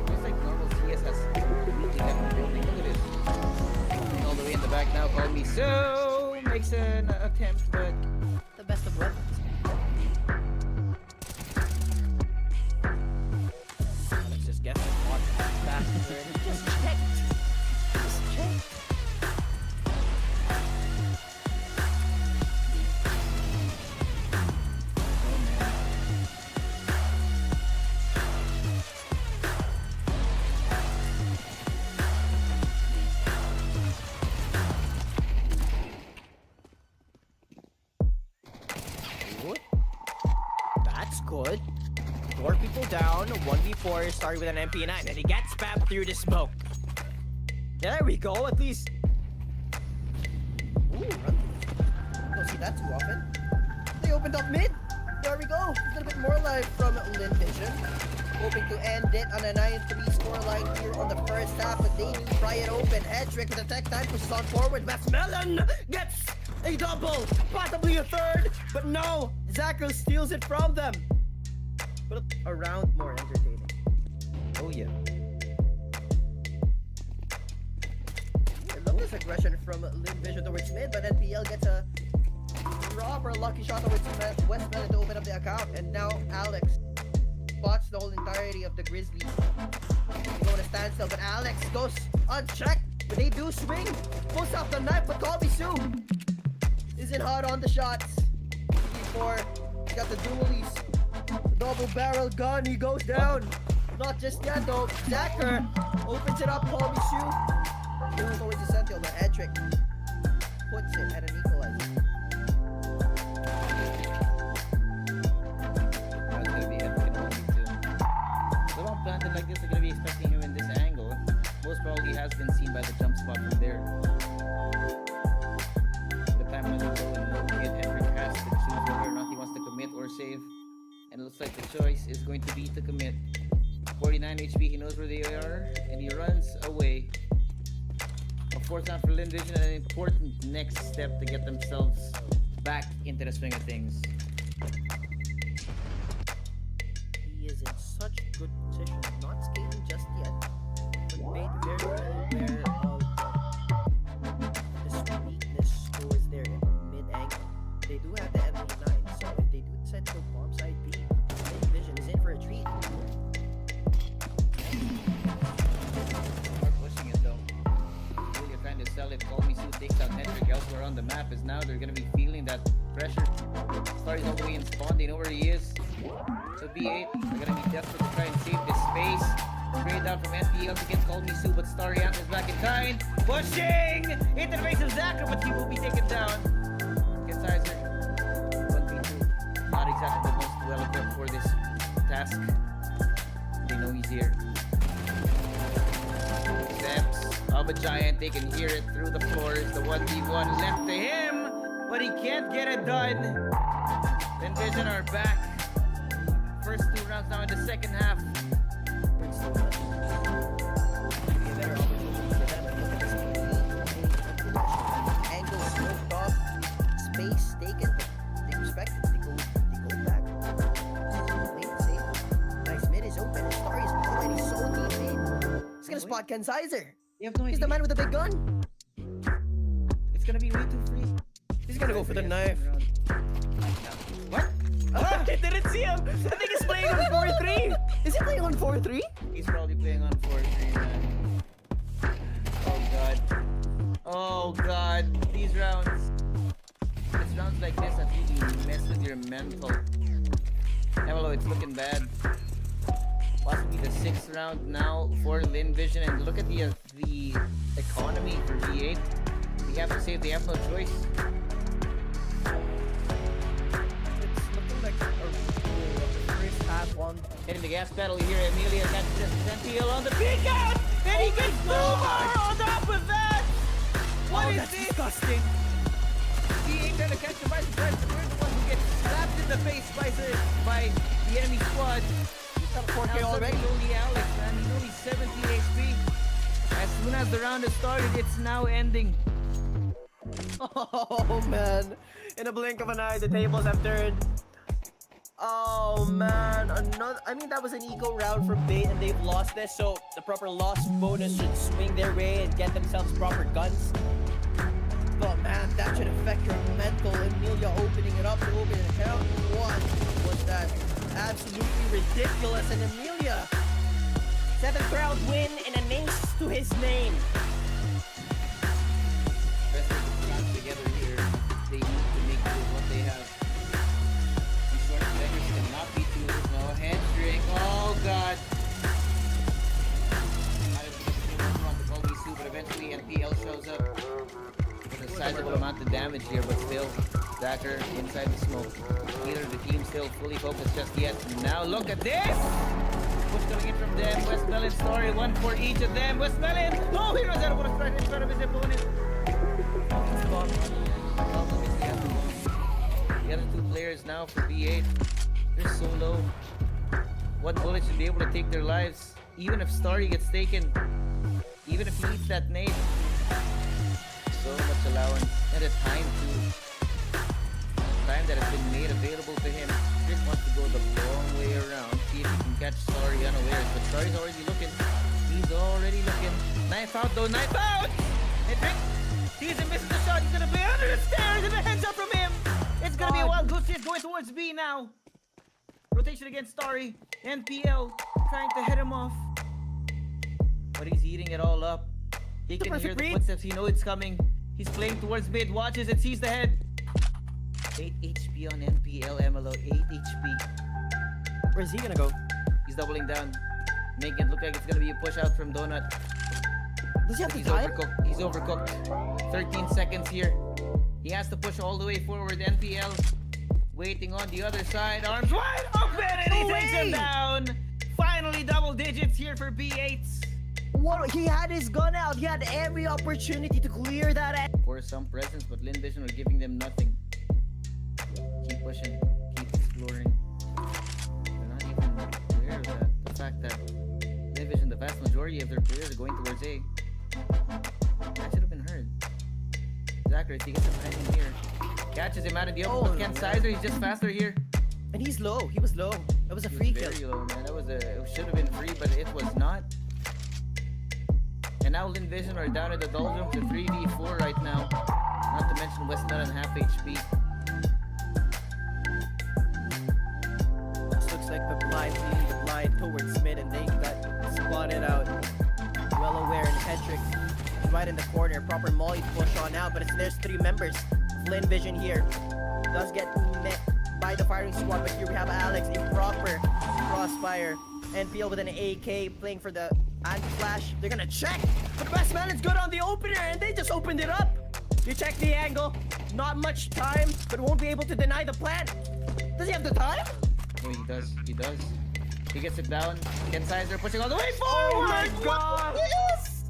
just like normal CS has completely kept building. Look at this. All the way in the back now, call me so. Makes an attempt, but The best of weapons. Alex just gets it on faster. Just checked. Just checked. That's good. 4 people down, 1v4, starting with an MP9, and he gets spammed through the smoke. There we go, at least. Ooh, run. Don't see that too often. They opened up mid. There we go. A little bit more life from Lynn Vision. Hoping to end it on a 9-3 scoreline here on the first half, but they do pry it open. Hedrick with the tech time pushes on forward. Melon gets a double, possibly a third, but no, Zachary steals it from them. But a round more entertaining. oh yeah. I love this aggression from Lynn Vision towards mid, but NPL gets a proper lucky shot towards West Melon to open up the account, and now Alex spots the whole entirety of the Grizzlies. They go to standstill, but Alex goes unchecked, but they do swing. Pulls off the knife, but Colby Sue isn't hot on the shots. Before he got the dualies, double barrel gun, he goes down. Not just yet though. Zacker opens it up, Colby Sue. He'll go into Sentinel, but Hedrick puts it at an equalizer. That's gonna be Hedrick and Colby too. The one planted like this, they're gonna be expecting him in this angle. Most probably has been seen by the jump spot from there. The time when they go and look at Hedrick has to choose whether or not he wants to commit or save. And it looks like the choice is going to be to commit. 49 HP, he knows where they are, and he runs away. A 4th round for Lynn Vision, and an important next step to get themselves back into the swing of things. He is in such good position, not skating just yet, but made very well aware of this weakness who is there in mid-angle. They do have the MP9, so if they do decide to go bomb side B, Lynn Vision is in for a treat. They're pushing it though. Really trying to sell it. Call Me Sue takes out Hedrick elsewhere on the map, as now they're gonna be feeling that pressure. Starry's all the way in spawn, they know where he is. So B8, they're gonna be desperate to try and save this space. Straight down from NPL to get Call Me Sue, but Starry answers back in kind. Pushing into the face of Zachary, but he will be taken down. Gets Sizer. 1v2. Not exactly the most well equipped for this task. They know he's here. Steps of a giant, they can hear it through the floors. The 1v1 left to him, but he can't get it done. Lynn Vision are back. First 2 rounds now in the second half. Angle smoked off, space taken, they respect it, they go back. Play it safe. Nice mid is open, and Starry is already so deep in. He's gonna spot Ken Sizer. You have no He's idea. the man with the big gun. It's gonna be way too free. He's gonna go for the knife. What? I didn't see him. I think he's playing on 4-3. Is he playing on 4-3? He's probably playing on 4-3, man. Oh god. Oh god. These rounds. It's it's rounds like this that really mess with your mental. Hello, it's looking bad. Possibly the 6th round now for Lynn Vision, and look at the economy for V8. We have to say they have no choice. It's looking like a rule of the first half one. Hitting the gas pedal here, Emilia got Sentinel on the peak out! And he gets Boomer on top of that! What is that's this? disgusting. He ain't gonna catch the by surprise. We're the one who gets slapped in the face by the enemy squad. He's got a 4K Now already. suddenly only Alex, man. He's only 17 HP. As soon as the round has started, it's now ending. Oh man, in a blink of an eye, the tables have turned. Oh man, I mean, that was an eco round for Bait, and they've lost this, so the proper loss bonus should swing their way and get themselves proper guns. But man, that should affect your mental. Emilia opening it up to open it. Hell, what was that? Absolutely ridiculous. And Emilia, 7th round win and an ace to his name. Rest of the squad together here. They need to make do with what they have. These short players cannot be too. No hamstring. Oh god. Not able to get the on the goal soon, but eventually NPL shows up. With a sizable amount of damage here, but still, Zachar inside the smoke. Neither of the team still fully focused just yet. Now look at this! Push coming in from them. Westmelon story, one for each of them. Westmelon! Oh, he runs out of one strike in front of his opponent. The other 2 players now for B8. They're so low. One bullet should be able to take their lives. Even if Starry gets taken. Even if he eats that nade. So much allowance and a time that has been made available to him. Chris wants to go the long way around, see if he can catch Starry unawares, but Starry's already looking. He's already looking. Knife out though, knife out! Hendrick sees him missing the shot. He's gonna be under the stairs and the heads up from him. It's gonna be a wild goose chase going towards B now. Rotation against Starry. NPL trying to head him off, but he's eating it all up. He can hear the footsteps. He knows it's coming. He's playing towards mid. Watches and sees the head. 8 HP on NPL MLO. 8 HP. Where's he gonna go? He's doubling down, making it look like it's gonna be a push out from Donut. Does he have the He's time? overcooked. He's overcooked. 13 seconds here. He has to push all the way forward. NPL waiting on the other side. Arms wide open and he takes him down. Finally double digits here for B8. What? He had his gun out. He had every opportunity to clear that. For some presence, but Lynn Vision are giving them nothing. Keep pushing. Keep exploring. They're not even aware of that. The fact that Lynn Vision, the vast majority of their players are going towards A. That should have been heard. Zachar, he gets a timing here. Catches him out of the open. Ken Sizer, he's just faster here. And he's low. He was low. That was a free kill. Very low, man. That was it should have been free, but it was not. And now Lynn Vision are down at the doldrums to 3v4 right now. Not to mention Westmelon and half HP. This looks like the blind leading the blind towards mid, and they got spotted out. Well aware, and Hedrick is right in the corner. Proper molly push on out, but there's 3 members. Lynn Vision here does get met by the firing squad, but here we have Alex, a proper crossfire. NPL with an AK playing for the anti-flash. They're gonna check, but Westmelon's good on the opener, and they just opened it up. You check the angle, not much time, but won't be able to deny the plant. Does he have the time? Oh, he does. He does. He gets it down. Ken Sizer pushing all the way forward. Oh my god! Yes!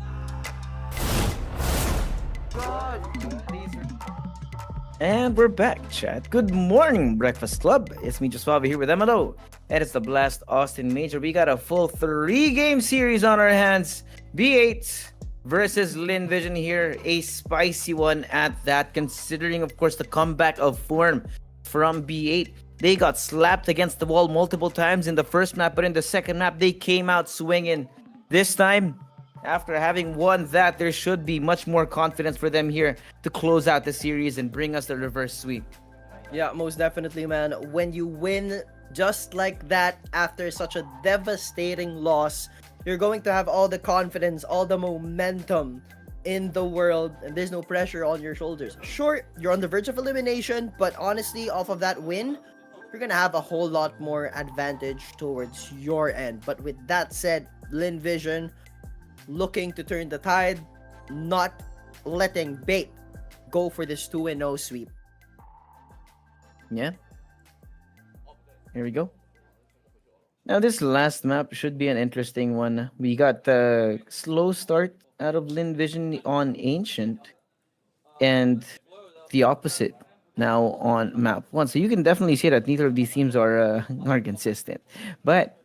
And we're back, chat. Good morning, Breakfast Club. It's me, Joswava, here with MLO. And it's the Blast Austin Major. We got a full 3-game series on our hands. B8 versus Lynn Vision here. A spicy one at that, considering, of course, the comeback of form from B8. They got slapped against the wall multiple times in the first map, but in the second map, they came out swinging. This time, after having won that, there should be much more confidence for them here to close out the series and bring us the reverse sweep. Yeah, most definitely, man. When you win just like that after such a devastating loss, you're going to have all the confidence, all the momentum in the world, and there's no pressure on your shoulders. Sure, you're on the verge of elimination, but honestly, off of that win, you're gonna have a whole lot more advantage towards your end. But with that said, Lynn Vision looking to turn the tide, not letting Bait go for this 2-0 sweep. Yeah. Here we go. Now this last map should be an interesting one. We got the slow start out of Lynn Vision on Ancient, and the opposite now on map 1. So you can definitely see that neither of these teams are consistent. But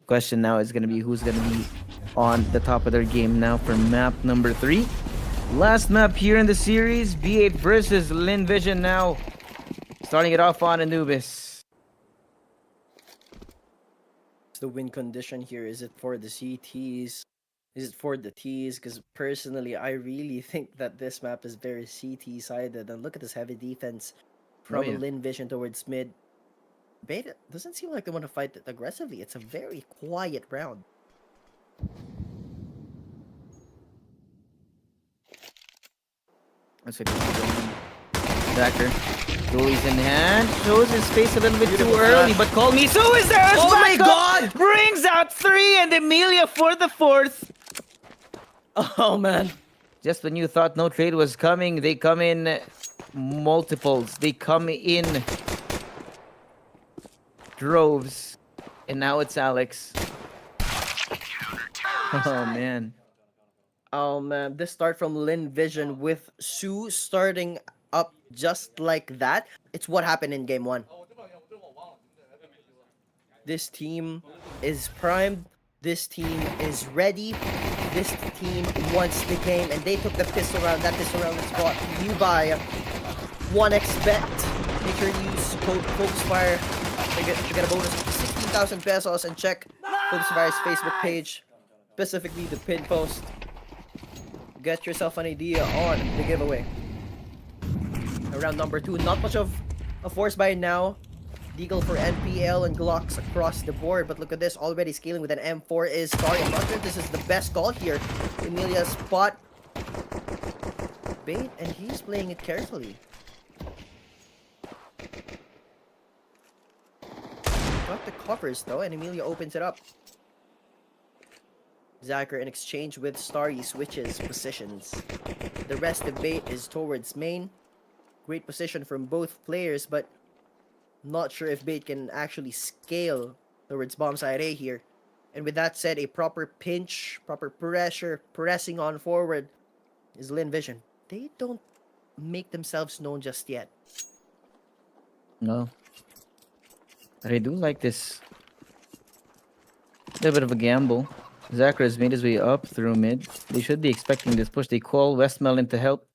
question now is going to be who's going to be on the top of their game now for map number 3. Last map here in the series, B8 versus Lynn Vision now. Starting it off on Anubis. The win condition here, is it for the CTs? Is it for the Ts? Because personally, I really think that this map is very CT sided. And look at this heavy defense from Lynn Vision towards mid. Beta doesn't seem like they want to fight it aggressively. It's a very quiet round. Let's see. Dacker. Goalie's in hand. Shows his face a little bit too early, but call me. So is there. Oh my god! Brings out 3 and Emilia for the 4th. Oh man. Just when you thought no trade was coming, they come in multiples. They come in droves. And now it's Alex. Oh man. Oh man, this start from Lynn Vision with Sue starting up just like that. It's what happened in game 1. This team is primed. This team is ready. This team wants the game, and they took the pistol round. That pistol round is brought to you by 1xBet. Make sure you use code FocusFire to get a bonus of 16,000 pesos, and check FocusFire's Facebook page, specifically the pin post. Get yourself an idea on the giveaway. Round number 2, not much of a force by now. Deagle for NPL and Glocks across the board, but look at this, already scaling with an M4 is Starry. I'm not sure if this is the best call here. Emilia's spot Bait, and he's playing it carefully. Got the covers though, and Emilia opens it up. Zacher in exchange with Starry switches positions. The rest of Bait is towards main. Great position from both players, but not sure if Bait can actually scale towards bomb side A here. And with that said, a proper pinch, proper pressure, pressing on forward is Lynn Vision. They don't make themselves known just yet. No. But I do like this. A little bit of a gamble. Zacher has made his way up through mid. They should be expecting this push. They call Westmelon to help.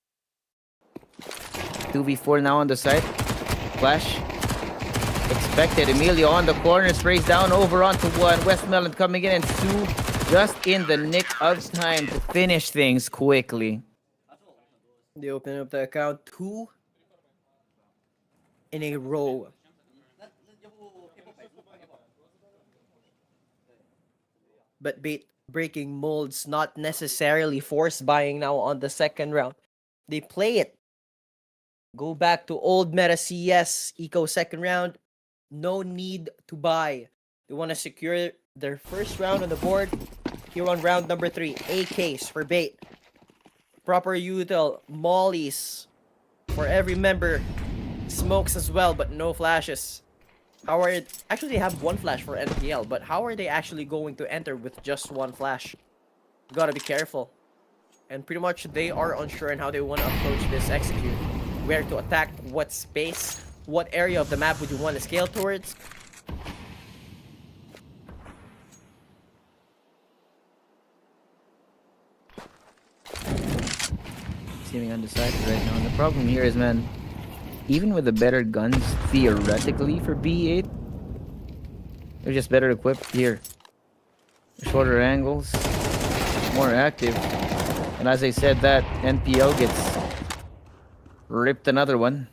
2v4 now on the side. Flash. Expected. Emilia on the corner. Sprays down over onto 1. Westmelon coming in, and 2 just in the nick of time to finish things quickly. They open up the account 2 in a row. But Bait breaking molds, not necessarily force buying now on the second round. They play it. Go back to old meta CS, eco second round. No need to buy. They want to secure their first round on the board. Here on round number 3, AKs for Bait. Proper util, mollies for every member. Smokes as well, but no flashes. How are it? Actually, they have 1 flash for NPL, but how are they actually going to enter with just 1 flash? Gotta be careful. And pretty much they are unsure on how they want to approach this execute. Where to attack, what space, what area of the map would you want to scale towards? Seeming undecided right now. And the problem here is, man, even with the better guns, theoretically, for B8, they're just better equipped here. Shorter angles, more active. And as I said, that NPL gets ripped another one.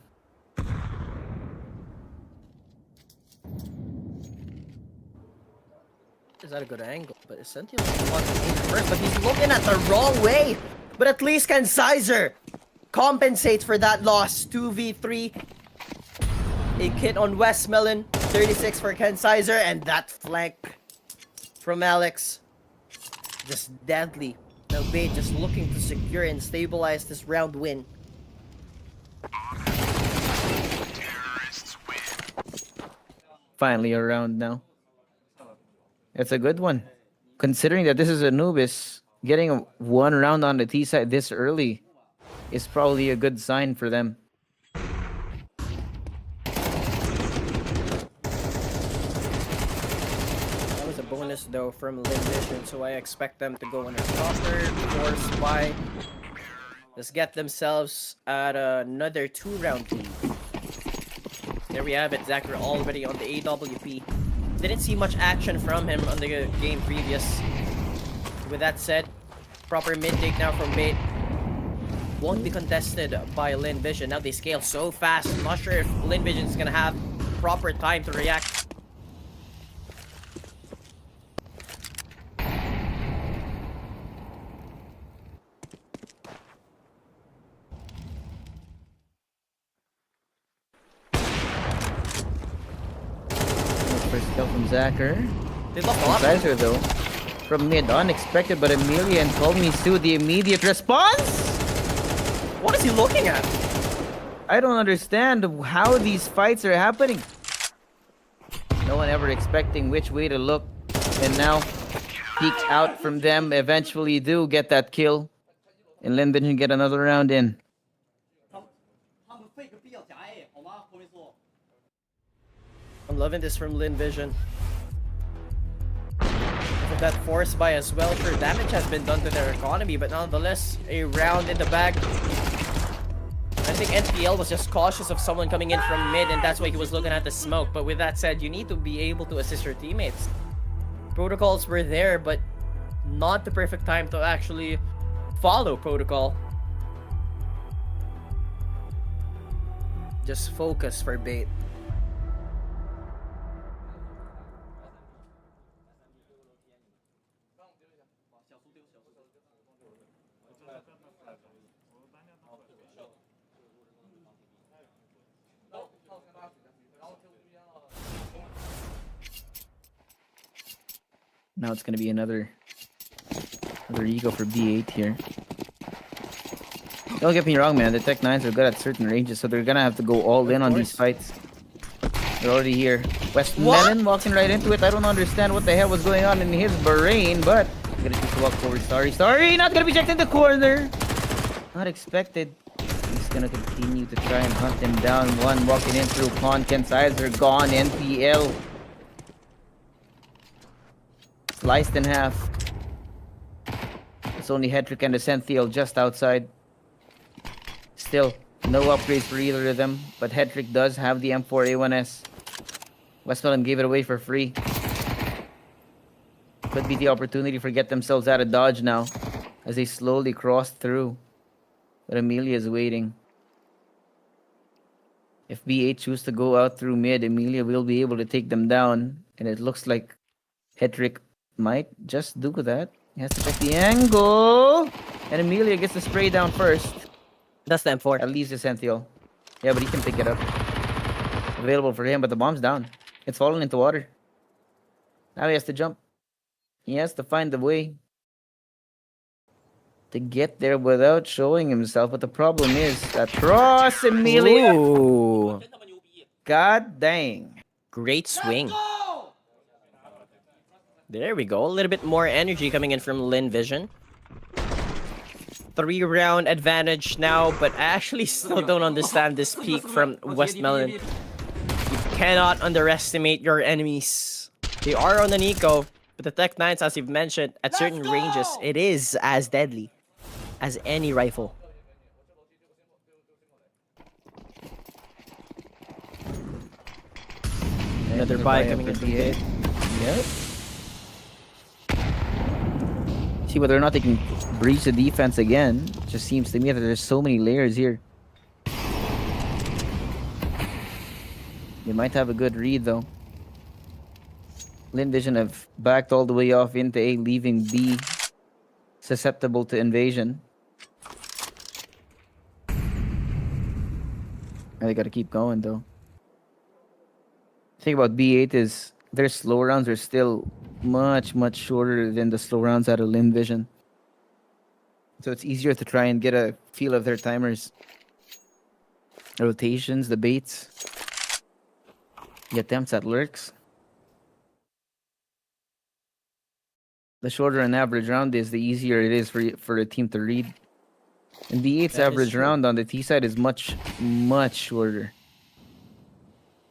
Is that a good angle? But Essential wants to aim first, but he's looking at the wrong way. But at least can Sizer compensate for that loss. 2v3. A kit on Westmelon. 36 for Ken Sizer. And that flank from Alex. Just deadly. Now Bait just looking to secure and stabilize this round win. Finally a round now. It's a good one. Considering that this is Anubis, getting one round on the T side this early is probably a good sign for them. That was a bonus though from Lynn Vision, so I expect them to go on a proper force by. Let's get themselves at another 2-round lead. There we have it. Zachary already on the AWP. Didn't see much action from him on the game previous. With that said, proper mid take now from Bait. Won't be contested by Lynn Vision. Now they scale so fast. I'm not sure if Lynn Vision is gonna have proper time to react. First kill from Zacher. They lost a lot. Sizer though. From mid, unexpected, but Amelia and Colmy Sue, the immediate response? What is he looking at? I don't understand how these fights are happening. No one ever expecting which way to look. And now, peek out from them, eventually do get that kill. And Lynn Vision get another round in. I'm loving this from Lynn Vision. That force buy as well. For damage has been done to their economy, but nonetheless, a round in the bag. I think NPL was just cautious of someone coming in from mid, and that's why he was looking at the smoke. But with that said, you need to be able to assist your teammates. Protocols were there, but not the perfect time to actually follow protocol. Just focus for Bait. Now it's gonna be another eco for B8 here. Don't get me wrong, man. The Tech 9s are good at certain ranges, so they're gonna have to go all in on these fights. They're already here. Westmelon walking right into it. I don't understand what the hell was going on in his brain, but I'm gonna choose to walk forward. Sorry, not gonna be checked in the corner. Not expected. He's gonna continue to try and hunt him down. One walking in through Con. Ken Sizer gone. NPL. Sliced in half. It's only Hedrick and the Senthiel just outside. Still, no upgrades for either of them, but Hedrick does have the M4A1S. Westmelon gave it away for free. Could be the opportunity for get themselves out of dodge now, as they slowly cross through. But Amelia is waiting. If B8 choose to go out through mid, Amelia will be able to take them down, and it looks like Hedrick might just do that. He has to check the angle. And Amelia gets the spray down first. That's the M4. At least the Senthiel. Yeah, but he can pick it up. Available for him, but the bomb's down. It's fallen into water. Now he has to jump. He has to find the way to get there without showing himself. But the problem is that cross Amelia. Ooh. God dang. Great swing. There we go. A little bit more energy coming in from Lynn Vision. 3-round advantage now, but I actually still don't understand this peak from Westmelon. You cannot underestimate your enemies. They are on an eco, but the Tech 9s, as you've mentioned, at certain ranges, it is as deadly as any rifle. Another buy coming in from Bait. Yep. See whether or not they can breach the defense again. It just seems to me that there's so many layers here. They might have a good read though. Lynn Vision have backed all the way off into A, leaving B susceptible to invasion. And they gotta keep going though. The thing about B8 is their slow rounds are still much shorter than the slow rounds out of Lynn Vision. So it's easier to try and get a feel of their timers. Rotations, the baits, the attempts at lurks. The shorter an average round is, the easier it is for a team to read. And B8's That is average true. round on the T side is much shorter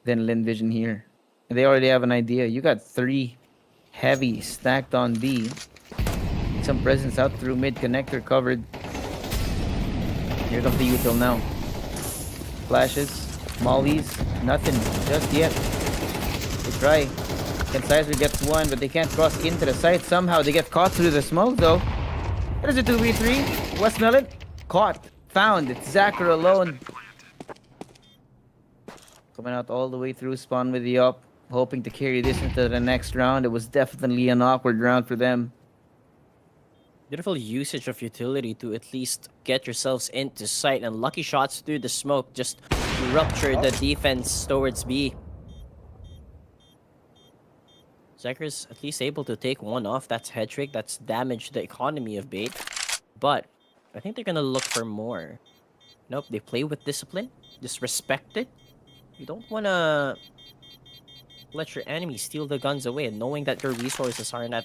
than Lynn Vision here. And they already have an idea. You got 3 heavy stacked on B. Some presence out through mid connector covered. Here comes the util now. Flashes, mollies, nothing just yet. They try. Sizer gets one, but they can't cross into the site. Somehow they get caught through the smoke though. That is a 2v3. West Melon caught, found. It's Zachar alone. Coming out all the way through spawn with the up, hoping to carry this into the next round. It was definitely an awkward round for them. Beautiful usage of utility to at least get yourselves into sight, and lucky shots through the smoke just ruptured the defense towards B. Zeker's at least able to take one off. That's head trick. That's damaged the economy of bait. But I think they're gonna look for more. Nope, they play with discipline. Just respect it. You don't wanna let your enemy steal the guns away, knowing that your resources aren't at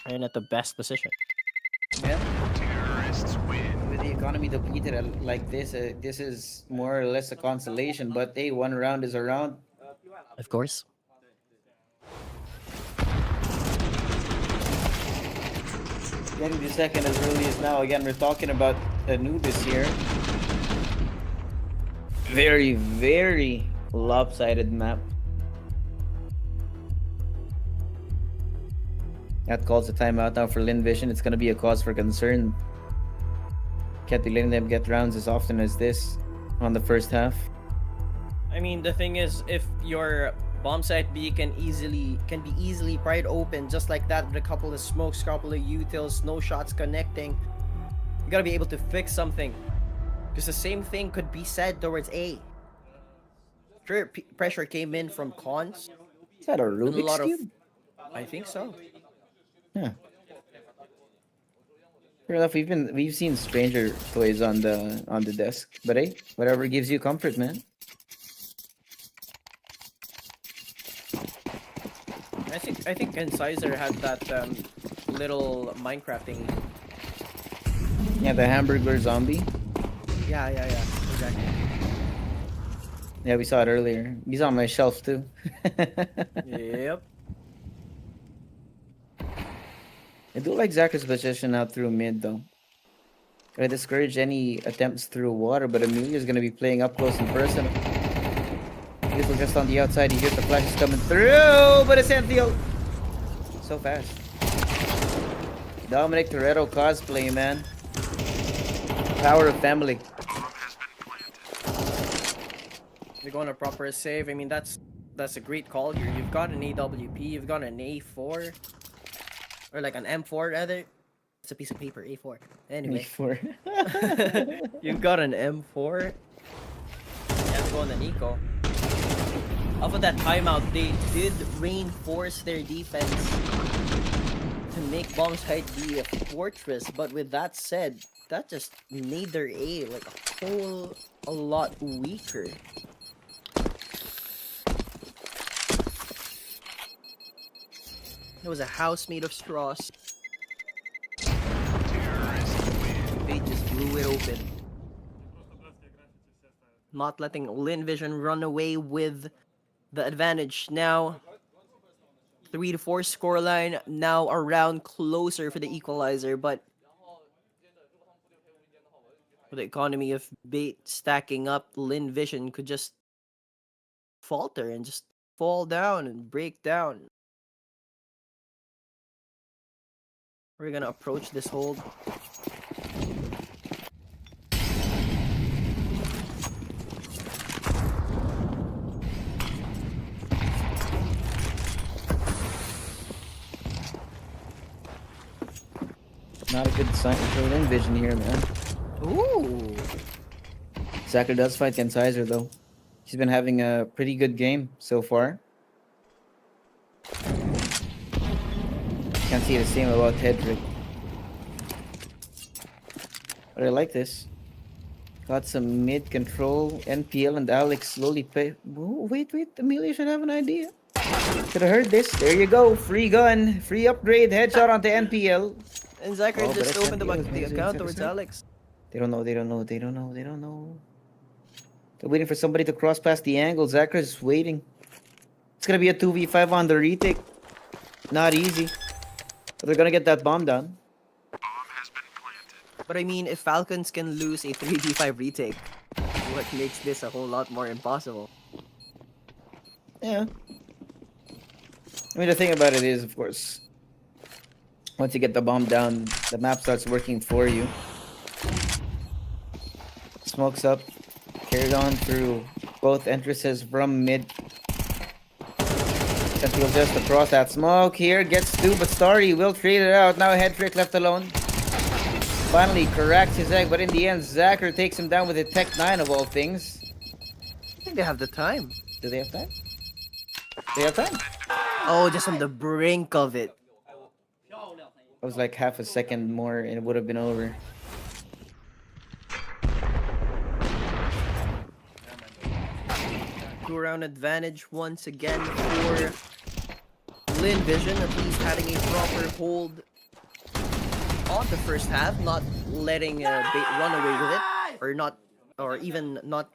the best position. Yeah. With the economy depleted like this, this is more or less a consolation. But hey, one round is a round. Of course. Getting the second as early as now. Again, we're talking about Anubis here. Very lopsided map. That calls a timeout now for Lynn Vision. It's going to be a cause for concern. Can't be letting them get rounds as often as this on the first half. I mean, the thing is, if your bomb site B can be easily pried open just like that with a couple of smokes, couple of utils, no shots connecting, you gotta be able to fix something. Because the same thing could be said towards A. Sure, pressure came in from cons. Is that a and a Rubik's lot of, Cube? I think so. Yeah. Fair enough. We've seen stranger toys on the desk, but hey, whatever gives you comfort, man. I think Sizer had that little Minecraft thingy. Yeah, the hamburger zombie. Yeah, exactly. Yeah, we saw it earlier. He's on my shelf too. Yep. I do like Zachar's position out through mid though. I discourage any attempts through water, but Emilio's gonna be playing up close and personal. He's just on the outside. He hears the flashes coming through, but it's Antheo. So fast. Dominic Toretto cosplay, man. Power of family. You're going to proper save. I mean, that's a great call here. You've got an AWP, you've got an A4, or like an M4 rather. It's a piece of paper, A4. Anyway, you've got an M4. Let's go on the Nico. Off of that timeout, they did reinforce their defense to make bomb site be a fortress. But with that said, that just made their A like a lot weaker. It was a house made of straws. They just blew it open. Not letting Lynn Vision run away with the advantage. Now 3-4 scoreline, now a round closer for the equalizer, but with the economy of bait stacking up, Lynn Vision could just falter and just fall down and break down. We're gonna approach this hold. Not a good sign for Lynn Vision here, man. Ooh. Zacher does fight against FaZe though. He's been having a pretty good game so far. Can't see the same about Hedrick. But I like this. Got some mid control. NPL and Alex slowly pay. Oh, wait. Amelia should have an idea. Could have heard this. There you go. Free gun. Free upgrade. Headshot onto NPL. And Zachary Oh, but just that's opened NPL, the it's account NPL. towards Alex. They don't know. They're waiting for somebody to cross past the angle. Zacher's waiting. It's gonna be a 2v5 on the retake. Not easy. But they're gonna get that bomb down. But I mean, if Falcons can lose a 3v5 retake, what makes this a whole lot more impossible? Yeah. I mean, the thing about it is, of course, once you get the bomb down, the map starts working for you. Smokes up. Carried on through both entrances from mid. Sentinel just across that smoke here. Gets two, but Starry will trade it out. Now Hedrick left alone. Finally cracks his egg, but in the end, Zacher takes him down with a Tech 9 of all things. I think they have the time. Do they have time? They have time. Oh, just on the brink of it. It was like half a second more and it would have been over. Two-round advantage once again for Lynn Vision, at least having a proper hold on the first half, not letting Bait run away with it, or even not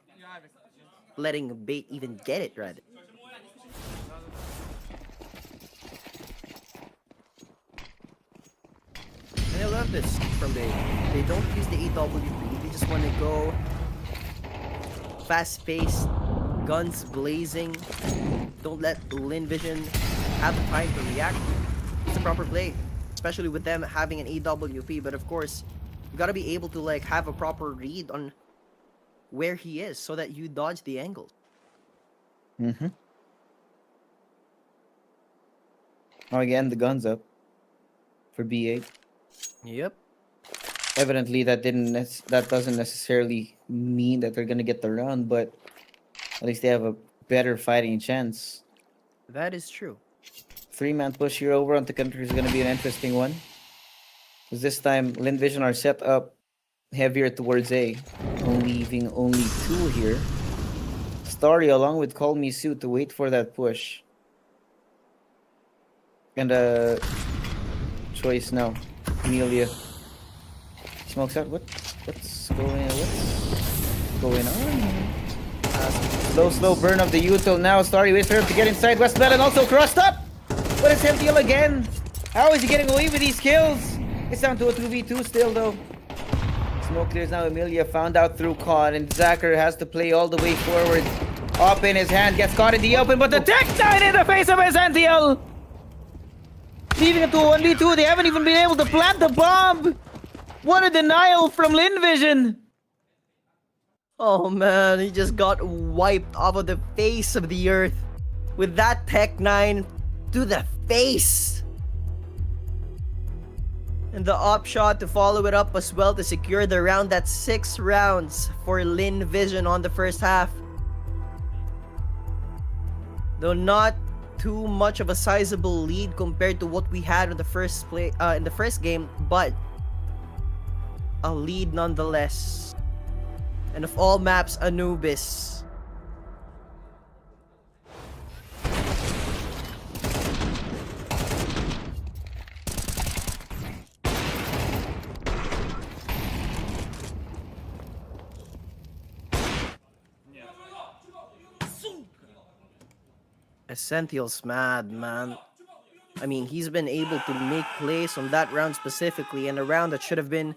letting Bait even get it, rather. And I love this from Bait. They don't use the AWP, they just want to go fast-paced, guns blazing. Don't let Lynn Vision have the time to react. It's a proper play, especially with them having an AWP. But of course, you gotta be able to like have a proper read on where he is so that you dodge the angles. Mm-hmm. Oh, again, the gun's up for B8. Yep. Evidently, that doesn't necessarily mean that they're gonna get the round, but at least they have a better fighting chance. That is true. 3-man push here over onto country is gonna be an interesting one. Because this time, Lynn Vision are set up heavier towards A, leaving only 2 here. Starry along with Call Me Sue to wait for that push. And choice now. Amelia smokes out. What's going on? Slow burn of the util now. Starry waits for him to get inside. West Melon also crossed up. But it's MTL again. How is he getting away with these kills? It's down to a 2v2 still though. Smoke clears now. Amelia found out through Con, and Zacher has to play all the way forward. Up in his hand, gets caught in the open, but the Tech 9 in the face of his NTL! Leaving it to a 1v2, they haven't even been able to plant the bomb! What a denial from Lynn Vision! Oh man, he just got wiped off of the face of the earth with that Tech 9 to the face. And the op shot to follow it up as well to secure the round. That's 6 rounds for Lynn Vision on the first half. Though not too much of a sizable lead compared to what we had in the first game, but a lead nonetheless. And of all maps, Anubis. Essential's mad, man. I mean, he's been able to make plays on that round specifically, and a round that should have been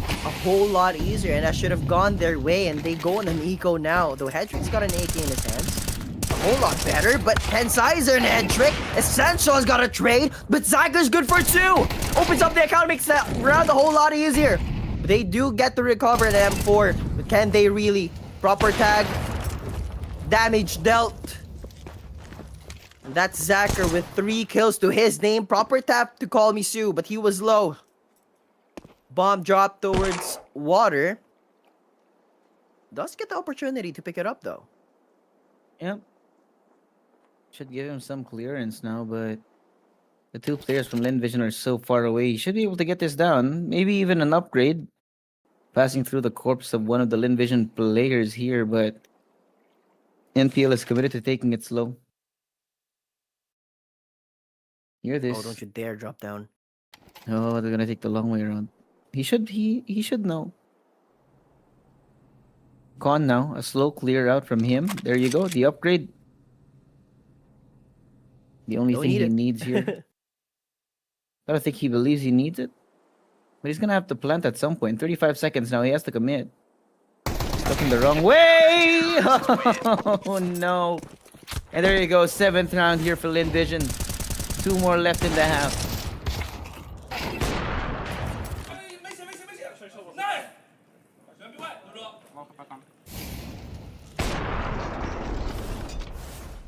a whole lot easier, and that should have gone their way, and they go on an eco now. Though Hedrick's got an AK in his hands. A whole lot better, but Hensizer and Hedrick. Essential's got a trade, but Zacher's good for 2. Opens up the account, makes that round a whole lot easier. But they do get to recover the M4, but can they really? Proper tag. Damage dealt. And that's Zacher with 3 kills to his name. Proper tap to Call Me Sue, but he was low. bomb drop towards water. Does get the opportunity to pick it up though. Yep. Should give him some clearance now, but the two players from Lynn Vision are so far away. He should be able to get this down. Maybe even an upgrade. Passing through the corpse of one of the Lynn Vision players here, but NPL is committed to taking it slow. Hear this. Oh, don't you dare drop down. Oh, they're gonna take the long way around. He should know. Con now, a slow clear out from him. There you go, the upgrade. The only Don't thing need he it. needs here. I don't think he believes he needs it. But he's gonna have to plant at some point. 35 seconds now, he has to commit. He's looking the wrong way! Oh no. And there you go, 7th round here for Lynn Vision. 2 more left in the half.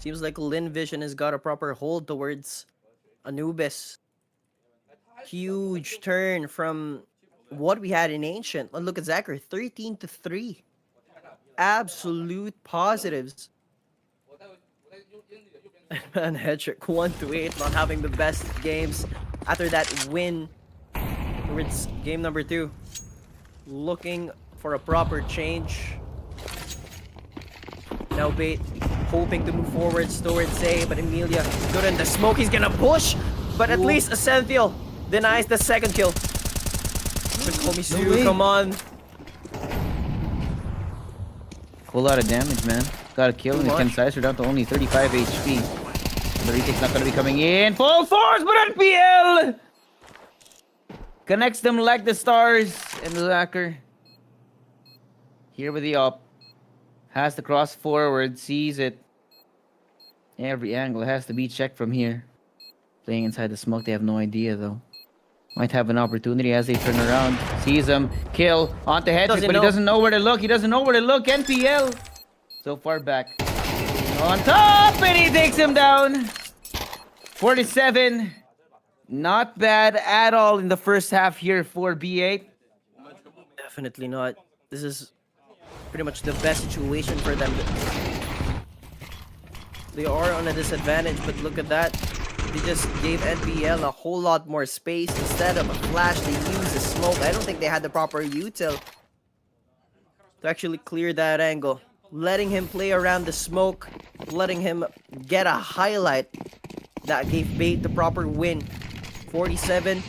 Seems like Lynn Vision has got a proper hold towards Anubis. Huge turn from what we had in Ancient. And look at Zachary, 13-3. Absolute positives. And Hedrick, 1-8, not having the best games after that win towards game number 2. Looking for a proper change. Now Bait hoping to move forwards towards A, but Emilia good in the smoke. He's gonna push, but at least Ascenthiel denies the second kill. But Komisu, come on. Whole lot of damage, man. Got a kill, and Ken Sizer down to only 35 HP. The retake's not gonna be coming in. Full force, but NPL connects them like the stars. And Lacker here with the up. Has to cross forward, sees it. Every angle has to be checked from here. Playing inside the smoke, they have no idea though. Might have an opportunity as they turn around. Sees him, kill, onto Hedrick, but he doesn't know where to look. He doesn't know where to look. NPL so far back. On top, and he takes him down. 47. Not bad at all in the first half here for B8. Definitely not. This is pretty much the best situation for them. They are on a disadvantage, but look at that. They just gave NPL a whole lot more space. Instead of a flash, they used the smoke. I don't think they had the proper util to actually clear that angle. Letting him play around the smoke, letting him get a highlight that gave Bait the proper win. 47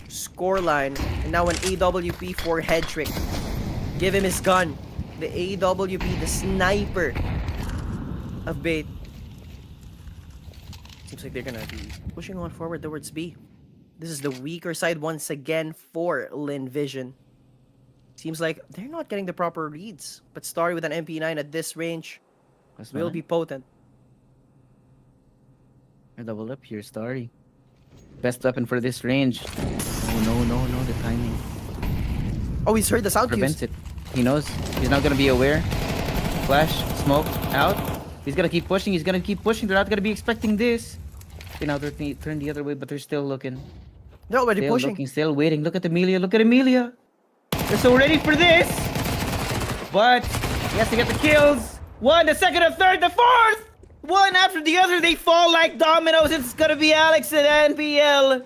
scoreline, and now an AWP for Hedrick. Give him his gun. The AWP, the sniper of Bait. Seems like they're gonna be pushing on forward towards B. This is the weaker side once again for Lynn Vision. Seems like they're not getting the proper reads, but Starry with an MP9 at this range will be potent. Double up here, Starry. Best weapon for this range. Oh no, the timing. Oh, he's heard the sound Prevents cues. it. He knows. He's not gonna be aware. Flash, smoke, out. He's gonna keep pushing. He's gonna keep pushing. They're not gonna be expecting this. Okay, now they're turn the other way, but they're still looking. They're already Still pushing. looking, still waiting. Look at Emilia. Look at Emilia. They're so ready for this. But he has to get the kills. One, the second, the third, the fourth. One after the other, they fall like dominoes. It's gonna be Alex and NPL.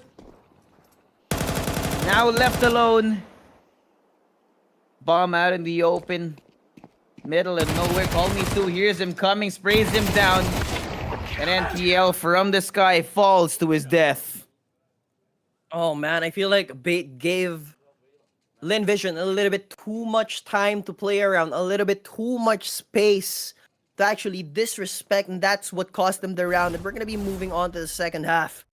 Now left alone. Bomb out in the open. Middle of nowhere. Call me Sue. Hears him coming. Sprays him down. And NPL from the sky falls to his death. Oh man, I feel like Bait gave Lynn Vision a little bit too much time to play around, a little bit too much space to actually disrespect, and that's what cost them the round. And we're gonna be moving on to the second half.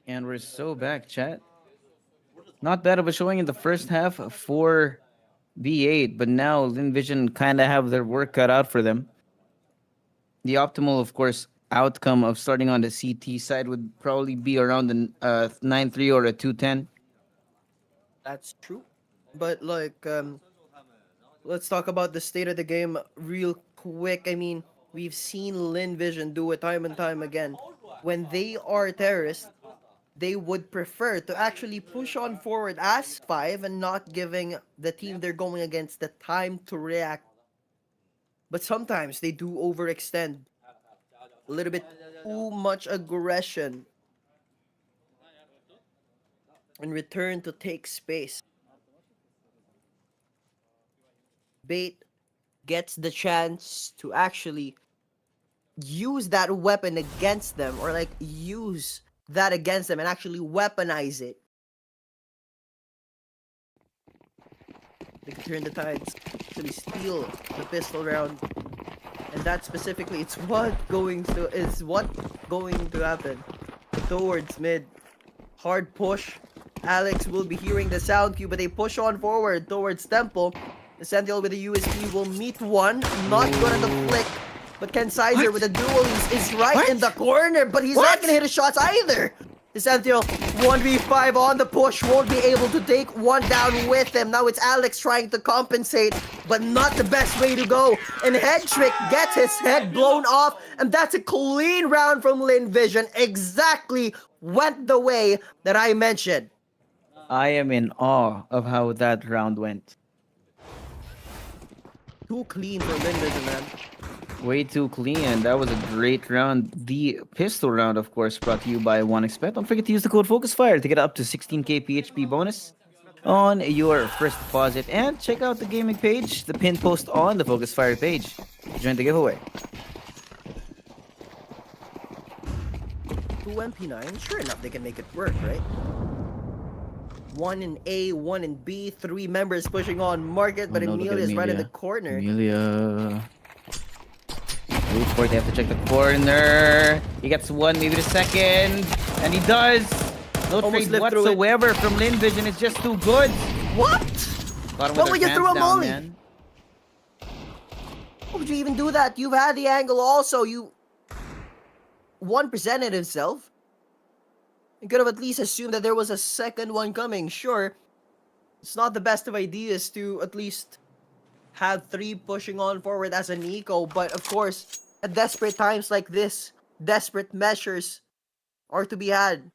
And we're so back, chat. Not bad of a showing in the first half for B8, but now Lynn Vision kind of have their work cut out for them. The optimal, of course, outcome of starting on the CT side would probably be around the 9-3 or a 2-10. That's true. But like, let's talk about the state of the game real quick. I mean, we've seen Lynn Vision do it time and time again. When they are terrorists, they would prefer to actually push on forward as 5 and not giving the team they're going against the time to react. But sometimes they do overextend. A little bit too much aggression in return to take space. Bait gets the chance to actually use that weapon against them, or like use that against them and actually weaponize it. They can turn the tides, actually steal the pistol round, and that specifically it's what going to happen towards mid. Hard push. Alex will be hearing the sound cue, but they push on forward towards Temple. The Sentinel with the USP will meet one. Not good at the flick. But Ken Sizer with the duel is right in the corner, but he's not gonna hit his shots either. The Sentinel 1v5 on the push, won't be able to take one down with him. Now it's Alex trying to compensate, but not the best way to go. And Head Trick gets his head blown off, and that's a clean round from Lynn Vision. Exactly went the way that I mentioned. I am in awe of how that round went. Too clean for Lynn Vision, man. Way too clean, and that was a great round. The pistol round, of course, brought to you by OneXpect. Don't forget to use the code FocusFire to get up to 16k PHP bonus on your first deposit. And check out the gaming page, the pin post on the FocusFire page to join the giveaway. 2 MP9, sure enough, they can make it work, right? 1 in A, 1 in B, 3 members pushing on market, but Oh no, look at Emilia's right in the Emilia. corner. Emilia. Wait for it, they have to check the corner. He gets one, maybe the second. And he does. No Almost trade lived through it. whatsoever from Lynn Vision. It's just too good. What? Got him What with would their you throw hands a down, molly? man. How would you even do that? You've had the angle also. You 1%ed himself. You could have at least assumed that there was a second one coming. Sure, it's not the best of ideas to at least have 3 pushing on forward as an eco, but of course, at desperate times like this, desperate measures are to be had.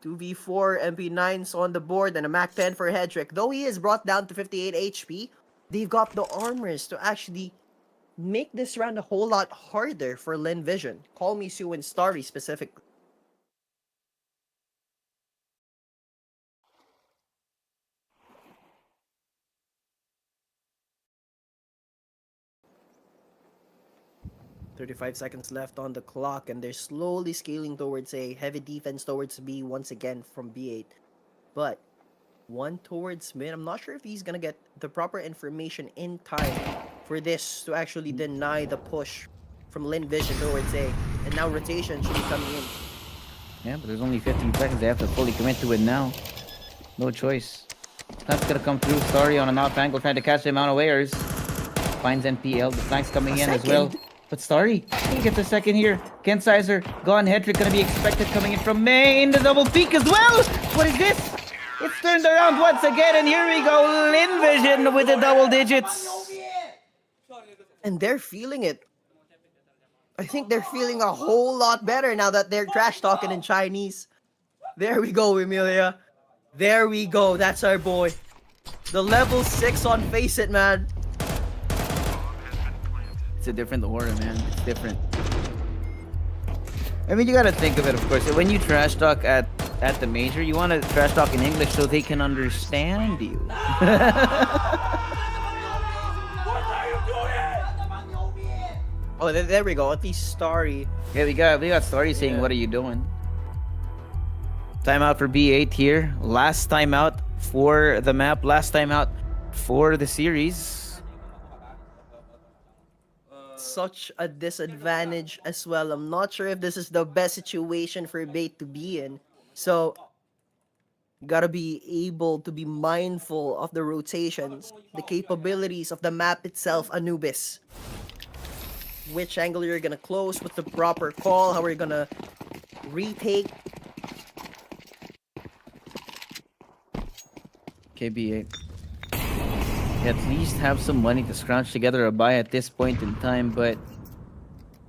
2v4 MP9s on the board and a Mac 10 for Hedrick. Though he is brought down to 58 HP, they've got the armors to actually make this round a whole lot harder for Lynn Vision. Call me Sue and Starry specifically. "35 seconds left on the clock, and they're slowly scaling towards a heavy defense towards B once again from B8. But one towards mid, I'm not sure if he's gonna get the proper information in time for this to actually deny the push from Lynn Vision towards A. And now rotation should be coming in. Yeah, but there's only 15 seconds. They have to fully commit to it now. No choice. That's gonna come through. Sorry, on an off angle, trying to catch him unawares. Finds NPL. The flank's coming in as well. But Starry can get the second here. Ken Sizer, gone. Hedrick gonna be expected coming in from main. The double peek as well. What is this? It's turned around once again, and here we go. Lynn Vision with the double digits. And they're feeling it. I think they're feeling a whole lot better now that they're trash talking in Chinese. There we go, Emilia. There we go. That's our boy. The level 6 on Face It, man. It's a different aura, man. It's different. I mean, you gotta think of it, of course. When you trash talk at the major, you want to trash talk in English so they can understand you. Oh, there we go. At least Starry. Yeah, we got Starry saying, "What are you doing?" Timeout for B8 here. Last timeout for the map. Last timeout for the series. such a disadvantage as well. I'm not sure if this is the best situation for Bait to be in. So, gotta be able to be mindful of the rotations, the capabilities of the map itself, Anubis. Which angle you're gonna close, what's the proper call, how are you gonna retake. KBA. At least have some money to scrounge together a buy at this point in time, but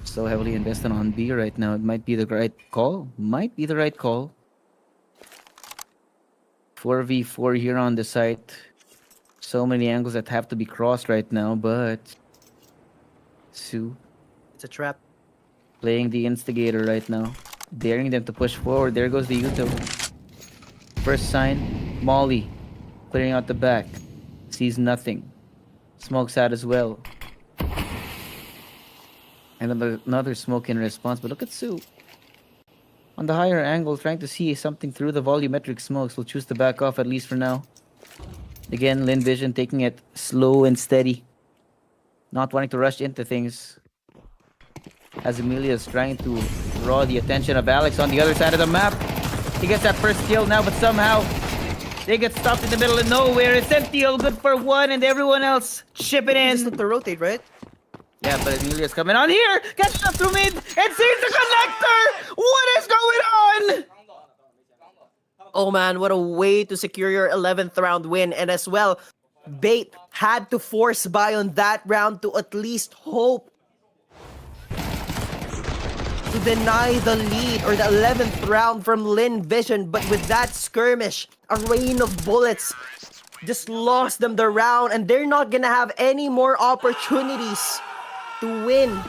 so heavily invested on B right now. It might be the right call. Might be the right call. 4v4 here on the site. So many angles that have to be crossed right now, but Sue It's a trap. playing the instigator right now. Daring them to push forward. There goes the Yuto. First sign, Molly. Clearing out the back. Sees nothing. Smokes out as well. And another smoke in response, but look at Sue. On the higher angle, trying to see something through the volumetric smokes. Will choose to back off at least for now. Again, Lynn Vision taking it slow and steady. Not wanting to rush into things. As Emilia's trying to draw the attention of Alex on the other side of the map. He gets that first kill now, but somehow they get stopped in the middle of nowhere. Essential good for one, and everyone else chipping in. Just look to rotate, right? Yeah, but Emilia's coming on here. Gets up through mid and sees the connector. What is going on? Oh man, what a way to secure your 11th round win. And as well, Bait had to force buy on that round to at least hope to deny the lead or the 11th round from Lynn Vision. But with that skirmish, a rain of bullets just lost them the round, and they're not gonna have any more opportunities to win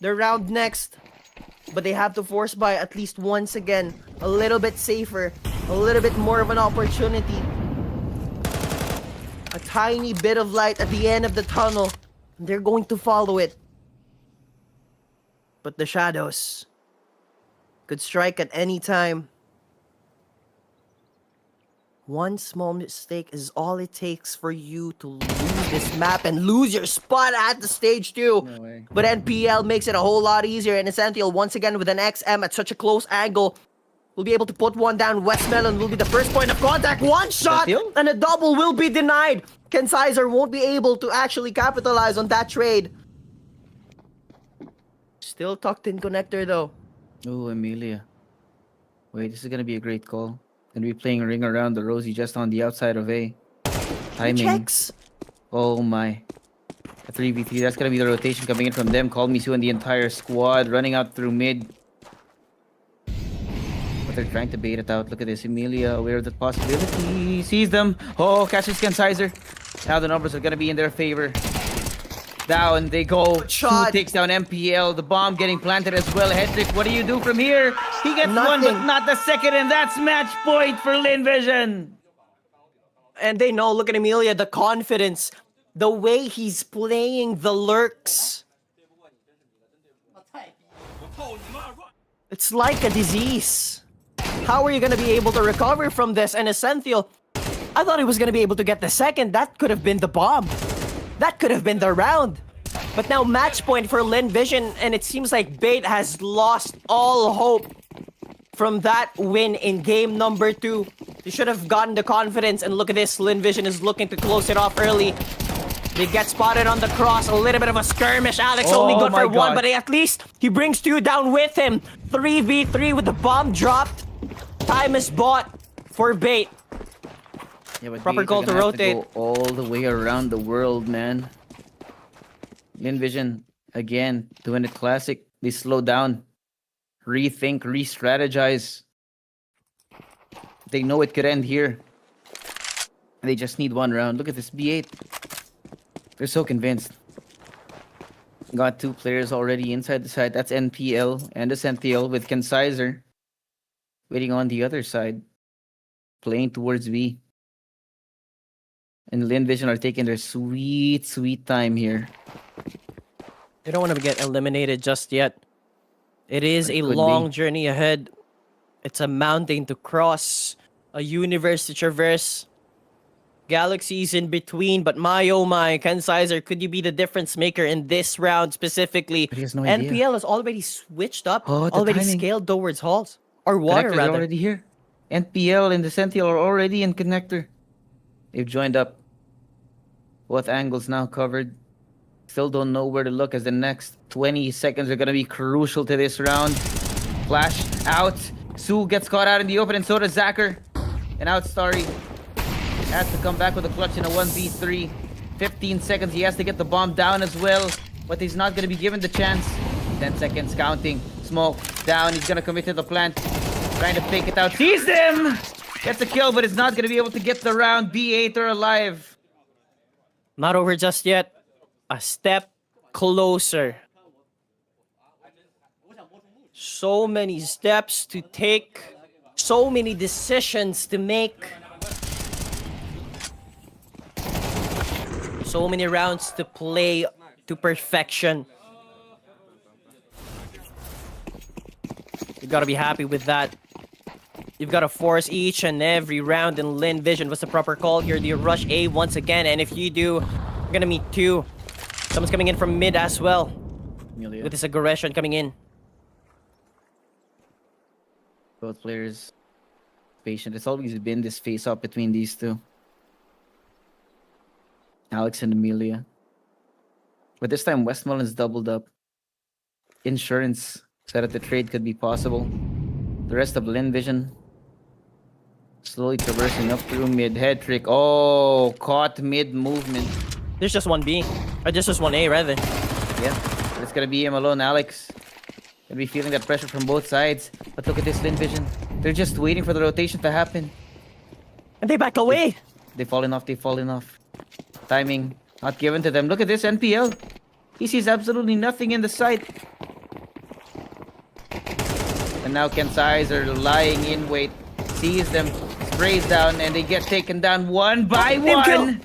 the round next. But they have to force buy at least once again. A little bit safer, a little bit more of an opportunity. A tiny bit of light at the end of the tunnel. They're going to follow it. But the shadows could strike at any time. One small mistake is all it takes for you to lose this map and lose your spot at the stage 2. No way. But NPL makes it a whole lot easier, and Essential once again with an XM at such a close angle will be able to put one down. Westmelon will be the first point of contact. One shot Essential? and a double will be denied. Ken Sizer won't be able to actually capitalize on that trade. Still tucked in connector though. Oh, Emilia. Wait, this is gonna be a great call. Gonna be playing ring around the rosy just on the outside of A. Timing. Checks. Oh my. A 3v3. That's gonna be the rotation coming in from them. Call me Sue and the entire squad running out through mid. But they're trying to bait it out. Look at this. Emilia aware of the possibility. Sees them. Oh, catches Kensizer. Now the numbers are gonna be in their favor. Down they go. Shot. Sue takes down MPL. The bomb getting planted as well. Hedrick, what do you do from here? He gets one, Nothing. but not the second, and that's match point for Lynn Vision. And they know, look at Emilia, the confidence, the way he's playing the lurks. It's like a disease. How are you going to be able to recover from this? And Essential, I thought he was going to be able to get the second. That could have been the bomb. That could have been the round. But now match point for Lynn Vision, and it seems like Bait has lost all hope from that win in game number 2. They should have gotten the confidence, and look at this. Lynn Vision is looking to close it off early. They get spotted on the cross. A little bit of a skirmish. Alex only Oh good my for one, God. but at least he brings 2 down with him. 3v3 with the bomb dropped. Time is bought for Bait. Yeah, but Proper Bees are call to gonna have rotate. go all the way around the world, man. Lynn Vision, again, doing it classic. They slow down, rethink, re-strategize. They know it could end here. They just need one round. Look at this B8. They're so convinced. Got 2 players already inside the side. That's NPL and Essential with Kensizer waiting on the other side, playing towards B. And Lynn Vision are taking their sweet, sweet time here. They don't want to get eliminated just yet. It is It a could long be. journey ahead. It's a mountain to cross, a universe to traverse. galaxies in between, but my oh my, Ken Sizer, could you be the difference maker in this round specifically? But he has no idea. NPL has already switched up, Oh, the already timing. scaled towards halls. Or water, Connector's rather. already here. NPL and the Sentinel are already in connector. They've joined up. Both angles now covered. Still don't know where to look, as the next 20 seconds are going to be crucial to this round. Flash out. Sue gets caught out in the open, and so does Zacher. And out Starry has to come back with a clutch in a 1v3. 15 seconds. He has to get the bomb down as well, but he's not going to be given the chance. 10 seconds counting. Smoke down. He's going to commit to the plant. Trying to fake it out. Sees him! Gets a kill, but is not going to be able to get the round. B8 are alive. Not over just yet. A step closer. So many steps to take. So many decisions to make. So many rounds to play to perfection. You gotta be happy with that. You've got to force each and every round in Lynn Vision. What's the proper call here? Do you rush A once again? And if you do, you're gonna meet two. Someone's coming in from mid as well. Amelia. With this aggression coming in. Both players patient. It's always been this face-off between these two. Alex and Amelia. But this time Westmoreland's doubled up. Insurance said that the trade could be possible. The rest of Lynn Vision slowly traversing up through mid. Head trick. Oh, caught mid movement. There's just one B. Or there's just one A rather. Yeah, but it's gonna be him alone. Alex gonna be feeling that pressure from both sides. But look at this Lynn Vision. They're just waiting for the rotation to happen. And they back away. They've fallen off. They've fallen off. Timing not given to them. Look at this NPL. He sees absolutely nothing in the sight. And now Ken Sizer lying in wait. Sees them. Sprays down. And they get taken down one by one.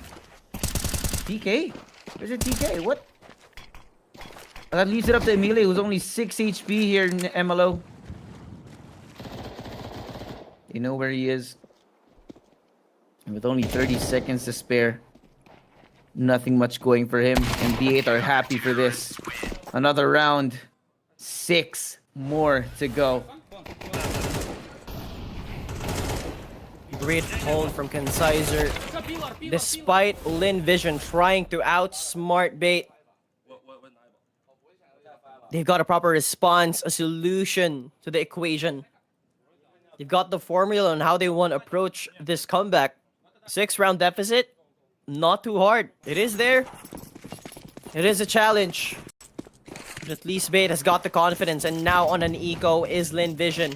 TK? Where's your TK? What? That leaves it up to Emilia, who's only 6 HP here in MLO. You know where he is. And with only 30 seconds to spare, nothing much going for him. And B8 are happy for this. Another round. 6 more to go. Great hold from Ken Sizer. Despite Lynn Vision trying to outsmart bait, they've got a proper response, a solution to the equation. They've got the formula on how they want to approach this comeback. 6-round deficit, not too hard. It is there. It is a challenge. But at least Bait has got the confidence, and now on an eco is Lynn Vision.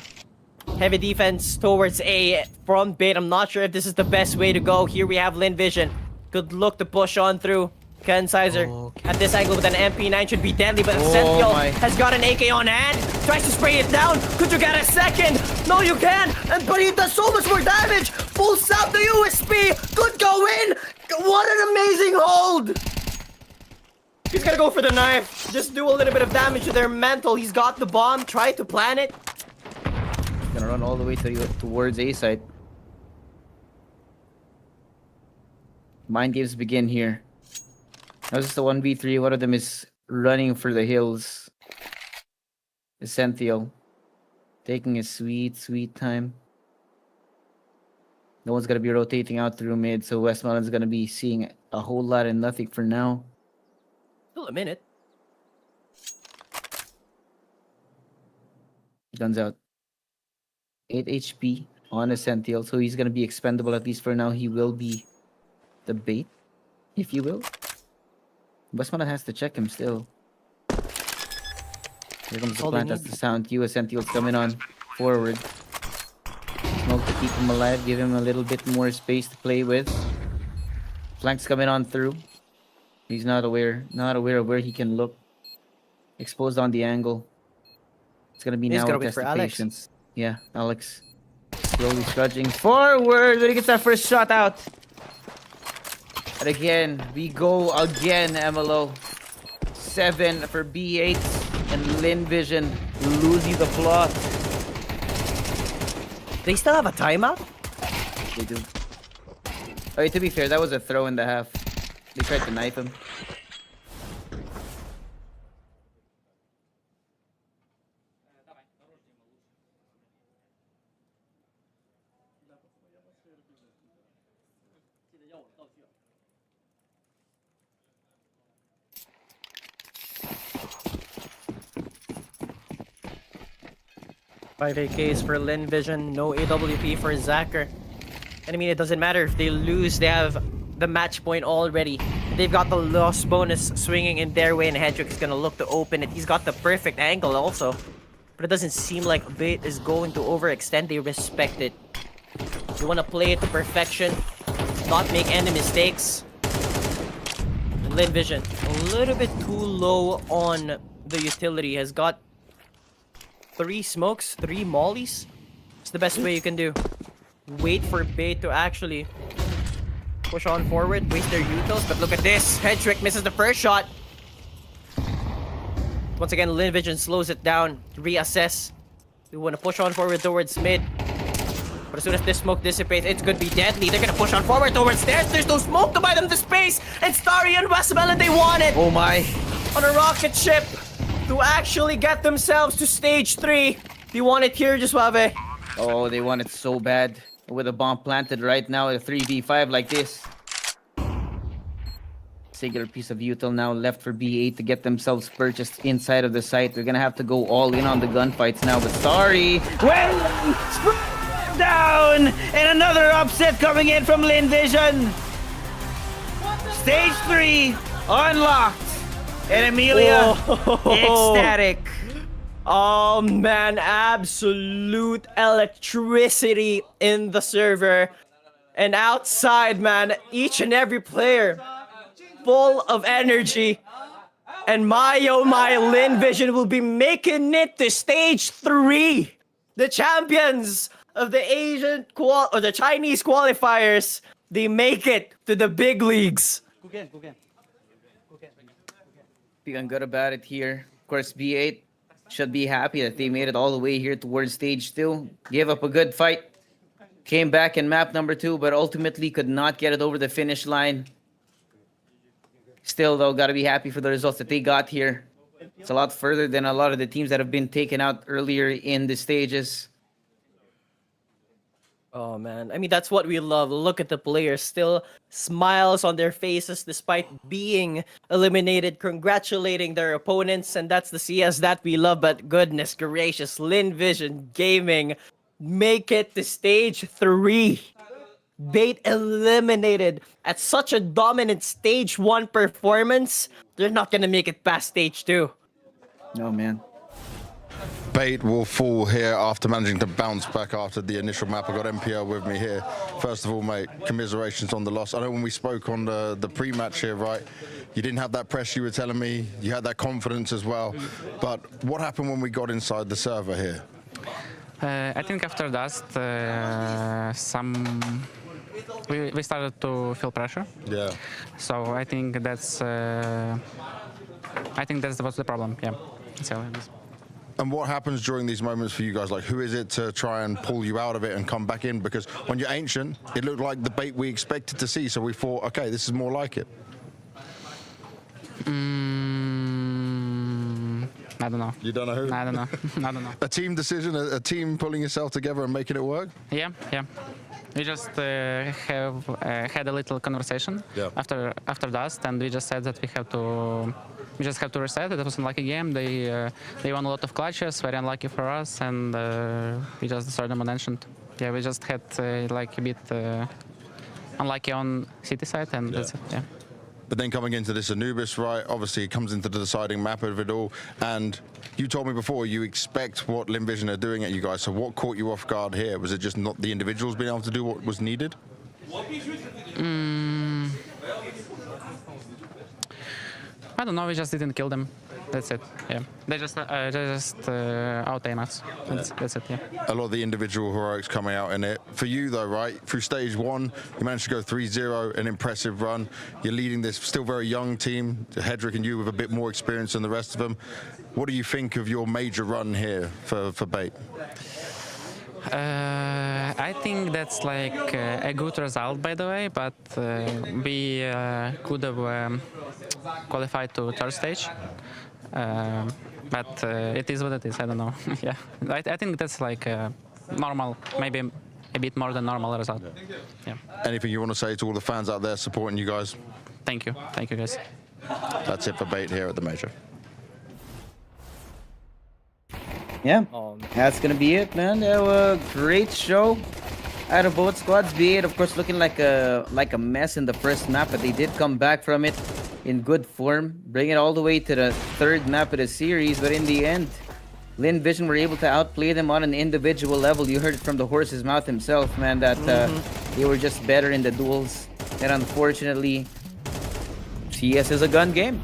Heavy defense towards A from Bait. I'm not sure if this is the best way to go. Here we have Lynn Vision. Good look to push on through. Ken Sizer at this angle with an MP9 should be deadly, but Sentinel has got an AK on hand. Tries to spray it down. Could you get a second? No, you can. But he does so much more damage. Pulls out the USP. Could go in. What an amazing hold. He's gonna go for the knife. Just do a little bit of damage to their mantle. He's got the bomb. Try to plant it. Gonna run all the way towards A side. Mind games begin here. Now this is the 1v3. One of them is running for the hills. Essential. Taking his sweet, sweet time. No one's gonna be rotating out through mid, so Westmoreland's gonna be seeing a whole lot and nothing for now. Still a minute. Guns out. 8 HP on Essential, so he's gonna be expendable at least for now. He will be the bait, if you will. Westmoreland has to check him still. Here comes the plant. That's the sound. Essential's coming on forward. Smoke to keep him alive, give him a little bit more space to play with. Flank's coming on through. He's not aware of where he can look. Exposed on the angle. It's gonna be now a test of patience. Yeah, Alex slowly trudging forward, but he gets that first shot out. And again, we go again, MLO. 7 for B8 and Lynn Vision losing the plot. They still have a timeout? They do. Oh, to be fair, that was a throw in the half. They tried to knife him. Five AKs for Lynn Vision, no AWP for Zacher. And I mean, it doesn't matter if they lose, they have the match point already. They've got the loss bonus swinging in their way, and Hedrick is gonna look to open it. He's got the perfect angle also. But it doesn't seem like Bait is going to overextend. They respect it. You wanna play it to perfection, not make any mistakes. And Lynn Vision, a little bit too low on the utility, has got 3 smokes, 3 mollies. It's the best way you can do. Wait for Bait to actually push on forward, waste their utils, but look at this. Hedrick misses the first shot. Once again, Lynn Vision slows it down, reassess. We want to push on forward towards mid. But as soon as this smoke dissipates, it's gonna be deadly. They're gonna push on forward towards stairs. There's no smoke to buy them the space. And Starry and Westmelon, they want it. Oh my. On a rocket ship to actually get themselves to stage 3. They want it here, Suave. Oh, they want it so bad. With a bomb planted right now, a 3v5 like this. Singular piece of util now left for B8 to get themselves purchased inside of the site. They're gonna have to go all in on the gunfights now, but sorry. Well, down! And another upset coming in from Lynn Vision. Stage 3 unlocked. And Emilia ecstatic. Oh man, absolute electricity in the server. And outside, man, each and every player full of energy. And my oh my, Lynn Vision will be making it to stage 3. The champions of the the Chinese qualifiers, they make it to the big leagues. Feeling good about it here. Of course, B8 should be happy that they made it all the way here towards stage 2. Gave up a good fight. Came back in map number 2, but ultimately could not get it over the finish line. Still, though, gotta be happy for the results that they got here. It's a lot further than a lot of the teams that have been taken out earlier in the stages. Oh man, I mean, that's what we love. Look at the players, still smiles on their faces despite being eliminated, congratulating their opponents, and that's the CS that we love. But goodness gracious, Lynn Vision Gaming make it to stage 3. Bait eliminated at such a dominant stage 1 performance. They're not gonna make it past stage 2. No, man. Bait will fall here after managing to bounce back after the initial map. I got MPL with me here. First of all, mate, commiserations on the loss. I know when we spoke on the pre-match here, right, you didn't have that pressure you were telling me. You had that confidence as well. But what happened when we got inside the server here? I think after Dust, we started to feel pressure. Yeah. So I think that's what's the problem. Yeah. That's how it is. And what happens during these moments for you guys? Like, who is it to try and pull you out of it and come back in? Because when you're Ancient, it looked like the Bait we expected to see. So we thought, okay, this is more like it. I don't know. You don't know who? I don't know. I don't know. A team decision, a team pulling yourself together and making it work? Yeah. We just have had a little conversation after Dust, and we just said that we just have to reset. It was an unlucky game. They won a lot of clutches, very unlucky for us, and we just destroyed them on Ancient. Yeah, we just had like a bit unlucky on city side, and that's it. Yeah. But then coming into this Anubis, right, obviously it comes into the deciding map of it all. And you told me before you expect what Lynn Vision are doing at you guys. So what caught you off guard here? Was it just not the individuals being able to do what was needed? I don't know, we just didn't kill them. That's it, yeah. They just out-aim us. That's it, yeah. A lot of the individual heroics coming out in it. For you though, right, through stage 1, you managed to go 3-0, an impressive run. You're leading this still very young team, Hedrick and you with a bit more experience than the rest of them. What do you think of your major run here for Bait? I think that's like a good result, by the way, but we could have qualified to third stage. But it is what it is. I don't know. Yeah, I think that's like normal, maybe a bit more than normal result. Yeah. Anything you want to say to all the fans out there supporting you guys? Thank you, guys. That's it for Bait here at the Major. Yeah, that's gonna be it, man. Great show out of both squads. B8, of course, looking like a mess in the first map, but they did come back from it in good form, bring it all the way to the third map of the series. But in the end, Lynn Vision were able to outplay them on an individual level. You heard it from the horse's mouth himself, man, that they were just better in the duels. And unfortunately, CS is a gun game.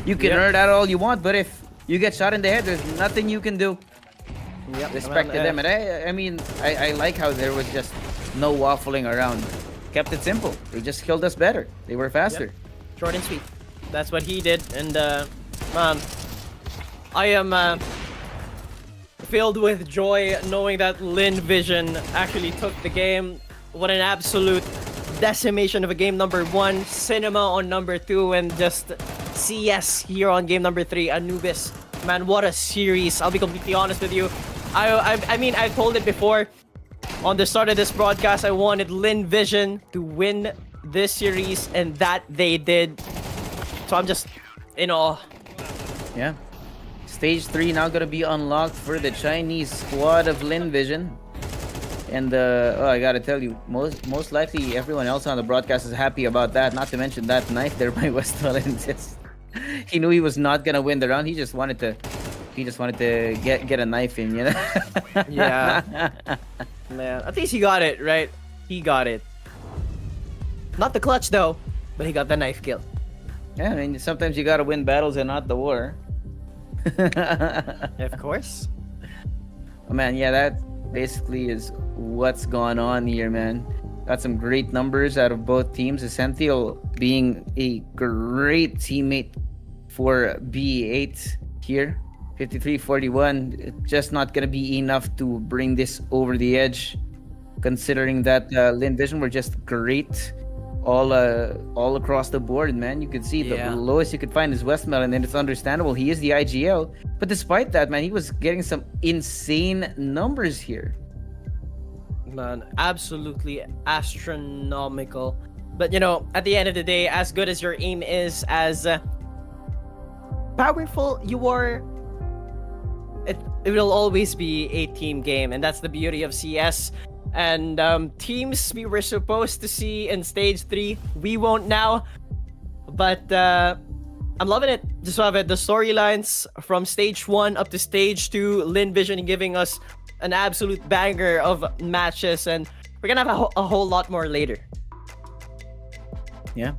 You can earn that all you want, but if you get shot in the head, there's nothing you can do. Respect to them. And I mean, I like how there was just no waffling around. Kept it simple. They just killed us better. They were faster. Short and sweet. That's what he did. And man, I am filled with joy knowing that Lynn Vision actually took the game. What an absolute decimation of a game number 1, Cinema on number 2, and just CS here on game number 3, Anubis. Man, what a series. I'll be completely honest with you. I mean, I've told it before. On the start of this broadcast, I wanted Lynn Vision to win this series, and that they did. So I'm just in awe. Yeah. Stage 3 now gonna be unlocked for the Chinese squad of Lynn Vision. And I gotta tell you, most likely everyone else on the broadcast is happy about that. Not to mention that knife there by Westfalen. He knew he was not gonna win the round. He just wanted to get a knife in, you know. Yeah. Man, at least he got it, right? He got it. Not the clutch though, but he got the knife kill. Yeah, I mean, sometimes you gotta win battles and not the war. Of course. Oh, man, yeah, that basically is what's gone on here, man. Got some great numbers out of both teams. Essential being a great teammate for B8 here. 53-41. Just not gonna be enough to bring this over the edge, considering that Lynn Vision were just great all across the board, man. You could see the lowest you could find is Westmelon, and it's understandable. He is the IGL, but despite that, man, he was getting some insane numbers here. Man, absolutely astronomical. But you know, at the end of the day, as good as your aim is, as powerful you are, it will always be a team game, and that's the beauty of CS. And teams we were supposed to see in stage 3, we won't now. But I'm loving it. Just have it. The storylines from stage 1 up to stage 2, Lynn Vision giving us an absolute banger of matches, and we're gonna have a whole lot more later. Yeah.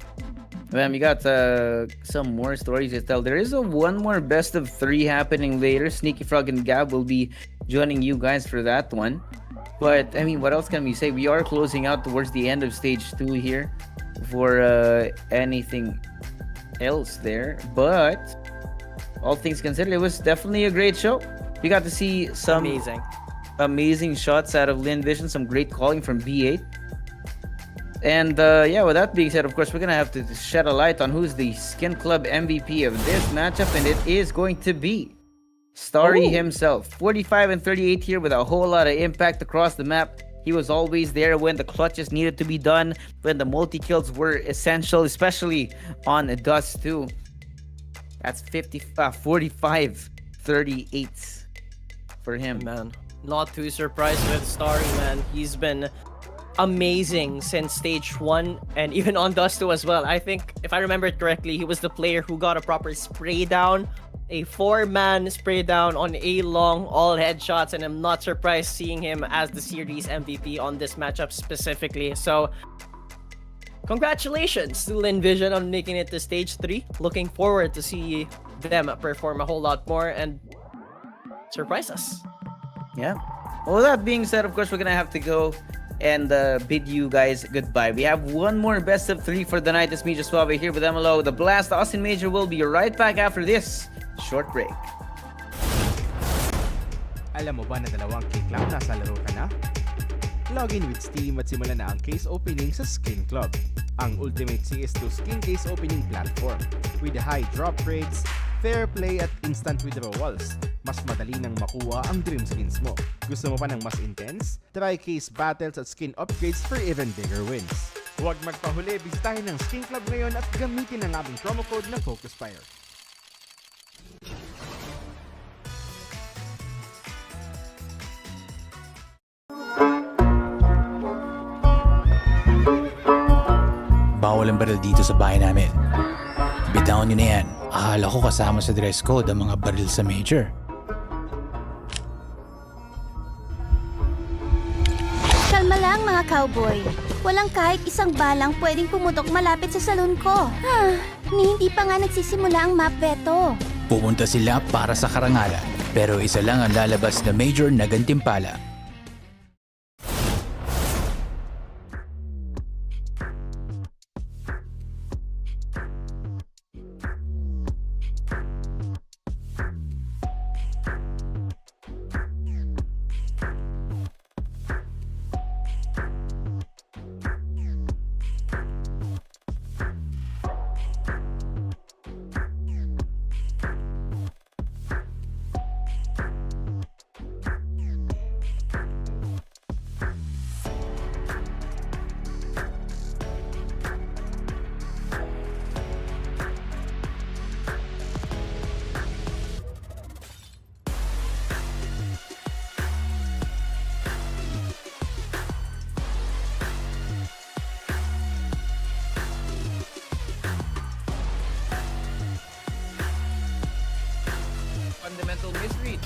Man, we got some more stories to tell. There is one more best of 3 happening later. Sneaky Frog and Gab will be joining you guys for that one. But, I mean, what else can we say? We are closing out towards the end of stage 2 here for anything else there. But, all things considered, it was definitely a great show. We got to see some amazing shots out of Lynn Vision, some great calling from B8. And, yeah, with that being said, of course, we're going to have to shed a light on who's the Skin Club MVP of this matchup, and it is going to be Starry himself. 45 and 38 here with a whole lot of impact across the map. He was always there when the clutches needed to be done, when the multi-kills were essential, especially on Dust too. That's 45-38 for him. Man, not too surprised with Starry, man. He's been amazing since stage 1 and even on Dust 2 as well. I think, if I remember it correctly, he was the player who got a proper spray down, a 4-man spray down on A long, all headshots, and I'm not surprised seeing him as the series MVP on this matchup specifically. So congratulations to Lynn Vision on making it to stage 3. Looking forward to see them perform a whole lot more and surprise us. Yeah. Well, that being said, of course, we're gonna have to go and bid you guys goodbye. We have one more best of 3 for the night. It's me, Suave, here with MLO. The Blast Austin Major will be right back after this short break. Alam mo ba na dalawang cake lang nasa laro ka na? Login with Steam at simulan na ang case opening sa Skin Club, ang ultimate CS2 skin case opening platform. With high drop rates, fair play at instant withdrawals, mas madali nang makuha ang dream skins mo. Gusto mo pa ng mas intense? Try case battles at skin upgrades for even bigger wins. Huwag magpahuli, bisitahin ng Skin Club ngayon at gamitin ang aming promo code na FocusFire. Bawal ang baril dito sa bahay namin. Bitawan nyo na yan. Akala ko kasama sa dress code ang mga baril sa major. Kalma lang mga cowboy. Walang kahit isang balang pwedeng pumutok malapit sa salon ko. Hindi pa nga nagsisimula ang map veto. Pupunta sila para sa karangalan. Pero isa lang ang lalabas na major na gantimpala. Fundamental misread.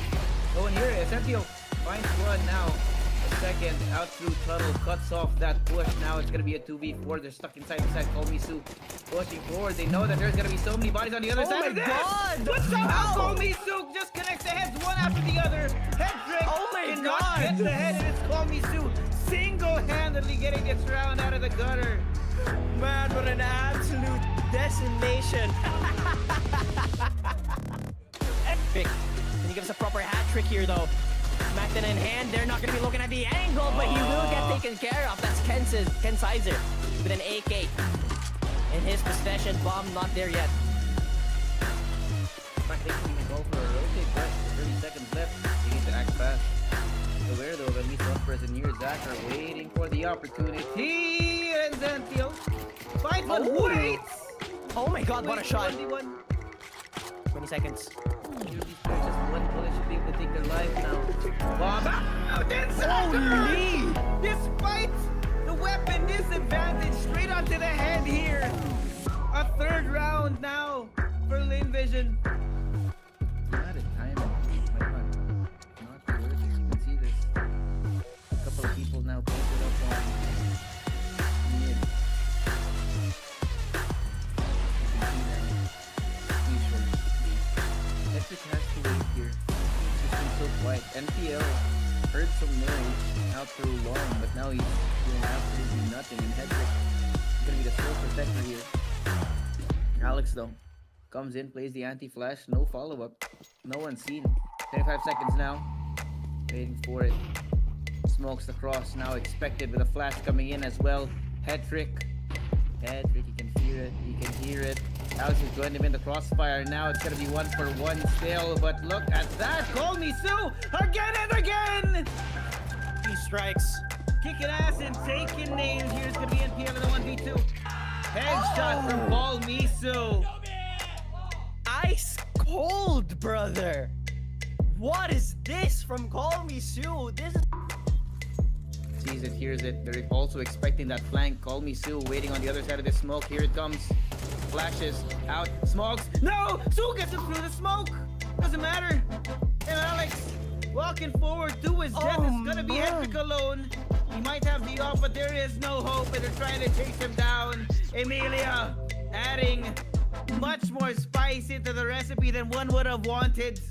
Going here, Sergio finds one now. A second out through tunnel, cuts off that push. Now it's gonna be a 2v4. They're stuck inside Kolmisu. Pushing forward. They know that there's gonna be so many bodies on the other side of this. But somehow Kolmisu just connects the heads one after the other. Head trick. Oh my cannot God. get the head, and it's Kolmisu single-handedly getting this round out of the gutter. Man, what an absolute decimation. Epic. Can you give us a proper hat trick here, though? Macton in hand, they're not going to be looking at the angle, but he will get taken care of. That's Ken Sizer with an AK. In his possession, bomb not there yet. Back they can go for a rotate, but 30 seconds left. They need to act fast. Aware though, at least one person near Zach are waiting for the opportunity. And Zantio finds one. Waits! Oh my god, what a shot. 21. 20 seconds. Just one bullet should be able to take their life now. Bomb out inside! Holy! Despite the weapon disadvantage, straight onto the head here. A third round now for Lynn Vision. Not a time. Not worth it. You can see this. A couple of people now posted up on mid. You can see now. He's short. Epic has to wait here. It's been so quiet. NPL heard some noise out through long, but now he's doing absolutely nothing. And Hedrick is gonna be the sole protector here. Alex though comes in, plays the anti-flash, no follow-up, no one seen. 25 seconds now, waiting for it. Smokes the cross, now expected with a flash coming in as well. Hedrick, he can hear it, he can hear it. Alex has joined him in the crossfire. Now it's gonna be 1-for-1 still, but look at that! Call me Sue again and again! 2 strikes. Kicking ass and taking names. Here's gonna be NPL in the 1v2. Headshot from Paul Misu. Ice cold, brother. What is this from Call Me Sue? This is... Sees it, hears it. They're also expecting that flank. Call Me Sue waiting on the other side of the smoke. Here it comes. Flashes out. Smokes. No! Sue gets him through the smoke. Doesn't matter. And Alex walking forward to his death. It's gonna be Hedrick alone. He might have the off, but there is no hope, and they're trying to chase him down. Emilia adding much more spice into the recipe than one would have wanted. It's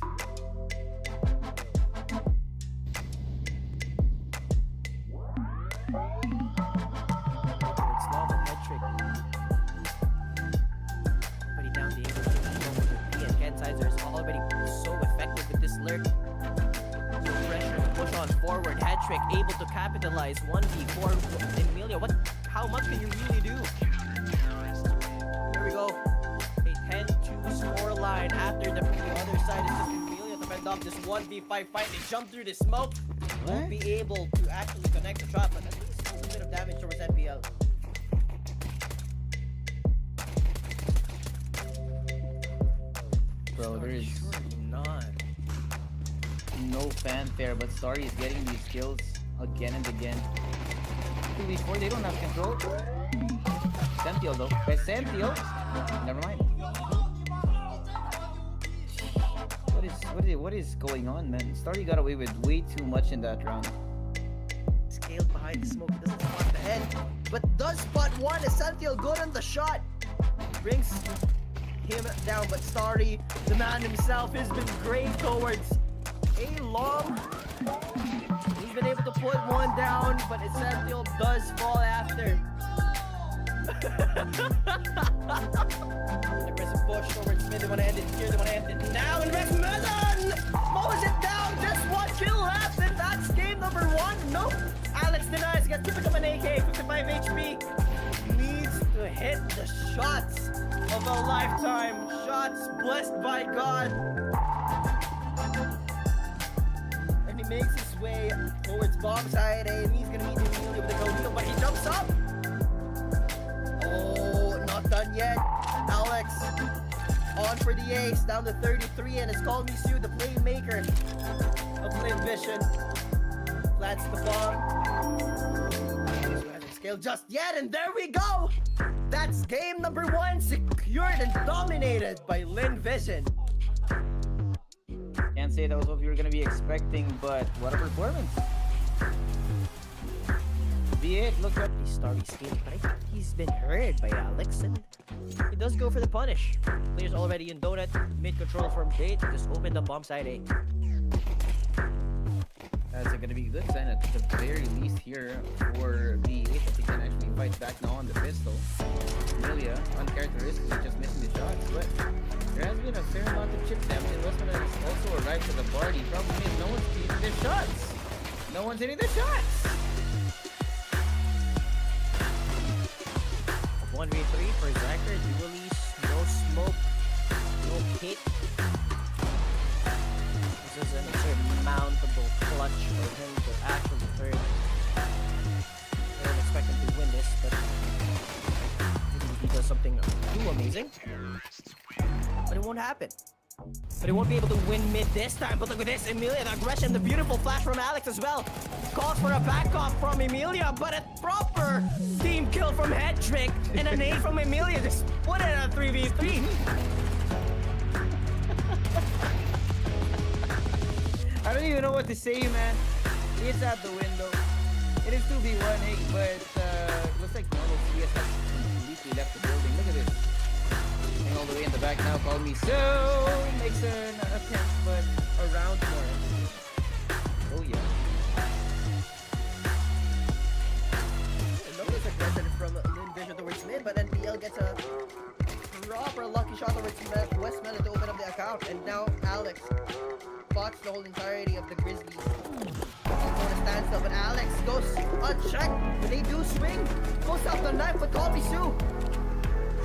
love and head trick. Already down the angle. He and Ken Sizer is already so effective with this lurk. So on forward. Head trick able to capitalize 1v4. Emilia, how much can you really do? Here we go. A 10-2 score line after the other side is just Emilia to fend off this 1v5 fight. They jump through the smoke. Won't be able to actually connect the shot, but at least a bit of damage towards NPL. Bro, there is Not. no fanfare, but Starry is getting these kills again and again. 2v4, they don't have control. Sentinel though. Sentinel. Never mind. What is going on, man? Starry got away with way too much in that round. Scaled behind the smoke, doesn't spot the head, but does spot one. Essential good on the shot. Brings him down, but Starry, the man himself, has been great towards a long. He's been able to put one down, but Essential does fall after. Aggressive push towards Smith. They want to end it here. They want to end it now. And Resmedon mows it down. Just one kill left, and that's game number one. Nope. Alex denies. He got to pick up an AK. 55 HP. Needs to hit the shots of a lifetime. Shots blessed by God. And he makes his way towards bomb side A, and he's gonna meet Emilia with a go, but he jumps up. Oh, not done yet. Alex on for the ace, down to 33, and it's called Misu, the playmaker of Lynn Vision. Plants the bomb. So hasn't scaled just yet, and there we go! That's game number one, secured and dominated by Lynn Vision. Can't say that was what we were gonna be expecting, but what a performance. V8 looks like He's Starry scaling, but I think he's been heard by Alex, and he does go for the punish. Players already in donut, mid control from Jade, just opened up bomb side A. that's gonna be a good sign at the very least here for V8 that he can actually fight back now on the pistol. Emilia, uncharacteristically just missing the shots, but there has been a fair amount of chip damage. Investment has also arrived to the party. Problem is, no one's hitting their shots. No one's hitting their shots. 1v3 for Zachar, dualies, no smoke, no hit. This is an insurmountable clutch for him to actually turn. I don't expect him to win this, but maybe he does something too amazing. But it won't happen. But he won't be able to win mid this time. But look at this, Emilia, the aggression, the beautiful flash from Alex as well. Calls for a back off from Emilia, but a proper team kill from Head Trick and a nade from Emilia. Just put it at 3v3. I don't even know what to say, man. It's out the window. It is 2v1, but looks like normal CS has completely left the building. Look at this. All the way in the back now, call me so. Makes an attempt, but around more. Oh yeah. Notice aggression from Lynn Vision towards mid, but then BL gets a proper lucky shot towards West Melon to open up the account, and now Alex spots the whole entirety of the Grizzlies. On a standstill, but Alex goes unchecked. But they do swing, goes out the knife, but call me Sue.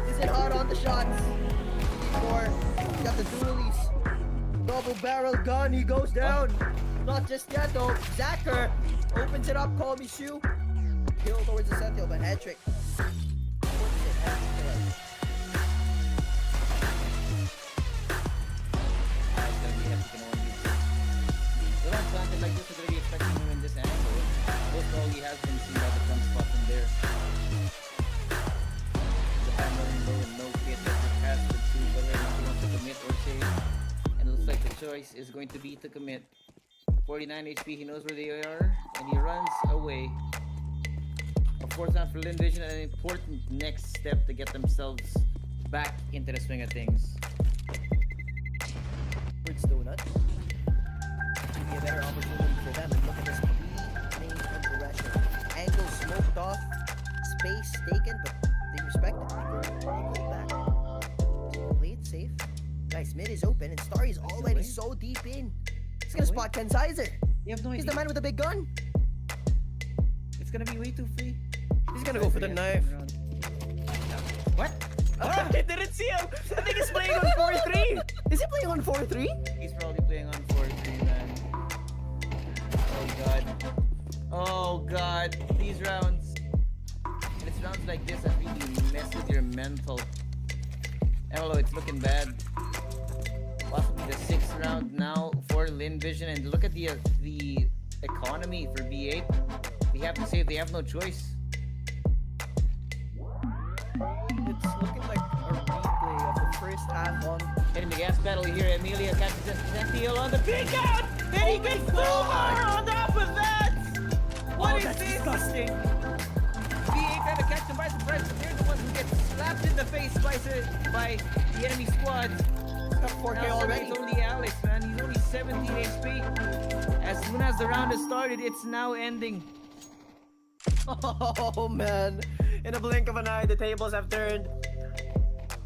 Is it hard on the shots? Or got the dualies. Double barrel gun, he goes down. Not just yet though. Zachar opens it up, call me Shu. Kill towards the Sentinel, but head trick. Planted like this, we're really expecting him in this angle. Most probably has been seen by the front spot from there. The hammer in low and no hit that has to choose whether or not he wants to commit or save. And it looks like the choice is going to be to commit. 49 HP, he knows where they are, and he runs away. A fourth round for Lynn Vision, an important next step to get themselves back into the swing of things. Towards Donut. Be a better opportunity for them. And look at this main progression. Angle smoked off, space taken, but they respect it. They go back. Play it safe. Guys, mid is open, and Starry is already so deep in. He's gonna spot Ken Sizer. You have no He's idea. the man with the big gun. It's gonna be way too free. He's gonna go for the knife. What? I didn't see him. I think he's playing on 4-3. Is he playing on 4-3? He's probably playing on 4-3, man. Oh god. Oh god. These rounds. And it's rounds like this that really mess with your mental. Hello, it's looking bad. Possibly the 6th round now for Lynn Vision. And look at the economy for B8. We have to say they have no choice. It's looking like a replay of the first half on. Hitting the gas pedal here. Emilia catches Zentiel on the pick out. Then he gets over on top of that. What is that's this? disgusting. B8 trying to catch them by surprise, but they're the ones who get slapped in the face by the enemy squad. Got 4K Now, already. it's only Alex, man. He's only 17 HP. As soon as the round has started, it's now ending. Oh man. In a blink of an eye, the tables have turned.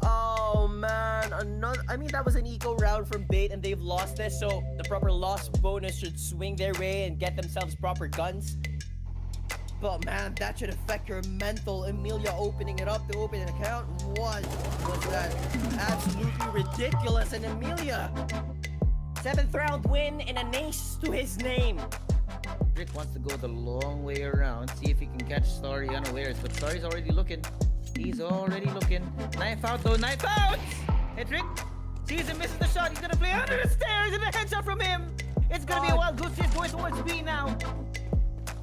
Oh man, that was an eco round from Bait and they've lost this, so the proper loss bonus should swing their way and get themselves proper guns. But man, that should affect your mental. Emilia opening it up to open an account. What was that? Absolutely ridiculous. And Emilia, 7th round win and an ace to his name. Rick wants to go the long way around, see if he can catch Starry unawares, but Starry's already looking. He's already looking. Knife out though, knife out! Hedrick sees and misses the shot. He's gonna play under the stairs and a headshot from him. It's gonna be a wild goose chase going towards B now.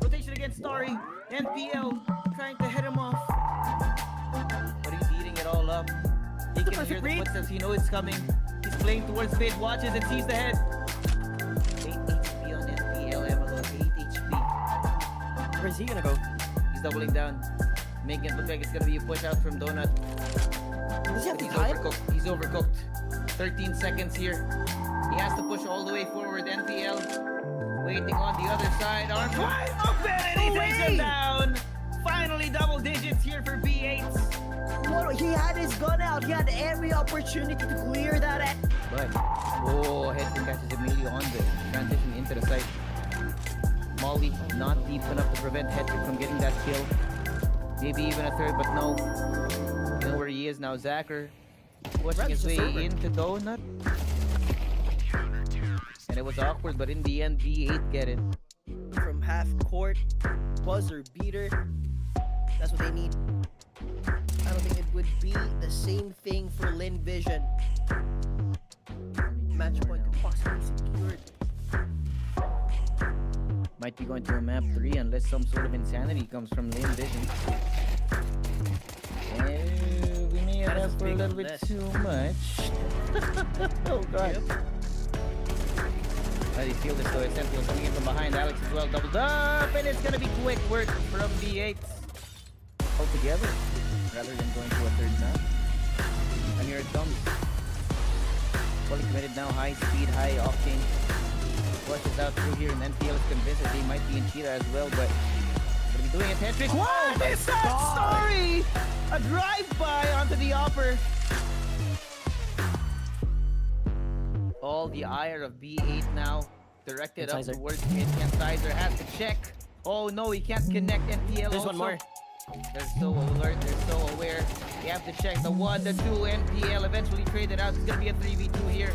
Rotation against Starry. NPL trying to head him off. But he's eating it all up. He can hear the footsteps, he knows it's coming. He's playing towards Fate, watches and sees the head. 8 HP on NPL, Emelo, 8 HP. Where's he gonna go? He's doubling down, making it look like it's gonna be a push out from Donut. Does he have the He's time? overcooked. He's overcooked. 13 seconds here. He has to push all the way forward. NPL waiting on the other side. Arm wide open and he takes him down. Finally double digits here for B8. What? He had his gun out. He had every opportunity to clear that. But Hedrick catches Emilio on the transition into the site. Molly not deep enough to prevent Hedrick from getting that kill. Maybe even a third, but no. You know where he is now, Zacher. Pushing his way into Donut. And it was awkward, but in the end, B8 get it. From half court, buzzer beater. That's what they need. I don't think it would be the same thing for Lynn Vision. Match point could possibly secured. Might be going to a map 3 unless some sort of insanity comes from Lynn Vision. We may have asked for a little bit too much. Oh god. How do you feel this though? Essential coming in from behind. Alex as well, doubled up, and it's gonna be quick work from B8 altogether, rather than going to a third map. And here it comes. Fully committed now, high speed, high octane. Flushes out through here, and NPL is convinced that they might be in Cheetah as well, but gonna be doing a Tetris. What is that story? A drive-by onto the upper. All the ire of B8 now directed up towards mid. Sizer has to check. Oh no, he can't connect. NPL There's also. one more. They're so alert, they're so aware. They have to check the 1, the 2. NPL eventually traded out. It's gonna be a 3v2 here.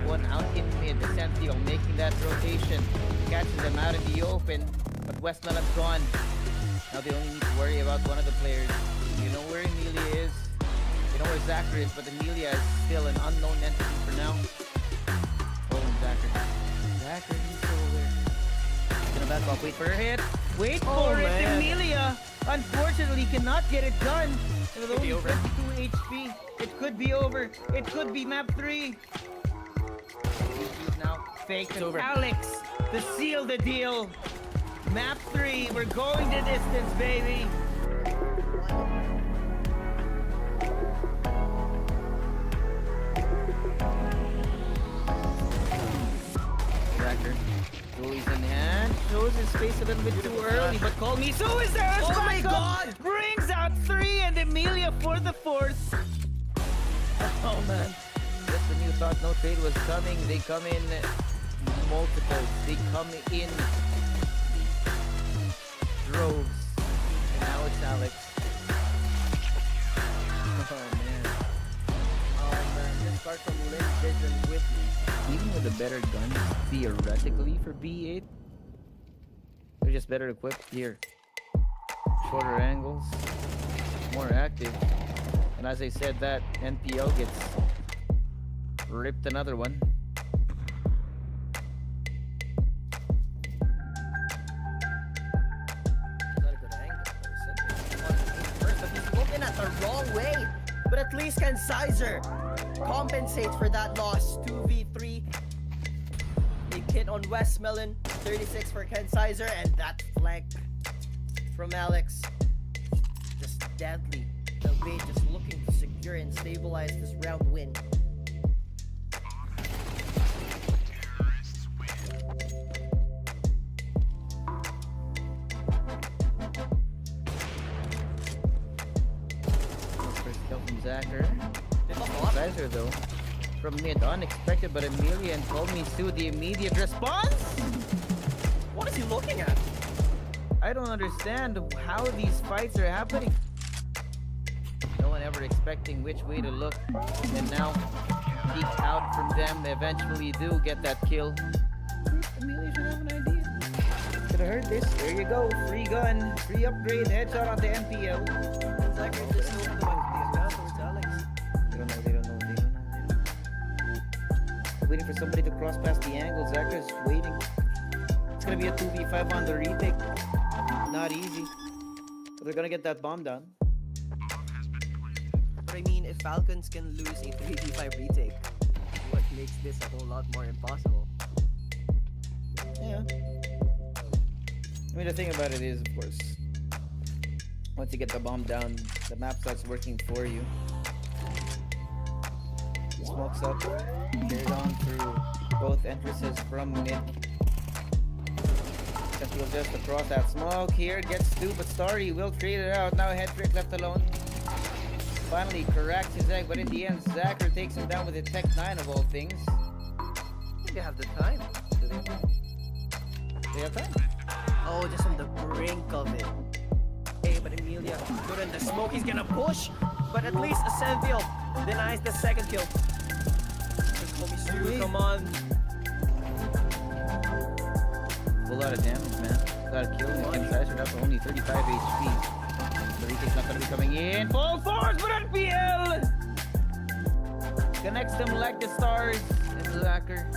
One out in mid. The Sentinel making that rotation. Catches them out in the open. But Westmelon's gone. Now they only need to worry about one of the players. You know where Emilia is. You know where Zacher is, but Emilia is still an unknown entity for now. Oh, Zacher. Zacher, he's so aware. He's gonna back off, wait for her hit. Wait for it, Emilia! Unfortunately, cannot get it done. With only 22 HP. It could be over. It could be map 3. Now, fake it's over. Alex to seal the deal. Map 3, we're going the distance, baby. Tracker. Joey's in hand. Shows his face a little bit too early, but call me. So is there. Oh my god! Brings out 3 and Emilia for the 4th. Oh man. Just when you thought no trade was coming, they come in multiples. They come in droves. And now it's Alex. Oh man, just start from Lynn Vision with me. Even with a better gun, theoretically for B8, they're just better equipped here. Shorter angles, more active. And as I said, that NPL gets ripped another one. Not a good angle. First, but he's looking at the wrong way. But at least can Sizer compensate for that loss. 2v3. Big hit on Westmelon. 36 for Ken Sizer. And that flank from Alex. Just deadly. The way just looking to secure and stabilize this round win. First kill from Zachar. Sizer though. From mid, unexpected, but Amelia and Colmy Sue, the immediate response? What is he looking at? I don't understand how these fights are happening. No one ever expecting which way to look. And now, peek out from them, eventually do get that kill. Amelia should have an idea. Could have heard this. There you go. Free gun, free upgrade, headshot on the MPL. Zachar just opened the mouth towards Alex. They don't know. Waiting for somebody to cross past the angle. Zachar's waiting. It's gonna be a 2v5 on the retake. Not easy. But they're gonna get that bomb down. But I mean, if Falcons can lose a 3v5 retake, what makes this a whole lot more impossible? Yeah. I mean, the thing about it is, of course, once you get the bomb down, the map starts working for you. Smokes up, carries on through both entrances from mid. Sentinel just across that smoke here, gets two, but Starry will trade it out. Now head trick left alone. Finally corrects his egg, but in the end, Zachar takes him down with a Tech 9 of all things. They have the time. Do they have time? Oh, just on the brink of it. Hey, but Amelia, good in the smoke. He's gonna push, but at least Ascenville denies the second kill. Just Kobe Stu, come on. Full lot of damage, man. Got a kill. Ken Sizer up to only 35 HP. The retake's not gonna be coming in. Full force for NPL! Connects them like the stars. And Zachar.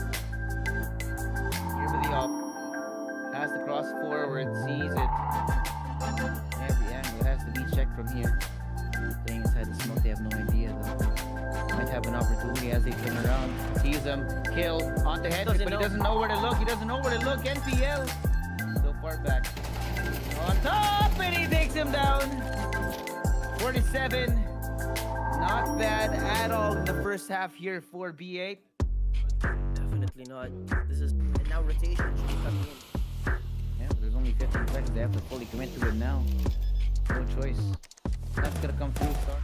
Here with the op. Has to cross forward, sees it. Every angle has to be checked from here. Staying inside the smoke, they have no idea though. Might have an opportunity as they turn around. Sees them, kill, on the head, but he doesn't know where to look. He doesn't know where to look. NPL. So far back. On top, and he takes him down. 47. Not bad at all in the first half here for B8. Definitely not. This is, and now rotation should be coming in. Yeah, but there's only 15 seconds. They have to fully commit to it now. No choice. That's gonna come through, Star.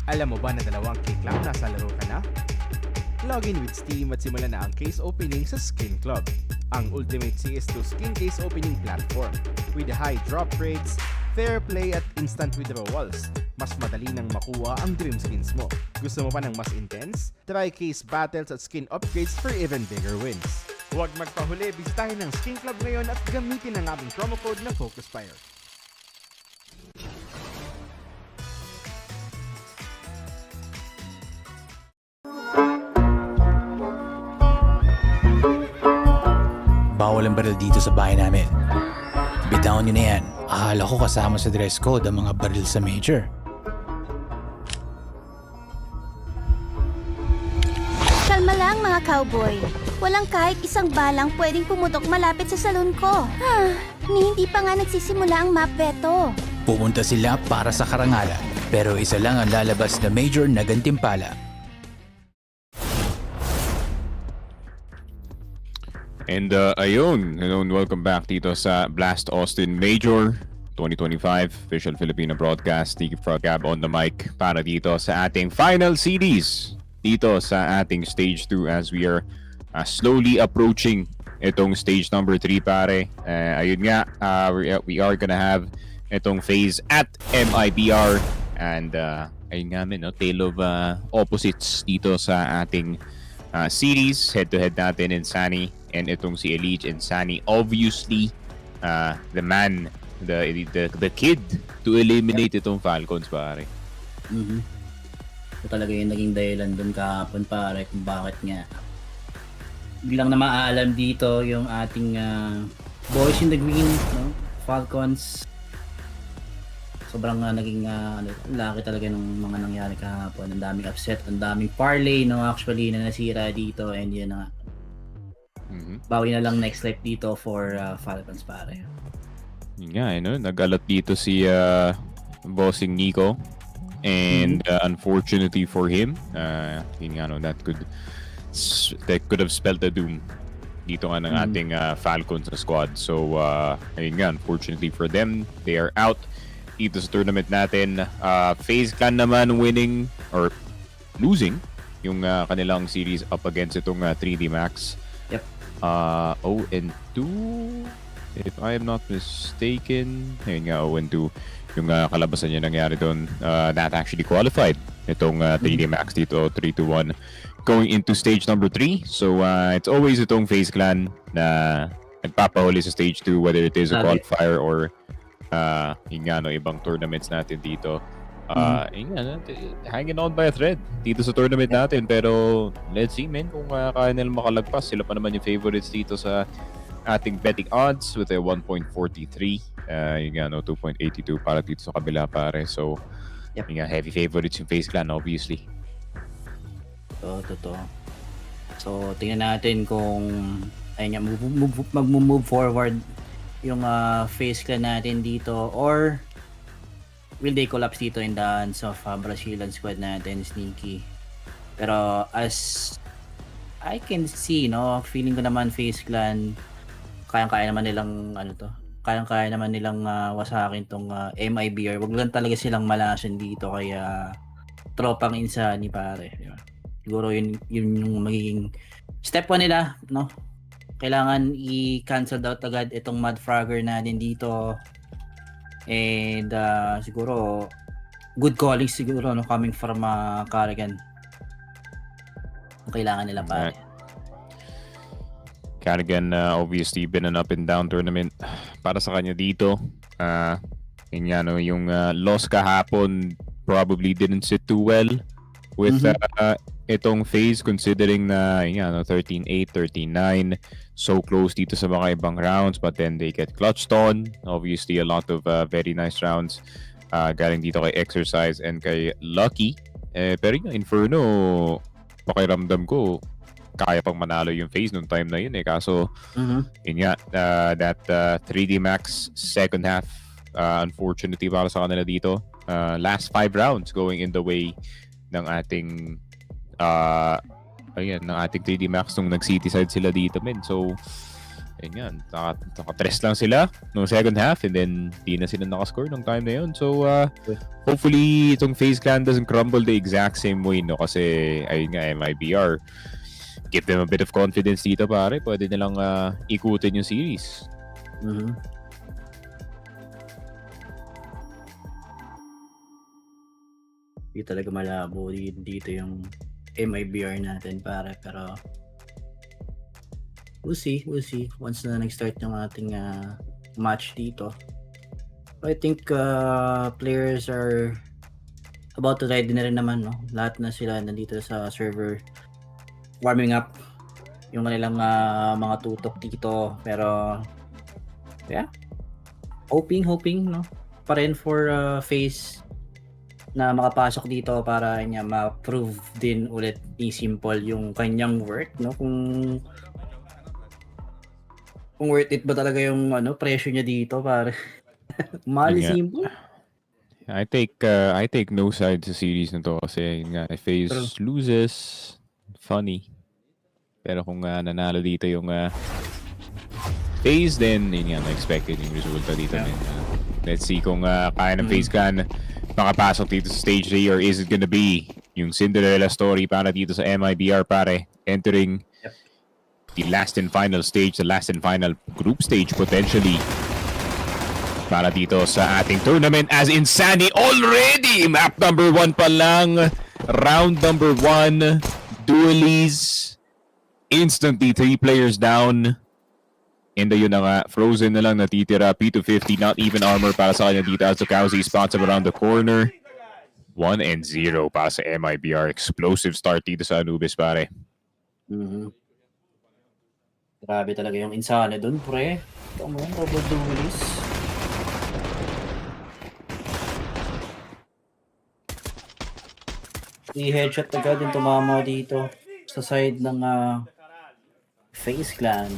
Alam mo ba na 2 click lang nasa laro ka na? Login with Steam at simulan na ang case opening sa Skin Club, ang ultimate CS2 skin case opening platform. With high drop rates, fair play at instant withdrawals, mas madali nang makuha ang dream skins mo. Gusto mo pa ng mas intense? Try case battles at skin upgrades for even bigger wins. Huwag magpahuli, bisitahin ang Skin Club ngayon at gamitin ang aming promo code na FocusFire. Bawal ang baril dito sa bahay namin. Bitawan nyo na yan. Akala ko kasama sa dress code ang mga baril sa major. Kalma lang mga cowboy. Walang kahit isang balang pwedeng pumutok malapit sa salon ko. Hindi pa nga nagsisimula ang map veto. Pumunta sila para sa karangalan. Pero isa lang ang lalabas na major na gantimpala. And ayun, welcome back dito sa Blast Austin Major 2025 official Filipino broadcast. Tiki Frogab on the mic para dito sa ating final CDs dito sa ating stage 2 as we are slowly approaching itong stage number 3 pare. Ayun nga, we are gonna have itong FaZe at MIBR and ayun nga no, tale of opposites dito sa ating series. Head-to-head natin in Sunny and itong si Elite and Sunny. Obviously, the man, the kid to eliminate itong Falcons pare. Ito talaga yung naging dahilan dun kahapon pare kung bakit nga biglang na maaalam dito yung ating boys in the green, no? Falcons. Sobrang naging laki talaga ng mga nangyari kahapon. Ang daming upset, ang daming parlay no actually na nasira dito and yun na. Bawi na lang next life dito for Falcons pare. Yun nga, no? Nagalat dito si bossing Nico. And unfortunately for him, yun nga, no, that could have spelled the doom dito nga ng ating Falcons na squad. So, ayun nga, unfortunately for them, they are out dito sa tournament natin. FaZe Clan naman winning or losing yung kanilang series up against itong 3D Max. Yep. 0-2 if I am not mistaken. Ayun nga, 0-2 yung kalabasan niya nangyari doon. That actually qualified itong 3D Max dito, 3-1 going into stage number 3. So it's always itong FaZe Clan na nagpapahuli sa stage 2, whether it is a qualifier or yung nga, no, ibang tournaments natin dito. Yung nga, hanging on by a thread dito sa tournament natin. Pero let's see, man, kung kaya nilang makalagpas. Sila pa naman yung favorites dito sa ating betting odds with a 1.43. Yung nga, no, 2.82 para dito sa kabila pare. So, yung nga, heavy favorites yung FaZe Clan, obviously. Totoo. So, tingnan natin kung ayun nga, mag-move forward yung FaZe Clan natin dito or will they collapse dito in the hands of Brazilian squad natin, Sneaky. Pero as I can see, no, feeling ko naman FaZe Clan kayang-kaya naman nilang kayang-kaya naman nilang wasakin tong MIBR. Wag lang talaga silang malasan dito kaya tropang insani pare. Diba? Siguro yun yung magiging step 1 nila, no? Kailangan i-cancel out agad itong Mudfragger natin dito. And siguro good calling siguro, no, coming from Carrigan. Kailangan nila pare. Carrigan obviously been an up and down tournament para sa kanya dito. Yun nga, no, yung loss kahapon probably didn't sit too well with itong FaZe, considering na yun nga, no, 13-8, 13-9, so close dito sa mga ibang rounds, but then they get clutched on. Obviously a lot of very nice rounds galing dito kay Exercise and kay Lucky. Pero yung Inferno, pakiramdam ko kaya pang manalo yung FaZe nung time na yun kaso yun nga, that 3D Max second half, unfortunately para sa kanila dito, last 5 rounds going in the way ng ating ng ating 3D Max nung nag-city side sila dito, men. So ayun yan, naka-tres lang sila nung second half and then di na sila nakascore nung time na yun. So hopefully itong FaZe Clan doesn't crumble the exact same way, no, kasi ayun nga, MIBR give them a bit of confidence dito pare, pwede nilang ikutin yung series. Hindi talaga malabo dito yung MIBR natin pare, pero we'll see once na nag-start yung ating match dito. I think players are about to ready na rin naman, no? Lahat na sila nandito sa server warming up yung kanilang mga tutok dito, pero yeah, hoping no, pa rin for FaZe na makapasok dito para niya ma-prove din ulit ni Simple yung kanyang work, no, kung worth it ba talaga yung presyo niya dito para mahal si Simple. I take no side sa series na to kasi nga, if FaZe loses, funny. Pero kung nanalo dito yung FaZe, then yun nga, expected yung resulta dito. Let's see kung kaya ng FaZe Clan makapasok dito sa stage 3 or is it gonna be yung Cinderella story para dito sa MIBR pare, entering the last and final stage, the last and final group stage potentially para dito sa ating tournament as Insani already map number 1 pa lang, round number 1, dualies, instantly 3 players down. And yun na nga, Frozen na lang natitira, P250, not even armor para sa kanya dito as Lukowski spots him around the corner. 1-0 para sa MIBR. Explosive start dito sa Anubis, pare. Grabe talaga yung Insane dun, pre. Come on, double duelist. I-headshot agad yung tumama dito sa side ng FaZe Clan.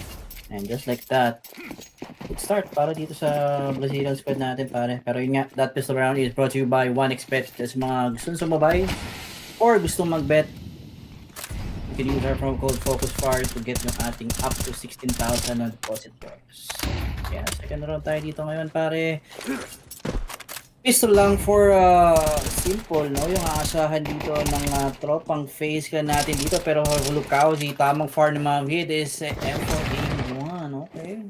And just like that, good start para dito sa Brazilian squad natin, pare. Pero yun nga, that pistol round is brought to you by 1xBet. Sa mga gustong sumabay or gustong mag-bet, you can use our promo code FocusFire to get yung ating up to 16,000 na deposit bonus. Yeah, second round tayo dito ngayon, pare. Pistol lang for simple, no? Yung aasahan dito ng tropang FaZe Clan natin dito. Pero Lukowski, tamang far na mga hit is M4A1, okay?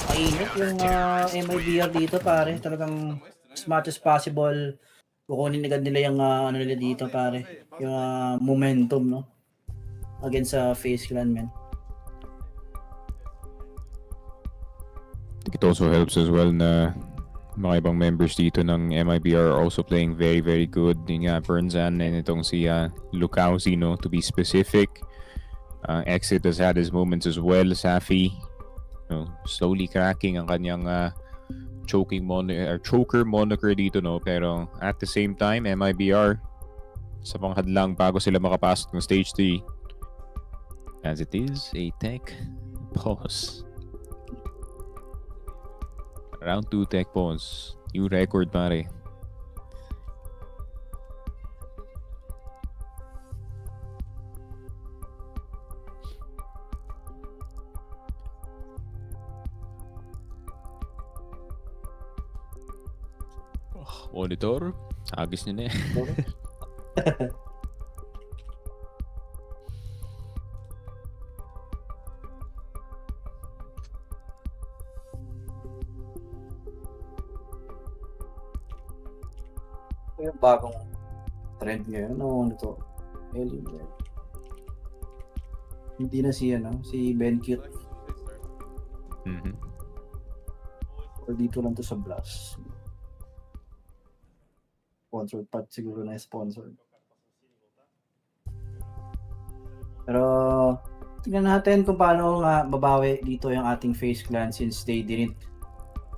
Mainit yung MIBR dito, pare. Talagang as much as possible, kukunin agad nila yung ano nila dito, pare. Yung momentum, no? Against sa FaZe Clan, man. I think it also helps as well na mga ibang members dito ng MIBR are also playing very, very good. Yung Burnzan and itong si Lukowski, no, to be specific. Exit has had his moments as well. Safi, no, slowly cracking ang kanyang choker moniker dito, no. Pero at the same time, MIBR sa panghadlang bago sila makapasok ng stage 3. As it is a tech pause. Round 2 tech pause. New record, pare. Monitor. Agis niya na eh. Yung bagong trend ngayon, ano to? Hindi na si Ben Cute. Or dito lang to sa Blast. Sponsored part siguro na sponsored. Pero tingnan natin kung paano nga babawi dito yung ating FaZe Clan since they didn't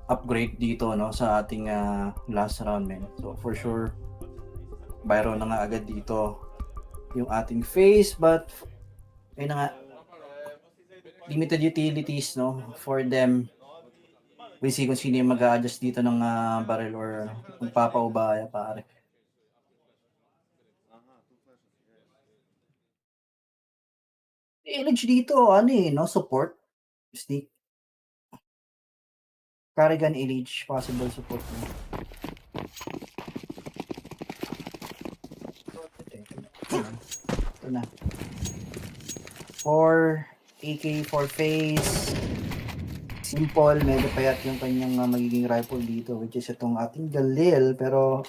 upgrade dito, no, sa ating last round, man. So for sure Byron na nga agad dito yung ating FaZe, but ayun na nga, limited utilities, no, for them. We'll see kung sino yung mag-a-adjust dito ng barrel or kung papaubaya, pare. Image dito, no, support sneak. Carrigan Elite, possible support mo. Ito na. For AK, for FaZe, simple, medyo payat yung kanyang magiging rifle dito, which is itong ating Galil, pero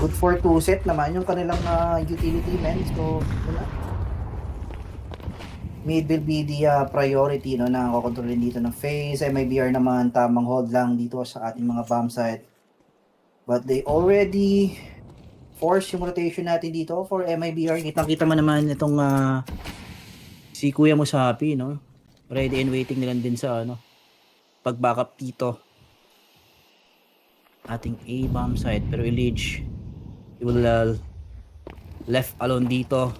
good for 2 set naman yung kanilang utility, man. So, wala. Mid will be the priority, no, na kukontrolin dito ng FaZe. MIBR naman tamang hold lang dito sa ating mga bomb site. But they already force yung rotation natin dito for MIBR. Kitang-kita mo naman itong si Kuya Musapi, no? Ready and waiting nilang din sa pag-backup dito. Ating A bomb site, pero Illich will left alone dito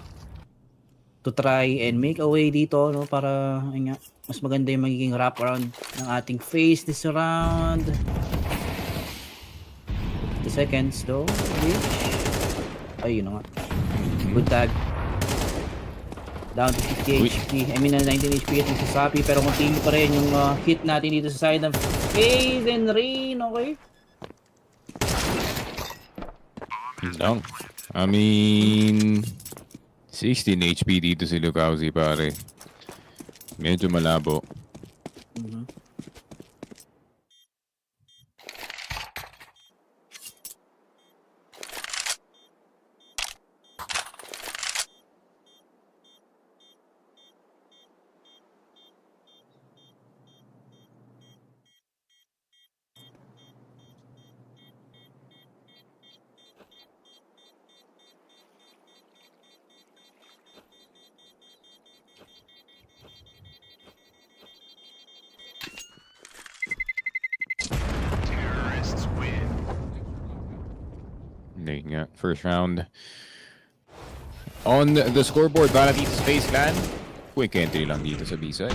to try and make a way dito, no, para mas maganda yung magiging wrap around ng ating FaZe this round. 2 seconds though. Ayun na nga. Good tag. Down to 50 HP. I mean, 19 HP at sa Sapi, pero continue pa rin yung hit natin dito sa side ng FaZe and Rain, okay? Lang. I mean, 16 HP dito si Lukausi, pare. Medyo malabo. There nga, first round. On the scoreboard, para dito sa FaZe Clan. Quick entry lang dito sa B-side.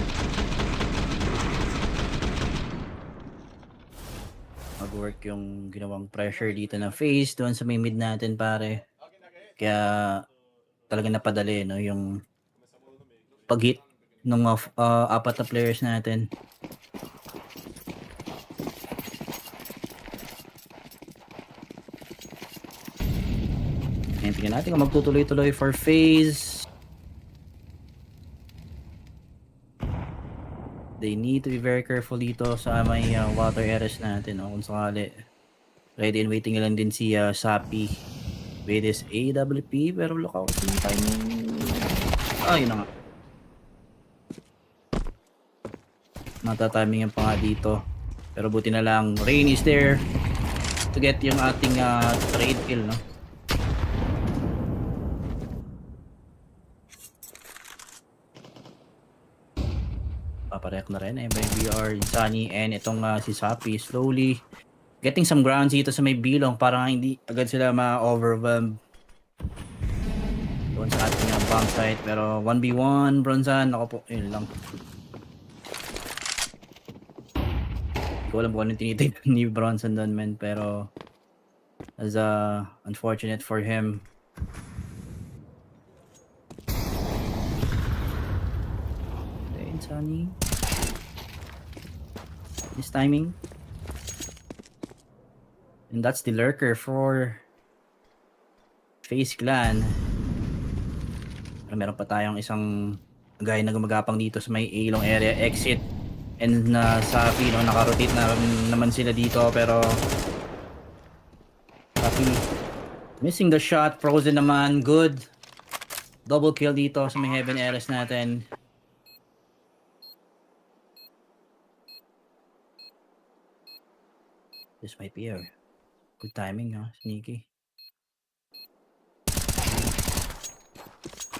Mag-work yung ginawang pressure dito na FaZe doon sa may mid natin, pare. Kaya talaga napadali, no, yung pag-hit ng apat na players natin. Tingnan natin kung magtutuloy-tuloy for FaZe. They need to be very careful dito sa may water areas natin, no, kung sakali. Ready and waiting lang din si Sapi with his AWP, pero look out yung timing. Yun na nga. Mata-timing yung pa nga dito. Pero buti na lang, Rain is there to get yung ating trade kill, no? Paparek na rin MIBR, Sunny, and itong si Sapi slowly getting some grounds dito sa may bilong para hindi agad sila ma-overwhelm doon sa ating bomb site. Pero 1v1 Bronzan, ako po, yun lang. Hindi ko alam kung anong tinitignan ni Bronzan doon, men, pero as unfortunate for him. Okay, Sunny. This timing. And that's the lurker for FaZe Clan. Pero meron pa tayong isang guy na gumagapang dito sa may ilong area exit. And Sapi, no, nakarotate na naman sila dito, pero Sapi missing the shot. Frozen naman, good. Double kill dito sa may heaven areas natin. This might be a good timing, huh? Sneaky.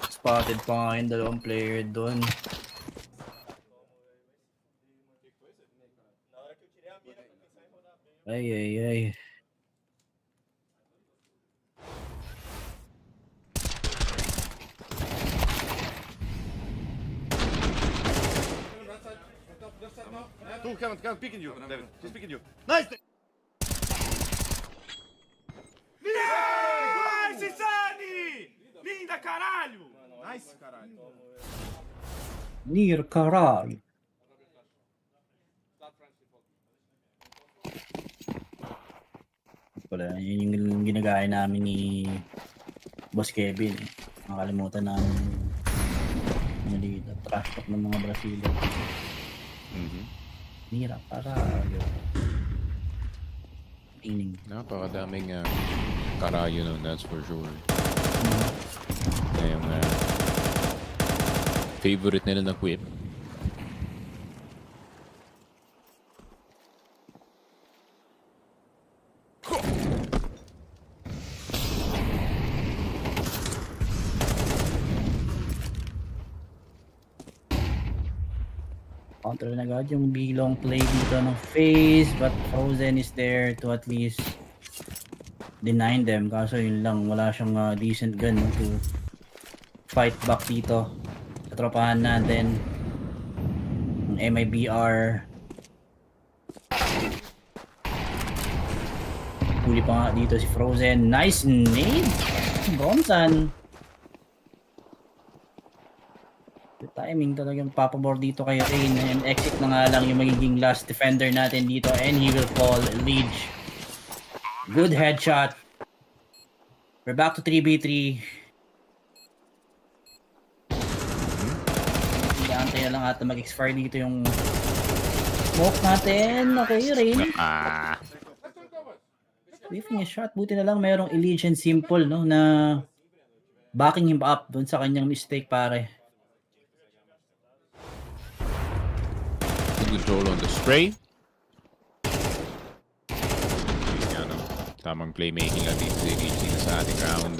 Spotted pa nga yung dalawang player doon. Ay. Kevin, picking you, David. She's picking you. Nice! Nice, Sunny! Linda, caralho! Nice, caralho. Near caralho. Wala, yun yung ginagaya namin ni Boss Kevin. Nakalimutan namin dito. Trash talk ng mga Brasilia. Nira caralho. Napakadaming karayo nun, that's for sure. Yung favorite nila na quip. Counter na agad yung bilong play dito ng FaZe, but Frozen is there to at least deny them. Kaso yun lang, wala siyang decent gun to fight back dito sa tropahan natin. Ang MIBR. Huli pa nga dito si Frozen. Nice nade! Bronzan. Timing talagang papabor dito kay Rain, and exit na nga lang yung magiging last defender natin dito, and he will fall Leech. Good headshot. We're back to 3v3. Hintayin na lang ata mag-expire dito yung smoke natin. Okay, Rain. Whiffing a shot. Buti na lang mayroong Elysian Simple, no, na backing him up dun sa kanyang mistake, pare. Good control on the spray. Tamang playmaking lang dito sa ating round.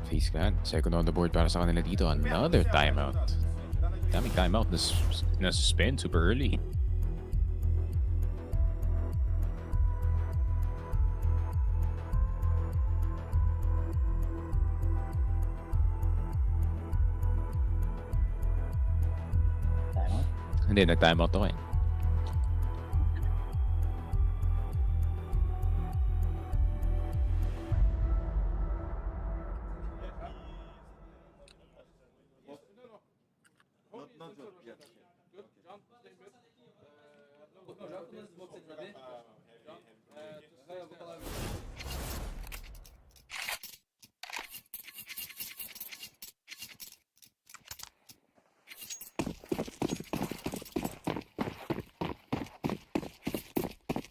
FaZe Clan, second on the board para sa kanila dito. Another timeout. Daming timeout na suspend super early. Hindi, nag-timeout ako eh.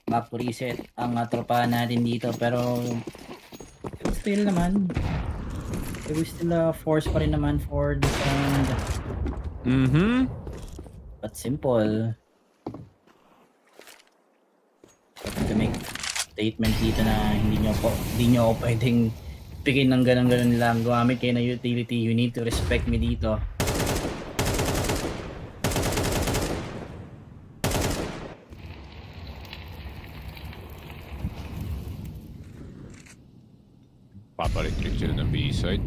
Back to reset ang tropa natin dito, pero still naman we still force pa rin naman for this round. But simple to make statement dito na hindi nyo ako pwedeng pigin ng ganun lang. Gumamit kayo na utility, you need to respect me dito. Paparetrik sila ng B-side.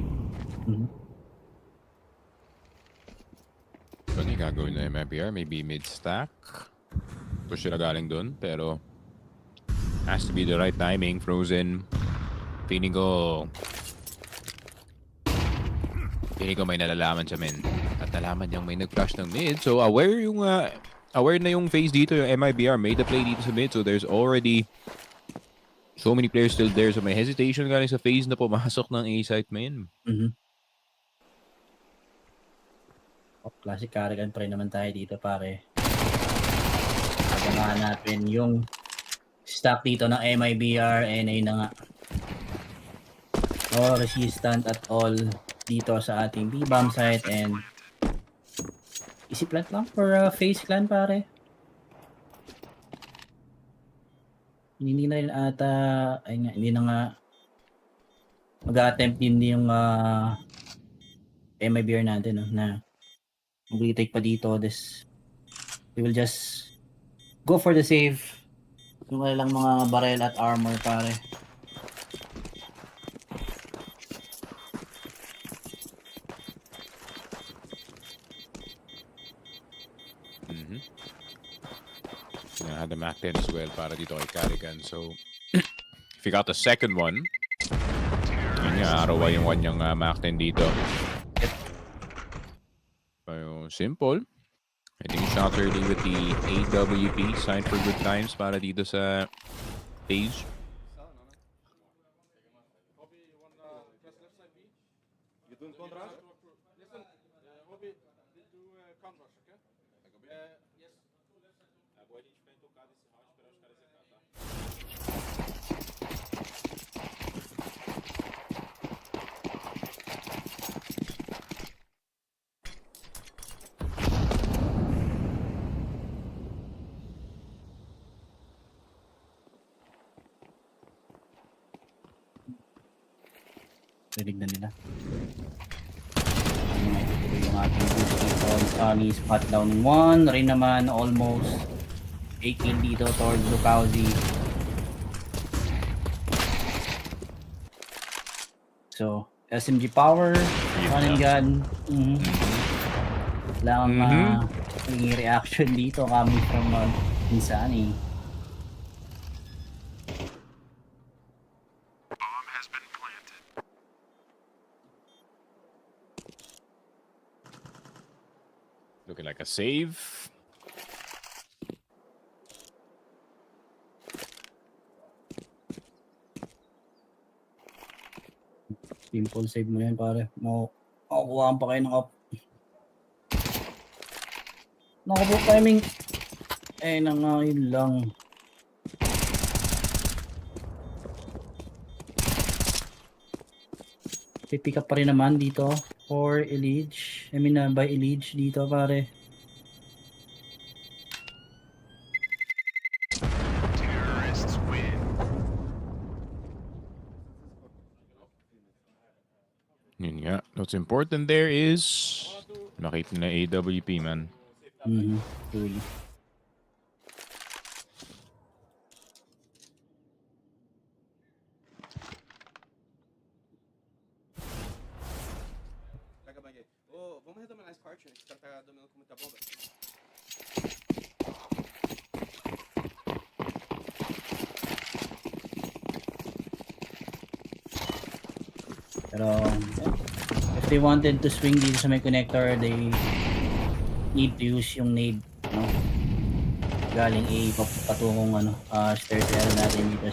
Ano yung gagawin na MIBR? Maybe mid-stack? Push sila galing dun, pero has to be the right timing. Frozen. Feeling ko may nalalaman siya, men. At nalaman niyang may nag-flash ng mid. So aware na yung FaZe dito, yung MIBR made the play dito sa mid. So there's already so many players still there. So may hesitation galing sa FaZe na pumasok ng A-site, men. Classic Carrigan pa rin naman tayo dito, pare. Pagamahan natin yung stock dito ng MIBR. NA na nga. No resistant at all dito sa ating B-bomb site, and easy plant lang for FaZe Clan, pare. Hindi na rin ata, hindi na nga mag-attempt din yung MIBR natin, no, na mag-retake pa dito. We will just go for the save. Yung lang mga barrel at armor, pare. I had the Mac 10 as well para dito kay Carrigan. So, if you got the second one, yun nga, araw yung kanyang Mac 10 dito. So, simple. I think shot early with the AWP. Sign for good times para dito sa FaZe. Rinig na nila. May tutuloy yung ating boost dito. Sunny spot down 1. Rin naman almost 8 kill dito towards Lukauzi. So, SMG power, run and gun. Lang yung reaction dito coming from Insani. Looking like a save. Simple save mo yan, pare. Nakakuhaan pa kayo ng up. Nakapo timing. Na nga, yun lang. Pipick up pa rin naman dito for Elige. By Elige dito pare. Yun nga. What's important there is makita na AWP, man. Truly. Vamos redominar esse corte, esse cara tá dominando com muita bomba. Pero if they wanted to swing dito sa may connector, they need to use yung nade, no? Galing A patungong stairs area natin dito.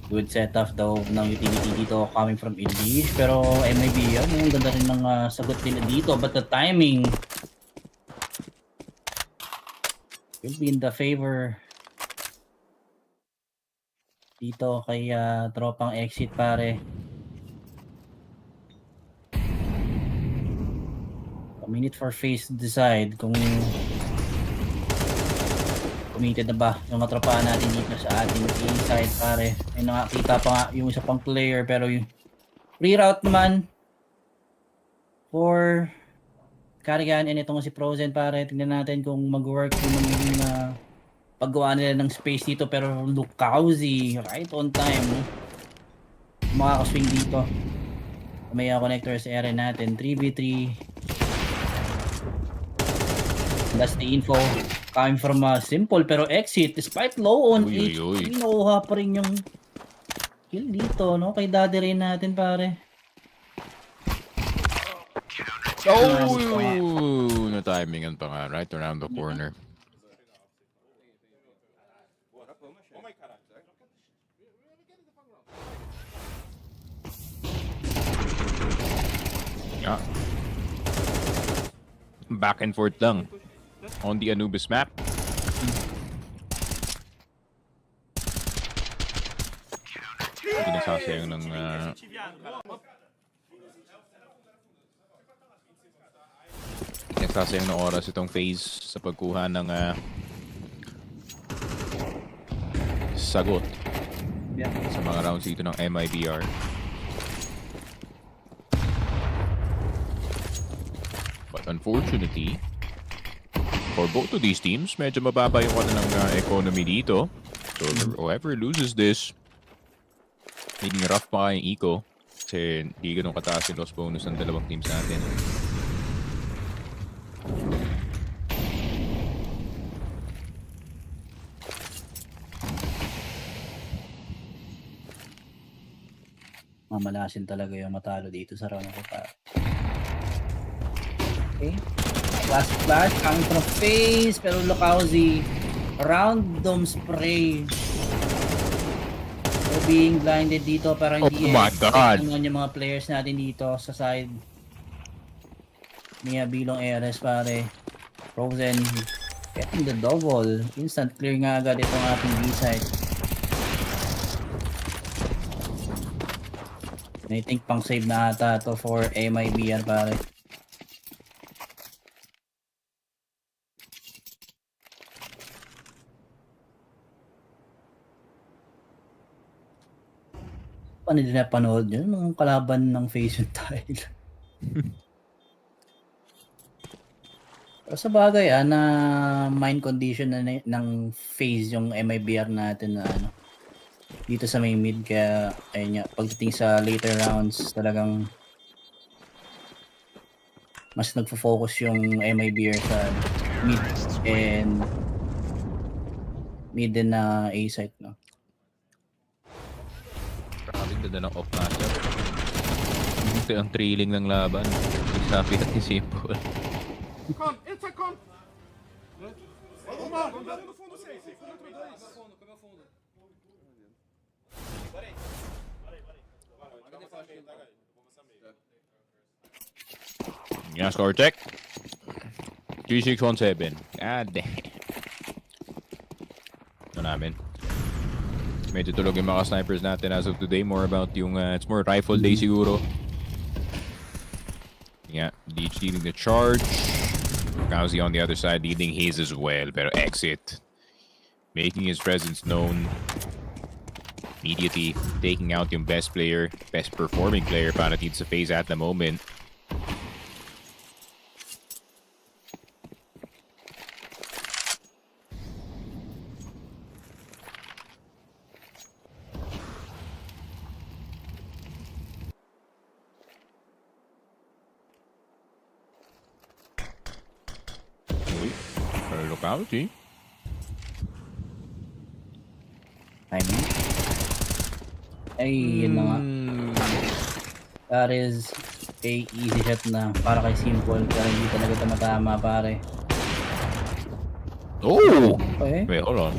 Good setup daw ng utility dito coming from Elige, pero MIBR ang ganda rin ng sagot nila dito, but the timing will be in the favor dito kay tropang exit pare. A minute for FaZe to decide kung committed na ba yung matropahan natin dito sa ating inside pare. May nakakita pa nga yung isa pang player, pero yung reroute naman for Carrigan and itong si Frozen pare. Tingnan natin kung mag-work yung magiging paggawa nila ng space dito, pero Lukauzi right on time makakaswing dito. May connector sa area natin. 3v3. That's the info coming from simple pero exit despite low on H. Kinuha pa rin yung kill dito, no? Kay daddy rin natin pare. Na-timingan pa nga right around the corner. Yeah. Back and forth lang on the Anubis map. Hindi nasasayang ng nagsasayang ng oras itong FaZe sa pagkuha ng sagot sa mga rounds dito ng MIBR. But unfortunately, for both of these teams, medyo mababa yung ng economy dito. So whoever loses this, magiging rough pa kayong eco. Kasi hindi ganun kataas yung loss bonus ng dalawang teams natin. Mamalasin talaga yung matalo dito sa round na pa. Okay. Last flash coming from FaZe, pero Lukauzi random spray. So being blinded dito, parang hindi my God! Yung mga players natin dito sa side. Mia Bilong Eres pare. Frozen getting the double. Instant clear nga agad itong ating B-side. I think pang save na ata to for MIBR pare. Paano din napanood yun? Nung kalaban ng FaZe yung tile. Pero sa bagay, na mind condition na ng FaZe yung MIBR natin na dito sa may mid. Kaya, ayun nga, pagdating sa later rounds, talagang mas nagfo-focus yung MIBR sa mid and na A site, no? Grabe ganda ng off matchup. ang thrilling ng laban. Sabi at ni Simple. Come, it's a come. Vamos lá. No fundo 6. Fundo 2. Câmera fundo. Yan, score check. 3617. God damn. Ito namin. Medyo tulog yung mga snipers natin as of today. More about yung, it's more rifle day siguro. Yeah, Deech leading the charge. Gauzy on the other side leading his as well. Pero exit. Making his presence known. Immediately taking out yung best player, best performing player para dito sa FaZe at the moment. Locality. Timing. Ay, yun na nga. That is a easy shot na para kay Simple pero hindi talaga ito matama pare. Oh! Okay. Wait, hold on.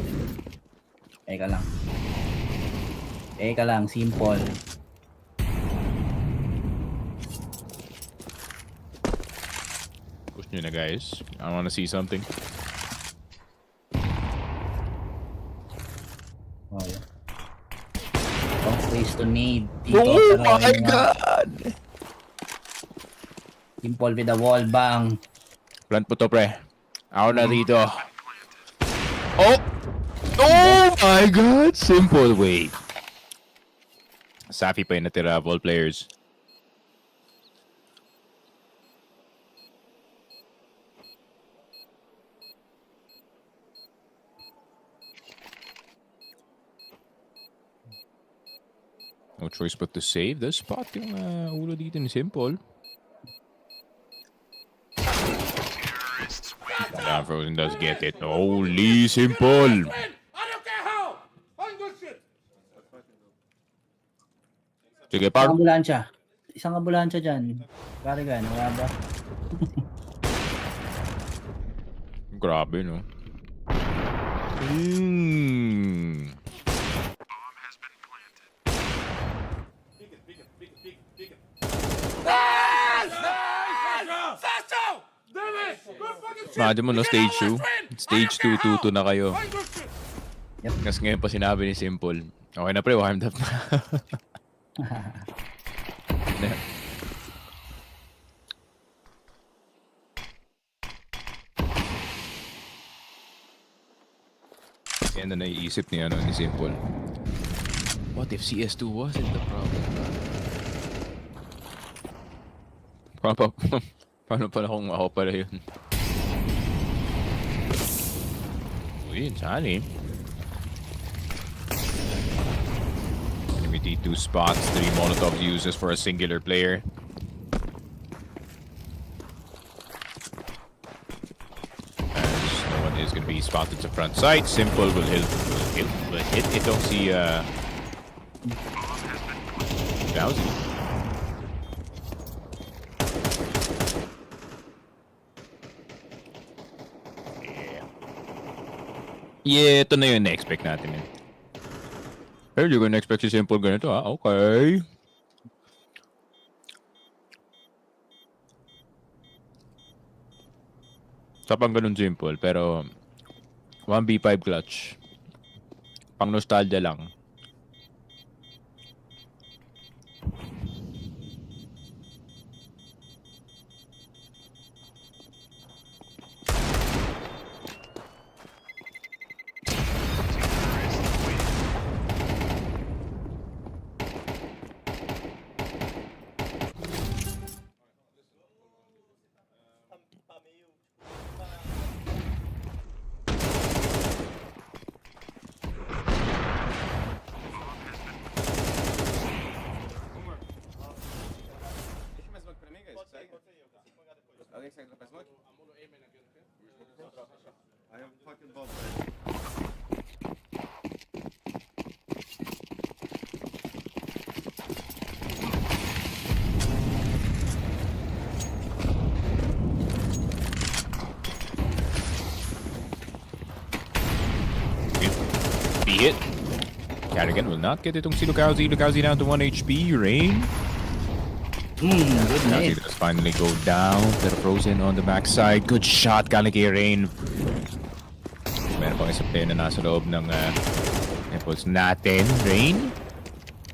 Eka lang, Simple. Push nyo na guys. I wanna see something. Oh, yeah. Wrong place to need. Dito, Oh pero my yun nga. god! Simple with the wall bang. Plant po to pre. Ako na dito. Oh! Oh my god! Simple way. Safi pa yung natira of all players. No choice but to save the spot yung ulo dito ni Simple. Yeah, Frozen does get it. Holy Simple! Sige, par. Isang ambulansya dyan. Karigan, wala ba? Grabe, no? Imagine mo, no? Stage 2. Stage 2, 2-2 na kayo. Yep. Kasi ngayon pa sinabi ni Simple, okay na pre, warmed up na. Yan na naiisip ni Simple. What if CS2 wasn't the problem? Paano pala kung ako pala yun? Uy, Johnny. Limited 2 spots, 3 Molotov uses for a singular player. As no one is going to be spotted to front side. Simple will hit. Itong si Gauzy. Yeah, ito na yung na-expect natin yun. Hey, you're gonna expect si Simple ganito, ah? Okay. Tapang ganun Simple, pero 1v5 clutch. Pang nostalgia lang. easy hit. Carrigan will not get itong si Lucauzi. Lucauzi down to 1 HP. Rain. Good Lucauzi night. does finally go down. Pero frozen on the backside. Good shot galing kay Rain. Meron pang isang player na nasa loob ng impulse natin. Rain.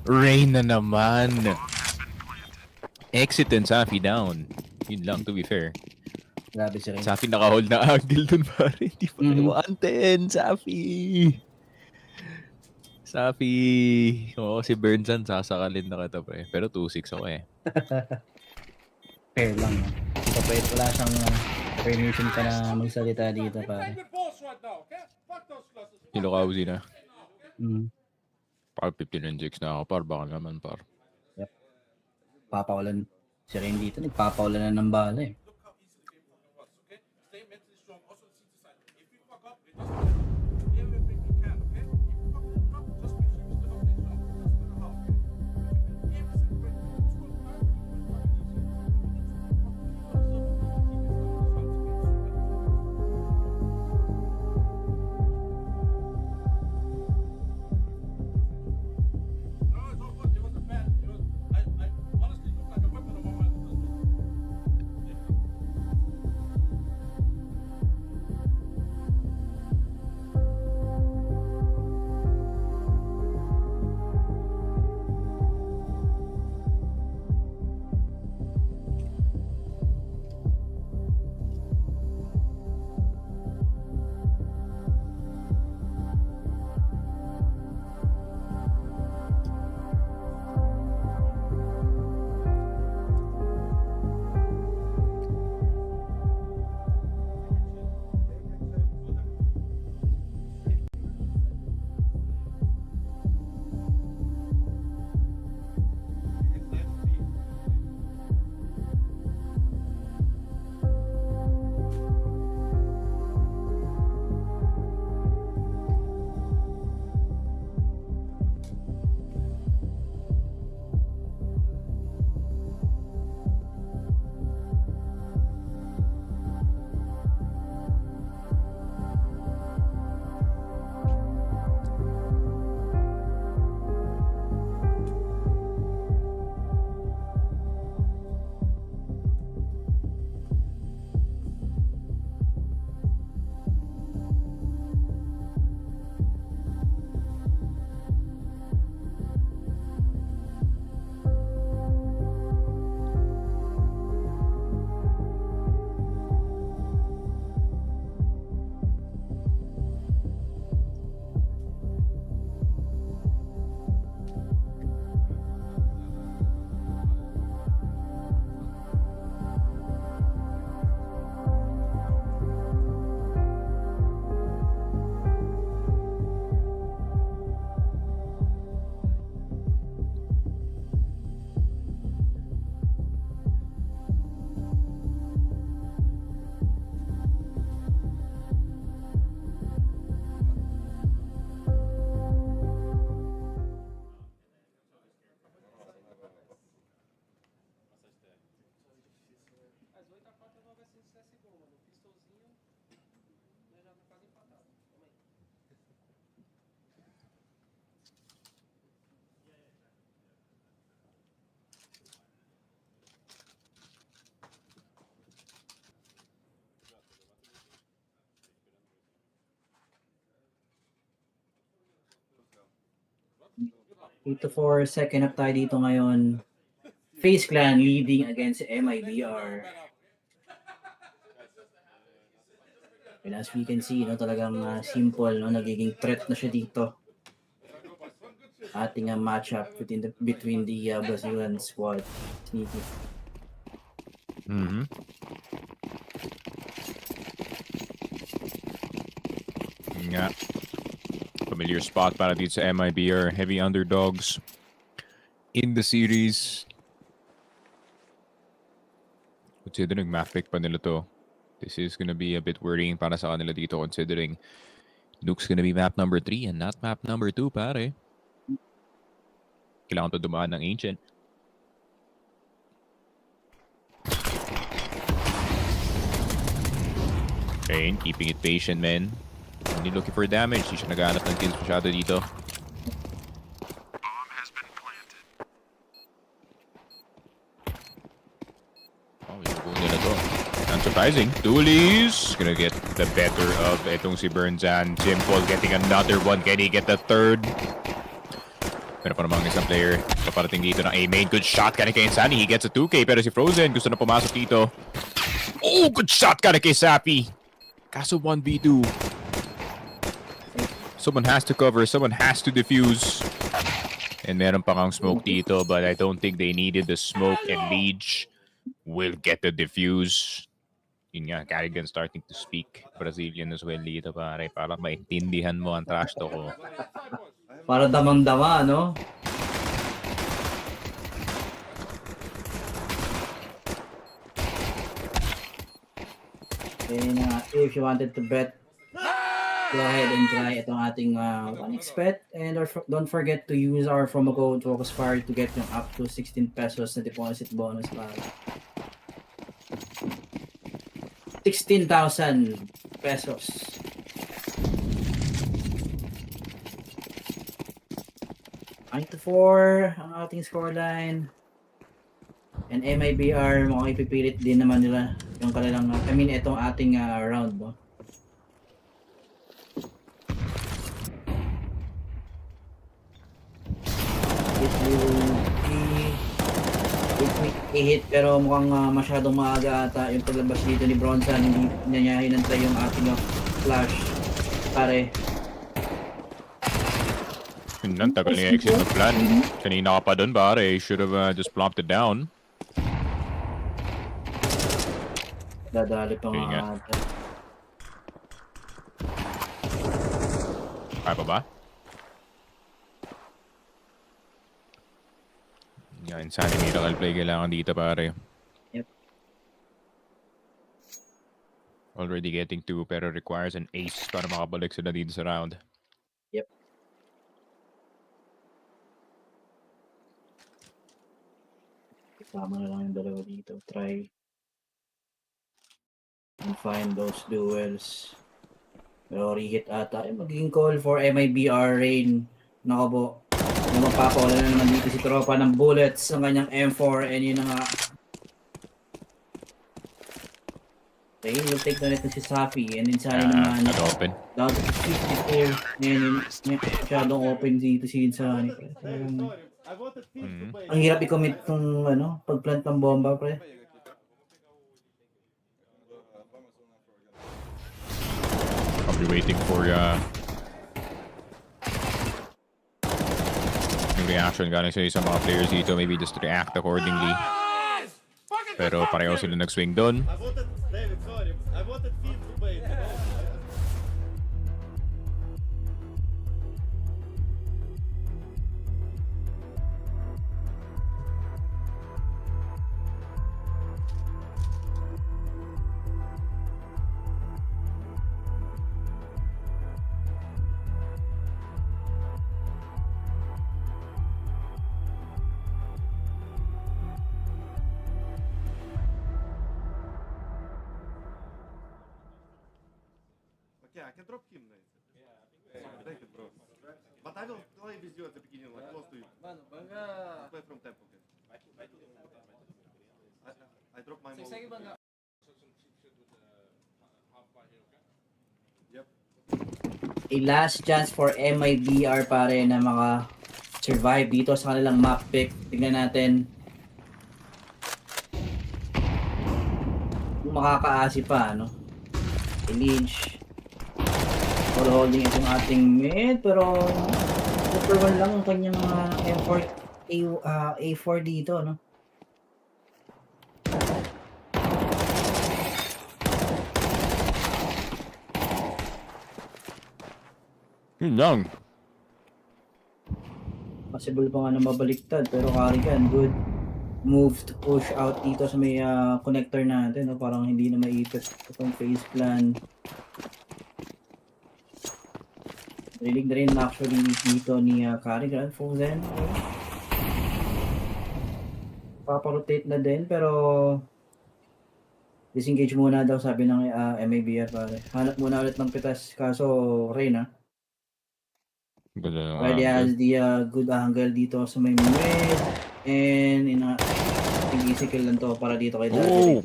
Rain na naman. Exit and Safi down. Yun lang, to be fair. Grabe si Rain. Safi naka-hold na angle dun, pare. Hindi pa kayo anten, Safi. Safi. Oo, si Bernsan sasakalin na kita, pre. Pero 2-6 ako eh. Fair lang. No? Ito pa wala siyang permission ka na magsalita dito, pare. Ilocauzi na. Mm. Par 15-6 na ako, par. Baka naman, par. Papawalan si Rain dito. Nagpapawalan na ng bala eh. Ito for second up tayo dito ngayon. FaZe Clan leading against MIBR. And as we can see, no, talagang simple, no, nagiging threat na siya dito. Ating matchup between the Brazilian squad. Sneaky. Mm-hmm. Nga. Familiar spot para dito sa MIBR. Heavy underdogs in the series. Considering map pick pa nila to, this is gonna be a bit worrying para sa kanila dito considering Nuke's gonna be map number 3 and not map number 2, pare. Kailangan to dumaan ng Ancient. Kane keeping it patient, man. Only looking for damage. Hindi siya naghahanap ng kills masyado dito. Oh, yung goal nila to. Unsurprising. Dooley's gonna get the better of itong si Burns and Simple getting another one. Can he get the third? Pero pa namang isang player paparating dito na A-main. Good shot ka na kay Insani. He gets a 2K pero si Frozen gusto na pumasok dito. Oh, good shot ka na kay Sappy. Kaso 1v2. Someone has to cover. Someone has to defuse. And meron pa kang smoke dito but I don't think they needed the smoke and Liege will get the defuse. Yun nga, Carrigan starting to speak Brazilian as well dito pare. Para maintindihan mo ang trash talk ko. Para damang-dama, no? And if you wanted to bet, go ahead and try itong ating 1xbet. And don't forget to use our promo code FocusFire to get yung up to 16 pesos na deposit bonus para 16,000 pesos. Nine to 4 ang ating scoreline. And MIBR, mukhang ipipilit din naman nila yung kanilang, itong ating round, no? It will be i-hit pero mukhang masyadong maaga ata yung paglabas dito ni Bronson. Hindi niya hinantay yung ating flash. Pare. Ang tagal niya exit ng plan. Kanina ka pa dun pare. Should have just plopped it down. Dadali pa nga ata. Kaya pa ba? Yan, Insani miracle play kailangan dito pare. Yep. Already getting 2 pero requires an ace para makabalik sila dito sa round. Yep. Kasama na lang yung dalawa dito. Try and find those duels. Pero re-hit ata. Magiging call for MIBR Rain. Nako po. Magpapawala na naman dito si Tropa ng bullets ang kanyang M4 and yun na nga. Okay, we'll take the net na si Safi and Insani naman. Not open. Down to 54. Ngayon, masyadong open dito si Insani. Ang hirap i-commit kung pag-plant ng bomba, pre. I'll be waiting for yung reaction galing sa isang mga players dito. Maybe just react accordingly. Pero pareho sila nag-swing doon. Yeah, I can drop him now. Take it, bro. But I will play with you at the beginning, like close to you. I'll play from tempo. I drop my move. Yep. A last chance for MIBR pare na maka-survive dito sa kanilang map pick. Tingnan natin. Kung makakaasi pa, no? Liege. For holding itong ating mid, pero super one lang ang kanyang M4 A4 dito, no? Yun lang. Possible pa nga na mabaliktad, pero Carrigan, good move to push out dito sa may connector natin, no? Parang hindi na maipit itong phase plan. Rilig na rin actually dito ni Carrigan, FaZe. Paparotate na din pero Disengage muna daw sabi ng MIBR pare. Hanap muna ulit ng pitas kaso Reyna Good, already has the good angle dito sa may mid and easy kill lang to para dito kay Daddy. Oh!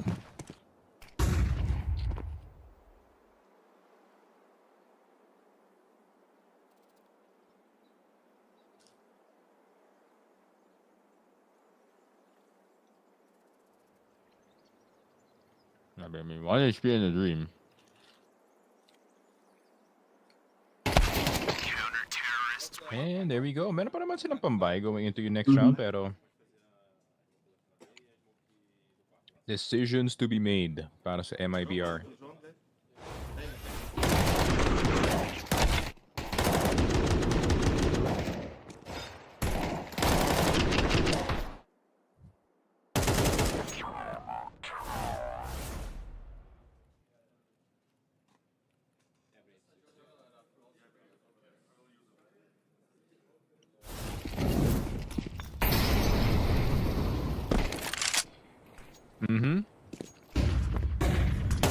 I mean, 1 HP in a dream. And there we go. Meron pa naman silang pambay going into your next round, pero decisions to be made para sa MIBR.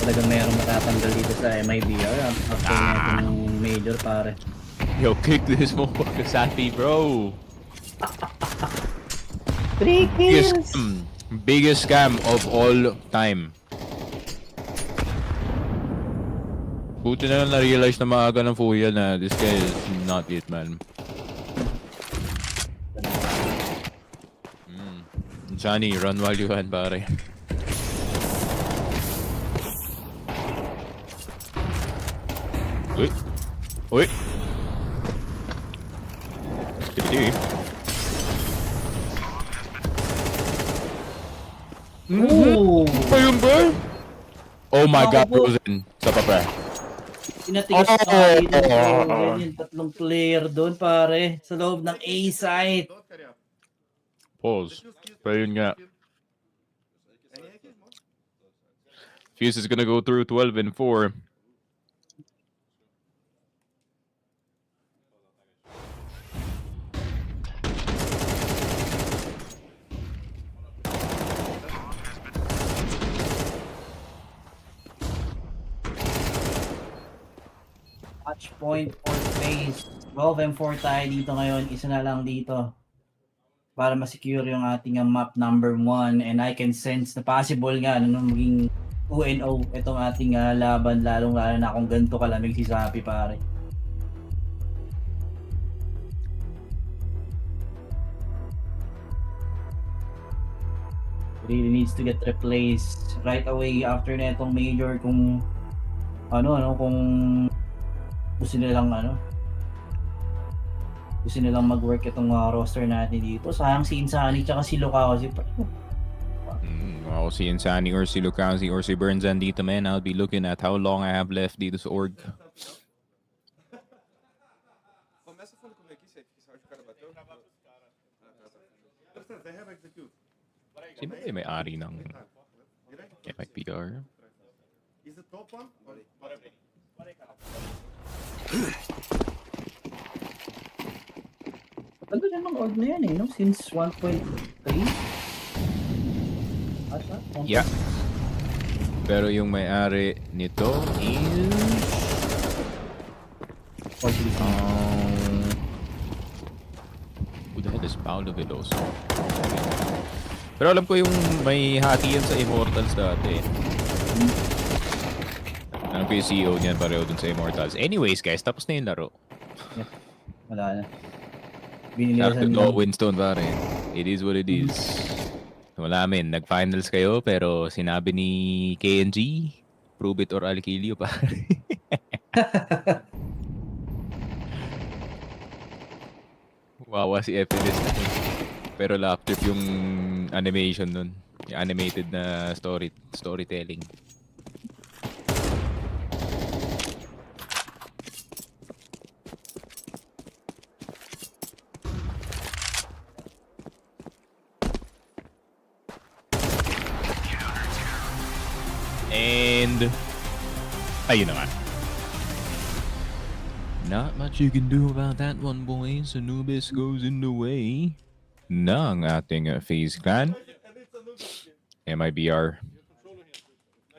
Talagang mayroong matatanggal dito sa MIBR after itong major pare. Yo, kick this motherfucker, Safi, bro. 3 kills! Biggest scam of all time. Buti na lang na-realize na maaga ng Fuya na this guy is not it, man. Johnny, run while you can, pare. Uy! Uy! Sige. Ayun ba? Oh my god, Frozen. Sa papa. Pinatigas pa dito yung tatlong player doon pare sa loob ng A site. Pause. Pero yun nga. Fuse is gonna go through 12 and 4. Match point for FaZe. 12 and 4 tayo dito ngayon. Isa na lang dito. Para ma-secure yung ating map number 1. And I can sense na possible nga nung maging 2-0 itong ating laban. Lalong-lalo na kung ganito kalamig si Sapi pare. Really needs to get replaced right away after na itong major kung kung gusto nilang mag-work itong roster natin dito. Sayang si Insani tsaka si Lukaku Ako si Insani or si Lukaku or si Burns dito, man. I'll be looking at how long I have left dito sa org. Sino ba yung may-ari ng MIBR? Is the top one? Ano naman org na yan no? Since 1.3? Yeah. Pero yung may-ari nito is... who the hell is Paolo Veloso? Pero alam ko yung may hati yan sa Immortals dati. Alam ko yung CEO niyan pareho dun sa Immortals. Anyways guys, tapos na yung laro. Yeah. Wala na. Shout out to Winstone pare. It is what it is. Wala men, nag-finals kayo pero sinabi ni KNG, prove it or I'll kill you pare. Wawa si Epidus na pero laptop yung animation nun. Yung animated na storytelling. And ayun na nga. Not much you can do about that one, boys. Anubis goes in the way ng ating FaZe clan. MIBR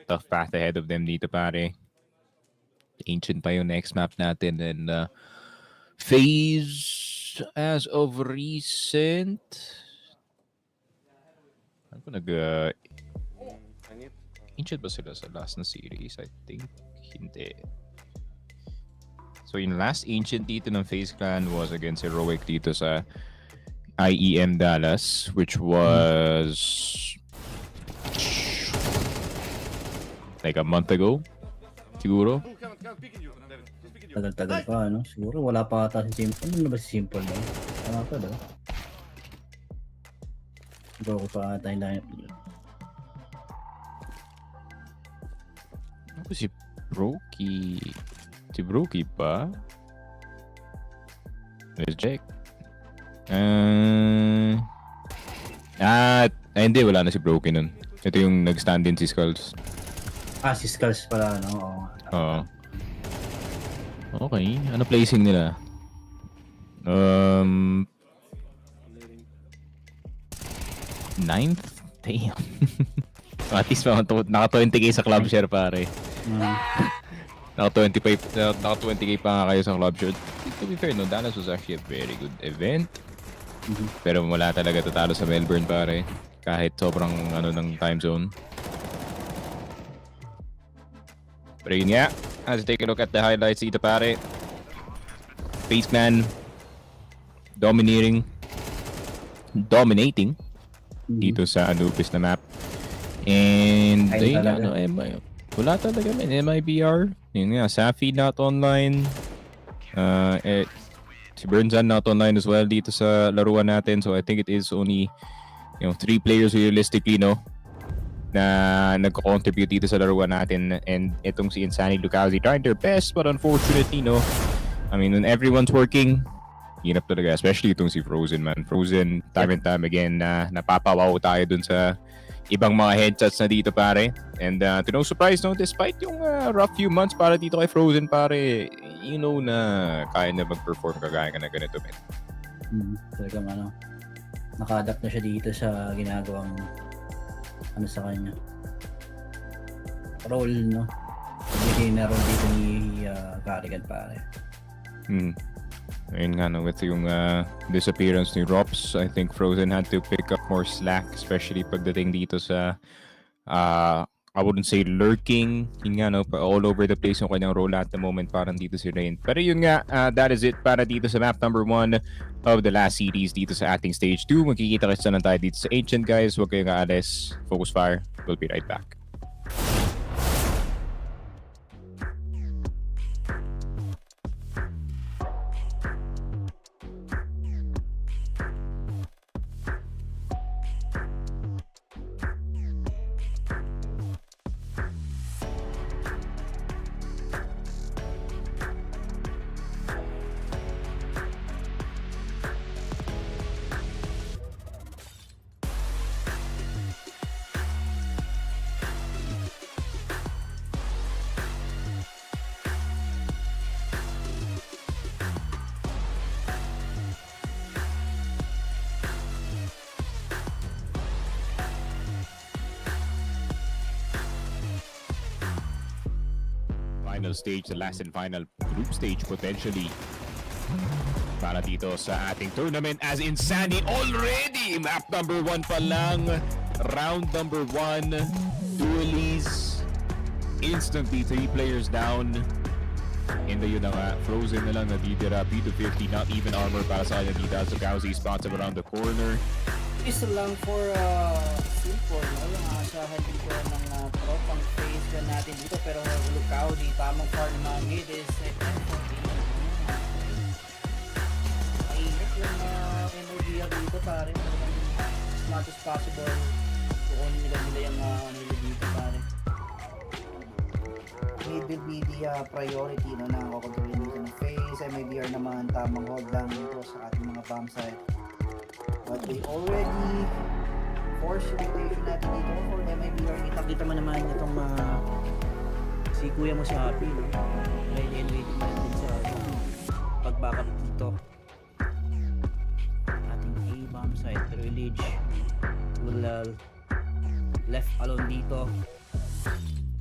tough path ahead of them dito, pare. Ancient pa yung next map natin. And FaZe, as of recent... Ano ba Ancient ba sila sa last na series? I think hindi. So yung last Ancient dito ng FaZe Clan was against Heroic dito sa IEM Dallas, which was like a month ago, siguro. Tagal-tagal pa, no? Siguro wala pa ata si Simple. Ano na ba si Simple ba? Tama pa daw. Siguro ko pa ata yung lineup nila. Ako si Brokey. Si Brokey pa? Let's check. Hindi, wala na si Brokey nun. Ito yung nag-stand in si Skulls. Si Skulls pala, no? Oo. Okay, ano placing nila? Ninth? Damn. At least naka 20k sa club share, pare. Naka 20k pa nga kayo sa club share. To be fair, no, Dallas was actually a very good event. Pero wala talaga tatalo sa Melbourne, pare. Kahit sobrang ng time zone. Pero yun nga, let's take a look at the highlights dito, pare. FaZe Clan dominating dito sa Anubis na map. And wala talaga man. MIBR, yun nga, Safi not online. Si Burnzan not online as well dito sa laruan natin. So I think it is only 3 players realistically, no, na nagko-contribute dito sa laruan natin. And itong si Insani Lucasi trying their best, but unfortunately, no, I mean, when everyone's working, hirap talaga, especially itong si Frozen, man. Frozen, time and time again, na napapawaw tayo dun sa ibang mga headshots na dito, pare. And to no surprise, no, despite yung rough few months para dito kay Frozen, pare, you know na kaya na mag-perform kagaya ka na ganito, man. Talagang naka-adapt na siya dito sa ginagawang sa kanya role, no? Beginner role dito ni Carrigan, pare. Ayun nga, no, with yung disappearance ni Rops, I think Frozen had to pick up more slack, especially pagdating dito sa I wouldn't say lurking, yun nga, no, all over the place yung kanyang role at the moment, parang dito si Rain. Pero yun nga, that is it para dito sa map number 1 of the last series dito sa ating stage 2. Magkikita-kita na tayo dito sa Ancient, guys. Huwag kayong aalis. FocusFire. We'll be right back. Final stage, the last and final group stage potentially para dito sa ating tournament as Insani already map number 1 pa lang, round number 1, duelies, instantly 3 players down. And yun na nga, Frozen na lang natitira, B250, not even armor para sa kanya dito as the Gauzy spots him around the corner. Isa lang for Simple, no? Yung asahan dito ng tropang FaZe ka natin dito, pero Lucao, di tamang far na mga mid is mainit yung MIBR dito, pare. As much as possible, kukunin nila yung nila dito, pare. Mid will be the priority, no, na kukontrolin dito ng FaZe. MIBR naman tamang hold lang dito sa ating mga bomb site. But they already forced rotation natin dito for MIBR. Kita mo naman itong si kuya mo sa Happy, no? Ready and waiting na din sa pag-backup dito. Ating A-bomb site, Village will left alone dito.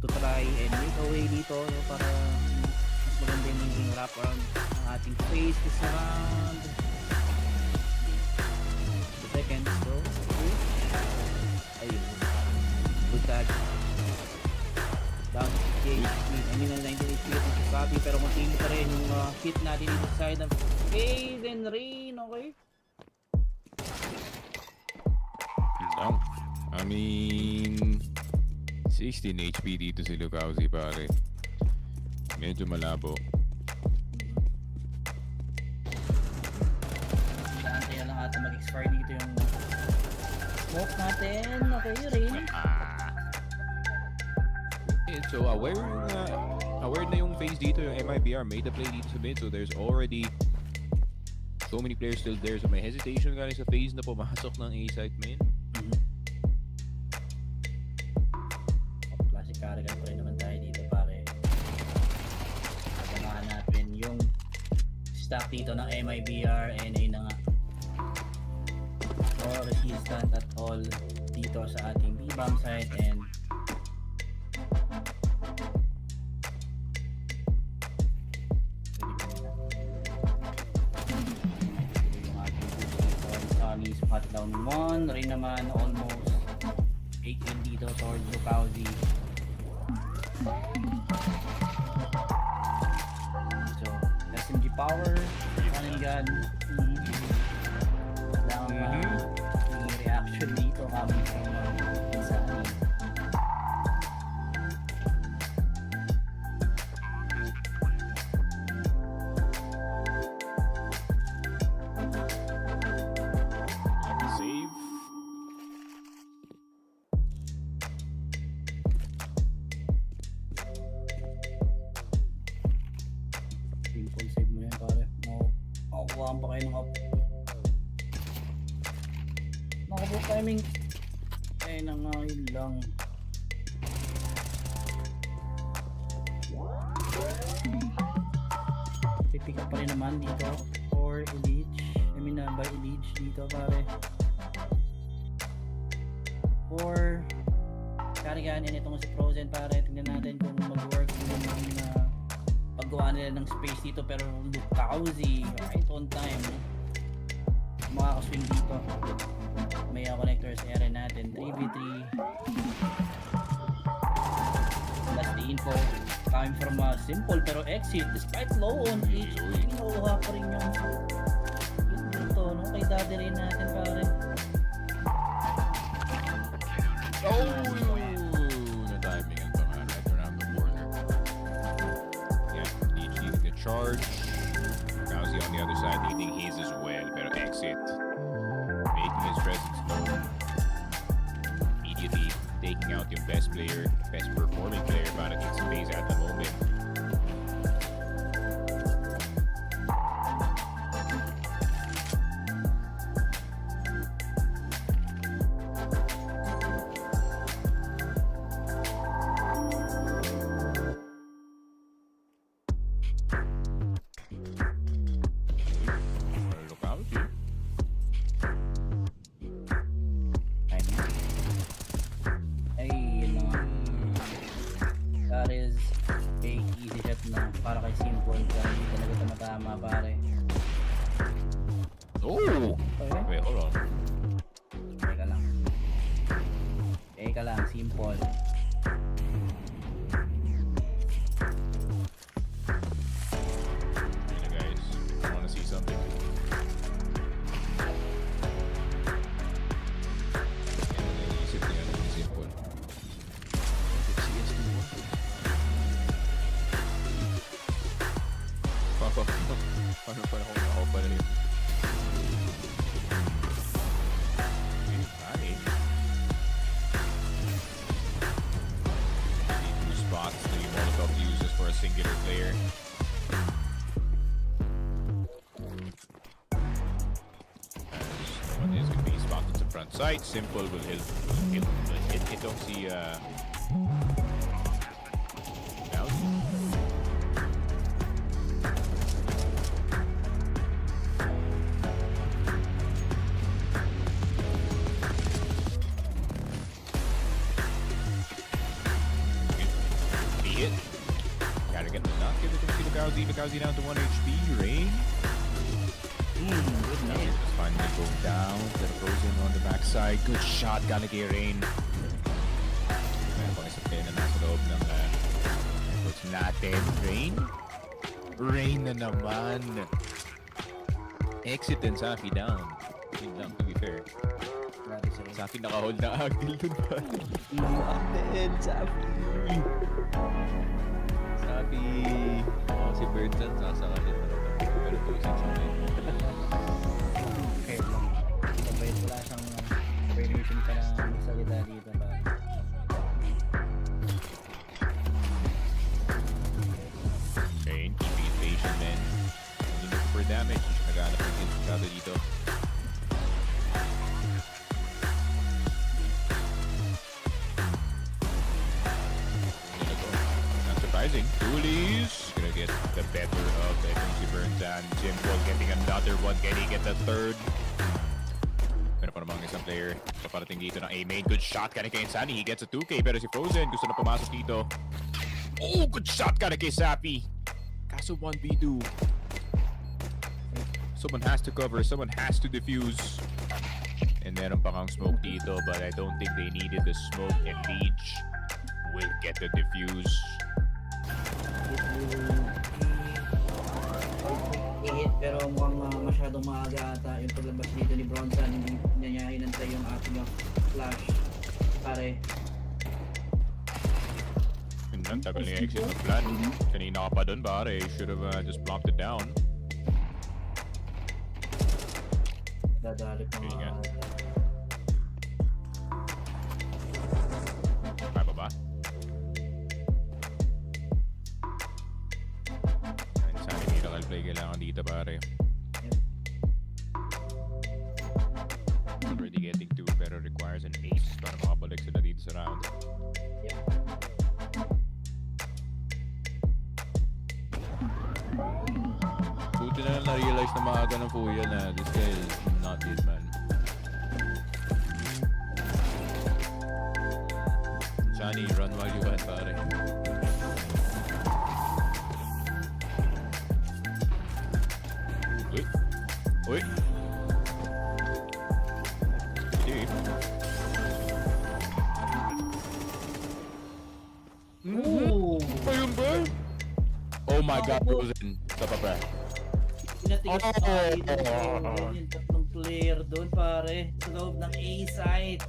to try and make a way dito, no, para mas maganda yung maging wrap around ng ating FaZe this round. The seconds, so ayun, good tag down to 8 I mean 19 HP at si Fabi, pero continue pa rin yung hit natin dito sa side ng FaZe and Rain. Okay, Down. I mean, 16 HP dito si Lukausi, pare. Medyo malabo. kaya lang ata mag-expire dito yung smoke natin. Okay, Rain. So aware na yung FaZe dito, yung MIBR made the play dito sa mid, so there's already so many players still there, so may hesitation galing sa FaZe na pumasok ng A-site main. Classic carrigan pa rin naman tayo dito, pare. Abangan natin yung stack dito ng MIBR and ayun na nga, no resistant at all dito sa ating B-bomb side. And spot down 1, Rain naman almost 8 win dito towards Lukausi. So SMG power, running gun, lang yung reaction dito coming from Isani. Simple save mo yan, pare. Makukuhaan pa kayo ng up. Nakabok timing. Eh, nangayon lang. Pipick up pa rin naman dito. Or Elite. I mean, by Elite dito, pare. Or Carrigan, and itong si Frozen, pare. Tingnan natin kung mag-work yung paggawa nila ng space dito, pero Lukausi right on time makakaswing dito. May connectors area natin 3v3. That's the info coming from Simple, pero exit despite low on HP. Kinuha pa rin yung dito, no? Kay Daddy rin natin, pare. Na-timing ito, man. Right around the corner. Yeah, each needing the charge. Lukausi on the other side needing his as well, pero exit making his presence known. Immediately taking out yung best player, best performing player para against FaZe at the moment. That is a easy shot na para kay Simple, kaya hindi talaga tumatama, pare. Oh! Okay. Wait, hold on. Teka lang, Simple. Hey guys, I wanna see something. Isip niya, Simple. Paano panahon na ako pala yun? Two spots that you Molotov uses for a singular player. One is going to be spotted to front side. Simple will hit. Don't see out. Kowzy down to 1 HP. Rain. Good man. Just finally go down. Pero Frozen on the backside. Good shot. Galing kay Rain. Meron pang isang player na nasa loob ng coach natin. Rain. Rain na naman. Exit and Safi down. Yun lang, to be fair. Grabe sa'yo. Safi naka-hold na Agdil dun pa. Amen, Safi. Safi. Oh, si Birdson sasakalin na naman. Pero 2-6 siya ngayon. Okay lang. Sabay wala siyang variation ka na salita dito ba? Rain, keeping it patient, man. Hindi na super damage. Nag-aanap ng Kinshado dito. Not surprising. Dooley's gonna get the better of the FMC Burns and Jim Paul getting another one. Can he get the third? Meron pa namang isang player paparating dito ng A-main. Good shot ka kay Insani. He gets a 2K pero si Frozen gusto na pumasok dito. Oh, good shot ka kay Sappy. Kaso 1v2. Someone has to cover. Someone has to defuse. And meron pa kang smoke dito but I don't think they needed the smoke and Leech will get the defuse. I-hit pero mukhang masyadong maaga ata yung paglabas dito ni Bronson. Hindi niya hinantay yung ating flash. Pare. Ang tagal niya exit ng plan. Kanina ka pa dun pare. You should have just blocked it down. Dadali pa nga. Kaya pa ba? Sana miracle play kailangan dito pare. Already getting 2 pero requires an ace para makabalik sila dito sa round. Buti na lang na-realize na maaga ng Fuya na this guy is not this man. Johnny, run while you can, pare. Uy. Uy. Sige. Ooh! Ayun ba? Oh my God, Frozen. Sa pa pa. Pinatigas pa dito yung tatlong player doon pare sa loob ng A side.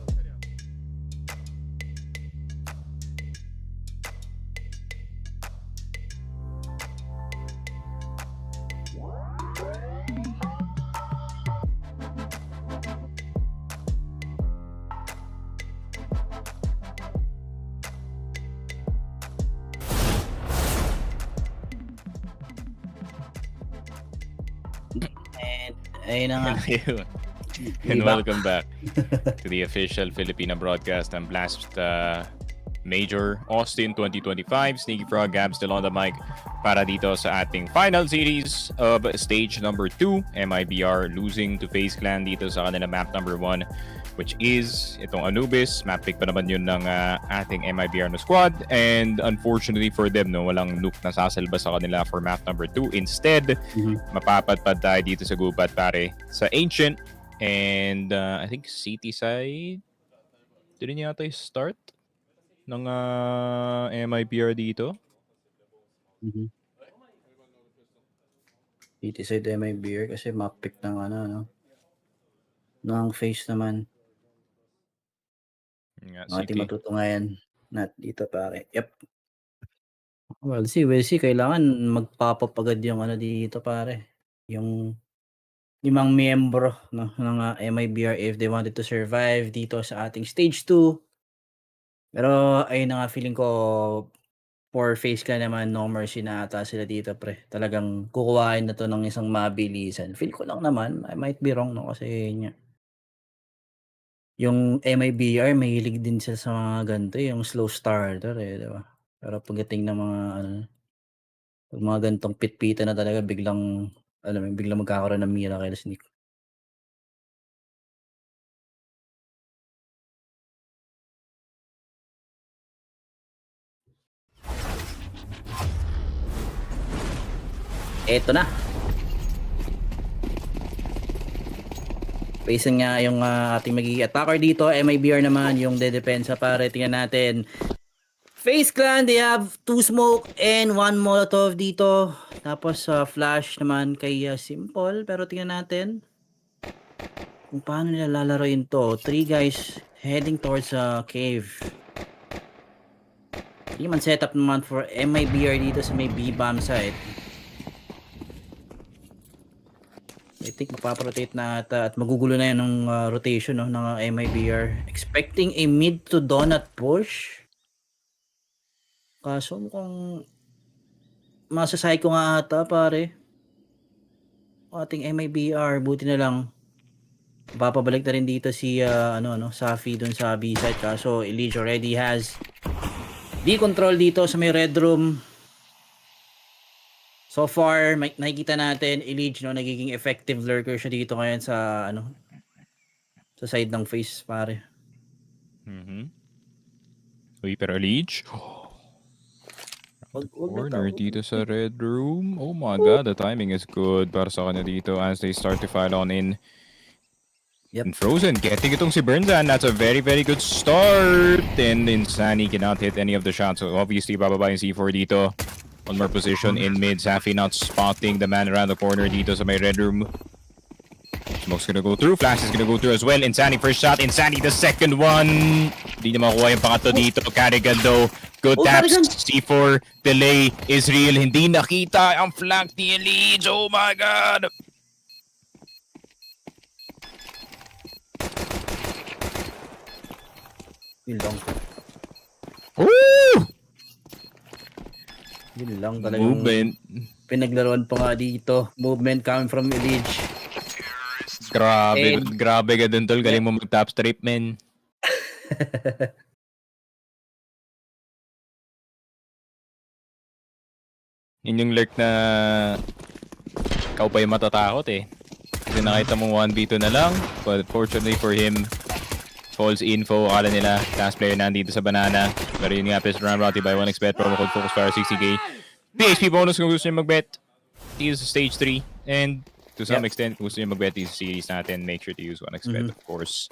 Ayun na nga. And welcome back to the official Filipino broadcast and Blast Major Austin 2025. Sneaky Frog Gab still on the mic para dito sa ating final series of stage number 2. MIBR losing to FaZe Clan dito sa kanila map number 1, which is itong Anubis. Map pick pa naman yun ng ating MIBR no squad. And unfortunately for them, no, walang nuke na sasalba sa kanila for map number 2. Instead, mapapadpad tayo dito sa gubat pare sa Ancient. And I think City side didn't yata start ng MIBR dito. City side MIBR kasi map pick ng ano ng FaZe naman. Ating matutungayan nat dito pare. Yep. We'll see. Kailangan mag-pop up agad yung ano dito pare. Yung 5 miyembro no, ng MIBR if they wanted to survive dito sa ating stage 2. Pero ayun na nga, feeling ko for FaZe ka naman, no mercy na ata sila dito pre. Talagang kukuhain na to ng isang mabilisan. Feel ko lang naman, I might be wrong no kasi yun, yung MIBR mahilig din sila sa mga ganito, yung slow starter di ba? Pero pagdating ng mga pag mga gantong pitpita na talaga biglang biglang magkakaroon ng miracle sneak. Eto na. Facing nga yung ating magiging attacker dito. MIBR naman yung dedepensa pare. Tingnan natin. FaZe Clan, they have 2 smoke and 1 molotov dito. Tapos flash naman kay Simple. Pero tingnan natin kung paano nila lalaroin to. 3 guys heading towards cave. 3-man setup naman for MIBR dito sa may B-bomb site. I think mapaprotate na at magugulo na yan ng rotation no, ng MIBR. Expecting a mid to donut push. Kaso mukhang masasay ko nga ata pare. Ating MIBR, buti na lang. Papabalik na rin dito si Safi dun sa B site. Kaso Elige already has the control dito sa may red room. So far, nakikita natin Elige nagiging effective lurker siya dito ngayon sa sa side ng FaZe pare. Uy, pero Leech. Corner dito sa red room. Oh my god, the timing is good para sa kanya dito as they start to file on in. And Frozen getting itong si Burnzan. That's a very, very good start. And Insani cannot hit any of the shots. So obviously, bababa yung C4 dito. One more position in mid. Safi not spotting the man around the corner dito sa may red room. Smoke's gonna go through. Flash is gonna go through as well. Insani first shot. Insani the second one. Hindi na makuha yung pangatlo dito. Carrigan though. Good taps. C4 delay is real. Hindi nakita ang flank ni Elite. Oh my god. Yun lang. Woo! Yun lang talagang movement. Pinaglaruan pa nga dito. Movement coming from Elige. Grabe, grabe ka dun tol. Galing mo mag-top strip, men. Yun yung lurk na ikaw pa yung matatakot eh. Kasi nakita mo 1v2 na lang. But fortunately for him, false info. Akala nila last player nandito sa banana. Pero yun nga, best round routed by 1xbet. Promo code FocusFire 60k. PHP bonus kung gusto nyo mag-bet. Dito sa stage 3. And to some extent, kung gusto nyo mag-bet dito sa series natin, make sure to use 1xbet of course.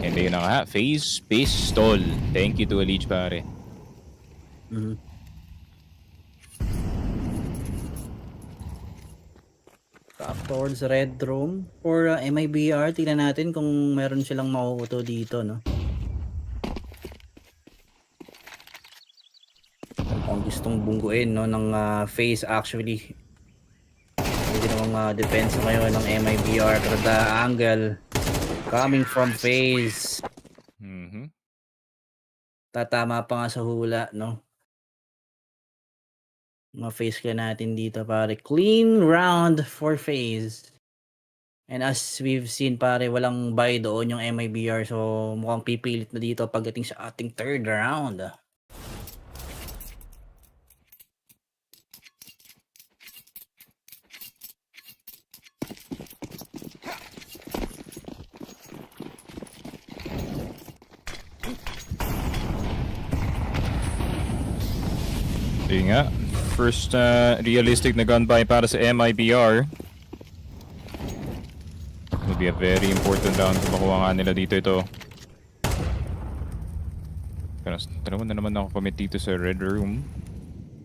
And yun na nga, FaZe Pistol. Thank you to Elite pare. Up towards red room for MIBR. Tingnan natin kung meron silang makukuto dito, no? Kung gustong bungguin, no, ng FaZe actually. Hindi namang defense ngayon ng MIBR. Pero the angle coming from FaZe. Tatama pa nga sa hula, no? Ma-face ka natin dito pare. Clean round for FaZe. And as we've seen pare, walang buy doon yung MIBR. So mukhang pipilit na dito pagdating sa ating third round. Yun nga. First realistic na gunbuy para sa MIBR. Will be a very important round kung makuha nga nila dito ito. Pero dalawa na naman ako commit dito sa red room.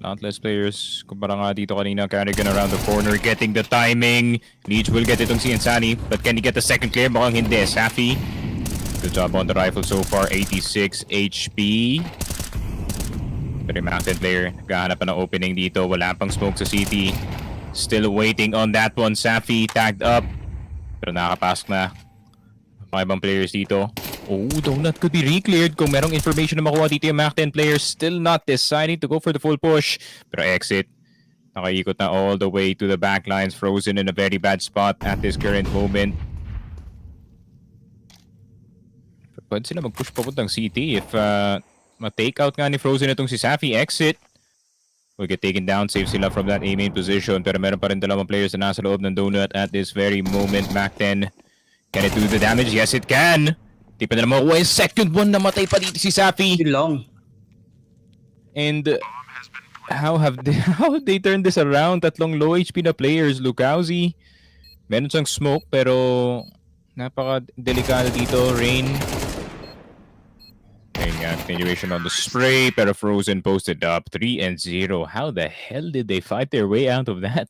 Not less players. Kumpara nga dito kanina, Carrigan around the corner, getting the timing. Leech will get itong si Insani, but can he get the second clear? Mukhang hindi. Safi. Good job on the rifle so far. 86 HP. Pero yung mounted player, naghahanap pa ng opening dito. Wala pang smoke sa city. Still waiting on that one. Safi tagged up. Pero nakakapasok na. Mga ibang players dito. Oh, donut could be re-cleared kung merong information na makuha dito yung Mac 10 players. Still not deciding to go for the full push. Pero exit. Nakaikot na all the way to the back lines. Frozen in a very bad spot at this current moment. Pwede sila mag-push papuntang city if ma-take out nga ni Frozen itong si Safi. Exit. Will get taken down. Save sila from that A-main position. Pero meron pa rin dalawang players na nasa loob ng donut at this very moment. Mac 10. Can it do the damage? Yes, it can. Di pa na makuha yung second one. Namatay pa dito si Safi. Long. And how have they turned this around? Tatlong low HP na players. Lukauzi, meron siyang smoke pero napaka-delikado dito. Rain. Ayun nga, continuation on the spray pero Frozen posted up 3-0. How the hell did they fight their way out of that?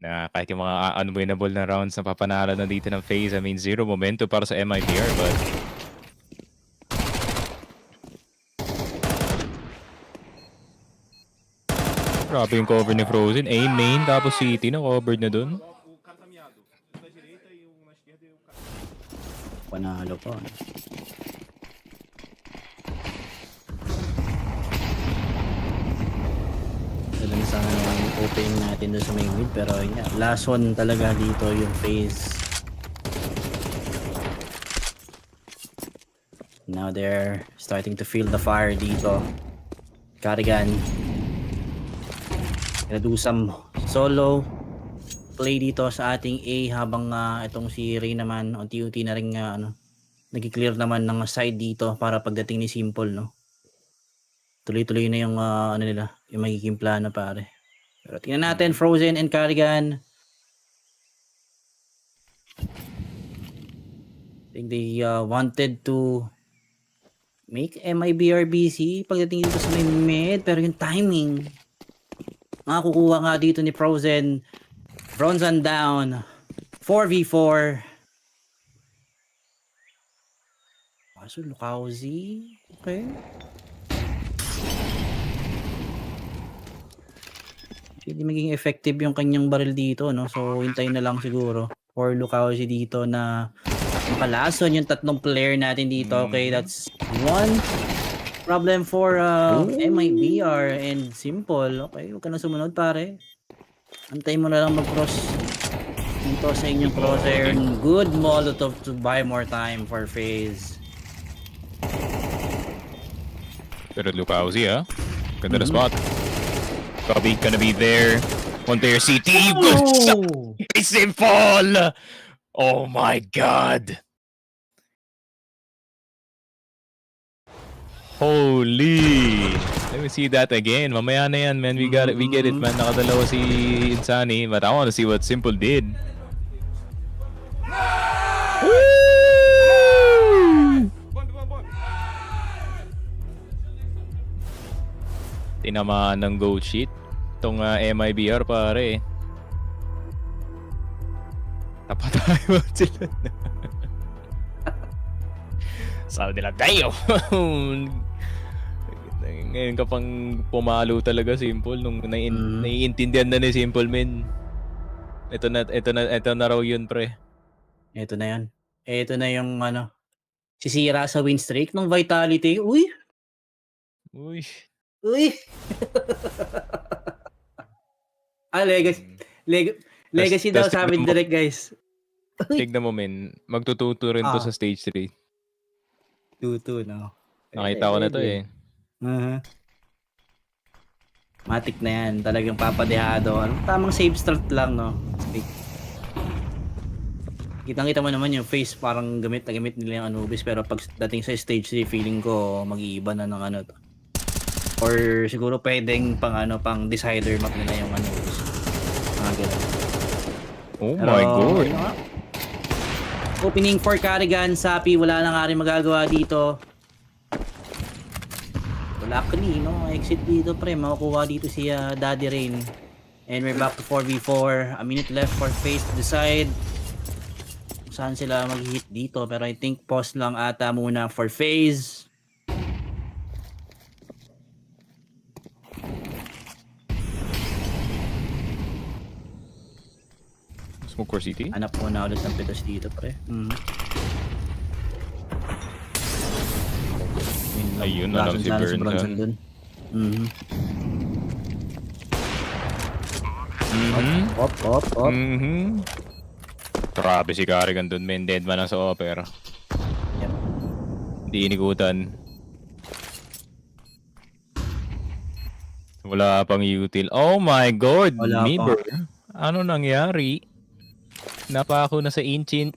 Na kahit yung mga unwinnable na rounds na papanalo na dito ng FaZe, I mean, zero momento para sa MIBR, but grabe yung cover ni Frozen. A main, tapos City na covered na dun. Panalo pa. Talagang sana yung opening natin doon sa main mid, pero yun nga, last one talaga dito yung FaZe. Now they're starting to feel the fire dito. Carrigan gonna do some solo play dito sa ating A habang itong si Ray naman unti-unti na rin nag-clear naman ng side dito para pagdating ni Simple, no? Tuloy-tuloy na yung nila, yung magiging plano, pare. Pero tingnan natin, Frozen and Carrigan. I think they wanted to make MIBR BC pagdating dito sa may mid, pero yung timing makakukuha nga dito ni Frozen. Bronzan down 4v4. Kaso Lukauzi, okay. Hindi maging effective yung kanyang baril dito, no? So, hintayin na lang siguro for Lukauzi dito na makalason yung tatlong player natin dito. Okay, that's one problem for MIBR and Simple. Okay, huwag ka na sumunod, pare. Antayin mo na lang mag-cross dito sa inyong crosshair. Good Molotov to buy more time for FaZe. Pero Lukauzi, ganda na spot. Probably gonna be there. One player CT. Oh! Simple! Oh my god. Holy. Let me see that again. Mamaya na yan, man. We get it, man. Nakadalawa si Insani. But I want to see what Simple did. Tinamaan ng gold sheet itong MIBR, pare. Napatayo sila na. Sabi nila, damn! Ngayon ka pang pumalo talaga, Simple. Nung naiintindihan na ni Simple, men. Ito na raw yun, pre. Ito na yan. Ito na yung sisira sa win streak ng Vitality. Uy! Uy! Legacy daw sabi direct, guys. Tignan mo, men. Magtututo rin to sa stage 3. 2-2, no? Nakita ko na to, eh. Matik na yan. Talagang papadehado. Tamang save start lang, no? Kitang-kita mo naman yung face, parang gamit na gamit nila yung Anubis, pero pag dating sa stage 3, feeling ko mag-iiba na ng to. Or siguro pwedeng pang decider map nila yung Anubis. Mga ganun. Oh my god. Opening for Carrigan, Sapi, wala na nga rin magagawa dito. Luckily, no? Exit dito, pre. Makukuha dito si Daddy Rain. And we're back to 4v4. A minute left for FaZe to decide saan sila mag-hit dito. Pero I think pause lang ata muna for FaZe. Smoke for City? Hanap muna ulit ng pitas dito, pre. Ayun na lang si Burns. Op. Grabe si Carrigan dun, men. Dead man ang sa offer. Yep. Hindi inikutan. Wala pang util. Oh my god! MIBR. Ano nangyari? Napako na sa Inchin.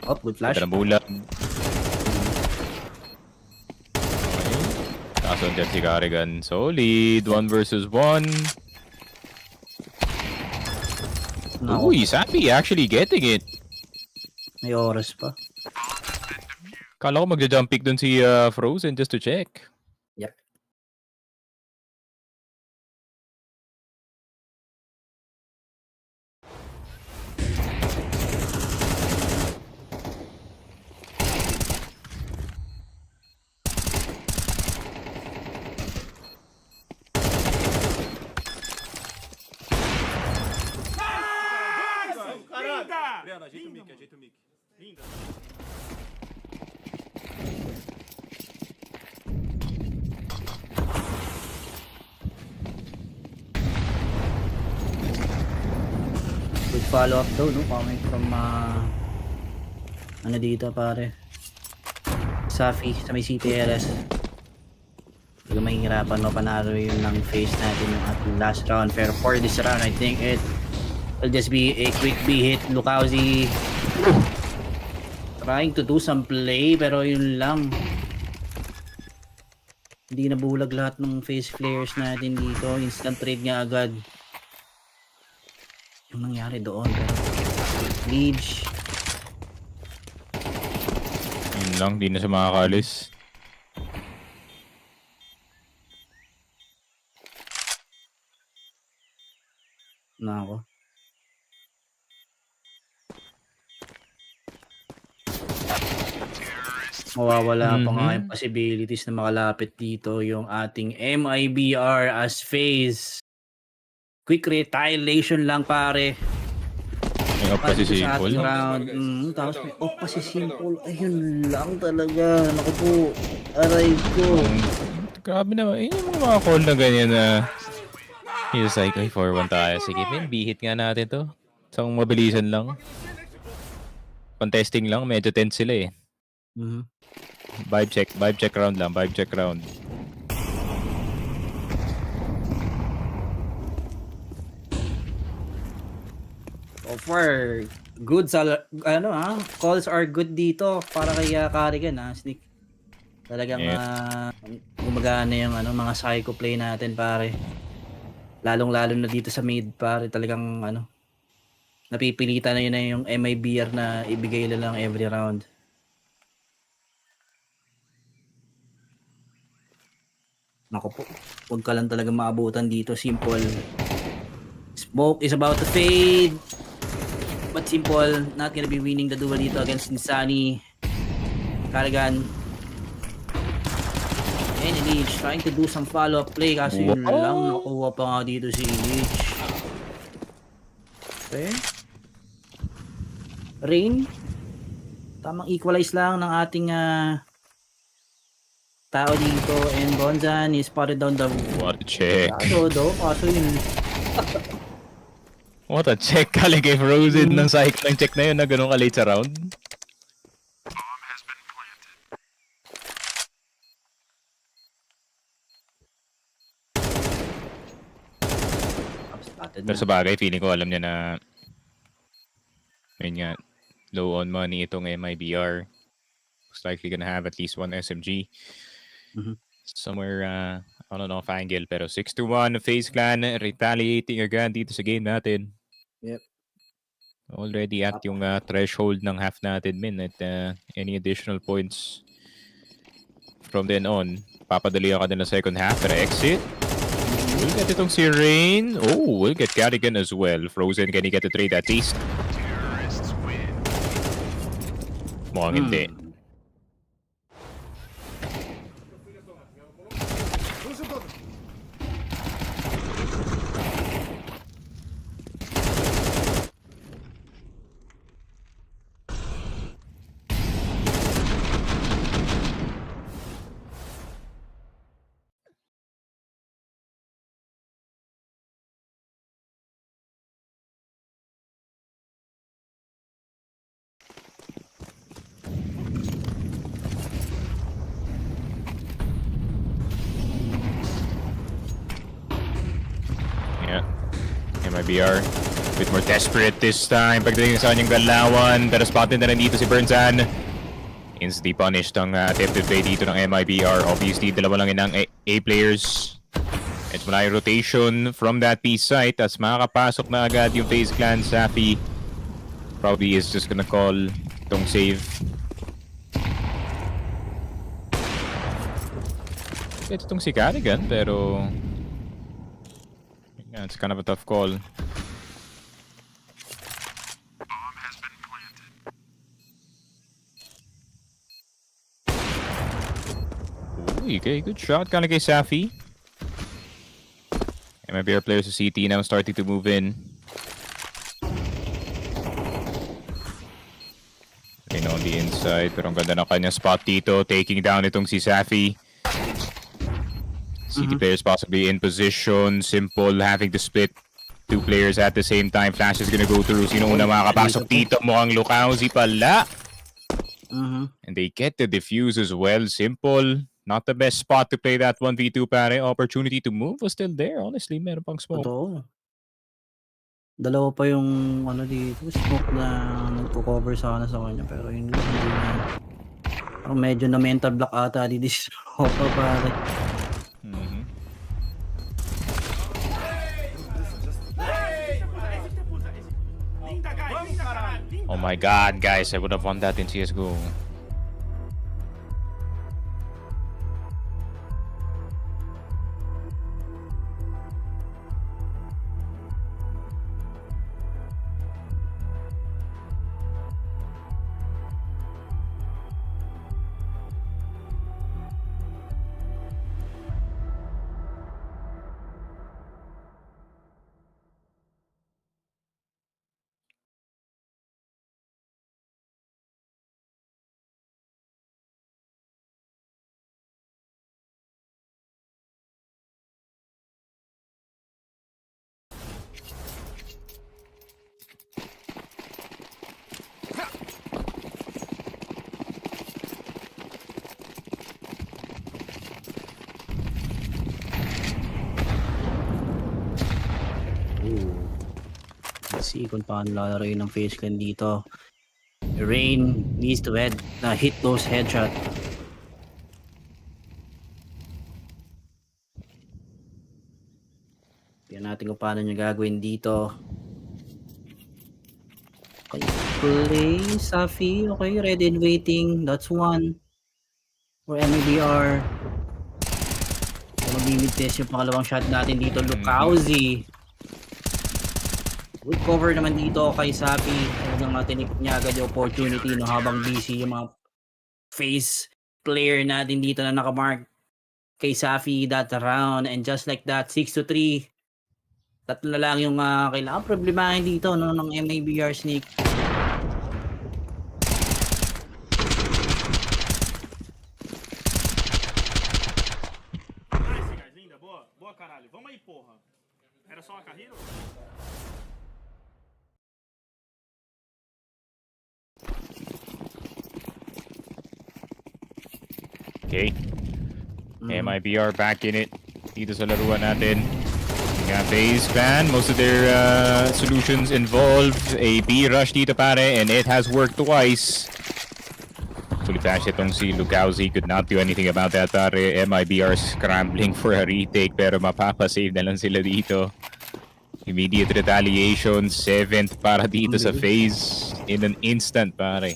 Good flash. Bulag. Pumasok dyan si Carrigan. Solid. 1 versus 1. Uy, Sappy actually getting it. May oras pa. Kala ko magja-jump pick dun si Frozen just to check. Yep. Good follow up though, no? Coming from ano dito pare? Safi sa may CTLS. Hindi mahihirapan no panalo yun ng face natin yung ating last round. Pero for this round, I think it will just be a quick B hit. Lukauzi trying to do some play pero yun lang. Hindi nabulag lahat ng face players natin dito. Instant trade nga agad. Yung nangyari doon pero Leech Yun lang, di na siya makakalis. na ako. Mawawala pa nga yung possibilities na makalapit dito yung ating MIBR as FaZe. Quick retaliation lang pare. May off pa si Simple. Tapos may off pa si Simple. Ayun lang talaga. Naku po. Aray ko. Grabe naman. Yun yung mga call na ganyan na he's like, ay 4-1 tayo. Sige, bihit nga natin to. Isang mabilisan lang. Contesting lang. Medyo tense sila eh. Vibe check round lang. Vibe check round. So far, good calls are good dito para kay Carrigan Sneak. Talagang gumagana yung mga psycho play natin pare. Lalong-lalo na dito sa mid pare, talagang napipilitan na yun na yung MIBR na ibigay lang every round. Nako po, huwag ka lang talaga maabutan dito, Simple. Smoke is about to fade. But Simple, not gonna be winning the duel dito against Nisani. Carrigan. And Leech trying to do some follow-up play kasi yun lang, nakuha pa nga dito si Leech. Okay. Rain. Tamang equalize lang ng ating tao dito, and Bonzan is spotted down the... What a check. Kaso yun. What a check. Galing kay Frozen ng cycle ng check na yun na ganun ka-late sa round. Pero sa bagay, feeling ko alam niya na ayun nga, low on money itong MIBR. Most likely gonna have at least one SMG. Somewhere, I don't know, Fangel, pero 6-1 FaZe Clan retaliating agad dito sa game natin. Yep. Already at yung threshold ng half natin at any additional points from then on, papadali ka din na second half pero exit. We'll get itong si Rain. Oh, we'll get Carrigan as well. Frozen, can he get the trade at least? Mukhang hindi. MIBR, a bit more desperate this time. Pagdating sa kanyang galawan, pero spotted na rin dito si Burnzan. Instantly punished ang attempted play dito ng MIBR. Obviously, dalawa lang ang A players. It's mula yung rotation from that B site. As makakapasok na agad yung FaZe Clan. Safi probably is just gonna call itong save. Ito itong si Carrigan, pero yeah, it's kind of a tough call. Okay, good shot. Kind of kay Safi. MIBR players sa CT now starting to move in. Reyna on the inside, pero ang ganda ng kanyang spot dito. Taking down itong si Safi. CT players possibly in position. Simple having to split two players at the same time. Flash is gonna go through. Sino una makakapasok dito? Mukhang Lukauzi pala. And they get the defuse as well. Simple. Not the best spot to play that 1v2 pare. Opportunity to move was still there. Honestly, meron pang smoke. Totoo. Dalawa pa yung ano dito, smoke na nagpo-cover sana sa kanya, pero yun hindi na. Parang medyo na mental block ata di this pare. Oh my god, guys, I would have won that in CSGO. Let's see kung paano lalaroin ng FaZe Clan dito. Rain needs to hit those headshot. Tignan natin kung paano niya gagawin dito. Okay, play Safi. Okay, ready and waiting. That's one. For MIBR. Mag-limit test yung pangalawang shot natin dito. Lukauzi. Good cover naman dito kay Safi. Talagang matinik niya agad yung opportunity no, habang busy yung mga FaZe player natin dito na nakamark kay Safi that round. And just like that, 6-3. Tatlo na lang yung kailangan problemahin dito no, ng MIBR sneak. Nice, guys. Linda. Boa. Boa, caralho. Vamos aí, porra. Era só uma carreira? Okay. MIBR back in it. Dito sa laruan natin. Nga FaZe Clan, most of their solutions involve a B rush dito pare, and it has worked twice. Fully flash itong si Lukauzi, could not do anything about that pare. MIBR scrambling for a retake, pero mapapasave na lang sila dito. Immediate retaliation, 7th para dito sa FaZe in an instant pare.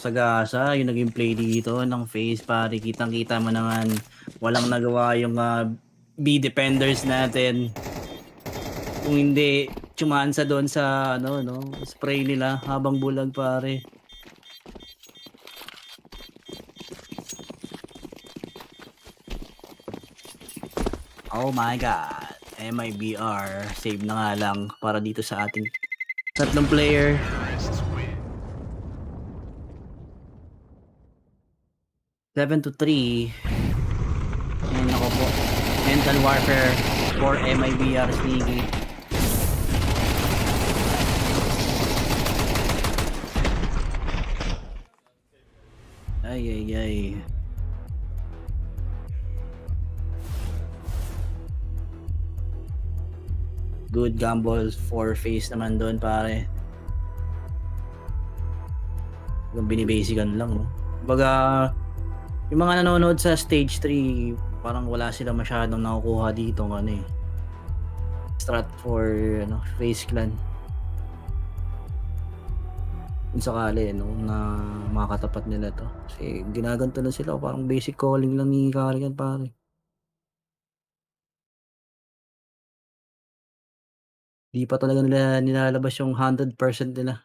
Sagasa, yung naging play dito ng FaZe pare, kitang-kita mo naman walang nagawa yung B defenders natin. Kung hindi tsumansa doon sa spray nila habang bulag pare. Oh my god, MIBR save na nga lang para dito sa ating tatlong player. Seven to 3. Ayun ako po. Mental warfare for MIBR Sneaky. Ay. Good gambles for FaZe naman doon pare. Yung binibasican lang no. Baga yung mga nanonood sa stage 3 parang wala sila masyadong nakukuha dito ng ano eh. Strat for FaZe Clan. Kung sakali na makakatapat nila to. Kasi ginaganto na sila, parang basic calling lang ni Karigan pare. Di pa talaga nila nilalabas yung 100% nila.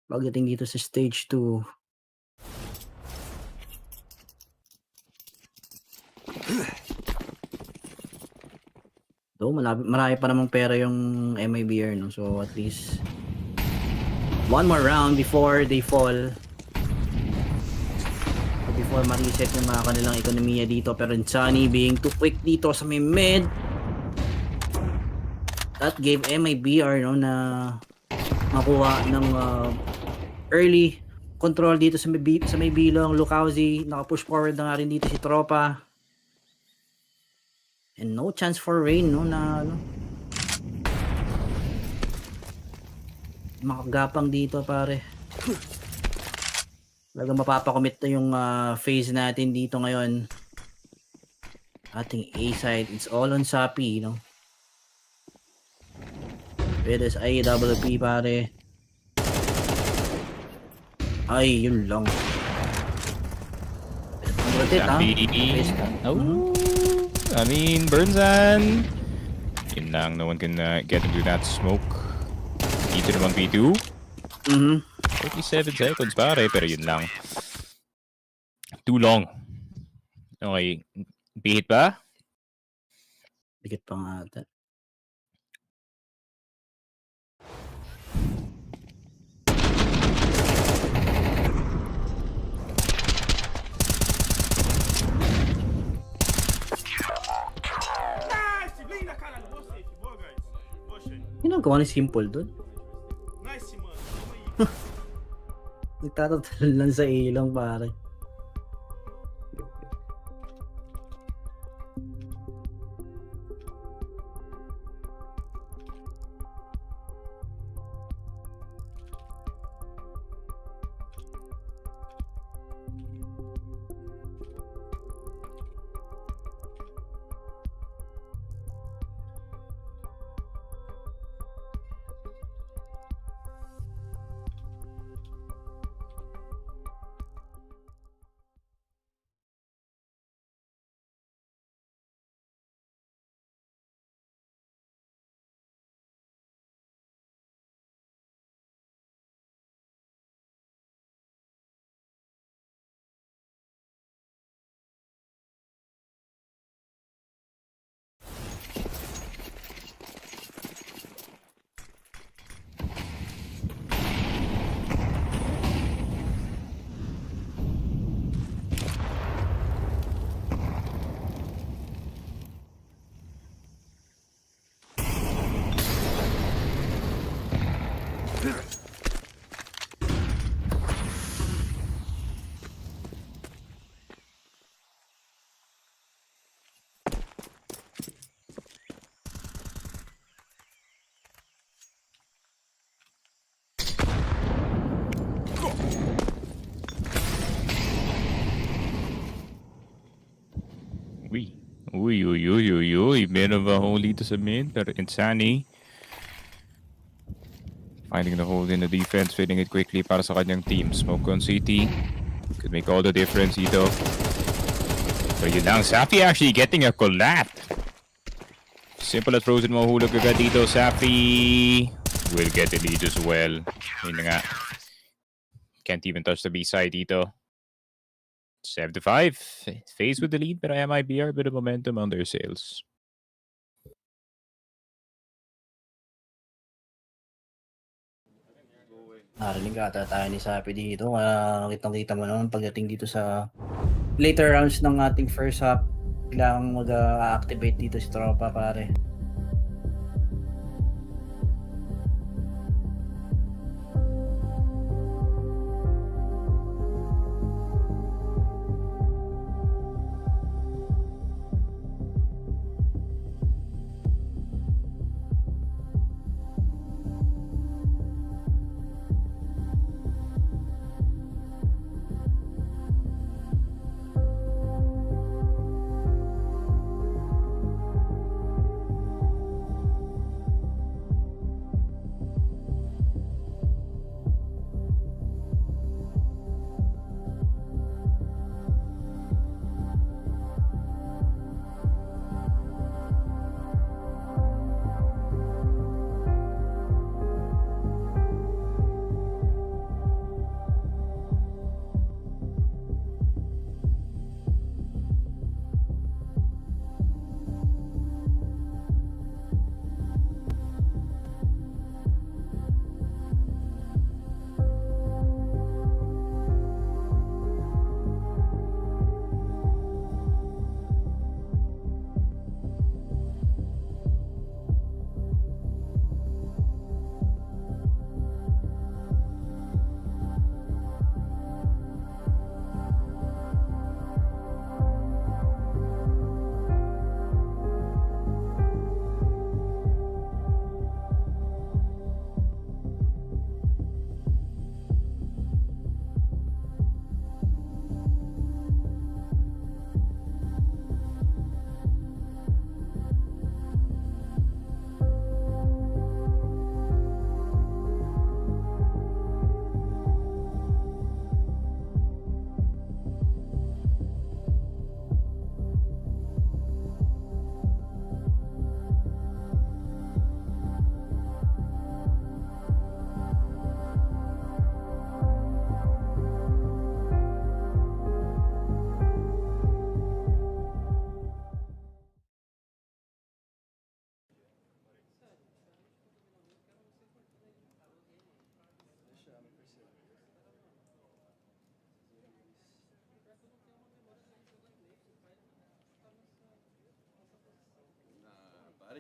Pagdating dito sa stage 2. So, marami pa namang pera yung MIBR, no? So, at least one more round before they fall. Before ma-reset yung mga kanilang ekonomiya dito. Pero Sunny being too quick dito sa may mid. That gave MIBR na makuha ng early control dito sa may bilong. Lukauzi, naka-push forward na nga rin dito si Tropa. And no chance for Rain na makagapang dito pare. Talaga mapapakomit na yung phase natin dito ngayon. Ating A side, it's all on Sapi, It is AWP pare. Ay, yun lang. I mean, Burnsan. Yun lang, no one can get into that smoke. Dito naman B2. 47 seconds pare, pero yun lang. Too long. Okay, bihit ba? Bihit pa nga ata. Ginagawa ni Simple doon. Nice, mano. Nagtatatal lang sa ilong pare. Uy. Meron ba hole dito sa mid? Pero Insani finding the hole in the defense, filling it quickly para sa kanyang team. Smoke on CT. Could make all the difference dito. So yun lang. Safi actually getting a collab. Simple at Frozen mahulog agad dito. Safi will get the lead as well. Yun na nga. Can't even touch the B side dito. 7-5. FaZe with the lead, pero MIBR, bit of momentum on their sails. Narinig ata tayo ni Sapi dito. Kitang-kita mo naman pagdating dito sa later rounds ng ating first half. Kailangan mag-activate dito si Tropa pare.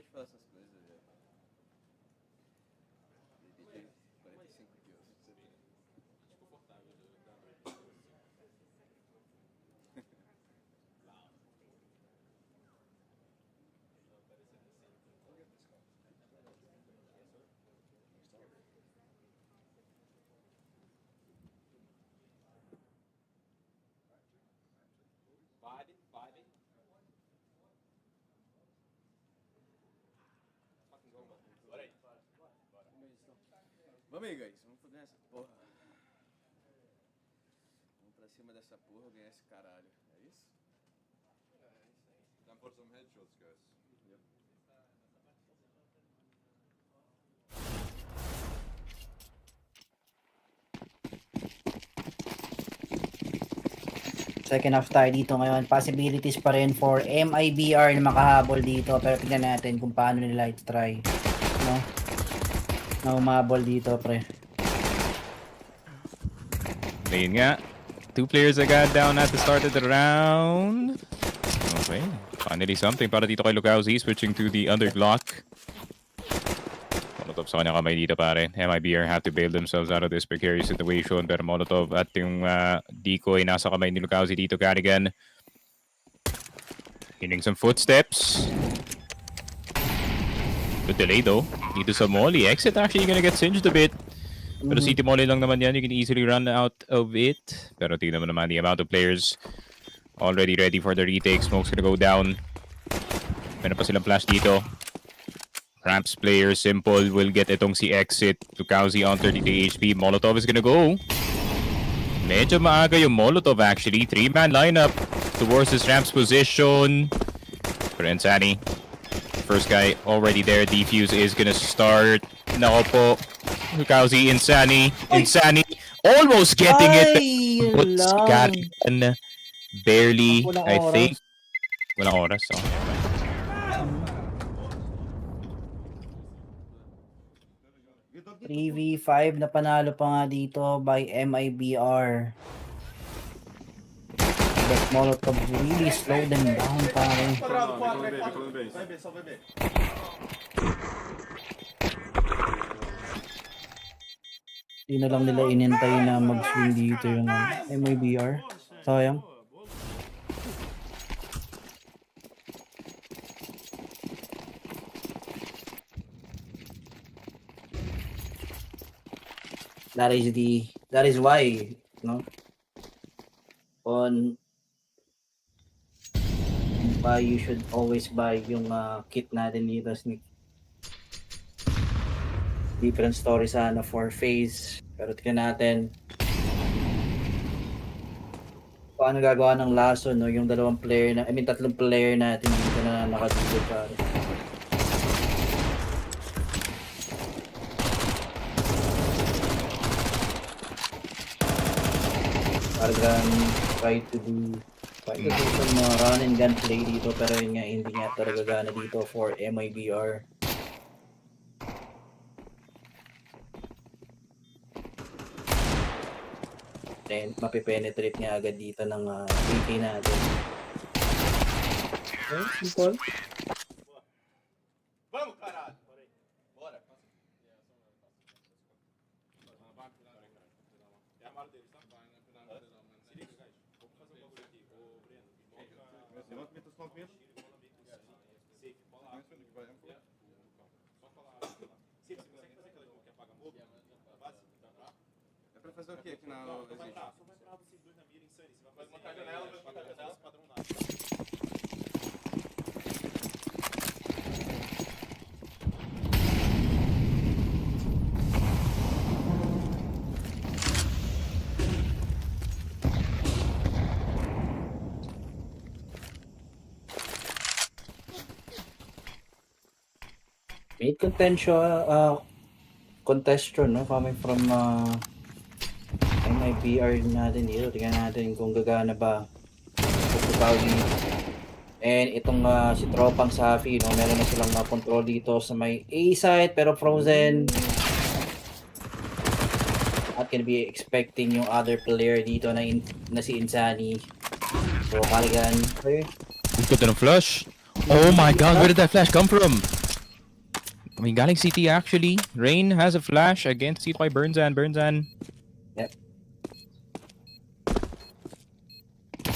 de falar essas coisas. DJ 45 quilos. Desconfortável. Vamos aí, guys. Vamos fazer essa porra. Vamos pra cima dessa porra ganhar esse caralho. É isso? É isso aí. Time for some headshots, guys. Yep. Second half tayo dito ngayon. Possibilities pa rin for MIBR na makahabol dito. Pero tignan natin kung paano nila i-try. No? Na umabol dito, pre. Ayun nga. 2 players that got down at the start of the round. Okay. Finally something para dito kay Lucauzi. Switching to the underglock. Molotov sa kanyang kamay dito, pare. MIBR have to bail themselves out of this precarious situation. Pero Molotov at yung decoy nasa kamay ni Lucauzi dito, Carrigan. Hearing some footsteps. Good delay though. Dito sa Molly. Exit actually gonna get singed a bit. Pero City Molly lang naman yan. You can easily run out of it. Pero tignan mo naman the amount of players already ready for the retake. Smoke's gonna go down. Meron pa silang flash dito. Ramps player, Simple will get itong si Exit. Lucauzi on 33 HP. Molotov is gonna go. Medyo maaga yung Molotov actually. 3-man lineup towards his Ramps position. Pero Insani, first guy already there. Defuse is gonna start. Nako po. Lucauzi, Insani. Insani almost getting it. But Carrigan barely, I think. Walang oras. Oh. 3v5 na panalo pa nga dito by MIBR. But Molotov really slowed them down, pare. Hindi na lang nila inintay na mag-swing dito yung MIBR. Sayang. That is why, no? Why you should always buy yung kit natin dito, Sneak. Different story sana for FaZe. Pero tignan natin paano gagawa ng laso, no? Yung tatlong player natin dito na nakadulog pa. Parang try to do some run and gun play dito, pero yun nga, hindi nga talaga gana dito for MIBR. Then mapipenetrate nga agad dito ng AK natin. Okay, simple. Vamos, caralho! Bora! É a mala deles, tá? Se liga, guys. Vamos fazer um bagulho aqui. Ô, Breno. Levanta metas com medo. Safe, bola lá. Só falar. Safe, você consegue fazer aquela que apaga mogo? Base? É pra fazer o que aqui na... Só vai entrar vocês dois na mira, Insane. Você vai montar a janela, vai montar a janela, padrão nada. Mid contestion, no? Coming from MIBR natin dito. Tingnan natin kung gagana ba and itong si Tropang Safi, no? Meron na silang control dito sa may A side, pero frozen. At can be expecting yung other player dito na si Insani. So Carrigan, He's got a flash. Oh my god, where did that flash come from? I mean, galing CT actually. Rain has a flash against dito kay Burnzan. Yep.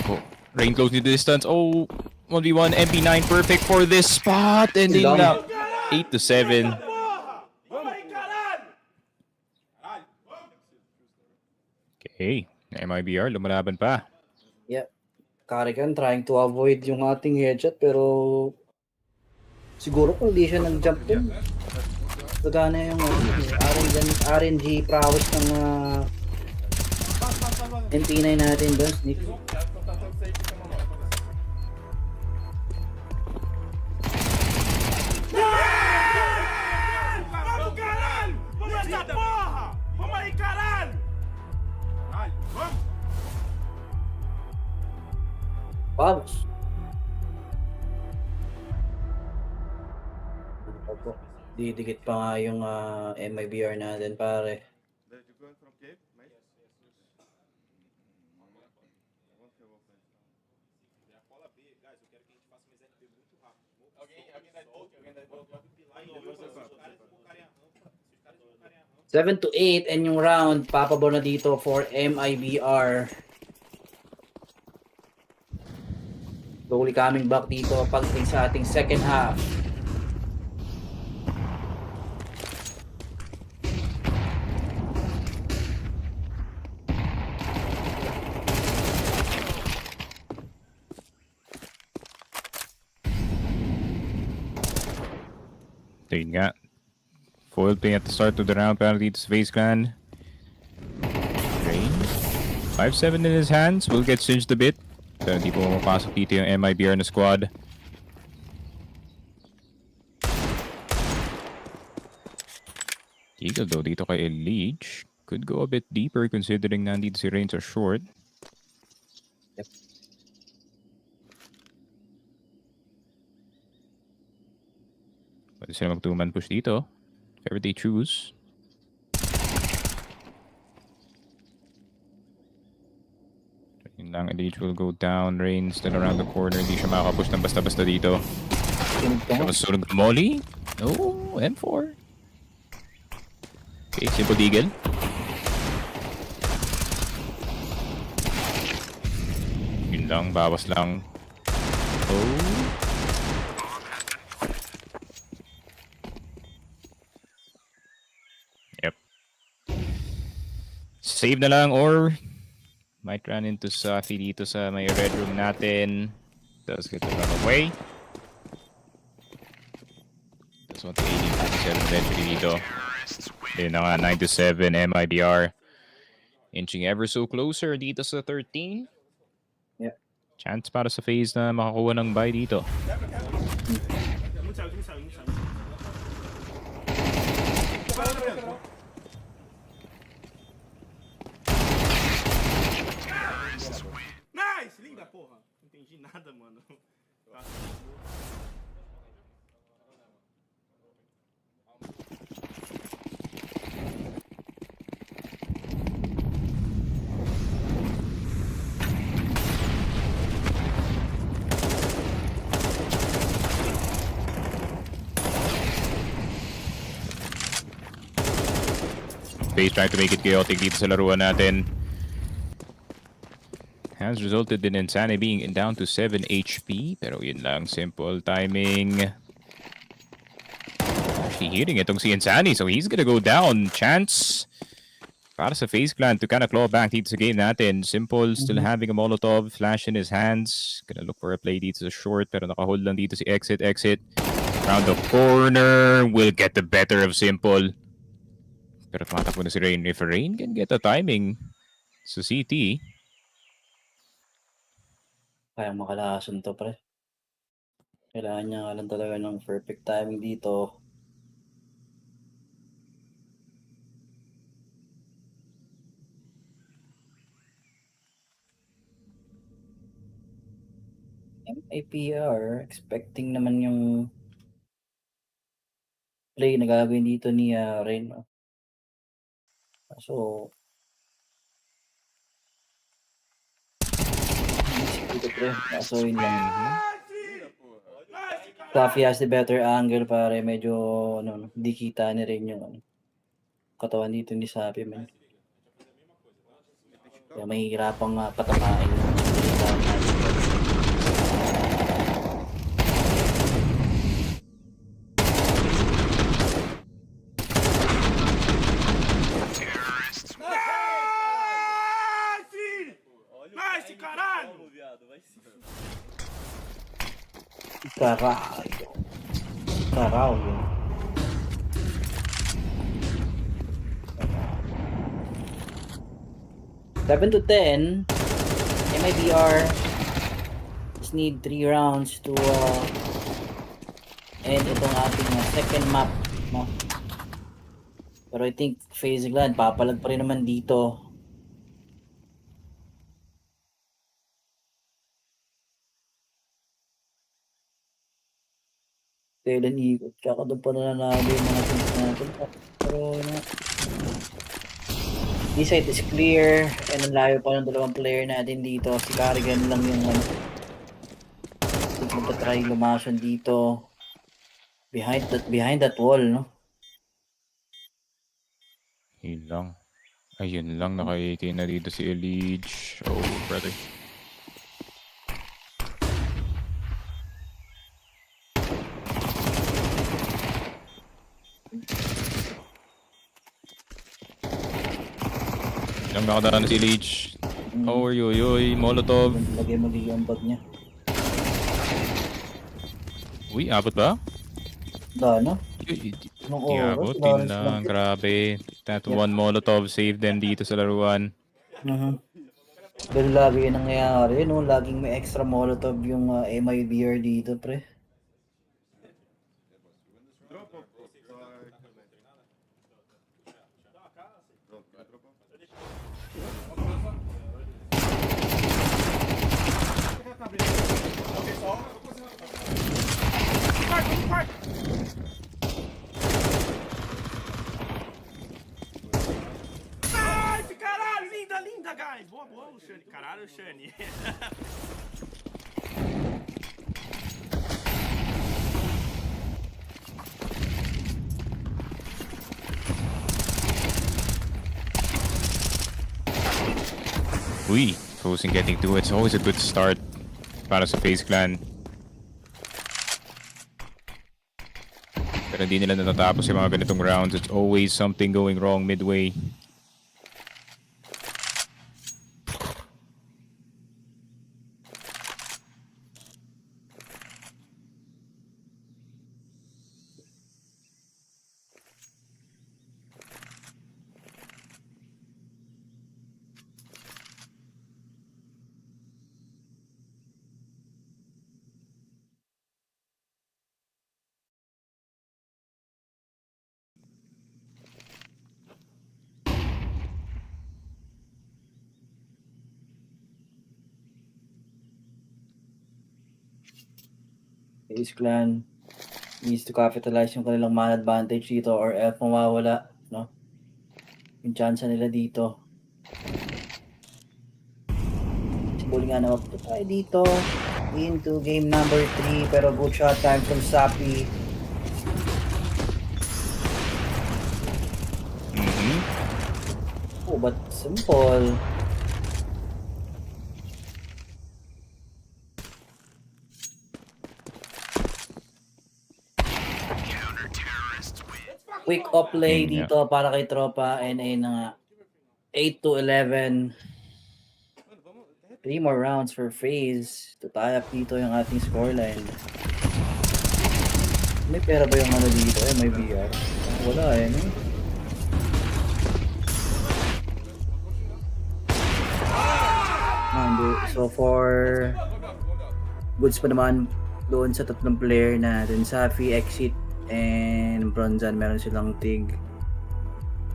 Oh, Rain closing the distance. Oh, 1v1 MP9 perfect for this spot. And in 8 to 7. Okay, MIBR lumalaban pa. Yep. Karikan trying to avoid yung ating headshot pero siguro kung di siya nag-jump dun, gagana yung RNG prowess ng MP9 natin doon, Sneak. Vamos. Opo. Didikit pa nga yung MIBR natin, pare. Seven to 8 and yung round papabor na dito for MIBR. Slowly coming back dito pagdating sa ating second half. So yun nga. Foil ping at the start of the round para dito sa FaZe Clan. Rain. 5-7 in his hands. Will get singed a bit. Pero hindi po mapasok dito yung MIBR na squad. Eagle though dito kay Elige. Could go a bit deeper considering nandito si Rain sa short. Yep. Pwede sila mag 2-man push dito. Whatever they choose. Yun lang, Elige will go down. Rain still around the corner. Hindi siya makakapush ng basta-basta dito. Siya masusunod ng molly. Oh, M4. Okay, simple deagle. Yun lang, bawas lang. Oh. Yep. Save na lang or might run into Safi dito sa may red room natin. Does get to run away. Does want the 18-57 eventually dito. Yun na nga, 9-7 MIBR. Inching ever so closer dito sa 13. Yeah. Chance para sa FaZe na makakuha ng bye dito. Nice! Linda, porra. Não entendi nada, mano. FaZe trying to make it chaotic dito sa laruan natin. Has resulted in Insane being down to 7 HP. Pero yun lang, simple timing. Actually hitting itong si Insane, so he's gonna go down. Chance para sa FaZe Clan to kind of claw back dito sa game natin. Simple still having a Molotov flash in his hands. Gonna look for a play dito sa short, pero nakahold lang dito si Exit. Round the corner will get the better of Simple. Pero tumatakbo na si Rain. If Rain can get a timing sa CT, Kayang makalason to, pre. Kailangan niya nga lang talaga ng perfect timing dito. MIBR, expecting naman yung play na gagawin dito ni Rain. So, dito pre, kaso yun lang. Fluffy has the better angle, pare. Medyo, ano, di kita ni rin yung ano, katawan dito ni Sapi, man. Kaya mahihirapang patamaan yung pinagdaan natin. Caralho. Caralho. Seven to 10. MIBR just need 3 rounds to end itong ating second map, no? Pero I think FaZe Clan papalag pa rin naman dito. Kailan ikot, tsaka doon pa nananalo yung mga teams natin. Pero this side is clear and ang layo pa ng dalawang player natin dito. Si Carrigan lang yung magta-try lumason dito behind that wall, no? Yun lang. Ayun lang, naka-18 na dito si Elige. Oh, brother. Lang nakadaan na si Elige. Oh, yoy, Molotov. Lagay mali yung bag niya. Uy, abot ba? Dano? Di abot, yun lang. Grabe. That one Molotov saved them dito sa laruan. Pero lagi yung nangyayari, no? Laging may extra Molotov yung MIBR dito, pre. Caralho, linda, guys. Boa, Luciane. Caralho, Luciane. Uy, Frozen getting to it. It's always a good start para sa FaZe Clan. Pero hindi nila natatapos yung mga ganitong rounds. It's always something going wrong midway. FaZe Clan needs to capitalize yung kanilang man advantage dito or else mawawala, no? Yung chance nila dito. Sibuli nga na tayo dito into game number 3 pero good shot time from Sapi. Oh, but simple. Quick up play dito para kay tropa NA na nga. 8 to 11. 3 more rounds for FaZe to tie up dito yung ating scoreline. May pera ba yung ano dito? May BR? Wala no? So for goods pa naman doon sa tatlong player natin, Safi, Exit, and Bronzan, meron silang tig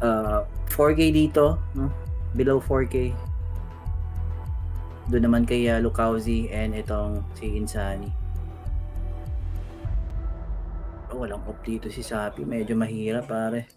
4K dito, no? Below 4K. Doon naman kay Lukauzi and itong si Insani. Oh, walang off dito si Sapi, medyo mahirap pare.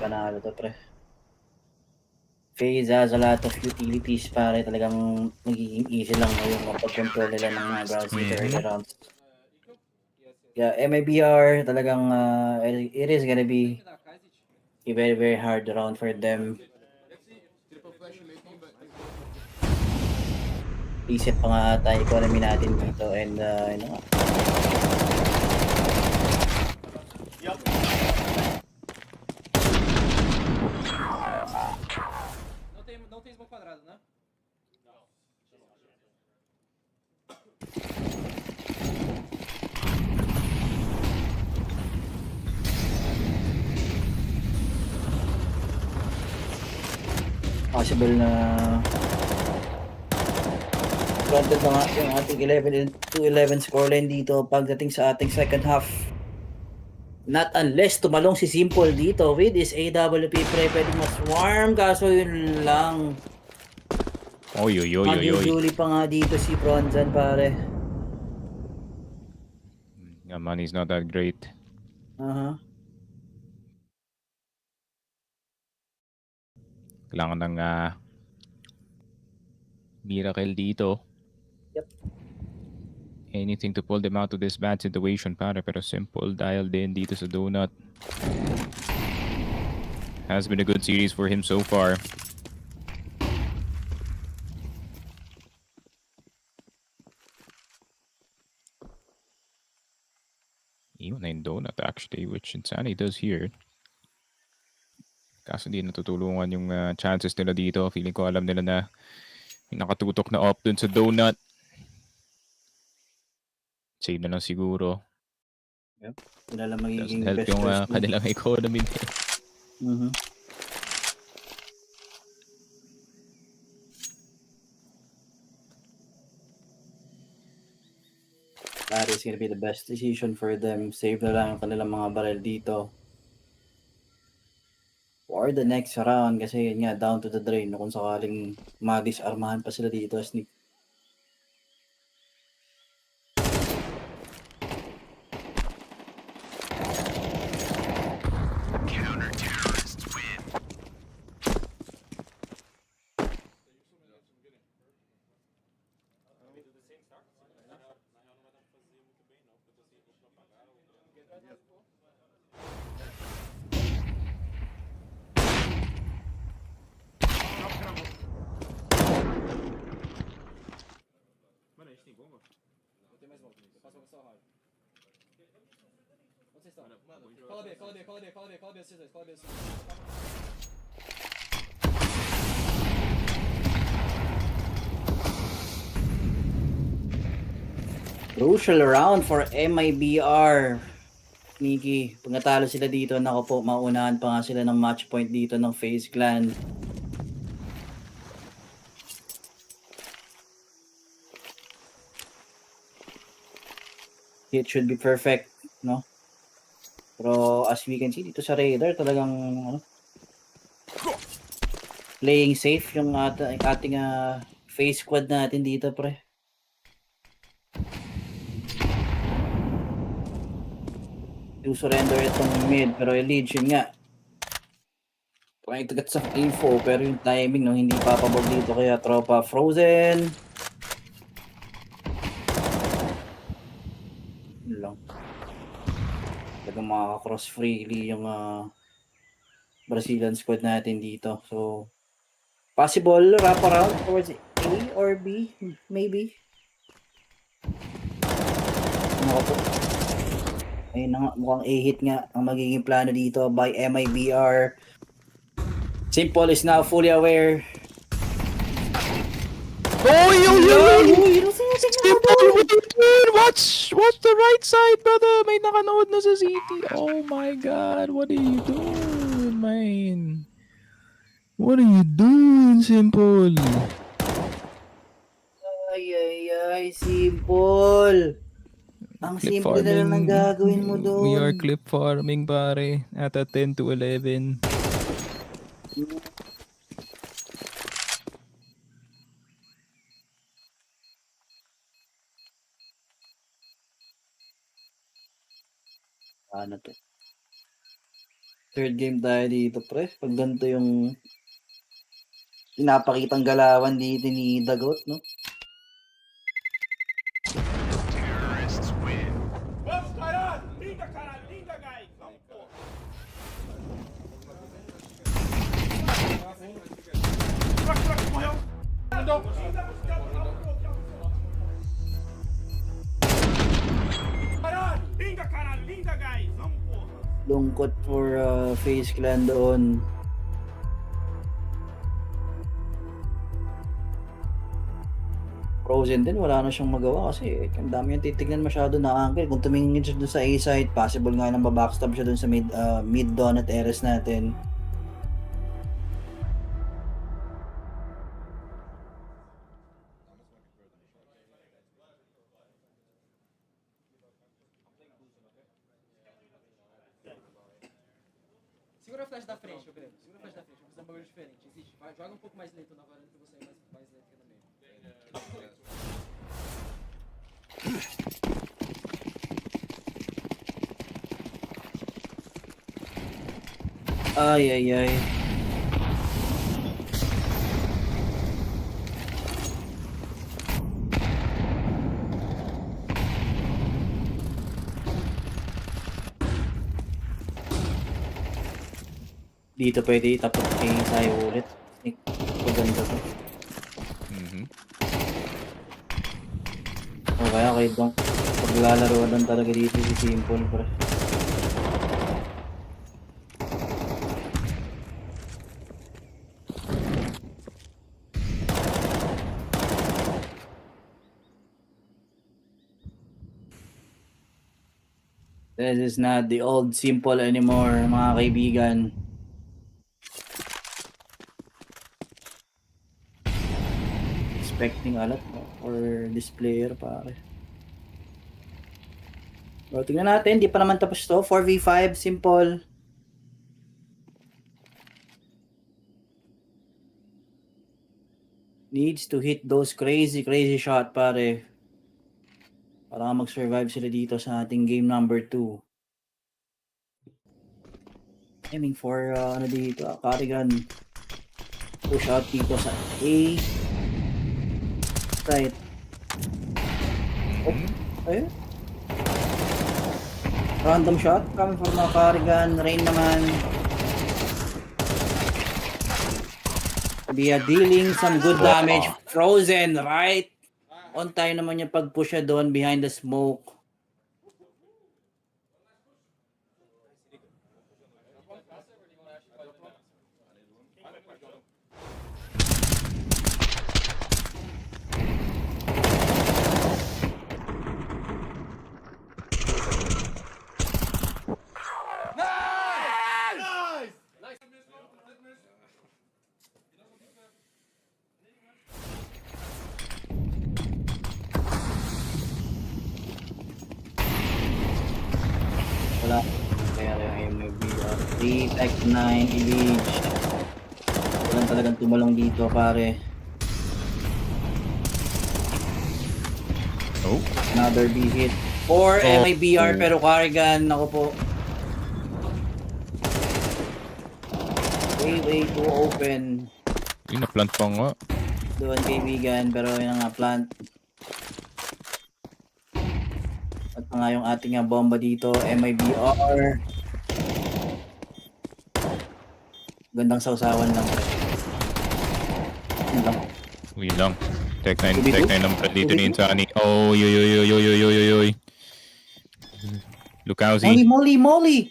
panalo to, pre. FaZe has a lot of utilities, pare. Talagang magiging easy lang yung mapag-control nila ng mga ground seeker early rounds. Yeah, MIBR, talagang it is gonna be a very, very hard round for them. Isip pa nga ata yung economy natin dito and you know, Não tem smoke quadrado, né? possible na fronted na nga yung ating 11-11 scoreline dito pagdating sa ating second half. Not unless tumalong si Simple dito with his AWP, pre, pwedeng mas-warm, kaso yun lang. Oy. Magjuli pa nga dito si Bronzan, pare. Yeah, money's not that great. Kailangan ng miracle dito. Yep. Anything to pull them out of this bad situation, pare. Pero Simple dialed in dito sa donut. Has been a good series for him so far. Even in donut actually, which Insani does here. Kaso di natutulungan yung chances nila dito. Feeling ko alam nila na may nakatutok na op dun sa donut. Save na lang siguro. Yep. Wala lang magiging Doesn't help best yung first move. kanilang economy. That is gonna be the best decision for them. Save na lang ang kanilang mga barrel dito. For the next round, kasi yun nga, down to the drain. Kung sakaling madisarmahan pa sila dito, sneak. Mano, a gente tem bomba? Eu tenho mais bomba. Eu passo pra hard. Onde vocês estão? Cola B, vocês dois, cola B, vocês dois. Crucial round for MIBR. Nikki, pag natalo sila dito, nako po, maunahan pa nga sila ng match point dito ng FaZe Clan. It should be perfect, no? Pero as we can see dito sa radar, talagang playing safe yung ating FaZe squad natin dito, pre. To surrender itong mid, pero yung lead yun nga. Trying to get some info, pero yung timing no, hindi papabog dito, kaya tropa frozen. Yun lang. Talagang makaka-cross freely yung Brazilian squad natin dito. So, possible wrap around towards A or B, maybe. Ano po? Ayun na nga, mukhang A-hit nga ang magiging plano dito by MIBR. Simple is now fully aware. Simple, what are you doing? Watch the right side, brother. May nakanood na sa city. Oh my God, what are you doing, man? What are you doing, Simple? Ay, Simple. Ang Clip simple na lang ang gagawin mo doon. We are clip farming, pare. At a 10 to 11. Ano to? Third game tayo dito, pre. Pag ganito yung pinapakitang galawan dito ni Dagot, no? Lungkot for FaZe Clan doon. Frozen din, wala na siyang magawa kasi ang dami yung titignan masyado na angle. Kung tumingin siya doon sa A side, possible nga nang babackstab siya doon sa mid donut areas natin. Segura a flash da frente, Grego. Segura a flash da frente. Vou fazer um bagulho diferente. Existe. Vai, joga um pouco mais lento na varanda que eu vou sair mais lento aqui no meio. Ay, ay, ay. Dito pwede itapot kay Sayo ulit. Maganda to. O kaya kay Donk. Paglalaro lang talaga dito si Simple, pre. This is not the old Simple anymore, mga kaibigan. Expecting a lot for this player, pare. So, tingnan natin, di pa naman tapos to. 4v5, Simple. Needs to hit those crazy shot, pare. Para mag-survive sila dito sa ating game number 2. Aiming for, ano dito, Carrigan. Push out dito sa A. Right. Oh, ayun. Random shot coming from mga Carrigan. Rain naman. They are dealing some good damage. Frozen, right? On time naman yung pag-push siya doon behind the smoke. Wala. Kaya yung MIBR 3, Tech 9, Elite. Walang talagang tumalong dito, pare. Oh. Another B hit. Or MIBR pero Carrigan. Ako po. Way too open. Yun, na-plant pa nga. Doon kaibigan, pero yun nga plant. At pa nga yung ating bomba dito, MIBR. Gandang sausawan lang. Yun lang. Uy lang. Tech 9 lang pala dito ni Insani. Oh, yoy. Lukauzi. Molly!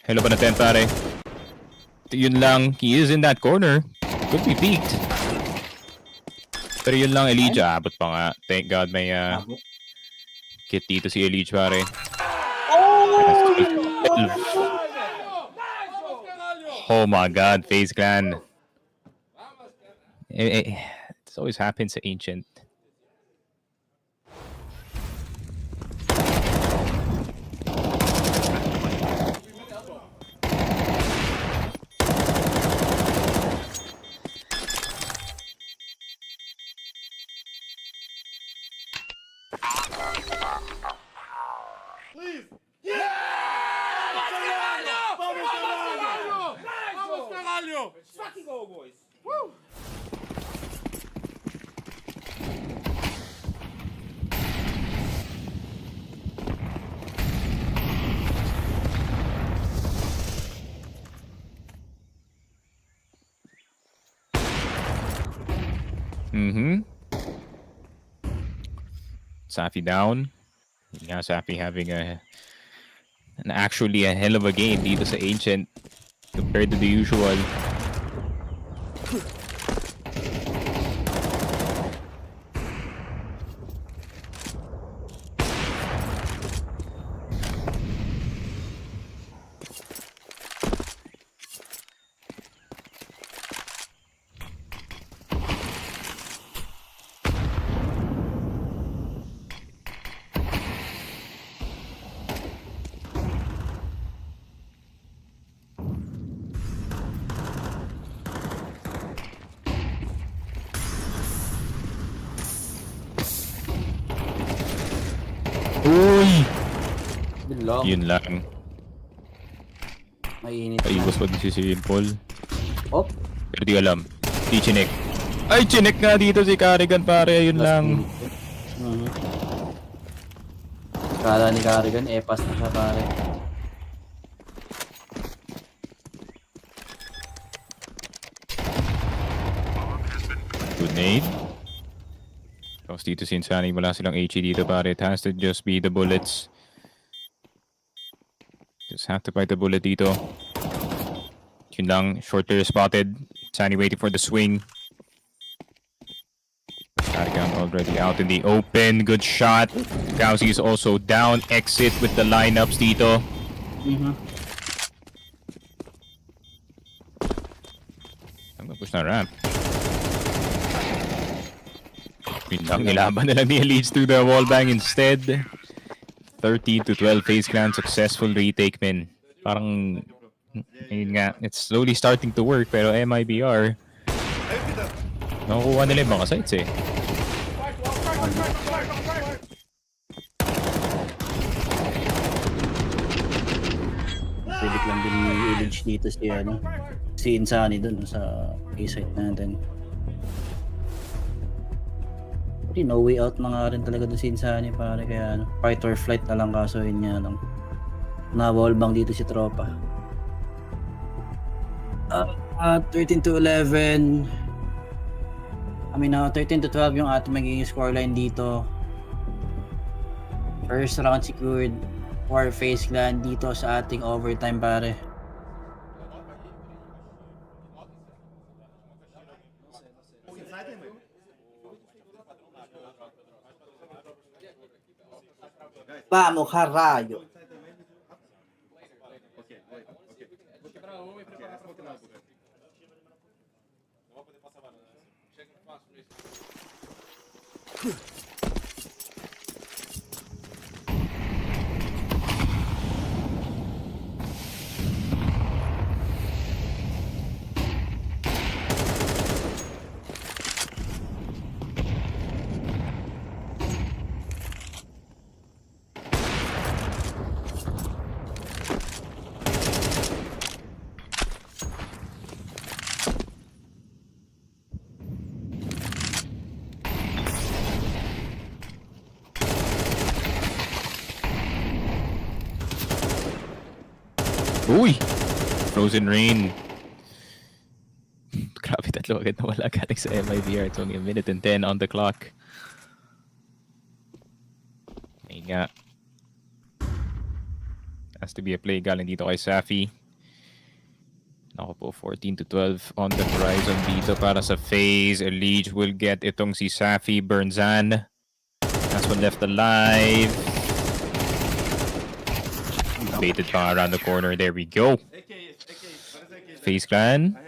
Hello pa natin, pare. Yun lang. He is in that corner. Could be peaked. Pero yun lang, Elijah. Abot pa nga. Thank God may kit dito si Elijah, pare. Oh my God, FaZe Clan. This always happens to Ancient. fucking go, boys. Woo! Safi down. Yeah, Safi having actually a hell of a game dito sa Ancient compared to the usual. Uy! Yun lang. Mainit na. Paiwas pa din si Simple. Oh. Pero di alam. Di chinek. Ay, chinek nga dito si Carrigan pare. Yun lang. Kala ni Carrigan, pass na siya pare. Good nade. Tapos dito si Insani, wala silang HE dito pare. It has to just be the bullets. Just have to fight the bullet dito. Yun lang, shorter spotted. Insani waiting for the swing. Carrigan already out in the open. Good shot. Gauzy is also down. Exit with the lineups dito. I'm gonna push na ramp. Yun lang, nilaban na lang ni leads to the wallbang instead. 13-12 FaZe Clan successful retake, men. Parang, yun nga, it's slowly starting to work, pero MIBR, nakukuha nila yung mga sites eh. Pwede lang din i-village dito si Insani dun sa A-site natin. No way out na nga rin talaga dun si Insani pare, kaya fight or flight na lang, kaso yun nga lang. Na-wallbang dito si tropa. 13-11. 13-12 yung ating magiging scoreline dito. First round secured for FaZe Clan dito sa ating overtime pare. Vamos, caralho! Uy! Frozen Rain. Grabe, tatlo agad na wala galing sa MIBR. It's only 1 minute and 10 on the clock. Ayun nga. Has to be a play galing dito kay Safi. Ako po, 14-12 on the horizon dito para sa FaZe. Elige will get itong si Safi. Burnzan. Last one left alive. Baited pa around the corner. There we go. FaZe Clan.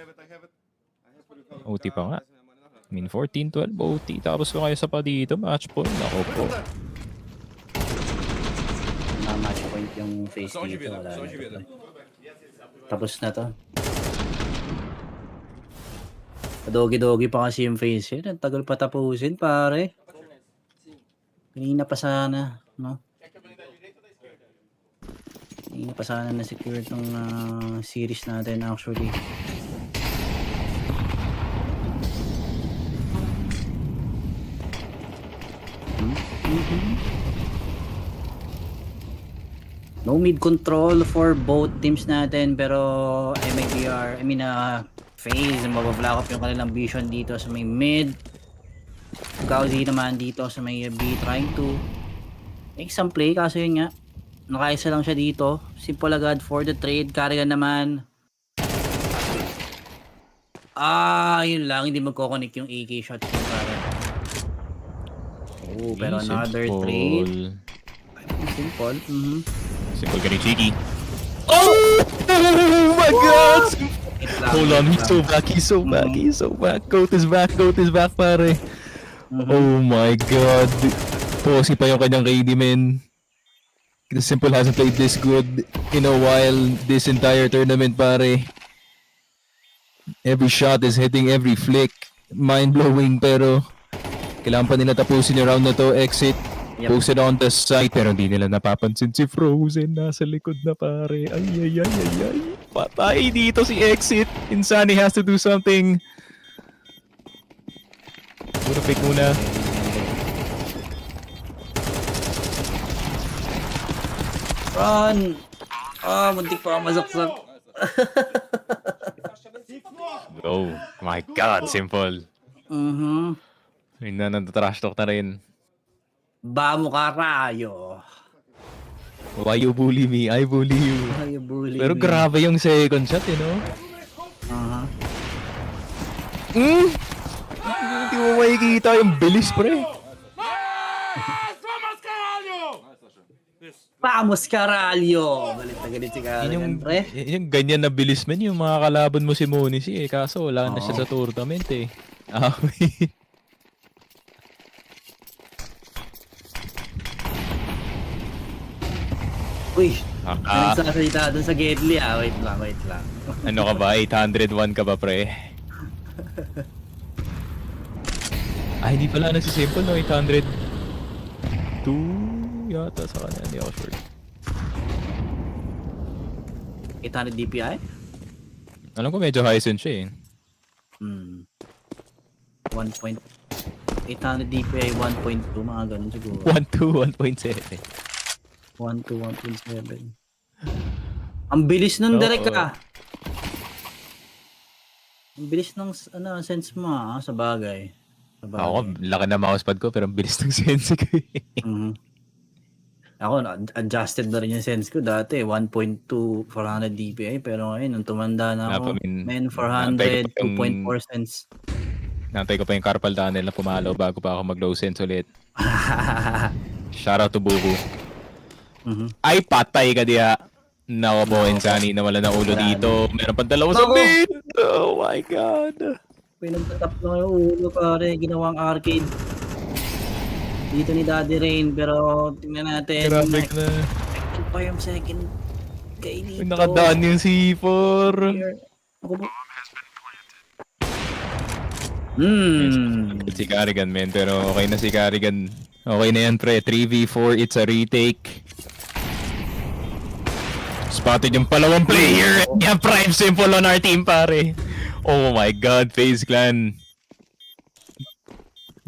OT pa nga. 14-12 OT. Tapos ko kayo sa pa dito. Match point. Ako po. Na-match point yung FaZe dito. Wala na. Tapos na to. Dogi-dogi pa kasi yung FaZe. Ang tagal pa tapusin pare. Kanina pa sana. No? Kanina pa sana na-secure itong series natin actually. No mid control for both teams natin, pero MIBR, FaZe, mabablock up yung kanilang vision dito sa may mid. Gauzy naman dito sa may B, trying to make some play, kaso yun nga, nakaisa lang siya dito. Simple agad for the trade. Carrigan naman. Yun lang, hindi magkoconnect yung AK shots yung Carrigan. Oh, pero another trade. Simple. Simple getting cheeky. Oh my God! Hold on, he's so back, he's so back, he's so back. Goat is back, pare. Oh my God. Posi pa yung kanyang KD, man. Simple hasn't played this good in a while this entire tournament, pare. Every shot is hitting every flick. Mind-blowing, pero kailangan pa nila tapusin yung round na to. Exit. Posted on the side, pero hindi nila napapansin si Frozen. Nasa likod na, pare. Ay. Patay dito si Exit. Insani has to do something. Puro pick muna. Run! Muntik pa masaksak. Oh my God, Simple. Hindi na natatrash talk na rin. Bamo karayo. Why you bully me? I bully you. Pero grabe yung second shot, no? Hindi mo makikita yung bilis, pre. Vamos Caralho! Galit na galit si Carrigan, pre. Yung ganyan na bilis, man, yung mga kalaban mo si Monisi, kaso wala na siya sa tournament, Uy, nagsasalita dun sa Gedli, Wait lang. Ano ka ba? 801 ka ba, pre? Hindi pala nagsisimple, no? 802 yata sa kanya. Hindi ako sure. 800 DPI? Alam ko medyo high sense siya, 800 DPI, 1.2, mga ganun siguro. 1.2, 1.7. 1.2, 1.7. Ang bilis nun, Derek, Ang bilis ng sense mo, sa bagay. Ako, laki na mousepad ko, pero ang bilis ng sense ko. Ako, adjusted na rin yung sense ko dati, 1.2, 400 DPI, pero ngayon, nung tumanda na ako, 400, 2.4 sense. Nantay ko pa yung carpal tunnel na pumalo bago pa ako mag-low sense ulit. Shoutout to Bubu. Ay, patay ka diya. Nako po, Insani na wala na ulo dito. Meron pang dalawa sa mid. Oh my God. Pinagtatap lang yung ulo, pare. Ginawang arcade. Dito ni Daddy Rain, pero tingnan natin. Grabe ka na. Second pa yung second kay dito. Nakadaan yung C4. Ako po. Si Carrigan, men. Pero okay na si Carrigan. Okay na yan, pre. 3v4, it's a retake. Spotted yung palawang player. Yan, prime simple on our team, pare. Oh my God, FaZe Clan.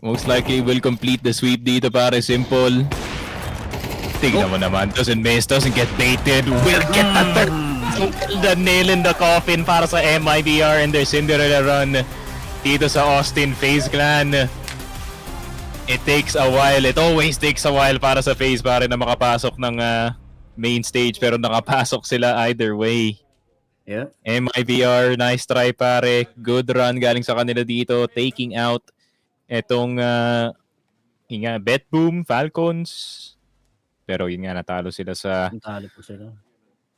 Most likely will complete the sweep dito, pare. Simple. Tignan mo naman. Doesn't miss, doesn't get baited. Will get the nail in the coffin para sa MIBR and their Cinderella run dito sa Austin, FaZe Clan. It takes a while. It always takes a while para sa FaZe, pare, na makapasok ng main stage, pero nakapasok sila either way. Yeah. MIBR, nice try, pare. Good run galing sa kanila dito, taking out etong Bet Boom, Falcons. Pero yun nga, natalo sila sa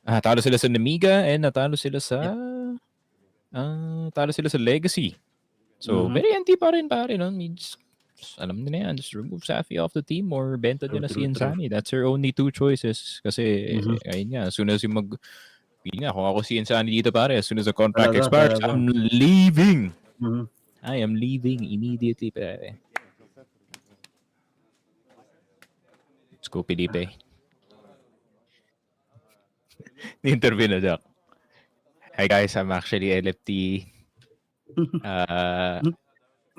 natalo sila sa Nemiga and natalo sila sa talo sila sa Legacy. So, very anti pa rin, pare, no? Alam nila yan, just remove Safi off the team or benta nila si Insani. That's her only two choices. Kasi, ayun nga, as soon as yung yun nga, kung ako si Insani dito, pare, as soon as the contract expires, I'm leaving. I am leaving immediately, pare. Let's go, Felipe. Ni-interview na, Jack. Hi guys, I'm actually LFT.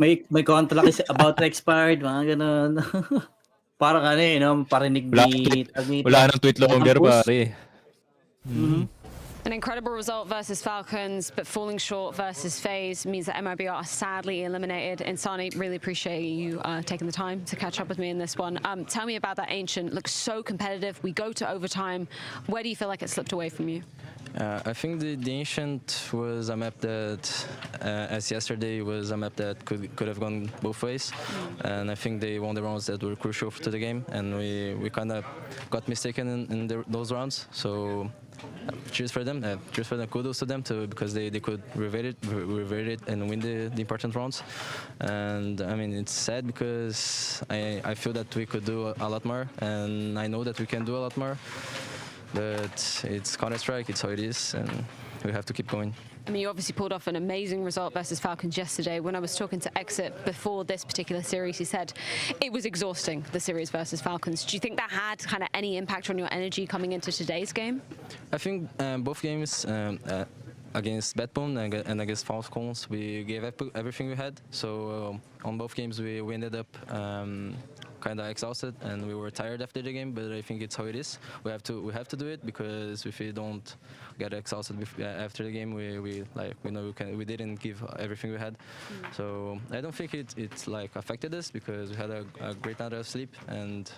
May contract is about to expired, mga ganun. Parang ano eh, no? Parinig ni... Wala nang tweet longer, pare. An incredible result versus Falcons, but falling short versus FaZe means that MIBR are sadly eliminated. And Sani, really appreciate you taking the time to catch up with me in this one. Tell me about that Ancient. Looks so competitive. We go to overtime. Where do you feel like it slipped away from you? I think the Ancient was a map that, as yesterday, was a map that could have gone both ways. And I think they won the rounds that were crucial to the game. And we kind of got mistaken in those rounds. So cheers for them. Kudos to them too, because they could revert it and win the important rounds. And I mean, it's sad because I feel that we could do a lot more, and I know that we can do a lot more. But it's Counter-Strike, it's how it is, and we have to keep going. I mean, you obviously pulled off an amazing result versus Falcons yesterday. When I was talking to Exit before this particular series, he said it was exhausting, the series versus Falcons. Do you think that had kind of any impact on your energy coming into today's game? I think both games, against Bedbone and against Falcons, we gave everything we had. So on both games, we ended up kind of exhausted and we were tired after the game. But I think it's how it is. We have to do it, because if we don't get exhausted after the game, we know we didn't give everything we had. So I don't think it's like affected us, because we had a great night of sleep, and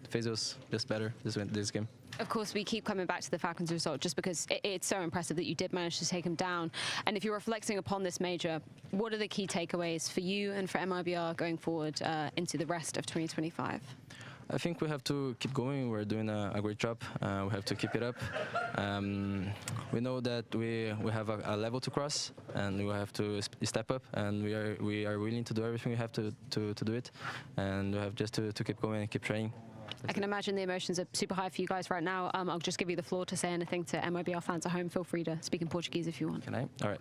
FaZe was just better this game. Of course, we keep coming back to the Falcons result just because it's so impressive that you did manage to take them down. And if you're reflecting upon this major, what are the key takeaways for you and for MIBR going forward into the rest of 2025? I think we have to keep going. We're doing a great job. We have to keep it up. We know that we have a level to cross, and we have to step up. And we are willing to do everything we have to do it. And we have just to keep going and keep training. I can imagine the emotions are super high for you guys right now. I'll just give you the floor to say anything to MIBR fans at home. Feel free to speak in Portuguese if you want. Can I? All right.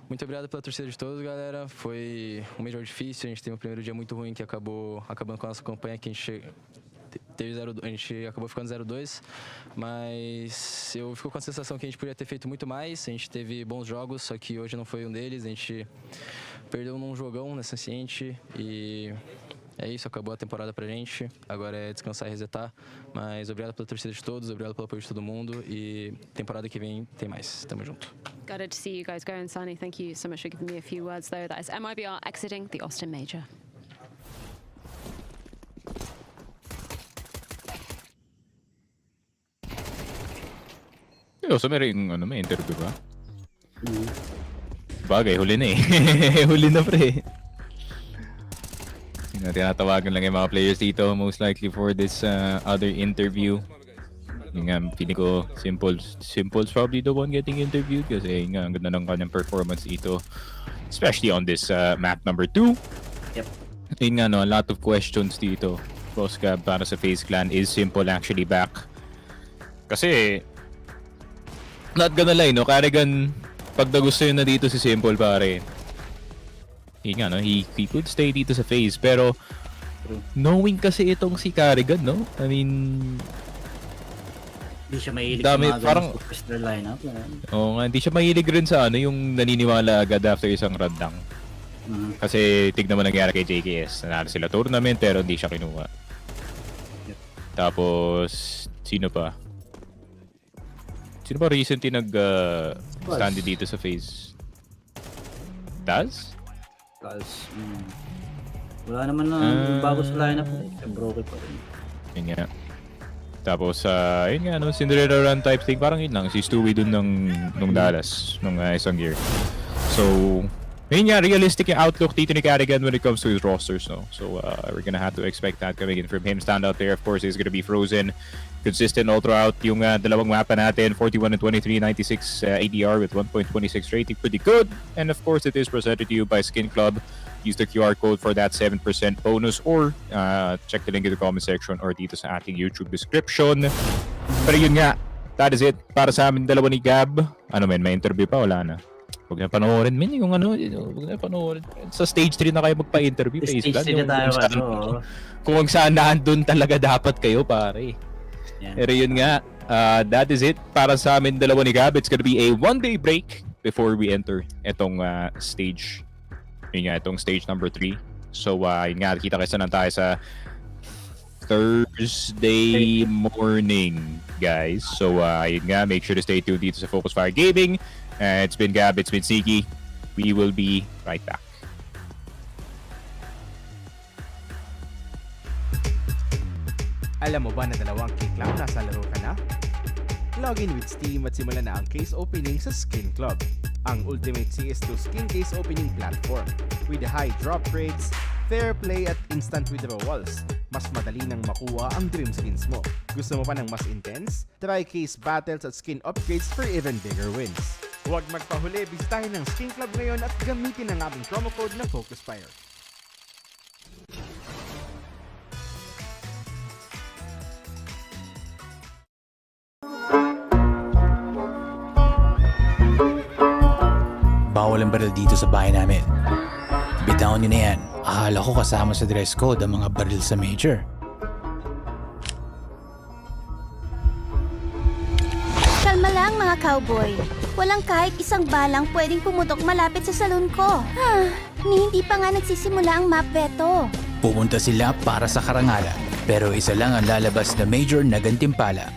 Muito obrigado pela torcida de todos, galera. Foi um Major difícil. A gente teve um primeiro dia muito ruim que acabando com a nossa campanha, que a gente acabou ficando 0-2, mas eu fico com a sensação que a gente poderia ter feito muito mais. A gente teve bons jogos, só que hoje não foi um deles. A gente perdeu num jogão nessa ciente e é isso, acabou a temporada pra gente. Agora é descansar e resetar. Mas obrigado pela torcida de todos, obrigado pelo apoio de todo mundo e temporada que vem tem mais. Tamo junto. Gutted to see you guys go, and Sunny, thank you so much for giving me a few words though. That is MIBR exiting the Austin Major. So may interview ba? Bagay, huli na eh. Huli na pre. Tinatawagan lang yung mga players dito most likely for this other interview. Yung nga, feeling ko Simple's probably the one getting interviewed kasi nga, ang ganda ng kanyang performance dito. Especially on this map number 2. Yep. Yung nga, no, a lot of questions dito. Bosca para sa FaZe Clan, is Simple actually back? Kasi not gonna lie, no? Carrigan, pag nagusto yun na dito si Simple, pare. Yun nga, no? He could stay dito sa FaZe. Pero, knowing kasi itong si Carrigan, no? I mean, hindi siya mahilig sa mga parang superstar lineup. Oo nga, hindi siya mahilig rin sa yung naniniwala agad after isang run lang. Kasi tignan mo nangyari kay JKS. Nanalo sila tournament pero hindi siya kinuha. Tapos, sino pa? Sino ba recently stand dito sa FaZe? Daz? Wala naman na bago sa lineup. Broken pa rin. Yun nga. Tapos, yun nga, no, Cinderella run type thing. Parang yun lang, si Stewie dun nung Dallas, nung isang year. So, yun nga, realistic yung outlook dito ni Carrigan when it comes to his rosters, no? So, we're gonna have to expect that coming in from him. Stand out there, of course, is gonna be Frozen. Consistent all throughout yung dalawang mapa natin. 41 and 23, 96 ADR with 1.26 rating. Pretty good. And of course, it is presented to you by Skin Club. Use the QR code for that 7% bonus or check the link in the comment section or dito sa ating YouTube description. Pero yun nga, that is it. Para sa amin dalawa ni Gab. Ano men, may interview pa? Wala na. Huwag na panoorin men yung huwag na panoorin. Sa stage 3 na kayo magpa-interview. Stage 3 na tayo. Kung saan doon talaga dapat kayo, pare. Yeah. Pero yun nga, that is it. Para sa amin dalawa ni Gab, it's gonna be a one-day break before we enter itong stage. Yun nga, itong stage number 3. So, yun nga, kita kasi na tayo sa Thursday morning, guys. So, yun nga, make sure to stay tuned dito sa FocusFire Gaming. It's been Gab, it's been Siki. We will be right back. Alam mo ba na 2 click lang nasa laro ka na? Login with Steam at simulan na ang case opening sa Skin Club, ang ultimate CS2 skin case opening platform. With high drop rates, fair play at instant withdrawals, mas madali nang makuha ang dream skins mo. Gusto mo pa ng mas intense? Try case battles at skin upgrades for even bigger wins. Huwag magpahuli, bisitahin ang Skin Club ngayon at gamitin ang aming promo code na FocusFire. Bawal ang baril dito sa bahay namin. Bitawan nyo na yan. Akala ko kasama sa dress code ang mga baril sa major. Kalma lang mga cowboy. Walang kahit isang balang pwedeng pumutok malapit sa salon ko. Hindi pa nga nagsisimula ang map veto. Pumunta sila para sa karangalan. Pero isa lang ang lalabas na major na gantimpala.